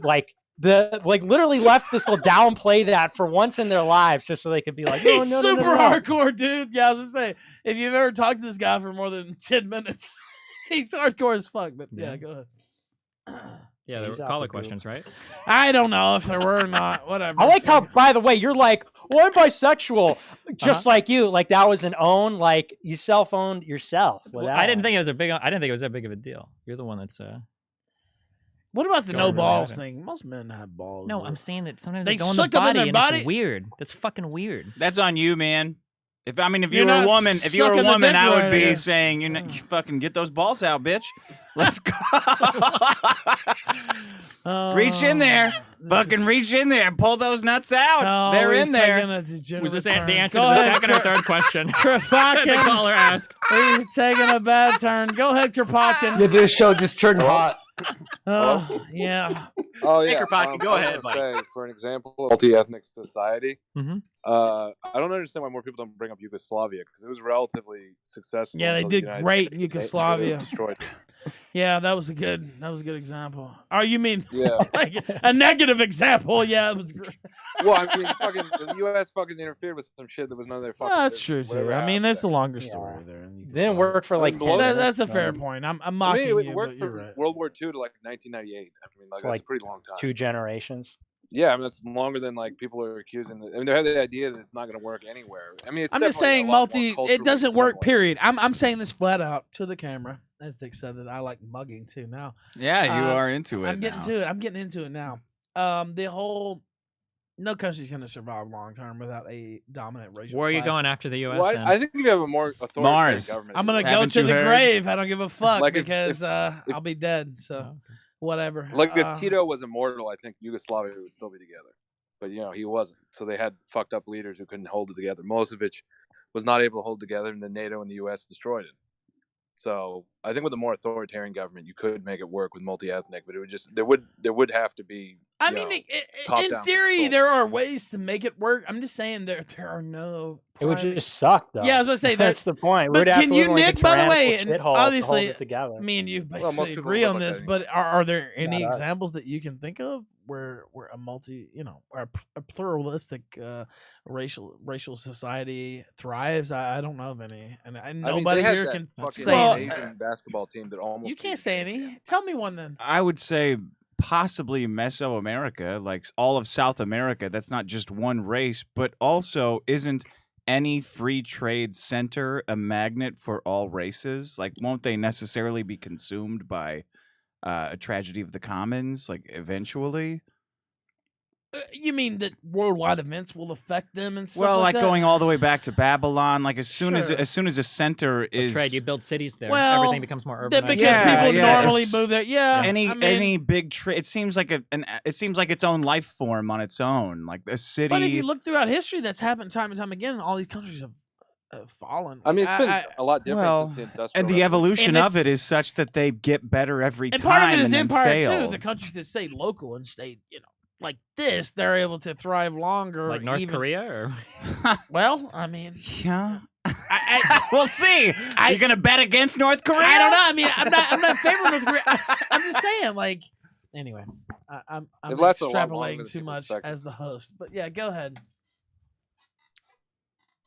literally left this will downplay that for once in their lives just so they could be like, no, He's no, super no, no. hardcore, dude. Yeah, I was gonna say, if you've ever talked to this guy for more than 10 minutes, he's hardcore as fuck. But yeah, go ahead. Yeah, there were caller questions, right? I don't know if there were or not. Whatever. I like how, by the way, you're like, well, I'm bisexual, just like you. Like that was an own. Like you self-owned yourself. Well, I didn't think it was a big. I didn't think it was that big of a deal. You're the one that's. What about the Don't no really balls have it. thing? Most men have balls. No, I'm saying that sometimes They they go in the suck 'em in body their and body? it's weird. That's fucking weird. That's on you, man. If you You're were a not woman, if you were a sucking the woman, dick I would right, I be guess. saying, you fucking get those balls out, bitch. Let's go. Reach in there. Fucking reach in there. Pull those nuts out. They're in there. Was this the answer to the second or third question? Kropotkin. The caller asked. He's taking a bad turn. Go ahead, Kropotkin. Yeah, this show just turned hot. Yeah. Oh yeah. Hey, Kropotkin, go I was ahead, gonna buddy. say, for an example of multi-ethnic society, Mm-hmm. I don't understand why more people don't bring up Yugoslavia because it was relatively successful. Yeah, they until the did United great in States Yugoslavia. destroyed it. Yeah, that was a good example. Oh, you mean Yeah. like a negative example? Yeah, it was great. Well, I mean, fucking the U.S. fucking interfered with some shit that was none of their fucking. Well, that's business, true too. whatever I mean, happened. there's a longer story there. Didn't work for like 10 minutes. That's a fair point. I'm I mocking mean, it you, worked but you're from right. World War II to like 1998. I mean, like It's that's like a pretty long time. 2 generations. Yeah, I mean that's longer than like people are accusing. I mean, they have the idea that it's not going to work anywhere. I mean, it's I'm just definitely saying a lot more it culturally doesn't work, similar. period. I'm saying this flat out to the camera. As Dick said that I like mugging too now. Yeah, you are into it I'm getting now. to it. I'm getting into it now. The whole no country's going to survive long term without a dominant racial Where are you class. going after the U.S.? Well, I think if you have a more authoritarian Mars. government, I'm gonna go Haven't to you the heard? grave. I don't give a fuck Like if- because if- I'll be dead. So whatever. like if Tito was immortal, I think Yugoslavia would still be together. But he wasn't. So they had fucked up leaders who couldn't hold it together. Milosevic was not able to hold together, and then NATO and the U.S. destroyed it. So I think with a more authoritarian government, you could make it work with multi-ethnic, but it would just there would have to be. I mean, in top-down theory, control. there are ways to make it work. I'm just saying there are no. It would private- just suck, though. Yeah, I was gonna say that's the point. But We'd have can to you, live in, like, a Nick? By the way, tyrannical and shithole to hold obviously, it together. me and you Well, most basically people agree live on like this. that But are there any Not us. examples that you can think of where a multi, or a pluralistic racial society thrives? I don't know of any, and nobody they had here that can fucking say Asian basketball team that almost. You can't say any. Tell me one then. I would say possibly Mesoamerica, like all of South America. That's not just one race, but also isn't any free trade center a magnet for all races? Like, won't they necessarily be consumed by a tragedy of the commons, like eventually? You mean that worldwide events will affect them and stuff Well, like that? going all the way back to Babylon, like as soon Sure. as a center is Trade, you build cities there. Well, Everything becomes more that urbanized. because people normally it's- move there. Yeah, any big trade. It seems like it seems like its own life form on its own, like a city. But if you look throughout history, that's happened time and time again. And all these countries have fallen. I mean, it's been a lot different well, since the Industrial and the evolution And of it is such that they get better every And time, part of it is and then empire fail. too. The countries that stay local and stay, like this, they're able to thrive longer. Like North even- Korea, or Well, I mean, yeah. I we'll see. You're gonna bet against North Korea? I don't know. I mean, I'm not favoring North Korea. I'm just saying, like, anyway, I'm It lasts a lot longer extrapolating than too people much expect. as the host. But yeah, go ahead.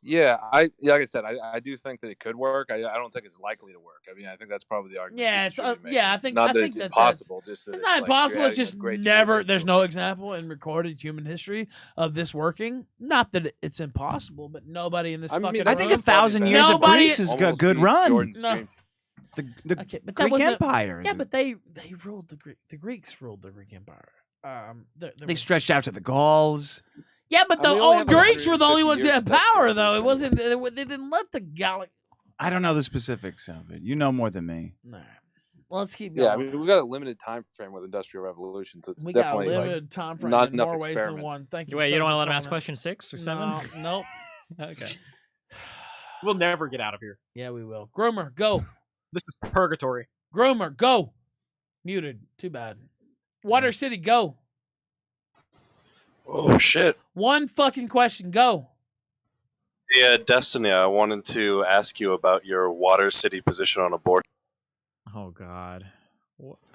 Yeah, like I said, I do think that it could work. I don't think it's likely to work. I mean, I think that's probably the argument. Yeah, you it's should be making. yeah. I think not I that think it's that impossible. Just that it's not like impossible. you're It's adding a just great never. There's no example in recorded human history of this working. Not that it's impossible, but nobody in this fucking. I think room- 1,000 years of nobody- Greece is a good run. No. The Okay, but that Greek wasn't, Empire. Yeah, but they ruled the Greeks ruled the Greek Empire. They stretched out to the Gauls. Yeah, but the we only old have like Greeks were the only 150 ones that years had of that power, though. It wasn't. They didn't let the Gallic. I don't know the specifics of it. You know more than me. Nah. Let's keep going. Yeah, I mean, we got a limited time frame with Industrial Revolution, so it's We got a definitely limited like, time frame not in enough more ways than experiments. one. Thank you. Wait, so you don't for want to let him coming ask in. question 6 or 7? No, nope. Okay. We'll never get out of here. Yeah, we will. Groomer, go. This is purgatory. Groomer, go. Muted. Too bad. Water City, go. Oh shit! One fucking question. Go. Yeah, Destiny. I wanted to ask you about your Water City position on abortion. Oh God.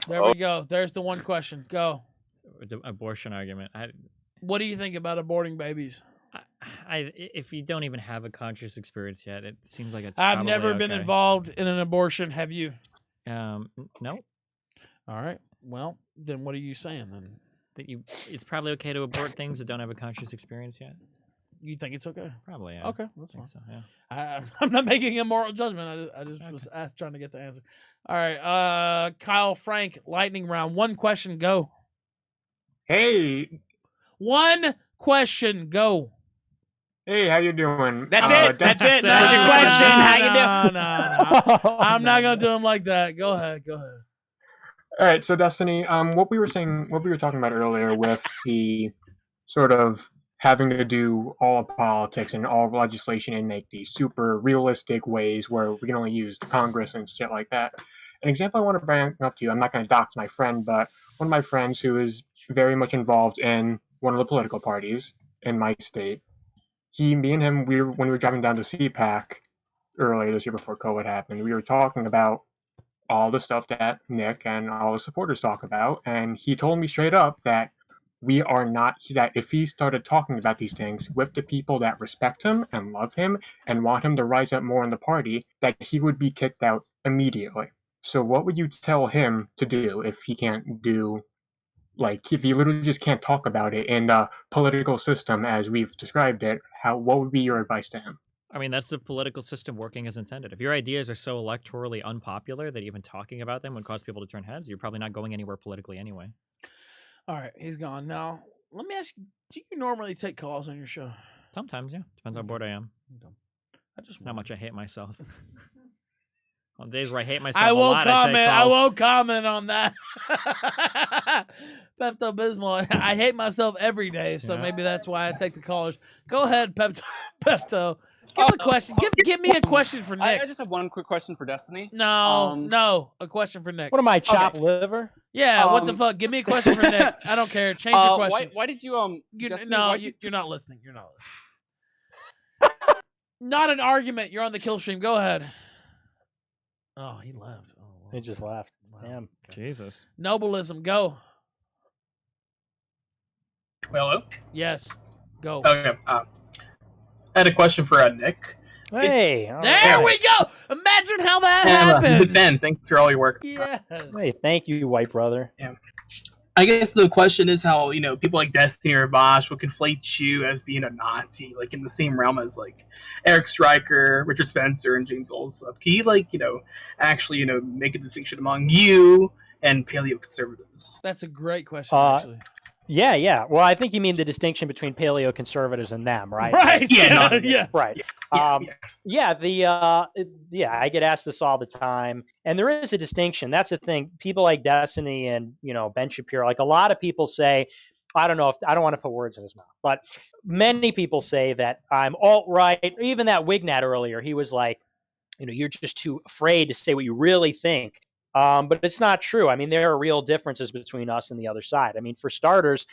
There we go. There's the one question. Go. The abortion argument. What do you think about aborting babies? If you don't even have a conscious experience yet, it seems like it's. I've never been okay. involved in an abortion. Have you? No. All right. Well, then what are you saying then? That it's probably okay to abort things that don't have a conscious experience yet. You think it's okay? Probably. Yeah. Okay, that's fine. So, yeah. I'm not making a moral judgment. I just was trying to get the answer. All right. Kyle Frank, lightning round. One question. Go. Hey. One question. Go. Hey, how you doing? That's it. That's it. That's your question. How you doing? No. I'm not gonna do him like that. Go ahead. Go ahead. All right. So, Destiny, what we were talking about earlier with the sort of having to do all politics and all legislation in like these super realistic ways where we can only use Congress and shit like that. An example I want to bring up to you. I'm not going to dox my friend, but one of my friends who is very much involved in one of the political parties in my state. Me and him, when we were driving down to CPAC earlier this year before COVID happened, we were talking about all the stuff that Nick and all the supporters talk about, and he told me straight up that that if he started talking about these things with the people that respect him and love him and want him to rise up more in the party, that he would be kicked out immediately. So what would you tell him to do if he can't do, like, if he literally just can't talk about it in the political system as we've described it? What would be your advice to him? I mean, that's the political system working as intended. If your ideas are so electorally unpopular that even talking about them would cause people to turn heads, you're probably not going anywhere politically anyway. All right, he's gone. Now, let me ask you, do you normally take calls on your show? Sometimes, yeah. Depends how bored I am. I just how much I hate myself. On days where I hate myself I won't a lot, comment. I take calls. I won't comment on that. Pepto-Bismol. I hate myself every day, so maybe that's why I take the callers. Go ahead, Pepto. Give him a question. Give me a question for Nick. I just have one quick question for Destiny. No, a question for Nick. What am I, chopped liver? Yeah, what the fuck? Give me a question for Nick. I don't care. Change your question. Why did you You're Destiny, not listening. You're not listening. Not an argument. You're on the Killstream. Go ahead. Oh, he left. Oh, wow. He just left. Wow. Damn. Jesus. Nobleism. Go. Hello. Yes. Go. Okay. I had a question for Nick. Hey. There we go. Imagine how that happens. Ben, thanks for all your work. Yes. Hey, thank you, white brother. Yeah. I guess the question is how, people like Destiny or Bosch would conflate you as being a Nazi, like in the same realm as like Eric Stryker, Richard Spencer, and James Allsup. Can you actually, make a distinction among you and paleoconservatives? That's a great question, actually. Yeah. Well, I think you mean the distinction between paleoconservatives and them, right? Right. Yeah. Right. I get asked this all the time, and there is a distinction. That's the thing. People like Destiny and Ben Shapiro, like a lot of people say, I don't know if I don't want to put words in his mouth, but many people say that I'm alt-right. Even that Wignat earlier, he was like, you're just too afraid to say what you really think. But it's not true. I mean, there are real differences between us and the other side. I mean, for starters,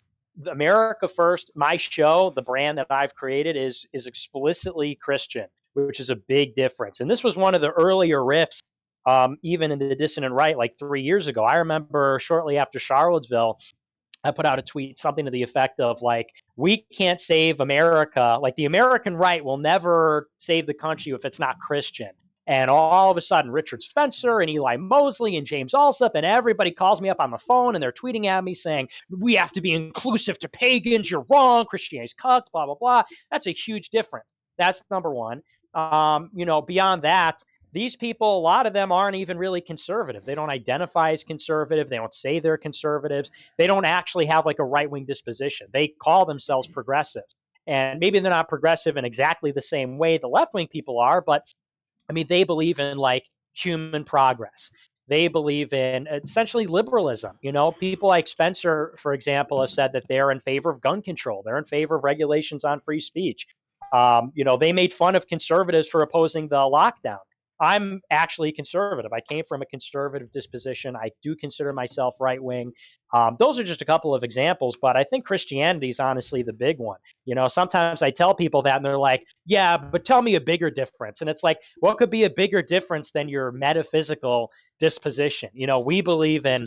America First, my show, the brand that I've created is explicitly Christian, which is a big difference. And this was one of the earlier riffs, even in the dissident right, like 3 years ago. I remember shortly after Charlottesville, I put out a tweet, something to the effect of like, we can't save America. Like the American right will never save the country if it's not Christian. And all of a sudden, Richard Spencer and Eli Mosley and James Allsup and everybody calls me up on the phone and they're tweeting at me saying, we have to be inclusive to pagans. You're wrong. Christianity's cucked, blah, blah, blah. That's a huge difference. That's number one. Beyond that, these people, a lot of them aren't even really conservative. They don't identify as conservative. They don't say they're conservatives. They don't actually have like a right-wing disposition. They call themselves progressives. And maybe they're not progressive in exactly the same way the left-wing people are, but I mean, they believe in like human progress. They believe in essentially liberalism. People like Spencer, for example, have said that they're in favor of gun control. They're in favor of regulations on free speech. They made fun of conservatives for opposing the lockdown. I'm actually conservative. I came from a conservative disposition. I do consider myself right wing. Those are just a couple of examples, but I think Christianity is honestly the big one. Sometimes I tell people that and they're like, yeah, but tell me a bigger difference. And it's like, what could be a bigger difference than your metaphysical disposition? We believe in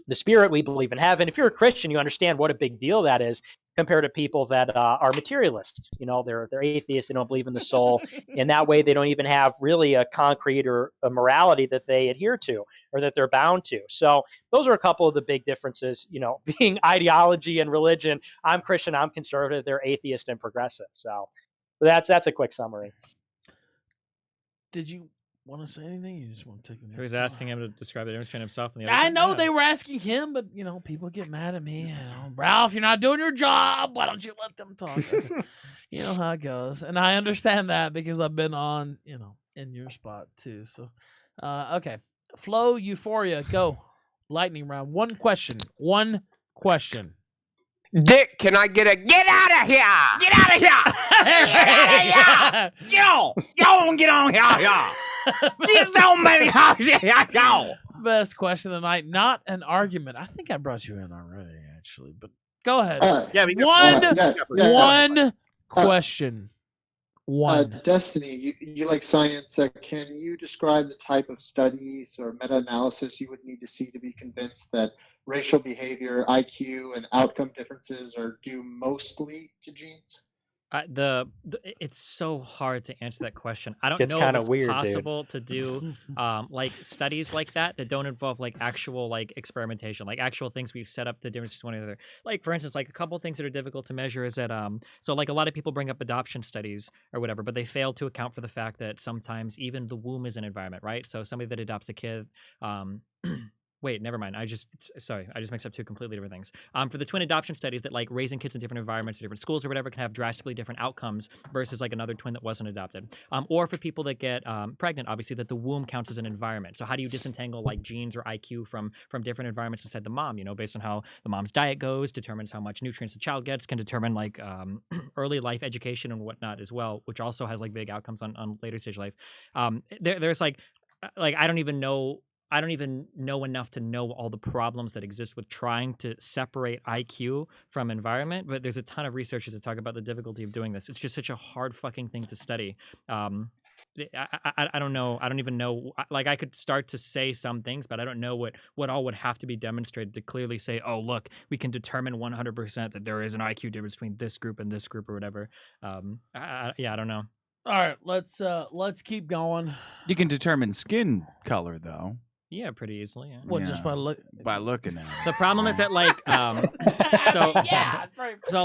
the spirit, we believe in heaven. If you're a Christian, you understand what a big deal that is compared to people that are materialists. They're atheists. They don't believe in the soul. In that way, they don't even have really a concrete or a morality that they adhere to or that they're bound to. So those are a couple of the big differences, being ideology and religion. I'm Christian, I'm conservative, they're atheist and progressive. So that's a quick summary. Did you want to say anything? You just want to take the Who was asking him to describe the difference between himself and the other? I know they were asking him, but people get mad at me. Ralph, you're not doing your job. Why don't you let them talk? You know how it goes, and I understand that because I've been on, in your spot too. So, okay, Flow Euphoria, go lightning round. One question. Dick, can I get out of here? Get out of here! Get out of here! Yo, get on here! Get so many houses, yo! Best question of the night. Not an argument. I think I brought you in already, actually, but go ahead. One question. Destiny, you like science. Can you describe the type of studies or meta-analysis you would need to see to be convinced that racial behavior, IQ, and outcome differences are due mostly to genes? It's so hard to answer that question. I don't It's know if kinda it's weird, dude. possible to do like studies like that don't involve like actual like experimentation, like actual things we've set up the difference between one another. Like for instance, like a couple things that are difficult to measure is that so like a lot of people bring up adoption studies or whatever, but they fail to account for the fact that sometimes even the womb is an environment, right? So somebody that adopts a kid, wait, never mind. I just mixed up two completely different things. For the twin adoption studies that like raising kids in different environments or different schools or whatever can have drastically different outcomes versus like another twin that wasn't adopted. Or for people that get pregnant, obviously that the womb counts as an environment. So how do you disentangle like genes or IQ from different environments inside the mom? Based on how the mom's diet goes, determines how much nutrients the child gets, can determine like early life education and whatnot as well, which also has like big outcomes on later stage life. There's like I don't even know enough to know all the problems that exist with trying to separate IQ from environment, but there's a ton of researchers that talk about the difficulty of doing this. It's just such a hard fucking thing to study. I don't know. I don't even know. Like I could start to say some things, but I don't know what all would have to be demonstrated to clearly say, oh, look, we can determine 100% that there is an IQ difference between this group and this group or whatever. I don't know. All right, let's keep going. You can determine skin color though. Yeah, pretty easily. Yeah. Well, just by looking at it. The problem is that like so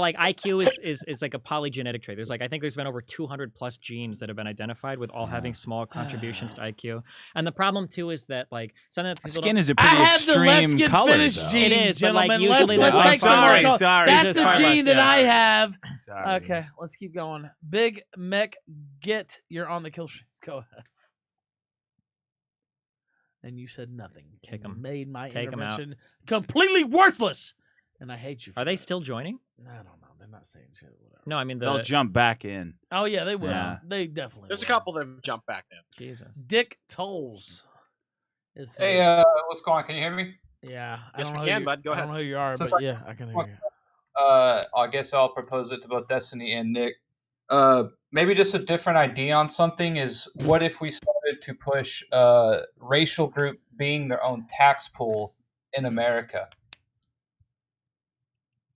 like IQ is like a polygenetic trait. There's like I think there's been over 200 plus genes that have been identified with all having small contributions to IQ. And the problem too is that like some of the people skin is a pretty extreme color. Gene, it is, gentlemen. but like usually let's take some more. Sorry. That's the gene that I have. Sorry. Okay, let's keep going. Big Mech, you're on the kill stream. Go ahead. And you said nothing. Kick 'em. Made my Take 'em out. intervention completely worthless. And I hate you for Are they that. still joining? I don't know. They're not saying shit. Whatever. No, I mean They'll jump back in. Oh, yeah, they will. Yeah. They definitely There's will. a couple that jump back now. Jesus. Dick Tolls. Is Hey, what's going on? Can you hear me? Yeah. Yes, don't we know can, who bud. Go I don't ahead. know who you are, Since but I- yeah, I can hear you. I guess I'll propose it to both Destiny and Nick. Maybe just a different idea on something is what if we started to push racial group being their own tax pool in America?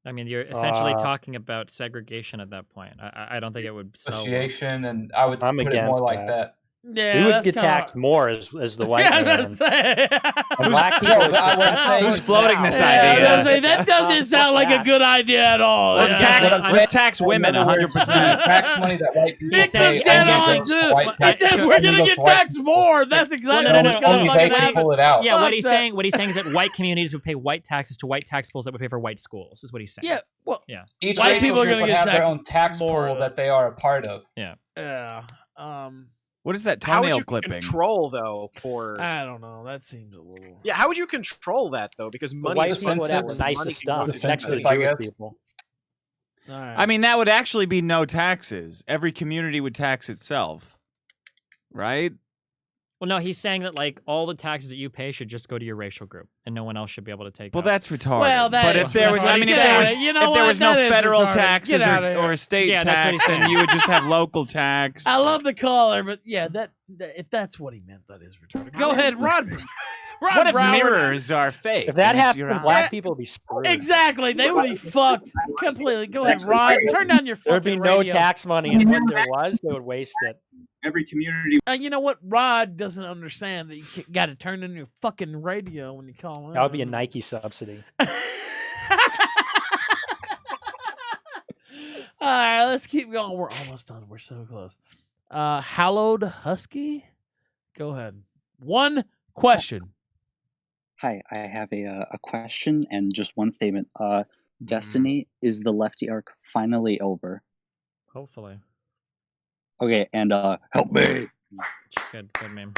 I mean, you're essentially talking about segregation at that point. I don't think it would sell. Association, and I would I'm put it against more like that. Yeah, we would that's get kinda- taxed more as the white Yeah, man. that's it. And black people would I wouldn't say Who's floating this Yeah, I was idea? gonna say, that doesn't sound like a good idea at all. Let's Yeah. tax women 100%. Tax money that white people Nick pay. was dead and on gives too. white He tax- said we're gonna gives get white taxed more. That's exactly no, what's no, gonna no, fucking they can happen. pull it out. Yeah, Fuck what he's that. saying is that white communities would pay white taxes to white tax pools that would pay for white schools. Is what he's saying. Yeah, well, yeah. Each white racial people are group gonna would get have their taxed own tax more, pool that they are a part of. Yeah. Yeah. What is that How would toenail you clipping? control though? For I don't know. That seems a little. yeah, how would you control that though? Because money white is people would have the census, money nicest can go stuff. to It's next to the census, I Jewish guess. people. All right. I mean, that would actually be no taxes. Every community would tax itself, right? Well, no, he's saying that like all the taxes that you pay should just go to your racial group, and no one else should be able to take. Well, out. that's retarded. Well, that but is if there was, retarded. I mean, if Get there out was, of- you know if there what? was no That is federal retarded. taxes Get out of or here. state Yeah, that's what he's tax, then saying. you would just have local tax. I love the caller, but yeah, that if that's what he meant, that is retarded. Go ahead, Rod. Rod What if Broward. mirrors are fake? If that and it's happened, your then eye? black people would be screwed. Exactly, they would be fucked completely. Go ahead, Rod. Turn down your fucking There'd be no radio. tax money, and what there was, they would waste it. Every community. You know what? Rod doesn't understand that you got to turn in your fucking radio when you call in. That would be a Nike subsidy. All right, let's keep going. We're almost done. We're so close. Hallowed Husky, go ahead. One question. Hi, I have a question and just one statement. Destiny, is the lefty arc finally over? Hopefully. Okay, and help me. Good meme.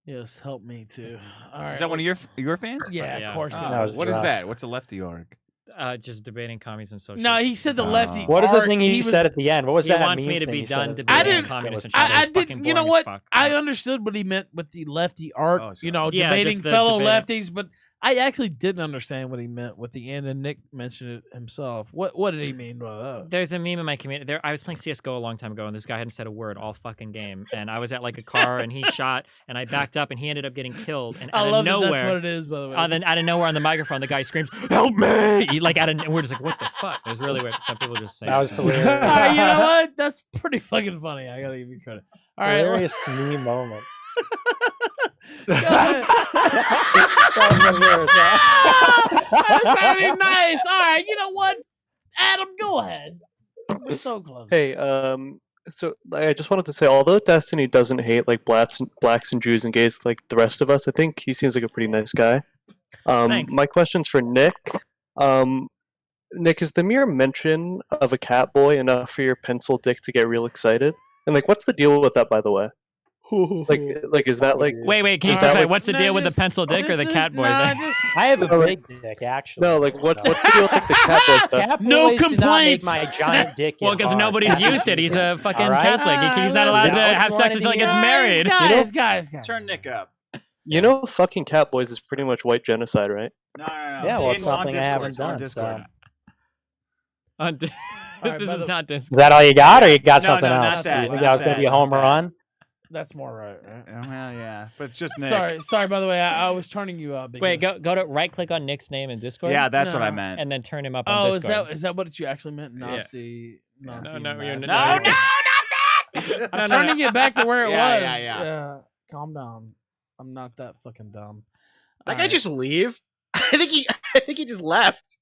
Yes, help me too. All right. Is that one of your fans? Yeah, of course. Oh, what is that? What's a lefty arc? Just debating commies and socialists. No, he said the lefty. What is the arc, thing he said at the end? What was He that? wants meme me to thing be he done said? debating I didn't. communists and I socialists. Fucking didn't. You know boring what? as fuck. I understood what he meant with the lefty arc. You know, Yeah, debating just the fellow debating. lefties, but I actually didn't understand what he meant with the end, and Nick mentioned it himself. What did he mean by that? There's a meme in my community. I was playing CS:GO a long time ago, and this guy hadn't said a word all fucking game. And I was at like a car, and he shot, and I backed up, and he ended up getting killed. And I out love of that nowhere, that's what it is, by the way. Then out of nowhere on the microphone, the guy screams, "Help me!" Like and we're just like, "What the fuck?" It was really weird. Some people just say That was hilarious. All right, you know what? That's pretty fucking funny. I gotta give you credit. All right, Hilarious to me moment. go ahead. I was trying to be nice. All right, you know what? Adam, go ahead. We're so close. Hey, so I just wanted to say, although Destiny doesn't hate like blacks and Jews and gays like the rest of us, I think he seems like a pretty nice guy. Thanks. My question's for Nick. Nick, is the mere mention of a cat boy enough for your pencil dick to get real excited? And like, what's the deal with that, by the way? Like, is that like? Wait, can you is that, specify like- what's the deal with the pencil dick or the cat boy thing? I have a big dick, actually. No, like what's the deal with like the cat boy stuff? Cat No boys do not make complaints. my giant dick. Well, get because hard. nobody's used it. He's a fucking All right. Catholic. He's not allowed to Now, have you sex want until he anything gets else? married. Guys. Turn Nick up. You know, fucking cat boys is pretty much white genocide, right? No. Yeah, well, it's something I haven't done. Discord. This is not Is Discord. that all you got, or you got No, something no, not else? that, You think not that was going to be a that, home not that. run? That's more right? Well, yeah, but it's just Nick. Sorry. By the way, I was turning you up. Wait, because- go to right click on Nick's name in Discord. Yeah, that's what I No. meant. And then turn him up on Oh, Discord. is that what you actually meant? Not Yeah. the. Not No, the no, you're mask. not- No, I'm turning it back to where it was. Yeah. Calm down. I'm not that fucking dumb. That guy just leave. I think he just left.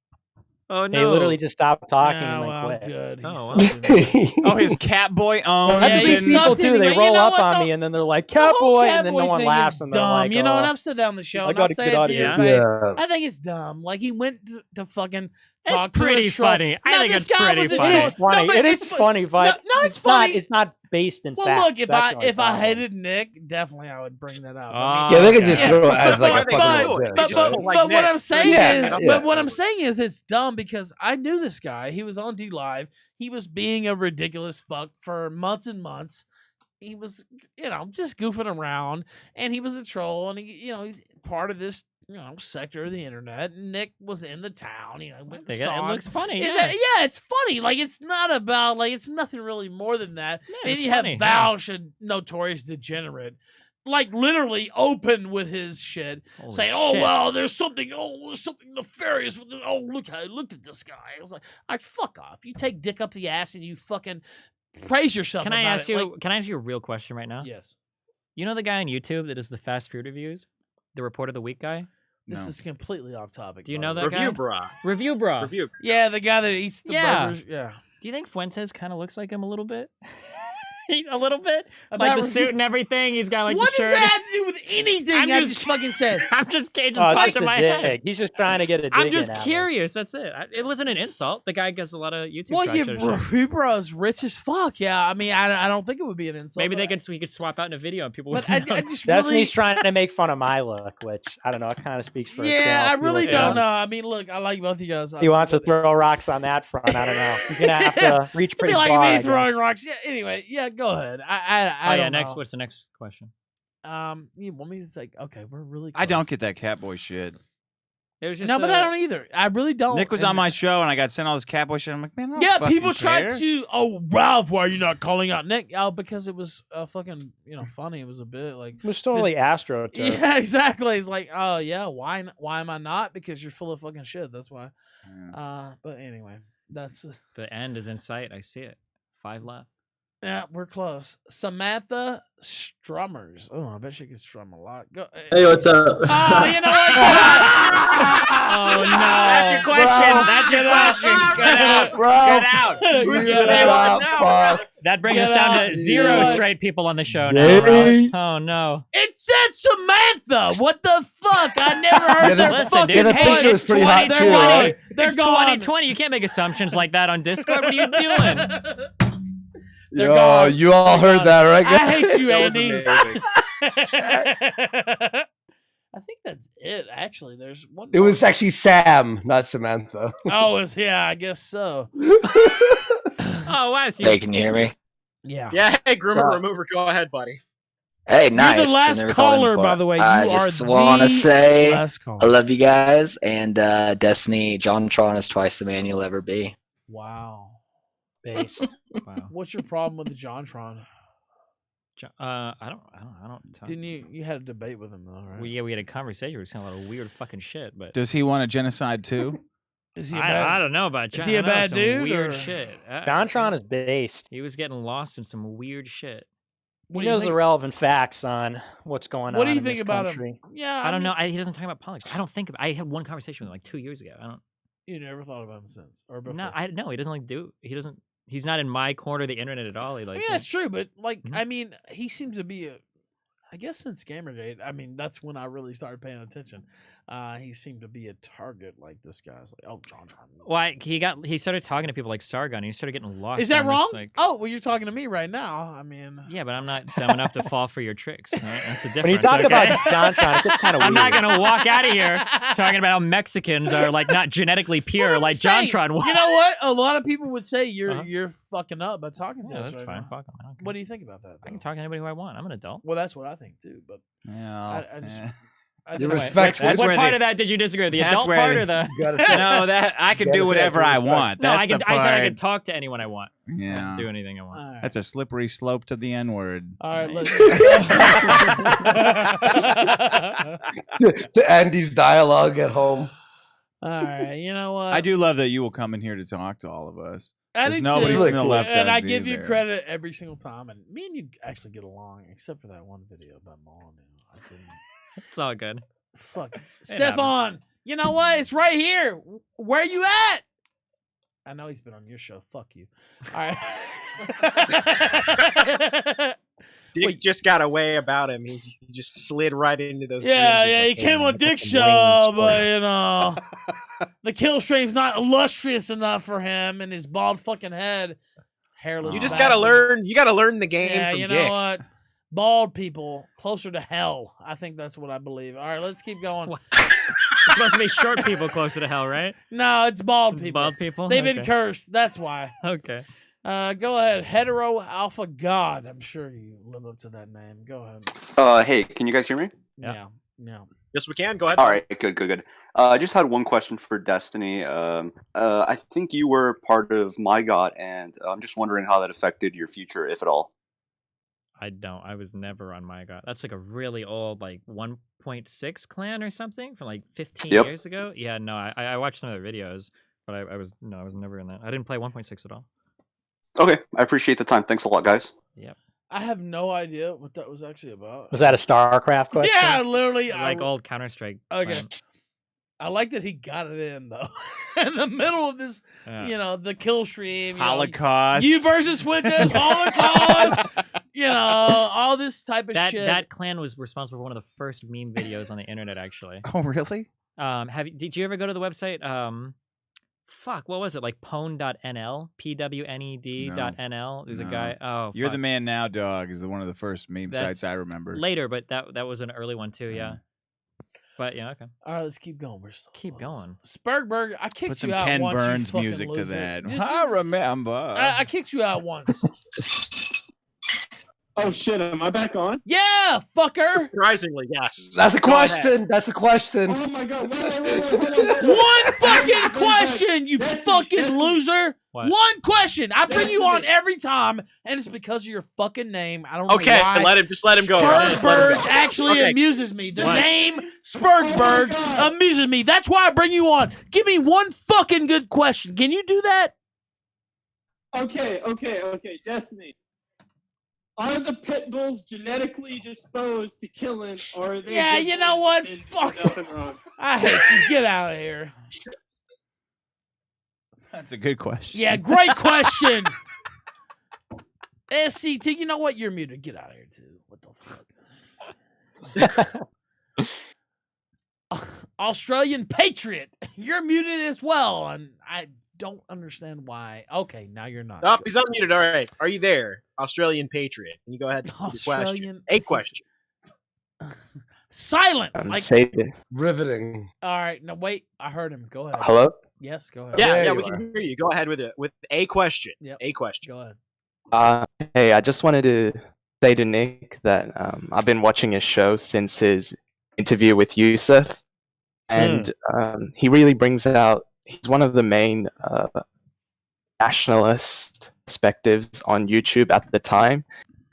Oh They literally just stopped talking Yeah, and then well, quit. good. Oh, Oh, his cat boy owned. That's he these people sucked too. anyway. They You roll know up what, on though? me and then they're like, The "Cat whole boy," cat and then boy no one thing laughs, is and they're dumb. like, You know, and "Oh, I've said that on the show, I and I'll gotta say get it out to of your here. face. Yeah. I think it's dumb. Like he went to fucking It's talk to pretty a troll. funny. I No, think this it's guy pretty was a funny. troll. It's funny. No, but It it's is fu- funny, but no, it's funny. It's not based in Well, facts. look, if That's the only I problem. hated Nick, definitely I would bring that up. Yeah, they could just throw it as like a but fucking dick. but what I'm saying is, Yeah. but what I'm saying is, it's dumb because I knew this guy. He was on D Live. He was being a ridiculous fuck for months and months. He was, just goofing around, and he was a troll, and he's part of this, sector of the internet. And Nick was in the town, went and It saw him. looks funny. Is Yeah. that- it's funny. Like it's not about it's nothing really more than that. and it's you funny, have Vouch, a notorious degenerate, like literally open with his shit, Holy saying, "Oh shit. well, there's something nefarious with this. Oh look, I looked at this guy. I was like, fuck off. You take dick up the ass and you fucking praise yourself. Can I about ask it. you? Like, Can I ask you a real question right now? yes. You know the guy on YouTube that does the fast food reviews, the report of the week guy. This is completely off topic. Do you by know the that way. guy? Review bra. Yeah, the guy that eats the Yeah. burgers. Yeah. Do you think Fuentes kind of looks like him a little bit? A little bit, About like the review- suit and everything. He's got like What the does shirt. that have to do with anything I'm I just- just fucking said? I'm just it just Oh, it's popped just in a my dig. head. He's just trying to get a dig I'm in just at me. curious. That's it. It wasn't an insult. The guy gets a lot of YouTube. Well, traction. review bro is rich as fuck. Yeah, I mean, I don't think it would be an insult. Maybe but we could swap out in a video and people would. But I know. just Destiny's really, trying to make fun of my look, which I don't know. It kind of speaks for itself. yeah, I He really looks don't dumb. know. I mean, look, I like both you guys. He wants to throw rocks on that front. I don't know. He's gonna have to reach It'd pretty be like far. I me guess. You want me to like, okay, we're really. I don't get that Catboy shit. It was just No, but I don't either. I really don't. Nick was on my show, and I got sent all this Catboy shit. I'm like, man, I don't Yeah, fucking people tried care. to. Oh, Ralph, why are you not calling out Nick? Oh, because it was fucking funny. It was a bit like It was totally AstroTurf. Yeah, exactly. It's like, oh yeah, why am I not? Because you're full of fucking shit. That's why. But anyway, that's The end is in sight. I see it. 5 left. yeah, we're close. Samantha Strummers. Oh, I bet she can strum a lot. Go. Hey, what's up? Oh, you know what? Oh no! That's your question. That's your question. Get out. Get out. Who's the name now? That brings Get us down out. to 0 Yes. straight people on the show now. Ralph. Oh no! It said Samantha. What the fuck? I never heard their Listen, fucking dude. the Hey, picture it's was pretty hot, 2020. too, right? They're It's gone. 2020. You can't make assumptions like that on Discord. What are you doing? They're Yo, gone. you all They're heard gone. that, right? I hate you, That was Andy. amazing. I think that's it. Actually, there's one. It was actually Sam, not Samantha. Oh, yeah, I guess so. Oh wow! So Hey, can you hear me? Yeah. Yeah, hey, groomer Yeah. remover, go ahead, buddy. Hey, You're nice. the Been last never called in caller, before. by the way. You I are just want to the say last I caller. love you guys, and Destiny, Jontron is twice the man you'll ever be. Wow. Based. Wow. What's your problem with the Jontron? I don't. Didn't you had a debate with him though, right? We had a conversation. We were saying a lot of weird fucking shit, but Does he want a genocide too? Is he? A bad, I don't know about. Is he a I know bad some dude? Weird or- shit. Jontron is based. He was getting lost in some weird shit. What He do you knows the think- relevant facts on what's going on. What do you in think this about country. him? Yeah, I don't mean, know. He doesn't talk about politics. I don't think. I had one conversation with him like 2 years ago. I don't. You never thought about him since, or before? No. He doesn't like do. He doesn't. He's not in my corner of the internet at all. He like. I mean, that's true, but like, I mean, he seems to be a. I guess since Gamergate, I mean, that's when I really started paying attention. He seemed to be a target. Like this guy's like, oh, John. Why he started talking to people like Sargon. And he started getting lost. Is that on wrong? This, like, Oh, well, you're talking to me right now. I mean, yeah, but I'm not dumb enough to fall for your tricks. Right? That's the difference. When you talk okay? about Jontron, it gets kind of I'm weird. not gonna walk out of here talking about how Mexicans are like not genetically pure like saying, Jontron was. You know what? A lot of people would say you're Uh-huh. you're fucking up by talking to Yeah, us. that's right fine. now. Fuck 'em. I don't care. What do you think about that? I can talk to anybody who I want. I'm an adult. Well, that's what I think too. But Yeah. I just. yeah. I You're just- respectful. That's What where part they- of that did you disagree with? The That's adult where part they- or the? No, that I can do whatever I want. No, That's I said the I part. could talk to anyone I want. Yeah. Do anything I want. All right. That's a slippery slope to the N word. All right, let's. To Andy's dialogue at home. All right, you know what? I do love that you will come in here to talk to all of us. I There's do nobody too. from the left and I does give you either. credit every single time. And me and you actually get along, except for that one video about Maul. I didn't. It's all good. Fuck, happens. Stefan. You know what? It's right here. Where you at? I know he's been on your show. Fuck you. All right. Dick just got a way about him. He just slid right into those. Yeah, dreams. yeah, He's he like, came "Hey, on man, Dick's fucking wings show, for but you." you know, the Killstream's not illustrious enough for him and his bald fucking head, hairless. You just gotta bastard. learn. You gotta learn the game Yeah, from you Dick. know what? Bald people closer to hell. I think that's what I believe. All right, let's keep going. It's supposed to be short people closer to hell, right? No, it's bald people. Bald people. They've been Okay. cursed. That's why. Okay. Go ahead. Hetero Alpha God. I'm sure you live up to that name. Go ahead. Hey, can you guys hear me? Yeah. Yeah. Yes, we can. Go ahead. All right, good. I just had one question for Destiny. I think you were part of My God, and I'm just wondering how that affected your future, if at all. I don't. I was never on My God. That's like a really old, like 1.6 clan or something from like 15 Yep. years ago. Yeah, no, I watched some of their videos, but I was never in that. I didn't play 1.6 at all. Okay, I appreciate the time. Thanks a lot, guys. Yep. I have no idea what that was actually about. Was that a StarCraft question? Yeah, literally. Like old Counter Strike. Okay. I like that he got it in though, in the middle of this. Yeah. You know, the kill stream. Holocaust. You versus Fuentes, Holocaust. You know, all this type of shit. That clan was responsible for one of the first meme videos on the internet, actually. Oh, really? Did you ever go to the website? What was it? Like pwn.nl? PWNED.nl? There's a guy. Oh, You're fuck. the man now, dog. Is one of the first meme sites I That's remember. Later, but that was an early one too. Yeah. But yeah, okay. All right, let's keep going. We're so Keep going. Spurgberg, I kicked Put some you out Ken once. you Burns fucking music to loser. that. Just- I remember. I kicked you out once. Oh shit, am I back on? Yeah, fucker. Surprisingly, yes. That's a Go ahead. question. That's a question. Oh my god, wait. One fucking question, you fucking loser. What? One question. I bring you on every time, and it's because of your fucking name. I don't know Okay, why. let him go. Just let him Spurgberg go. actually Okay. amuses me. The What? name Spurgberg amuses me. That's why I bring you on. Give me one fucking good question. Can you do that? Okay. Destiny. Are the pit bulls genetically disposed to killing, or are they? Yeah, good you know boys what? and do Fuck. nothing wrong? I hate you. Get out of here. That's a good question. Yeah, great question. SCT, you know what? You're muted. Get out of here, too. What the fuck? Australian Patriot. You're muted as well, and I don't understand why. Okay, now you're not. Oh, he's unmuted. All right. Are you there, Australian Patriot? Can you go ahead and ask your question? A question. Silent. Say it. Riveting. All right, no, wait. I heard him. Go ahead. Hello? Yes, go ahead. Yeah, we can hear you. Go ahead with it. With a question. Yep. A question. Go ahead. Hey, I just wanted to say to Nick that I've been watching his show since his interview with Yusuf, and he really brings out. He's one of the main nationalist perspectives on YouTube at the time.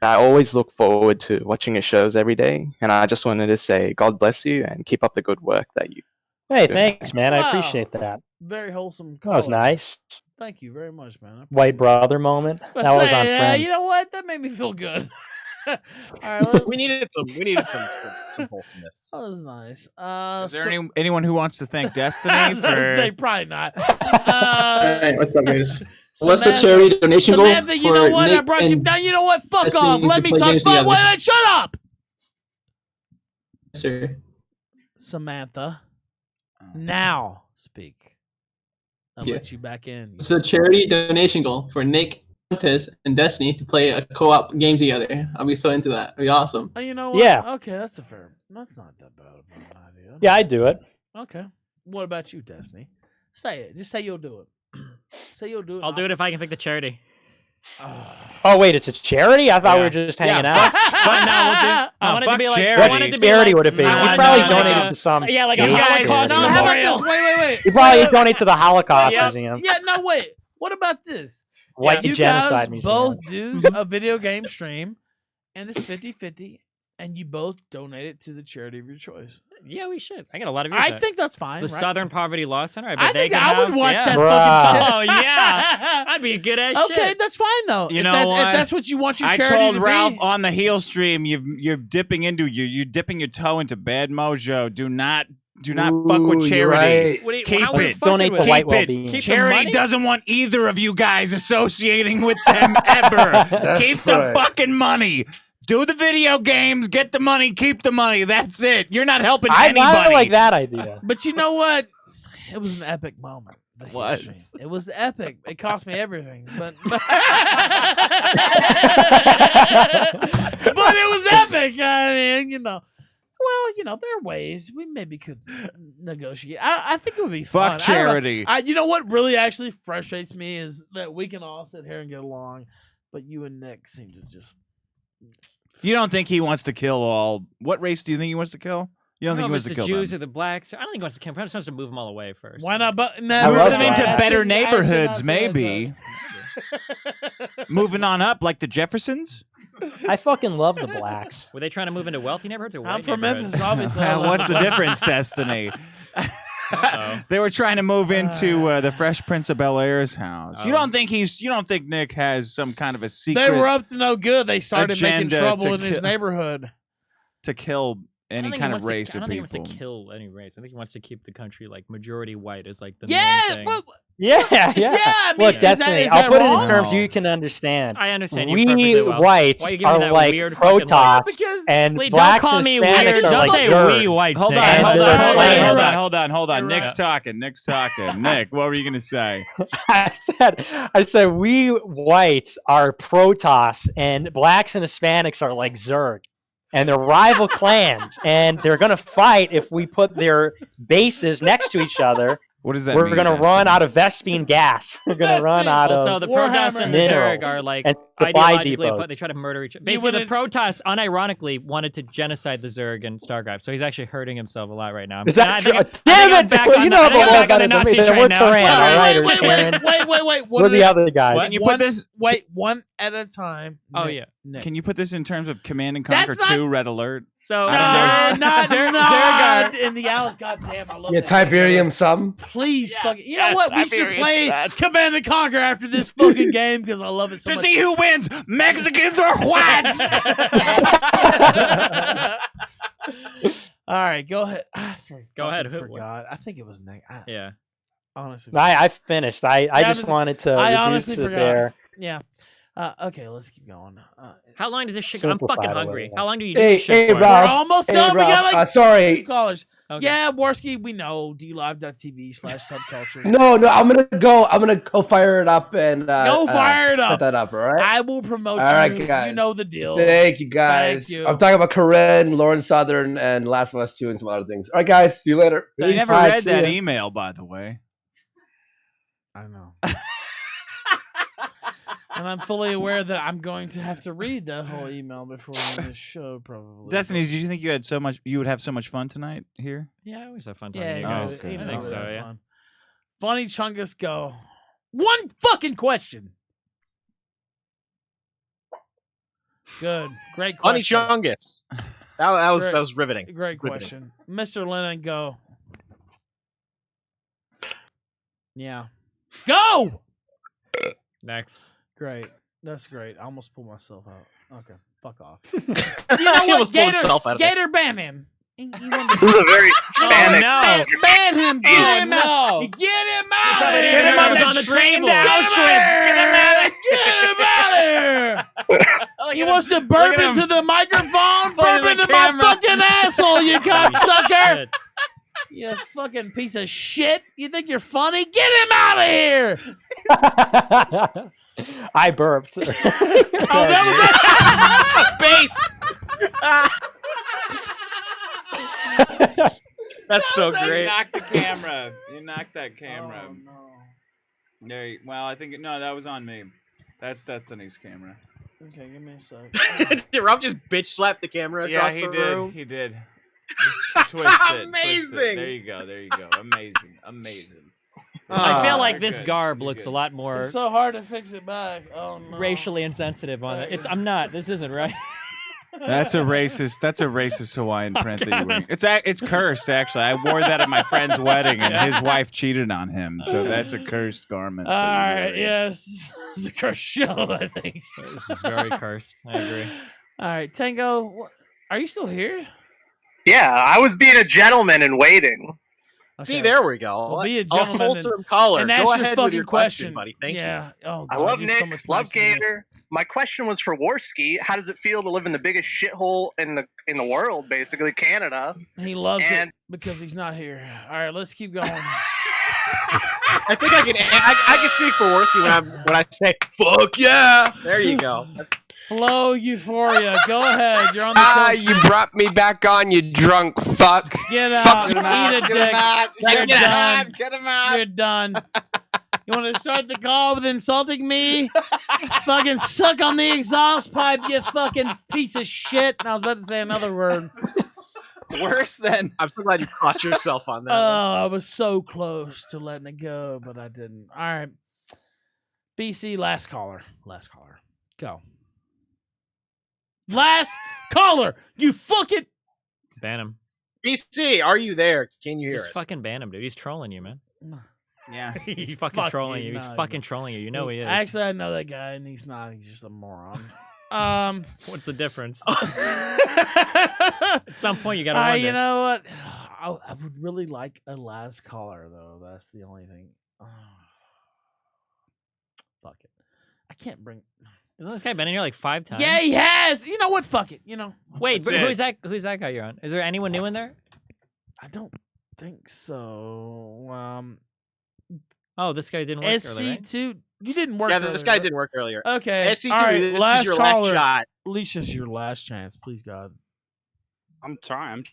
I always look forward to watching his shows every day, and I just wanted to say God bless you and keep up the good work that you. Hey, do. thanks, man. I Wow. appreciate that. Very wholesome. That was caller. nice. Thank you very much, man. White brother moment. But That was say, on Friends. you know what? That made me feel good. All right, We needed some wholesomeness. That was nice. Is there anyone who wants to thank Destiny I was gonna for? say probably not. Alright, what's up, guys? What's the Samantha- charity donation goal Samantha, you know for what? I Nick brought you and down. You know what? Fuck Destiny off. to Let me play talk. games But together? wait, shut up. Sir. Samantha, now speak. I'll Yeah. let you back in. It's a charity donation goal for Nick, Montes, and Destiny to play a co-op game together. I'll be so into that. It'd be awesome. Oh, you know what? Yeah. Okay, that's that's not that bad of an idea. Yeah, I'd do it. Okay. What about you, Destiny? Say it. Just say you'll do it. Say you'll do it. I'll do it if I can pick the charity. Oh wait, it's a charity? I thought we were just hanging out. I want it to be like. I What want it to be charity like, would it be? no, You probably no, donated no. to some. Yeah, like a You guys- Holocaust No, how about memorial. this? Wait. You probably donate to the Holocaust Museum. Yeah, no, wait. What about this? White You Genocide guys Museum. both do a video game stream, and it's 50-50, and you both donate it to the charity of your choice. Yeah, we should. I got a lot of views. I think that's fine. The right? Southern Poverty Law Center. I bet I they think can I would have- watch yeah. that fucking shit. Oh yeah, I'd be a good ass. Okay, shit. that's fine though. You if know that's, what? If that's what you want your I charity told to Ralph be. on the heel stream, you're dipping into you're dipping your toe into bad mojo. Do not fuck with Ooh, charity. you're right. What do you- Keep how are we it. fucking Donate with to it? white Keep it. well-being. Keep the Charity money? doesn't want either of you guys associating with them ever. Keep the right. fucking money. Do the video games, get the money, keep the money. That's it. You're not helping I anybody. like that idea. But you know what? It was an epic moment. The heel Was. stream. It was epic. It cost me everything, but but it was epic. I mean, you know. Well, you know, there are ways we maybe could negotiate. I think it would be fun. Fuck charity. You know what really actually frustrates me is that we can all sit here and get along, but you and Nick seem to just. You don't think he wants to kill all? What race do you think he wants to kill? You don't think he wants to the kill Jews them? or the blacks? I don't think he wants to kill. Perhaps he wants to move them all away first. Why not? But Move love them that. into I better should- I should not neighborhoods, say that, maybe. Moving on up, like the Jeffersons. I fucking love the blacks. Were they trying to move into wealthy neighborhoods or I'm white from neighborhoods? Memphis, obviously. What's the difference, Destiny? They were trying to move into the Fresh Prince of Bel-Air's house. You don't think You don't think Nick has some kind of a secret? They were up to no good. They started making agenda trouble to in his kill- neighborhood. to kill I any don't think kind he of wants race to, I of don't think he people. wants to kill any race. I think he wants to keep the country like majority white as like the Yeah, main thing. well, Yeah. I mean, Look, is that- Destiny, is I'll that put it wrong? in terms No. you can understand. I understand you We perfectly well. whites Why are you giving me are that like weird fucking look? Protoss, Because- and Wait, blacks don't call and me Hispanics weird. are Don't like say dirt. we whites. Hold on, Nick. And hold they're on, hold on, playing hold it. on, hold on, hold on. You're Nick's talking. Nick's talking. Nick, what were you gonna say? I said we whites are Protoss, and blacks and Hispanics are like Zerg. And they're rival clans, and they're gonna fight if we put their bases next to each other. What does that We're mean? gonna Destiny? run out of Vespine gas. We're gonna run out Also, of the Protoss and the minerals. Zerg are like And Supply ideologically depots. they try to murder each other. Basically, the Protoss unironically wanted to genocide the Zerg and Stargrive, so he's actually hurting himself a lot right now. Is that I true? think Damn I'm it! back Well, on you the, know I think I'm about back on the that. Nazi There train were now. Turan, all right, or Terran. Wait. What are the other guys? Can you put this? Wait, one at a time. Oh, Nick, yeah. Nick. Can you put this in terms of Command and Conquer That's not- 2 Red Alert? So not in the Owls. Goddamn, I love Yeah, that. Tiberium some. Please, fucking. You know what? We should play Command and Conquer after this fucking game because I love it so To much. see who wins, Mexicans or whites. All right, go ahead. Go ahead. Who- Forgot. I think it was Nick. Yeah. Honestly, I finished. I just wanted to I reduce honestly it forgot. there. Yeah. Okay, let's keep going. How long does this shit go? I'm Simplified fucking a hungry. little. How long do you do Hey, this shit for? Ralph. We're almost Hey, done. We got Ralph, like sorry. 2 callers. Okay. Yeah, Worski, we know. DLive.tv/subculture. No, I'm gonna go fire it up and Go fire it set up. that up. All right. I will promote All right, you. guys. You know the deal. Thank you, guys. Thank you. I'm talking about Corinne, Lauren Southern, and Last of Us 2 and some other things. All right, guys. See you later. You never Bye, read see that ya. email, by the way. I know. And I'm fully aware that I'm going to have to read that whole email before we end this show, probably. Destiny, did you think you would have so much fun tonight here? Yeah, I always have fun talking Yeah, to you you know, guys. you I know, think so, that's yeah. fun. Funny Chungus, go. One fucking question. Good. Great Funny question. Chungus. That was riveting. Great Riveting. question. Mr. Lennon, go. Yeah. Go! Next. Great. That's great. I almost pulled myself out. Okay. Fuck off. He You know almost what? pulled Gator, himself out of it. Gator, ban him. This is a very Hispanic. Ban him. Get Oh, him no. out. Get him out. Probably of didn't here. even know it was on the train to table. Auschwitz. Get him out of Get him out of here. He wants to burp Look at into him. the microphone. Pointing Burp at into the my camera. fucking asshole, you cocksucker. Shit. You fucking piece of shit. You think you're funny? Get him out of here. I burped. Oh, that was That's so You great. knocked the camera. You knocked that camera. Oh, no. Well, I think that was on me. That's Destiny's camera. Okay, give me a sec. Did Rob just bitch slap the camera across the room? He did. Just twist it. Amazing. There you go. Amazing. I feel like You're this good. garb You're looks good. a lot more It's so hard to fix it back. Oh no. racially insensitive on it. I'm not. This isn't right. That's a racist Hawaiian print that you're wearing. It's cursed, actually. I wore that at my friend's wedding, and his wife cheated on him. So that's a cursed garment. All right, yes. It's a cursed show, I think. This is very cursed. I agree. All right, Tango, are you still here? Yeah, I was being a gentleman and waiting. See, there we go. Well, be a A gentleman wholesome caller. and Go ask your ahead fucking with your question, question, buddy. Thank yeah. Oh, I God, love you're Nick, so much love nicer than me. Gator. My question was for Worski. How does it feel to live in the biggest shithole in the world, basically Canada? He loves And- it because he's not here. All right, let's keep going. I think I can speak for Worthy when I say fuck yeah. There you go. Flow Euphoria, go ahead. You're on the coast. You brought me back on, you drunk fuck. Get out. Eat a dick. You're Get him done. out. Get him out. You're done. You want to start the call with insulting me? Fucking suck on the exhaust pipe, you fucking piece of shit. And I was about to say another word. Worse than. I'm so glad you caught yourself on that. Oh, I was so close to letting it go, but I didn't. All right. BC, last caller. Last caller. Go. Last caller. You fucking. Ban him. BC, are you there? Can you hear Just us? fucking ban him, dude. He's trolling you, man. Yeah. He's fucking trolling you. He's fucking trolling you. You know he is. Actually, I know that guy, and he's not. He's just a moron. What's the difference? At some point, you gotta wonder. You know what? I would really like a last caller, though. That's the only thing. Fuck it. I can't bring. Isn't this guy been in here like 5 times? Yeah, he has. You know what? Fuck it. You know. Wait, That's but it. who's that guy you're on? Is there anyone new in there? I don't think so. Oh, this guy didn't work earlier, right? SC2. You didn't work. Yeah, earlier, this guy right? didn't work earlier. Okay. SC2, All right, this is last your caller. last shot. At least this is your last chance, please, God. I'm trying.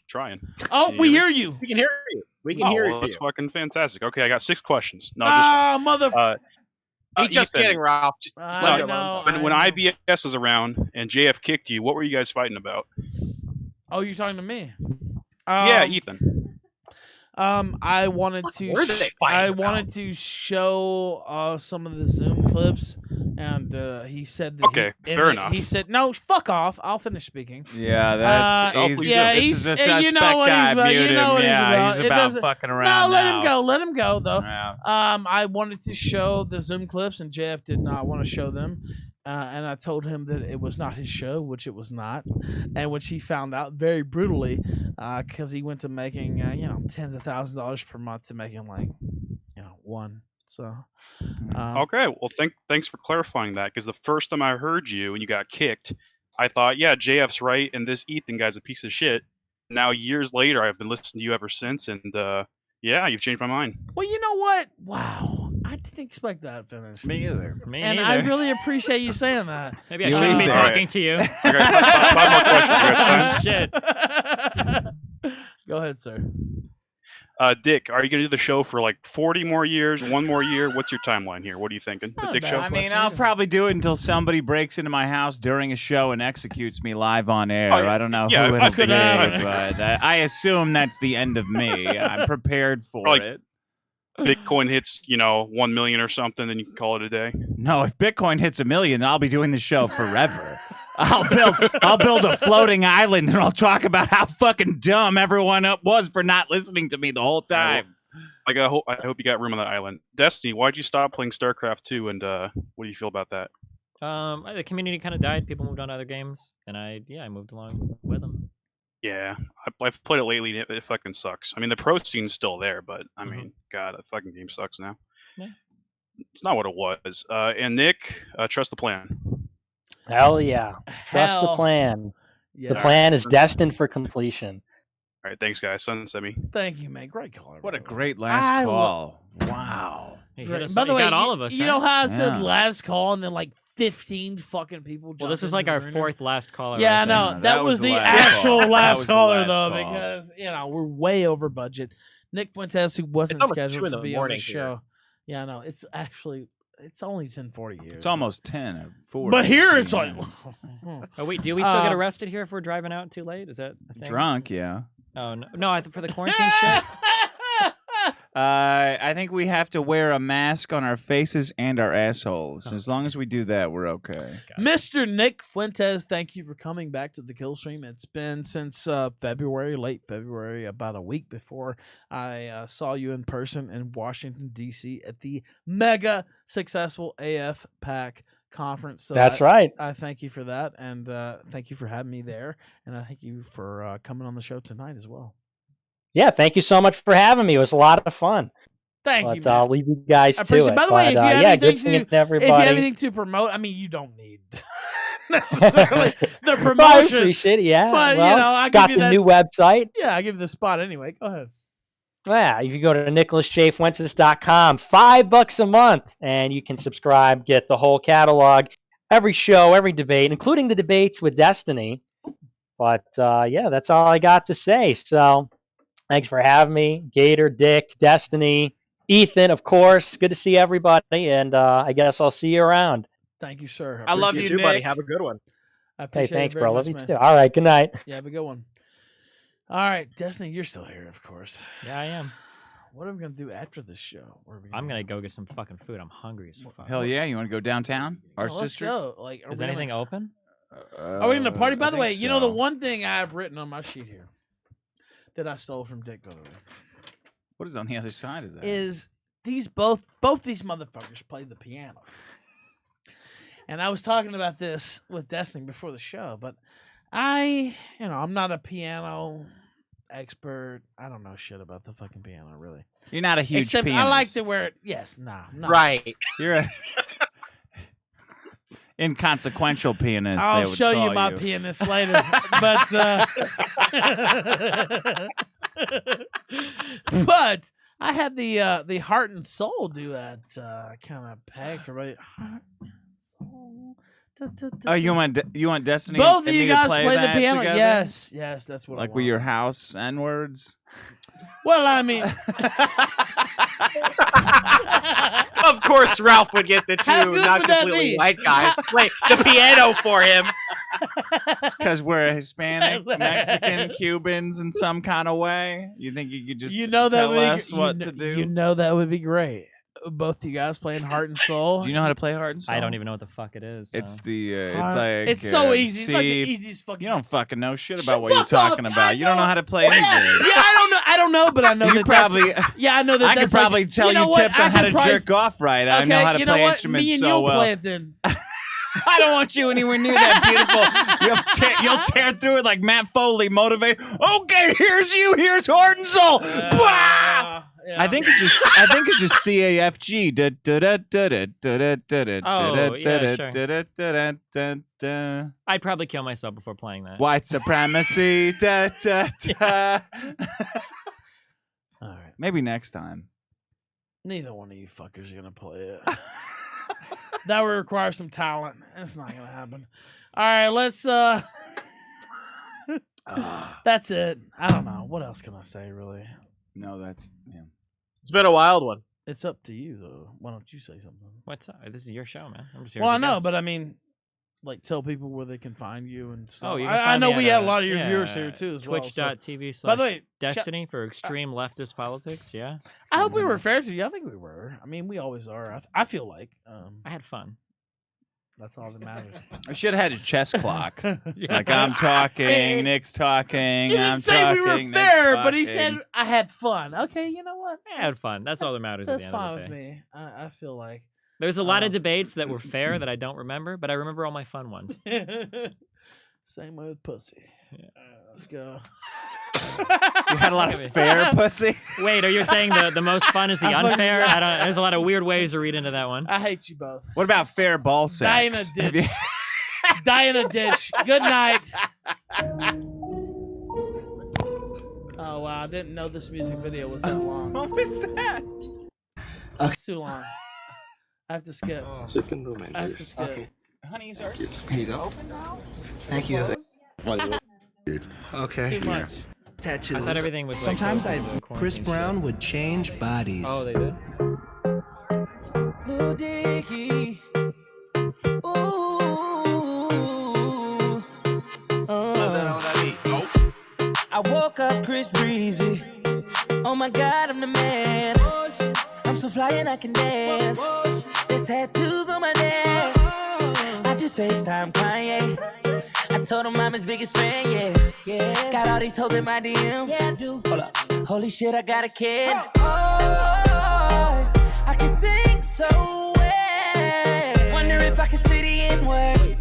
Oh, we hear you. We can hear you. We can hear you. That's fucking fantastic. Okay, I got 6 questions. No, Ah, mother. He's just Ethan, kidding, Ralph. Just let it alone. When IBS was around and JF kicked you, what were you guys fighting about? Oh, you're talking to me? Yeah, Ethan. I wanted to show some of the Zoom clips, and he said that Okay, fair enough. He said, "No, fuck off. I'll finish speaking." Yeah, that's easy. This is a suspect you know what guy. he's about. Mute You know him. what he's Yeah, about. he's It about doesn't- fucking around. No, let now. him go. Let him go, though. Yeah. I wanted to show the Zoom clips, and JF did not want to show them. And I told him that it was not his show, which it was not, and which he found out very brutally, because he went to making tens of thousands of dollars per month to making like one. So Okay, well, thanks for clarifying that, because the first time I heard you and you got kicked, I thought, yeah, JF's right, and this Ethan guy's a piece of shit. Now, years later, I've been listening to you ever since, and yeah, you've changed my mind. Well, you know what? Wow, I didn't expect that finish. Me either. Me and neither. I really appreciate you saying that. Maybe I shouldn't be talking to you. I got Shit. Go ahead, sir. Dick, are you going to do the show for like 40 more years, 1 more year? What's your timeline here? What are you thinking? The Dick Show? I mean, I'll probably do it until somebody breaks into my house during a show and executes me live on air. Oh, yeah. I don't know Yeah, who I it'll be, could, but I assume that's the end of me. I'm prepared for Like, it. Bitcoin hits, 1 million or something, then you can call it a day. No, if Bitcoin hits 1 million, then I'll be doing the show forever. I'll build a floating island, and I'll talk about how fucking dumb everyone was for not listening to me the whole time. I hope you got room on that island. Destiny, why'd you stop playing StarCraft 2, and what do you feel about that? The community kind of died. People moved on to other games, and I moved along with them. Yeah, I've played it lately, and it fucking sucks. I mean, the pro scene's still there, but I mean, God, that fucking game sucks now. Yeah. It's not what it was. And Nick, trust the plan. Hell yeah. Trust the plan. Yeah. The plan is destined for completion. All right, thanks, guys. Sunset me. Thank you, man. Great call. What a great last call. Wow. By the way, got all of us. You know how I said last call and then like 15 fucking people. Well, this is like our fourth last caller. Yeah, I no, think. that was the last actual call. last caller though, call. because we're way over budget. Nick Fuentes, who wasn't It's almost 2 scheduled in to the be on the morning show. here. Yeah, no, it's only 10:40 here. It's almost 10 or 4. But here it's like. Oh wait, do we still get arrested here if we're driving out too late? Is that a thing? Drunk, yeah. Oh no, for the quarantine shit. I think we have to wear a mask on our faces and our assholes. As long as we do that, we're okay. Mr. Nick Fuentes, thank you for coming back to the Killstream. It's been since February, late February, about a week before I saw you in person in Washington, D.C. at the mega successful AF PAC conference. So That's right. I thank you for that, and thank you for having me there, and I thank you for coming on the show tonight as well. Yeah, thank you so much for having me. It was a lot of fun. Thank but, you, man. I'll leave you guys I to appreciate it. it. By the way, if you have good anything seeing to, if everybody. you have anything to promote, I mean, you don't need necessarily the promotion. Well, I appreciate it, yeah. But, well, I got give you the that new website. Yeah, I give you the spot anyway. Go ahead. Yeah, if you go to nicholasjfuentes.com, $5 a month, and you can subscribe, get the whole catalog, every show, every debate, including the debates with Destiny. But, yeah, that's all I got to say. So thanks for having me, Gator, Dick, Destiny, Ethan, of course. Good to see everybody, and I guess I'll see you around. Thank you, sir. I love you, too, Nick. buddy. Have a good one. I Hey, appreciate thanks, it very bro. much, Love you man. too. All right, good night. Yeah, have a good one. All right, Destiny, you're still here, of course. Yeah, I am. What are we gonna do after this show? Where are we I'm gonna go get some fucking food. I'm hungry as fuck. Hell yeah, you want to go downtown? Our let's sister? go. Like, Is anything open? Are we gonna party? By I the way, think you know the so. one thing I have written on my sheet here that I stole from Dick, by the way, What is on the other side of that? is both these motherfuckers play the piano. And I was talking about this with Destiny before the show, but I'm not a piano expert. I don't know shit about the fucking piano, really. You're not a huge Except pianist. I like to wear it. Yes, no, Right. You're a inconsequential pianist. I'll they would show you call my pianist later, but but I had the Heart and Soul do that kind of peg for everybody. Heart and Soul. Oh, you want Destiny? Both of and you me to guys play play the that piano. together? Yes, that's what. Like I with want. your house N words. Well, I mean, Of course, Ralph would get the How two good not would that completely be? white guys to play the piano for him. Because we're Hispanic, Mexican, Cubans in some kind of way. You think you could just tell us what to do? You know that would be great. Both you guys playing Heart and Soul. Do you know how to play Heart and Soul? I don't even know what the fuck it is. So. It's the it's Heart- like it's so easy. It's like the C. easiest fucking. You don't fucking know shit Shut about what you're fuck up. talking about. I You don't know how to play anything. Yeah, I don't know, but I know You that probably- That's, yeah, I know that. I could that's probably like, tell know you what? tips on I how could to probably- jerk off right. I know Okay, how to you know play what? instruments Me and so you'll well. play it then. I don't want you anywhere near that beautiful. You'll tear through it like Matt Foley, motivate. Okay, here's Heart and Soul. Bah! I think it's just CAFG. I'd probably kill myself before playing that. White supremacy. All right. Maybe next time. Neither one of you fuckers are gonna play it. That would require some talent. It's not gonna happen. All right, let's. That's it. I don't know. What else can I say, really? No, that's yeah. It's been a wild one. It's up to you, though. Why don't you say something? What's up? This is your show, man. I'm just here. Well, as I a know, guest. but I mean, like, tell people where they can find you and stuff. Oh, you can I find know me we at, had a lot of your viewers here too, as well. so- Twitch.tv By the way, Destiny for extreme leftist politics. Yeah. I hope we were fair to you. I think we were. I mean, we always are. I feel like. I had fun. That's all that matters. I should have had a chess clock. Yeah. Like I'm talking, Nick's talking. He I'm didn't say we were talking, Nick's fair, but he talking. said I had fun. Okay, you know what? I had fun. That's all that matters. That's at the end fine of the with day. me. I feel like. There's a lot of debates that were fair that I don't remember, but I remember all my fun ones. Same way with pussy. Let's go. You had a lot of fair pussy. Wait, are you saying the most fun is the I fucking- unfair? I don't. There's a lot of weird ways to read into that one. I hate you both. What about fair ball sex? Die in a ditch. Die in a ditch. Good night. Oh wow! I didn't know this music video was that long. What was that? It's too long. I have to skip. Second room, I have to skip. Okay. Honey's are Here you go. Thank you. Okay. Too much. Tattoos. I thought everything was. Sometimes like, Chris Brown would change bodies. Oh, they did. Lil Dicky. Ooh. I woke up Chris Breezy. Oh my God, I'm the man. I'm so fly and I can dance. There's tattoos on my neck. I just FaceTime Kanye. I told him I'm his biggest fan, yeah. Got all these hoes in my DM. Yeah, I do. Hold up. Holy shit, I got a kid. Oh, I can sing so well. Wonder if I can say the N-word.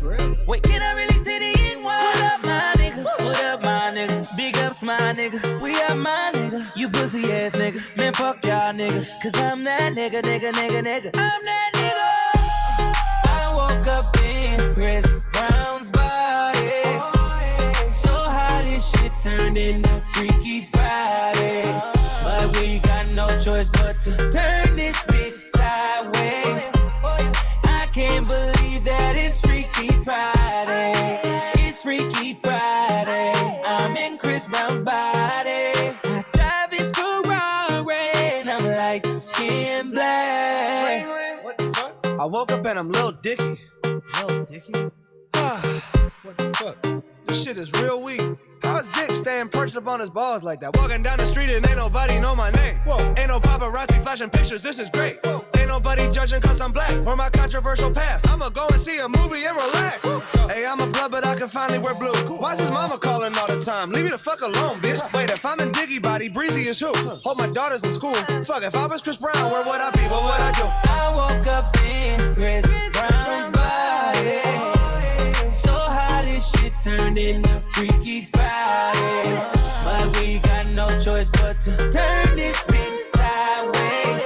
Wait, can I really say the N-word? What up, my nigga? What up, my nigga? Big ups, my nigga. We are my nigga. You pussy ass nigga. Man, fuck y'all niggas. Cause I'm that nigga. I'm that nigga. I woke up in Chris Brown's body. So how this shit turned into Freaky Friday. But we got no choice but to turn this bitch sideways. I can't believe that it's Freaky Friday. It's Freaky Friday. I'm in Chris Brown's body. I drive his Ferrari and I'm like skin black. What the fuck? I woke up and I'm Lil Dicky. Lil Dicky? What the fuck? This shit is real weak. How is Dick staying perched up on his balls like that? Walking down the street and ain't nobody know my name. Whoa. Ain't no paparazzi flashing pictures, this is great. Whoa. Ain't nobody judging cause I'm black or my controversial past. I'ma go and see a movie and relax. Hey, I'm a blood, but I can finally wear blue. Why's his mama calling all the time? Leave me the fuck alone, bitch. Wait, if I'm in Diggy body, Breezy is who? Hope my daughter's in school. Fuck, if I was Chris Brown, where would I be? What would I do? I woke up in Chris Brown's body. So how this shit turned into Freaky Friday. But we got no choice but to turn this bitch sideways.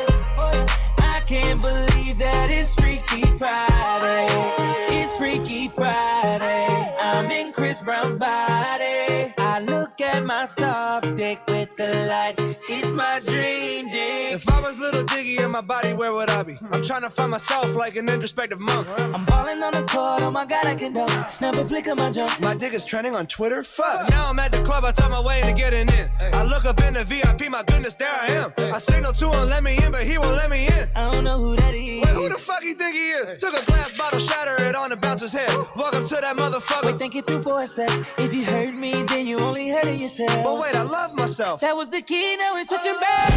I can't believe that it's Freaky Friday. It's Freaky Friday. I'm in Chris Brown's body. I look at my soft dick with the light. It's my dream dick. If I was little Diggy in my body, where would I be? I'm trying to find myself like an introspective monk. I'm balling on the court, oh my god, I can dunk. Snap a flick of my junk. My dick is trending on Twitter, fuck. Now I'm at the club, I talk my way into getting in. I look up in the VIP, my goodness, there I am. I signal to him, let me in, but he won't let me in. I don't know who that is. Wait, who the fuck you think he is? Took a glass bottle, shatter it on the bouncer's head. Welcome to that motherfucker. Wait, think it through for a sec. If you hurt me, then you only hurting yourself. But wait, I love myself. That was the key, now it's switching back.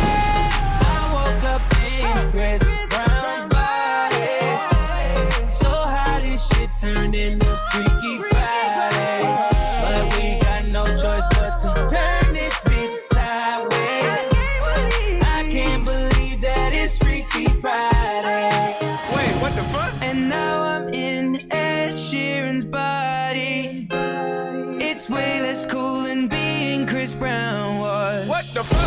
I woke up in Chris Brown's body. So how this shit turned into Freaky Friday. But we got no choice but to turn this bitch sideways. I can't believe that it's Freaky Friday. Wait, what the fuck? And now I'm in Ed Sheeran's body. It's way less cool than being Chris Brown was. What the fuck?